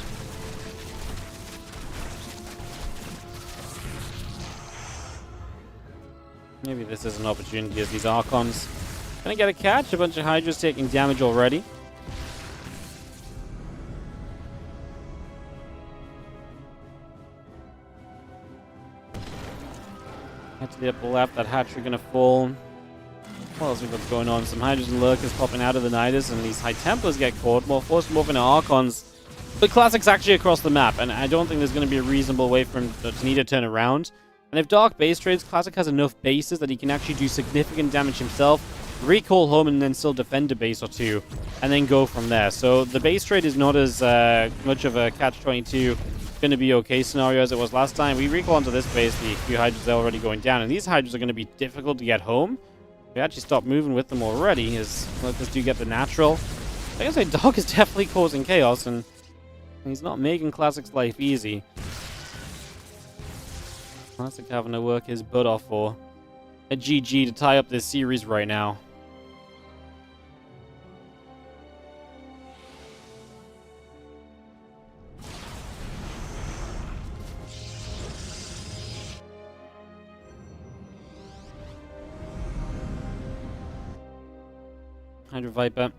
Maybe this is an opportunity as these Archons gonna get a catch. A bunch of Hydras taking damage already. Head to the upper left, that hatchery gonna fall. What else we got going on? Some Hydras and Lurkers popping out of the Nidus, and these High Templars get caught. More forced move into Archons. But Classic's actually across the map, and I don't think there's going to be a reasonable way for him to need to turn around. And if Dark base trades, Classic has enough bases that he can actually do significant damage himself, recall home, and then still defend a base or two, and then go from there. So the base trade is not as much of a catch-22 going to be okay scenario as it was last time. We recall onto this base, the few Hydras are already going down, and these Hydras are going to be difficult to get home. We actually stopped moving with them already, as Lurkers do get the natural. I can say Dark is definitely causing chaos, and he's not making Classic's life easy. Classic having to work his butt off for a GG to tie up this series right now. Hydra Viper.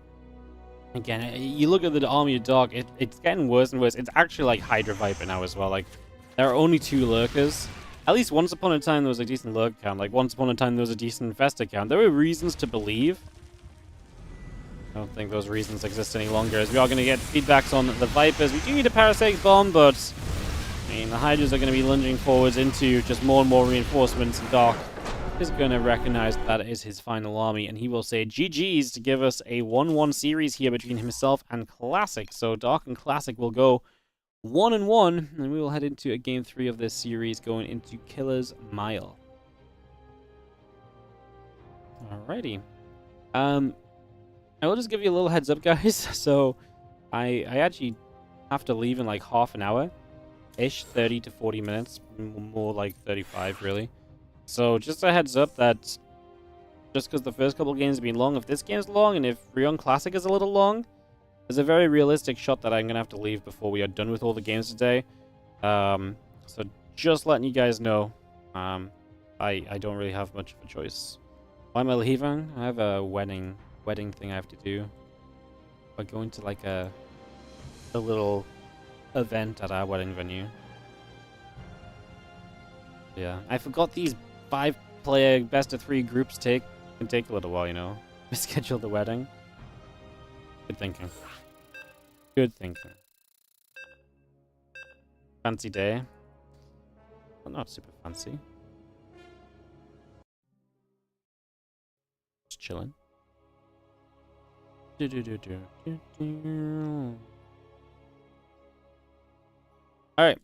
Again, you look at the army of Dark, it's getting worse and worse. It's actually like Hydra Viper now as well. Like, there are only 2 Lurkers. At least once upon a time there was a decent Lurker count. Like, once upon a time there was a decent Infestor count. There were reasons to believe. I don't think those reasons exist any longer, as we are going to get feedbacks on the Vipers. We do need a Parasitic Bomb, but I mean, the Hydras are going to be lunging forwards into just more and more reinforcements, and Dark is going to recognize that is his final army, and he will say GG's to give us a 1-1 series here between himself and Classic. So Dark and Classic will go 1-1, and we will head into a game 3 of this series going into Killer's Mile. Alrighty. I will just give you a little heads up, guys. So, I actually have to leave in like half an hour-ish, 30 to 40 minutes, more like 35 really. So, just a heads up that just because the first couple games have been long, if this game's long and if Ryung Classic is a little long, there's a very realistic shot that I'm going to have to leave before we are done with all the games today. So just letting you guys know, I don't really have much of a choice. Why am I leaving? I have a wedding thing I have to do. We're going to like a little event at our wedding venue. Yeah, I forgot these 5-player best-of-3 groups can take a little while, you know. We scheduled the wedding. Good thinking. Good thinking. Fancy day. But not super fancy. Just chilling. Alright.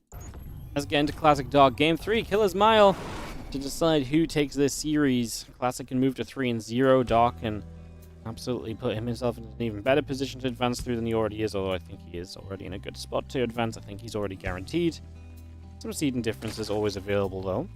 Let's get into Classic Dog. Game 3, Killer's Mile. To decide who takes this series. Classic can move to 3-0. Dark can absolutely put himself in an even better position to advance through than he already is, although I think he is already in a good spot to advance. I think he's already guaranteed. Some seeding difference is always available, though.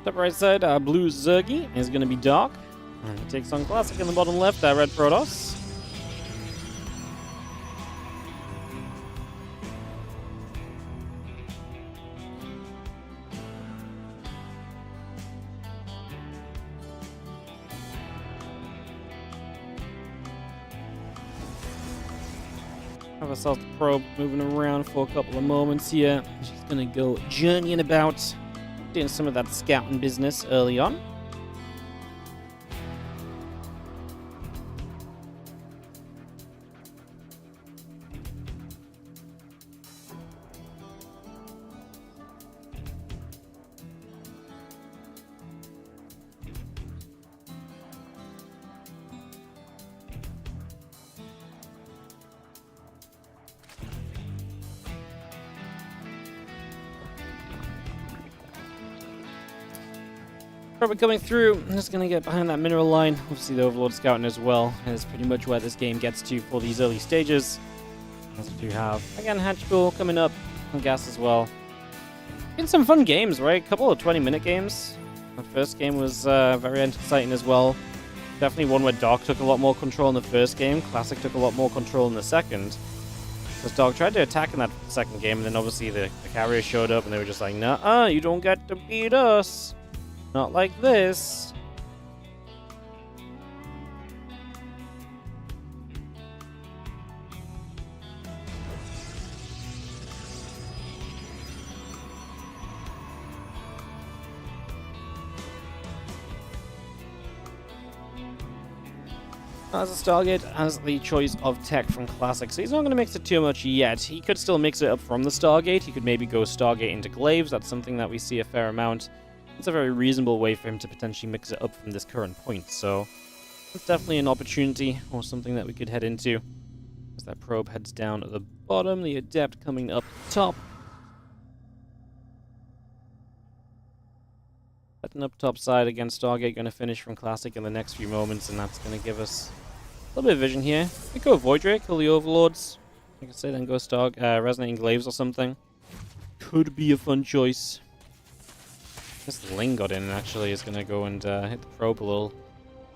Top right side, our blue Zergy is going to be Dark. And he takes on Classic in the bottom left, our red Protoss. Have ourselves the probe moving around for a couple of moments here. She's going to go journeying about, doing some of that scouting business early on. Probably coming through. I'm just going to get behind that mineral line. Obviously the Overlord scouting as well. And it's pretty much where this game gets to for these early stages. As we do have, again, Hatchbull coming up on gas as well. Been some fun games, right? A couple of 20-minute games. The first game was very exciting as well. Definitely one where Dark took a lot more control in the first game. Classic took a lot more control in the second. Because Dark tried to attack in that second game, and then obviously the carrier showed up and they were just like, "Nuh-uh, you don't get to beat us. Not like this." As a Stargate has the choice of tech from Classic, so he's not going to mix it too much yet. He could still mix it up from the Stargate. He could maybe go Stargate into Glaives. That's something that we see a fair amount. It's a very reasonable way for him to potentially mix it up from this current point, so it's definitely an opportunity or something that we could head into. As that probe heads down at the bottom, the Adept coming up top. Heading up top side against Stargate, going to finish from Classic in the next few moments, and that's going to give us a little bit of vision here. We go Void Drake, kill the Overlords. Like I said, then go Resonating Glaives or something. Could be a fun choice. This Ling got in and actually is going to go and hit the probe a little.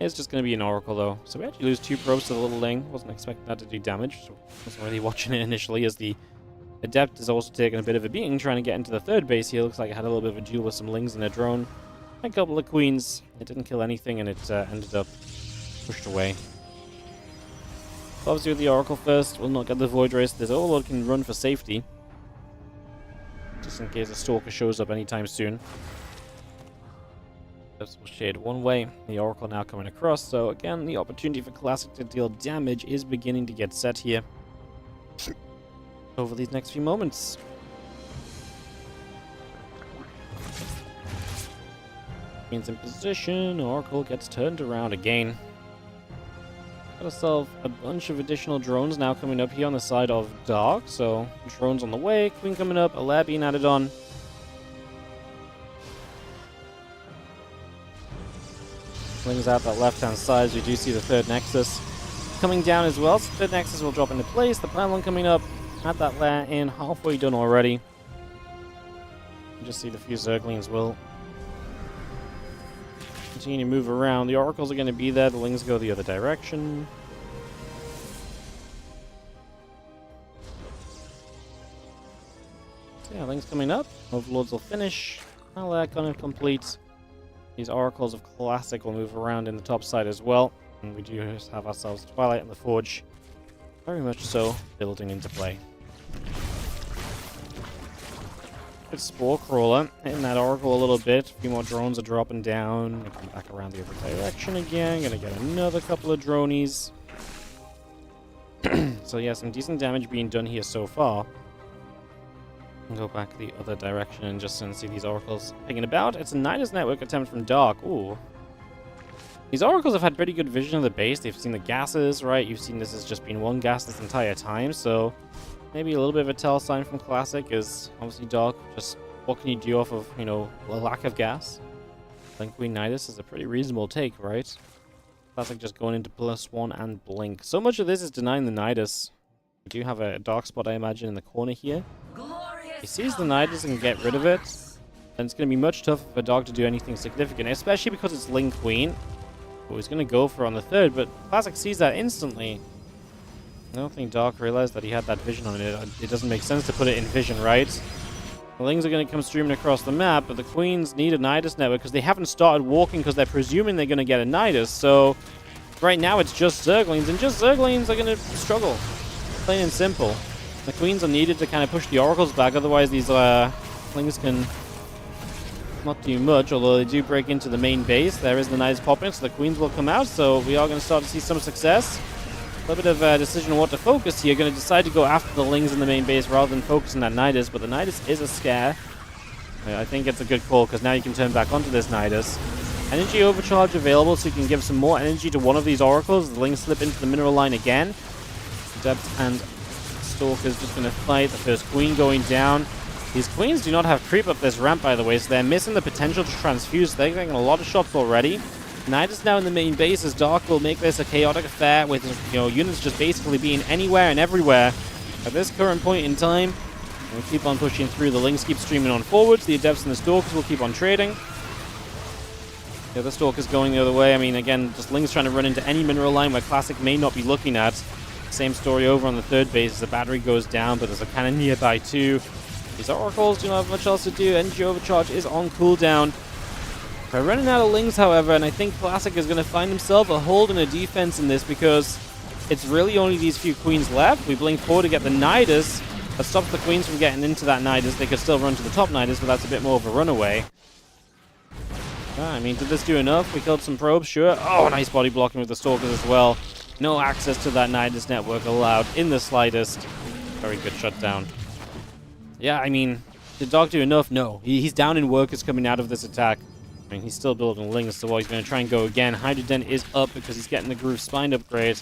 It's just going to be an Oracle though. So we actually lose 2 probes to the little Ling. Wasn't expecting that to do damage. So wasn't really watching it initially, as the Adept is also taking a bit of a beating trying to get into the third base here. Looks like it had a little bit of a duel with some Lings and a drone. A couple of Queens. It didn't kill anything and it ended up pushed away. Obviously with the Oracle first, we'll not get the Void Race. This Overlord can run for safety. just in case a Stalker shows up anytime soon. This will shade one way. The Oracle now coming across, so again, the opportunity for Classic to deal damage is beginning to get set here over these next few moments. Queen's in position, Oracle gets turned around again. Got ourselves a bunch of additional drones now coming up here on the side of Dark, so drones on the way, Queen coming up, a lair being added on. Lings out that left-hand side, as we do see the third Nexus coming down as well. So the third Nexus will drop into place. The pylon coming up, at that lair in, halfway done already. You just see the few Zerglings will continue to move around. The Oracles are going to be there. The Lings go the other direction. So yeah, Lings coming up. Overlords will finish. Now that kind of complete. These Oracles of Classic will move around in the top side as well. And we do have ourselves Twilight and the Forge. Very much so building into play. Good Spore Crawler hitting that Oracle a little bit. A few more drones are dropping down. They come back around the other direction again. Gonna get another couple of dronies. So yeah, some decent damage being done here so far. Go back the other direction and just see these Oracles picking about. It's a Nidus network attempt from Dark. Ooh. These Oracles have had pretty good vision of the base. They've seen the gases, right? You've seen this has just been one gas this entire time, so maybe a little bit of a tell sign from Classic is obviously Dark. Just what can you do off of, you know, a lack of gas? Blink Queen Nidus is a pretty reasonable take, right? Classic just going into +1 and Blink. So much of this is denying the Nidus. We do have a dark spot, I imagine, in the corner here. He sees the Nidus and can get rid of it. And it's going to be much tougher for Dark to do anything significant, especially because it's Link Queen. Who he's going to go for on the third, but Classic sees that instantly. I don't think Dark realized that he had that vision on it. It doesn't make sense to put it in vision, right? The Lings are going to come streaming across the map, but the Queens need a Nidus network because they haven't started walking because they're presuming they're going to get a Nidus. So right now it's just Zerglings, and just Zerglings are going to struggle. Plain and simple. The Queens are needed to kind of push the Oracles back, otherwise these Lings can not do much, although they do break into the main base. There is the Nidus popping, so the Queens will come out, so we are going to start to see some success. A little bit of a decision on what to focus here. Going to decide to go after the Lings in the main base rather than focus on that Nidus, but the Nidus is a scare. I think it's a good call, because now you can turn back onto this Nidus. Energy overcharge available, so you can give some more energy to one of these Oracles. The Lings slip into the mineral line again. Depth and Stalker's just going to fight. The first Queen going down. These Queens do not have creep up this ramp, by the way, so they're missing the potential to transfuse. They're getting a lot of shots already. Nidus now in the main base, as Dark will make this a chaotic affair with, you know, units just basically being anywhere and everywhere at this current point in time. And we keep on pushing through. The Lings keep streaming on forwards. The Adepts and the Stalkers will keep on trading. The other Stalkers going the other way. I mean, again, just Lings trying to run into any mineral line where Classic may not be looking at. Same story over on the third base as the battery goes down, but there's a cannon nearby too. These Oracles do not have much else to do. Energy overcharge is on cooldown. We're running out of Lings, however, and I think Classic is going to find himself a hold and a defense in this, because it's really only these few Queens left. We blink forward to get the Nidus. That stops the Queens from getting into that Nidus. They could still run to the top Nidus, but that's a bit more of a runaway. I mean, did this do enough? We killed some probes, sure. Oh, nice body blocking with the Stalkers as well. No access to that Nidus network allowed in the slightest. Very good shutdown. Yeah, I mean, did Dark do enough? No. He's down in workers coming out of this attack. I mean, he's still building Lings, so he's going to try and go again. Hydroden is up because he's getting the Groove Spine upgrade.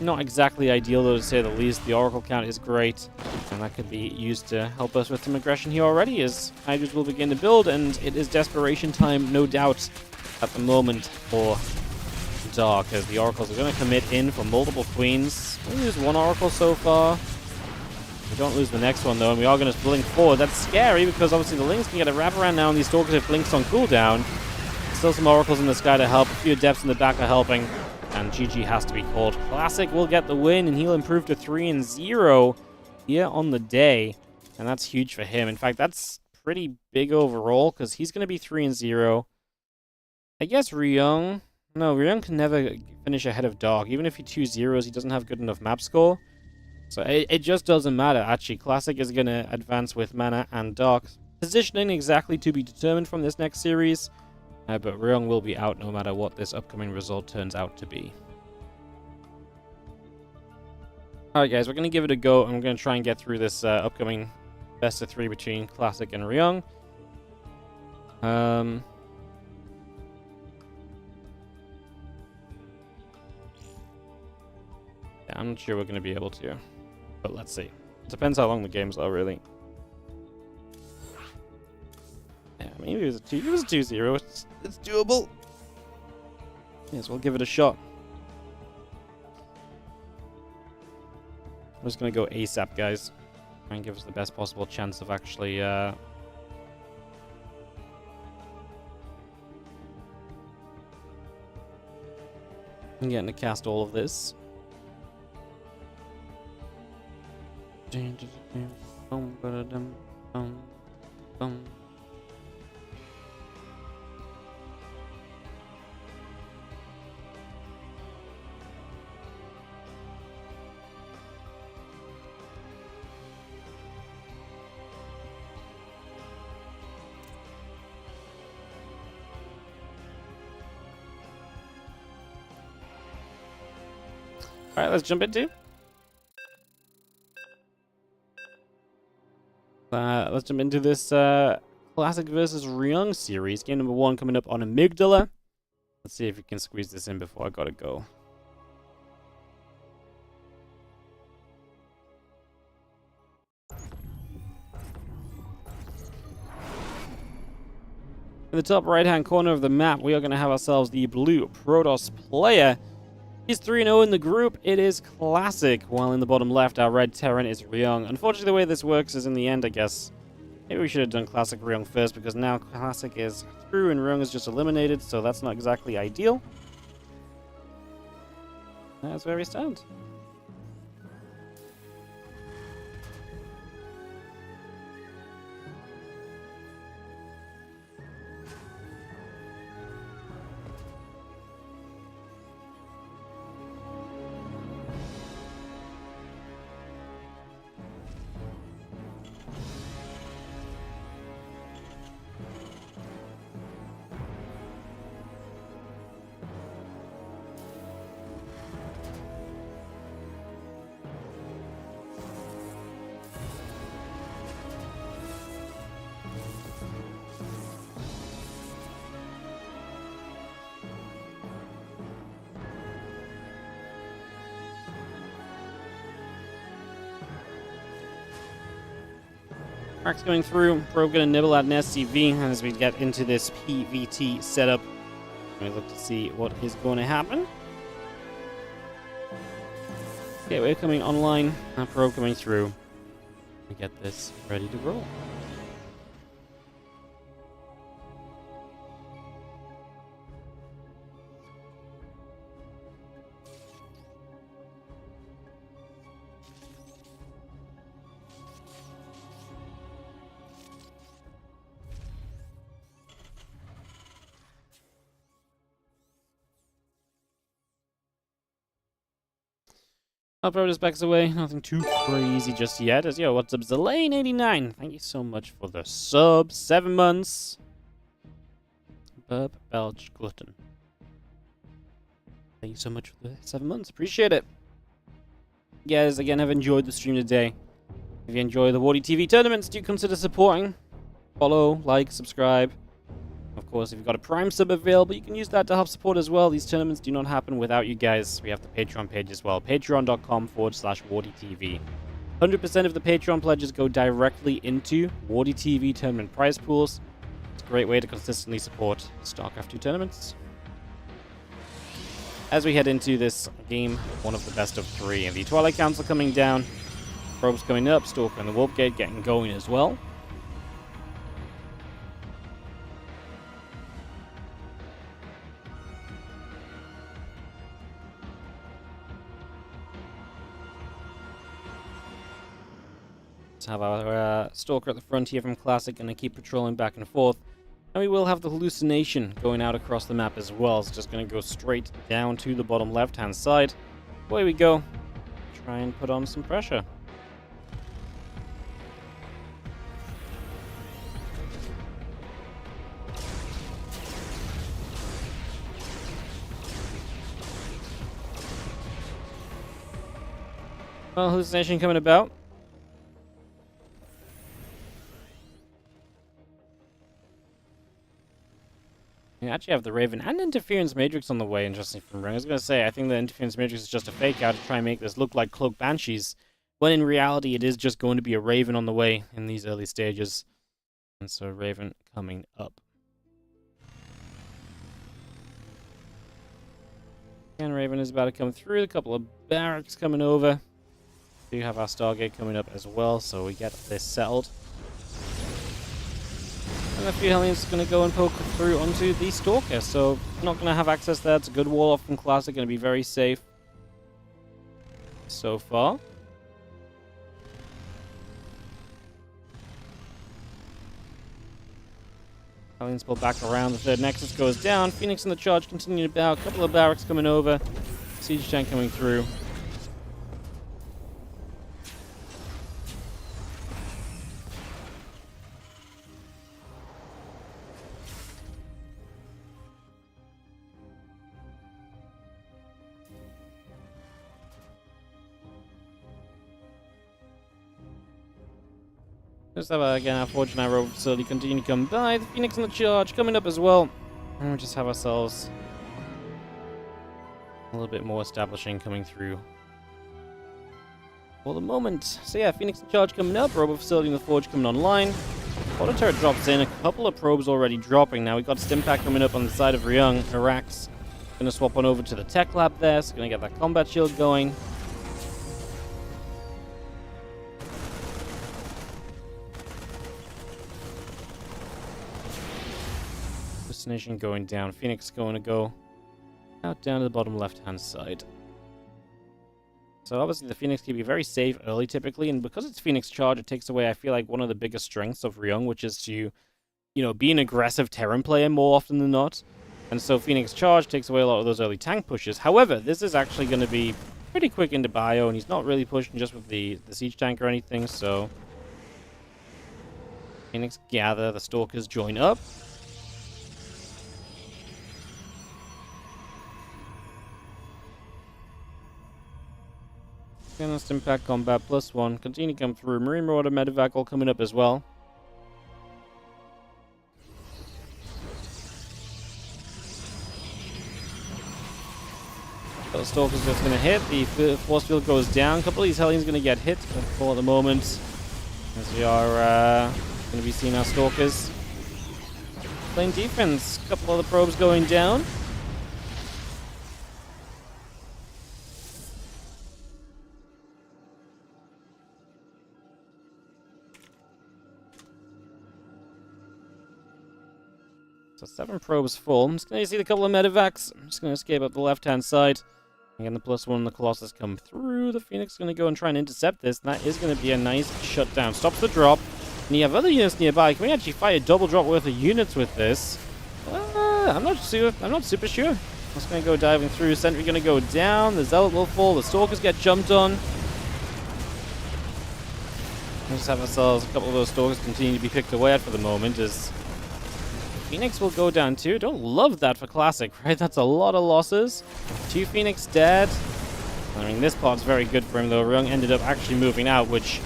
Not exactly ideal, though, to say the least. The Oracle count is great, and that could be used to help us with some aggression here already, as Hydras will begin to build, and it is desperation time, no doubt, at the moment for Dark, as the Oracles are going to commit in for multiple Queens. We lose one Oracle so far. We don't lose the next one, though, and we are going to blink forward. That's scary, because obviously the Lings can get a wraparound now on these Stalkers if Blink's on cooldown. Still some Oracles in the sky to help. A few Adepts in the back are helping. And GG has to be called. Classic will get the win, and he'll improve to 3-0 here on the day. And that's huge for him. In fact, that's pretty big overall, because he's going to be 3-0. I guess Ryung... No, Ryung can never finish ahead of Dark. Even if he 2-0s, he doesn't have good enough map score. So it just doesn't matter. Actually, Classic is going to advance with Mana and Dark. Positioning exactly to be determined from this next series. But Ryung will be out no matter what this upcoming result turns out to be. Alright guys, we're going to give it a go. I'm going to try and get through this upcoming best of 3 between Classic and Ryung. Yeah, I'm not sure we're going to be able to. But let's see. It depends how long the games are, really. Yeah, maybe it was a 2-0. It's doable. Yes, we'll give it a shot. I'm just going to go ASAP, guys. Try and give us the best possible chance of actually... getting to cast all of this. Alright, let's jump into. Let's jump into this Classic versus Ryung series. Game number 1 coming up on Amygdala. Let's see if we can squeeze this in before I gotta go. In the top right-hand corner of the map, we are going to have ourselves the blue Protoss player. He's 3-0 in the group. It is Classic. While in the bottom left, our red Terran is Ryung. Unfortunately, the way this works is in the end, I guess. Maybe we should have done Classic Ryung first, because now Classic is through and Ryung is just eliminated, so that's not exactly ideal. That's where we stand. Mark's going through. Probe going to nibble at an SCV as we get into this PVT setup. We look to see what is going to happen. Okay, we're coming online. Probe coming through. We get this ready to roll. I'll throw this back away. Nothing too crazy just yet. As yo, what's up, Zelane89? Thank you so much for the sub. 7 months. Burp, belch, glutton. Thank you so much for the 7 months. Appreciate it. You guys, again, have enjoyed the stream today. If you enjoy the WardiTV tournaments, do consider supporting. Follow, like, subscribe. Of course, if you've got a Prime sub available, you can use that to help support as well. These tournaments do not happen without you guys. We have the Patreon page as well. Patreon.com/WardiTV. 100% of the Patreon pledges go directly into WardiTV tournament prize pools. It's a great way to consistently support StarCraft 2 tournaments. As we head into this game, one of the best of 3, and the Twilight Council coming down. Probes coming up, Stalker and the Warp Gate getting going as well. Have our Stalker at the front here from Classic, and I keep patrolling back and forth. And we will have the hallucination going out across the map as well. It's just going to go straight down to the bottom left-hand side. Away we go. try and put on some pressure. Well, hallucination coming about. You actually have the Raven and Interference Matrix on the way, interesting from Ryung. I was going to say, I think the Interference Matrix is just a fake out to try and make this look like Cloak Banshees, when in reality it is just going to be a Raven on the way in these early stages. And so Raven coming up. And Raven is about to come through, a couple of barracks coming over. We do have our Stargate coming up as well, so we get this settled. And a few Hellions are going to go and poke through onto the Stalker, so not going to have access there. It's a good wall off from Classic, going to be very safe so far. Hellions pull back around, the third Nexus goes down. Phoenix and the charge continue about, a couple of barracks coming over. Siege tank coming through. Just have, again, our Forge and Arrow facility continue to come by. The Phoenix and the charge coming up as well. And we just have ourselves a little bit more establishing coming through for the moment. So yeah, Phoenix and charge coming up. Robo facility and the Forge coming online. Auto turret drops in. A couple of probes already dropping. Now we've got Stimpack coming up on the side of Ryung. Arax going to swap on over to the tech lab there. So going to get that combat shield going. Destination going down. Phoenix going to go out down to the bottom left-hand side. So obviously the Phoenix can be very safe early typically, and because it's Phoenix charge, it takes away, I feel like, one of the biggest strengths of Ryung, which is to, you know, be an aggressive Terran player more often than not. And so Phoenix charge takes away a lot of those early tank pushes. However, this is actually going to be pretty quick into bio, and he's not really pushing just with the siege tank or anything, so Phoenix gather, the Stalkers join up. Against impact combat +1. Continue to come through. Marine Marauder Medevac all coming up as well. So the Stalker's just going to hit. The force field goes down. A couple of these Hellions going to get hit for the moment. As we are going to be seeing our Stalkers playing defense. A couple of the probes going down. So 7 probes full. I'm just going to see a couple of medevacs. I'm just going to escape up the left-hand side. Again, the +1 and the Colossus come through. The Phoenix is going to go and try and intercept this. And that is going to be a nice shutdown. Stops the drop. And you have other units nearby. Can we actually fire double drop worth of units with this? I'm not super sure. I'm just going to go diving through. Sentry going to go down. The Zealot will fall. The Stalkers get jumped on. We'll just have ourselves a couple of those Stalkers continue to be picked away at for the moment as Phoenix will go down too. Don't love that for Classic, right? That's a lot of losses. 2 Phoenix dead. I mean, this part's very good for him, though. Ryung ended up actually moving out, which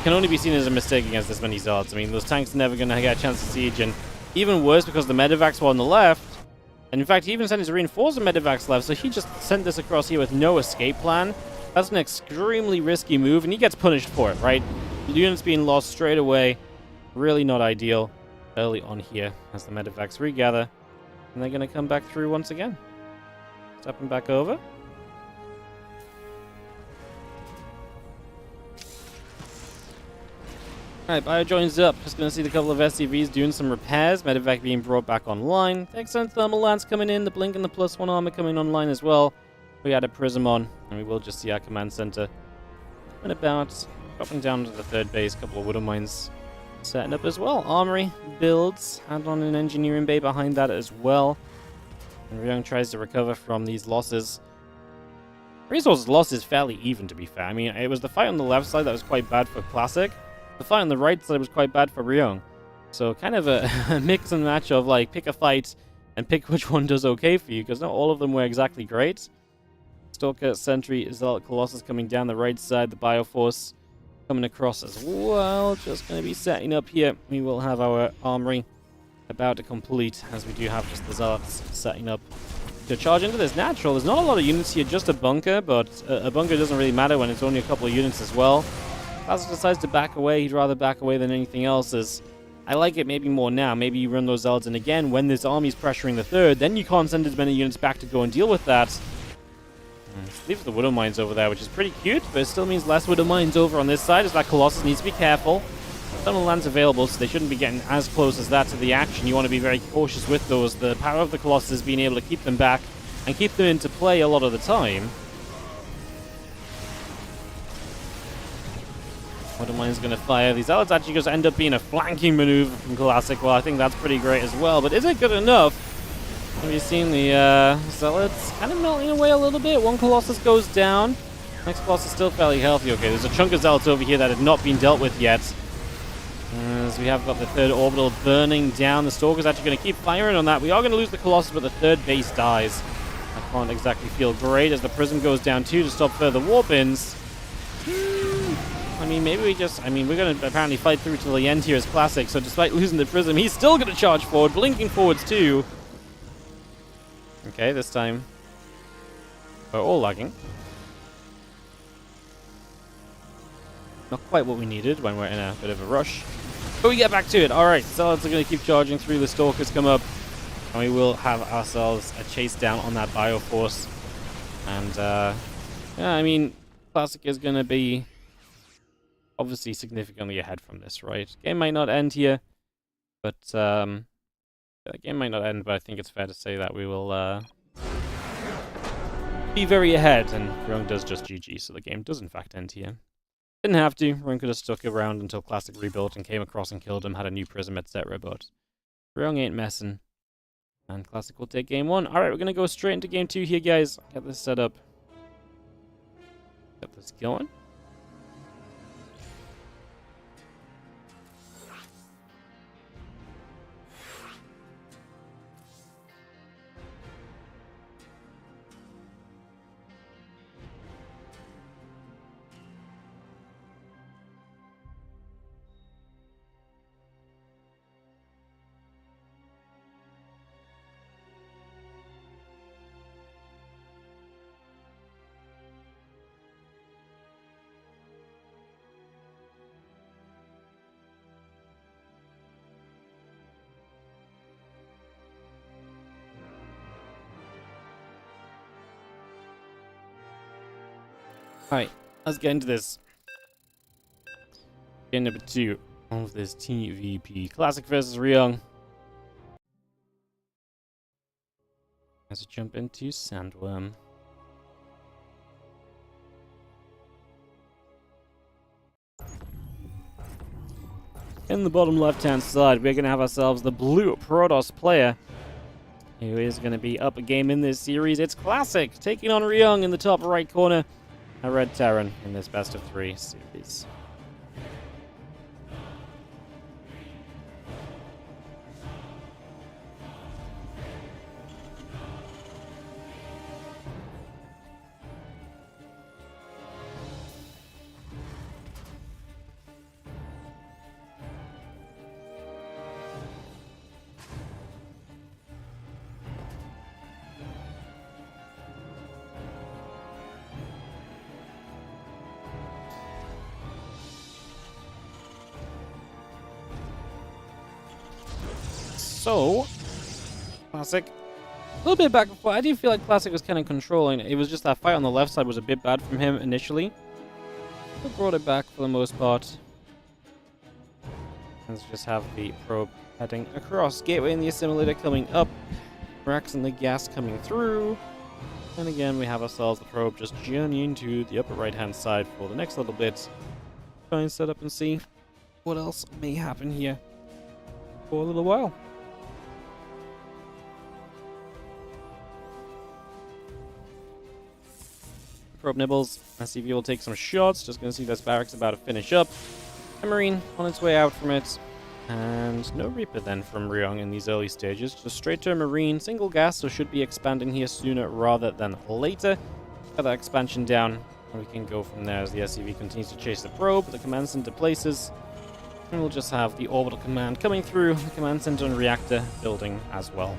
can only be seen as a mistake against this many Zealots. I mean, those tanks are never going to get a chance to siege, and even worse because the medevacs were on the left. And in fact, he even sent his reinforced medevacs left, so he just sent this across here with no escape plan. That's an extremely risky move, and he gets punished for it, right? Units being lost straight away. Really not ideal early on here as the medevacs regather, and they're going to come back through once again. Stepping back over. Alright, Bio joins up. Just going to see the couple of SCVs doing some repairs. Medevac being brought back online. The excellent Thermal Lance coming in. The Blink and the +1 armor coming online as well. We had a Prism on, and we will just see our command center and about dropping down to the third base. A couple of Widow Mines setting up as well. Armory builds. Add on an engineering bay behind that as well. And Ryung tries to recover from these losses. Resources lost is fairly even, to be fair. I mean, it was the fight on the left side that was quite bad for Classic. The fight on the right side was quite bad for Ryung. So kind of a, a mix and match of, like, pick a fight and pick which one does okay for you, because not all of them were exactly great. Stalker, Sentry, Zealot, Colossus coming down the right side, the Bioforce coming across as well. Just going to be setting up here. We will have our armory about to complete, as we do have just the Zealots setting up to charge into this natural. There's not a lot of units here, just a bunker, but a bunker doesn't really matter when it's only a couple of units as well. Classic decides to back away. He'd rather back away than anything else, as I like it maybe more now. Maybe you run those Zealots, and again, when this army's pressuring the third, then you can't send as many units back to go and deal with that. Leaves the Widow Mines over there, which is pretty cute, but it still means less Widow Mines over on this side, as that Colossus needs to be careful. Tunnel land's available, so they shouldn't be getting as close as that to the action. You want to be very cautious with those. The power of the Colossus being able to keep them back and keep them into play a lot of the time. Widow Mine's going to fire. These Zealots actually just end up being a flanking maneuver from Classic. Well, I think that's pretty great as well, but is it good enough? Have you seen the Zealots kind of melting away a little bit? One Colossus goes down. Next Colossus is still fairly healthy. Okay, there's a chunk of Zealots over here that have not been dealt with yet. As we have got the third orbital burning down. The Stalker's actually going to keep firing on that. We are going to lose the Colossus, but the third base dies. I can't exactly feel great as the Prism goes down too to stop further warp-ins. I mean, maybe we just... I mean, we're going to apparently fight through to the end here as Classic, so despite losing the Prism, he's still going to charge forward, blinking forwards too. Okay, this time we're all lagging. Not quite what we needed when we're in a bit of a rush. But we get back to it. Alright, Zealots are going to keep charging through. The Stalkers come up. And we will have ourselves a chase down on that Bioforce. And, yeah, I mean, Classic is going to be obviously significantly ahead from this, right? Game might not end here. But, the game might not end, but I think it's fair to say that we will, be very ahead. And Ryung does just GG, so the game does in fact end here. Didn't have to. Ryung could have stuck around until Classic rebuilt and came across and killed him, had a new Prism, etc. But Ryung ain't messing. And Classic will take game one. Alright, we're going to go straight into game two here, guys. Get this set up. Get this going. Alright, let's get into this. Game number 2 of this TVP. Classic versus Ryung. Let's jump into Sandworm. In the bottom left-hand side, we're going to have ourselves the blue Protoss player, who is going to be up a game in this series. It's Classic, taking on Ryung in the top right corner. A Red Terran in this best of 3 series. So, Classic, a little bit back and forth. I do feel like Classic was kind of controlling. It was just that fight on the left side was a bit bad from him initially. But brought it back for the most part. Let's just have the probe heading across. Gateway and the assimilator coming up. Rax and the gas coming through. And again, we have ourselves the probe just journeying to the upper right-hand side for the next little bit. Try and set up and see what else may happen here for a little while. Probe nibbles. SCV will take some shots. Just going to see this barracks about to finish up. A Marine on its way out from it. And no Reaper then from Ryung in these early stages. Just straight to a Marine. Single gas, so should be expanding here sooner rather than later. Get that expansion down. And we can go from there as the SCV continues to chase the probe. The command center places. And we'll just have the orbital command coming through. The command center and reactor building as well.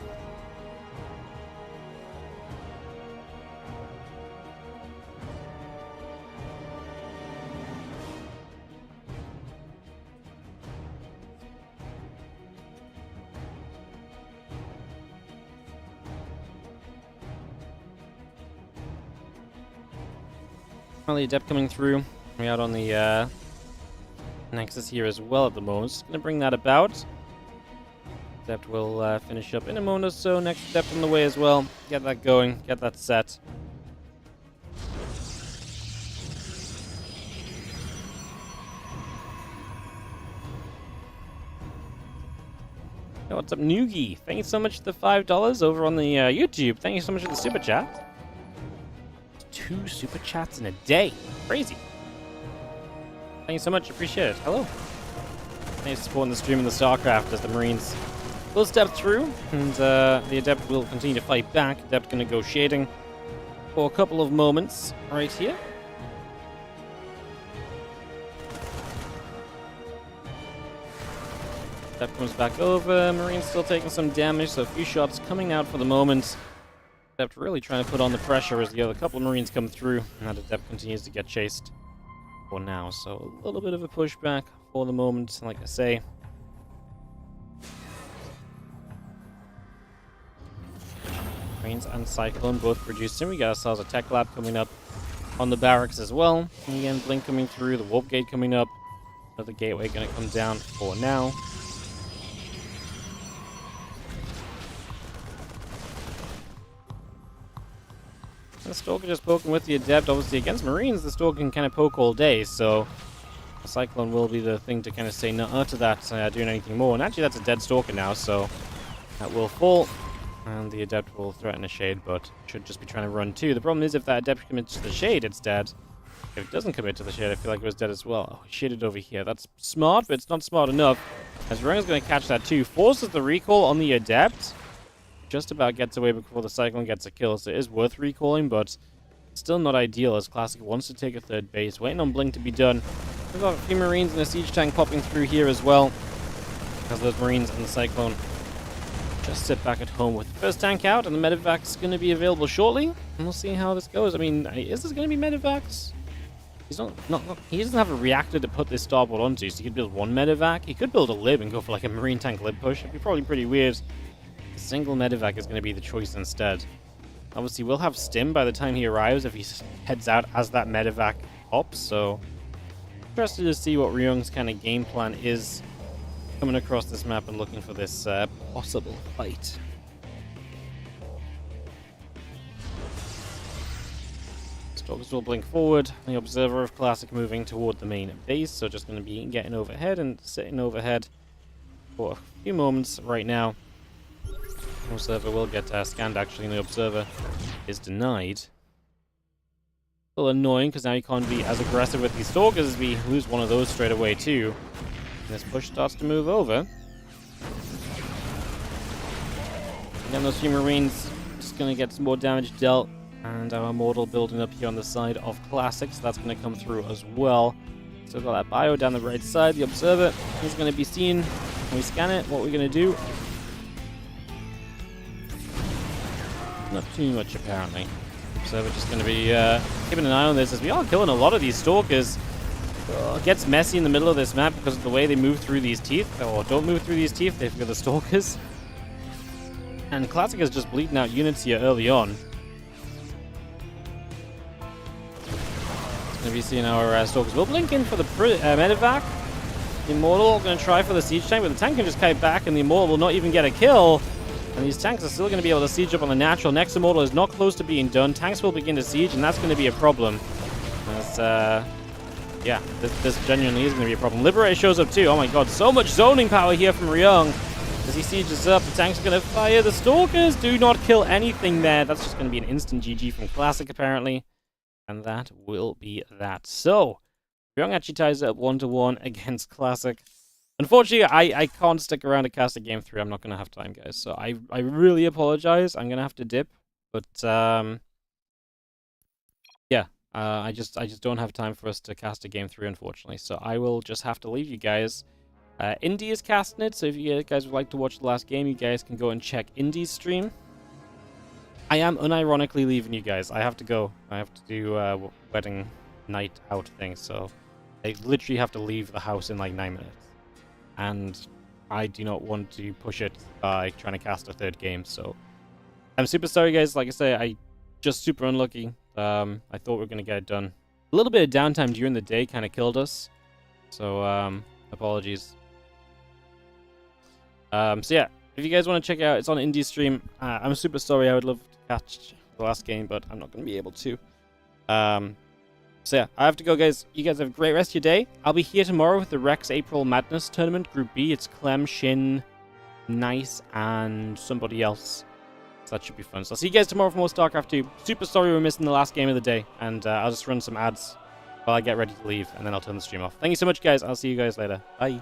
Finally, Adept coming through. We're out on the Nexus here as well at the moment. Just gonna bring that about. Adept will finish up in a moment or so. Next Adept on the way as well. Get that going. Get that set. Yo, what's up, Noogie? Thank you so much for the $5 over on the YouTube. Thank you so much for the super chat. 2 super chats in a day. Crazy. Thank you so much. Appreciate it. Hello. Thanks for supporting the stream and the StarCraft as the Marines will step through, and the Adept will continue to fight back. Adept going to go shading for a couple of moments right here. Adept comes back over. Marines still taking some damage, so a few shots coming out for the moment. Adept really trying to put on the pressure as the other couple of Marines come through, and that Adept continues to get chased for now. So a little bit of a pushback for the moment, like I say. Marines and Cyclone both producing. We got ourselves a tech lab coming up on the barracks as well. And again, Blink coming through, the warp gate coming up. Another gateway going to come down for now. The Stalker just poking with the Adept. Obviously, against Marines, the Stalker can kind of poke all day, so the Cyclone will be the thing to kind of say no to that, doing anything more. And actually, that's a dead Stalker now, so that will fall. And the Adept will threaten a Shade, but should just be trying to run too. The problem is, if that Adept commits to the Shade, it's dead. If it doesn't commit to the Shade, I feel like it was dead as well. Oh, he shaded over here. That's smart, but it's not smart enough. As Ryung is going to catch that too. Forces the recall on the Adept. Just about gets away before the Cyclone gets a kill, so it is worth recalling, but still not ideal as Classic wants to take a third base. Waiting on Blink to be done. We've got a few Marines and a siege tank popping through here as well, as those Marines and the Cyclone just sit back at home with the first tank out, and the medevac's going to be available shortly, and we'll see how this goes. I mean, is this going to be medevacs? He's not, he doesn't have a reactor to put this starboard onto, so he could build one medevac. He could build a lib and go for like a Marine tank lib push. It'd be probably pretty weird. A single medevac is going to be the choice instead. Obviously, we'll have Stim by the time he arrives if he heads out as that medevac pops, so interested to see what Ryung's kind of game plan is coming across this map and looking for this possible fight. Stalkers will blink forward. The Observer of Classic moving toward the main base, so just going to be getting overhead and sitting overhead for a few moments right now. The Observer will get scanned actually, and the Observer is denied. A little annoying because now you can't be as aggressive with these Stalkers as we lose one of those straight away too. And this push starts to move over. Again, those few Marines just going to get some more damage dealt. And our Immortal building up here on the side of Classic, so that's going to come through as well. So we've got that bio down the right side. The Observer is going to be seen. When we scan it, what we're going to do? Not too much, apparently. Observer just going to be keeping an eye on this, as we are killing a lot of these Stalkers. It gets messy in the middle of this map because of the way they move through these teeth, or don't move through these teeth, they've got the Stalkers. And Classic is just bleeding out units here early on. Going to be seeing our Stalkers. We'll blink in for the medevac. The Immortal going to try for the siege tank, but the tank can just kite back, and the Immortal will not even get a kill. And these tanks are still going to be able to siege up on the natural. Next Immortal is not close to being done. Tanks will begin to siege, and that's going to be a problem. As, yeah, this genuinely is going to be a problem. Liberate shows up too. Oh my god, so much zoning power here from Ryung. As he sieges up, the tanks are going to fire. The Stalkers do not kill anything there. That's just going to be an instant GG from Classic, apparently. And that will be that. So, Ryung actually ties it up 1-1 against Classic. Unfortunately, I can't stick around to cast a game 3. I'm not going to have time, guys. So, I really apologize. I'm going to have to dip. But, yeah. I just don't have time for us to cast a game 3, unfortunately. So, I will just have to leave you guys. Indy is casting it, so if you guys would like to watch the last game, you guys can go and check Indy's stream. I am unironically leaving you guys. I have to go. I have to do wedding night out thing, so I literally have to leave the house in like 9 minutes. And I do not want to push it by trying to cast a 3rd game, so I'm super sorry, guys. Like I say, I just super unlucky. I thought we were going to get it done. A little bit of downtime during the day kind of killed us, so apologies. So yeah, if you guys want to check it out, it's on Indie's stream. I'm super sorry. I would love to catch the last game, but I'm not going to be able to. So yeah, I have to go, guys. You guys have a great rest of your day. I'll be here tomorrow with the Rex April Madness Tournament, Group B. It's Clem, Shin, Nice, and somebody else. So that should be fun. So I'll see you guys tomorrow for more StarCraft 2. Super sorry we're missing the last game of the day, and I'll just run some ads while I get ready to leave, and then I'll turn the stream off. Thank you so much, guys. I'll see you guys later. Bye.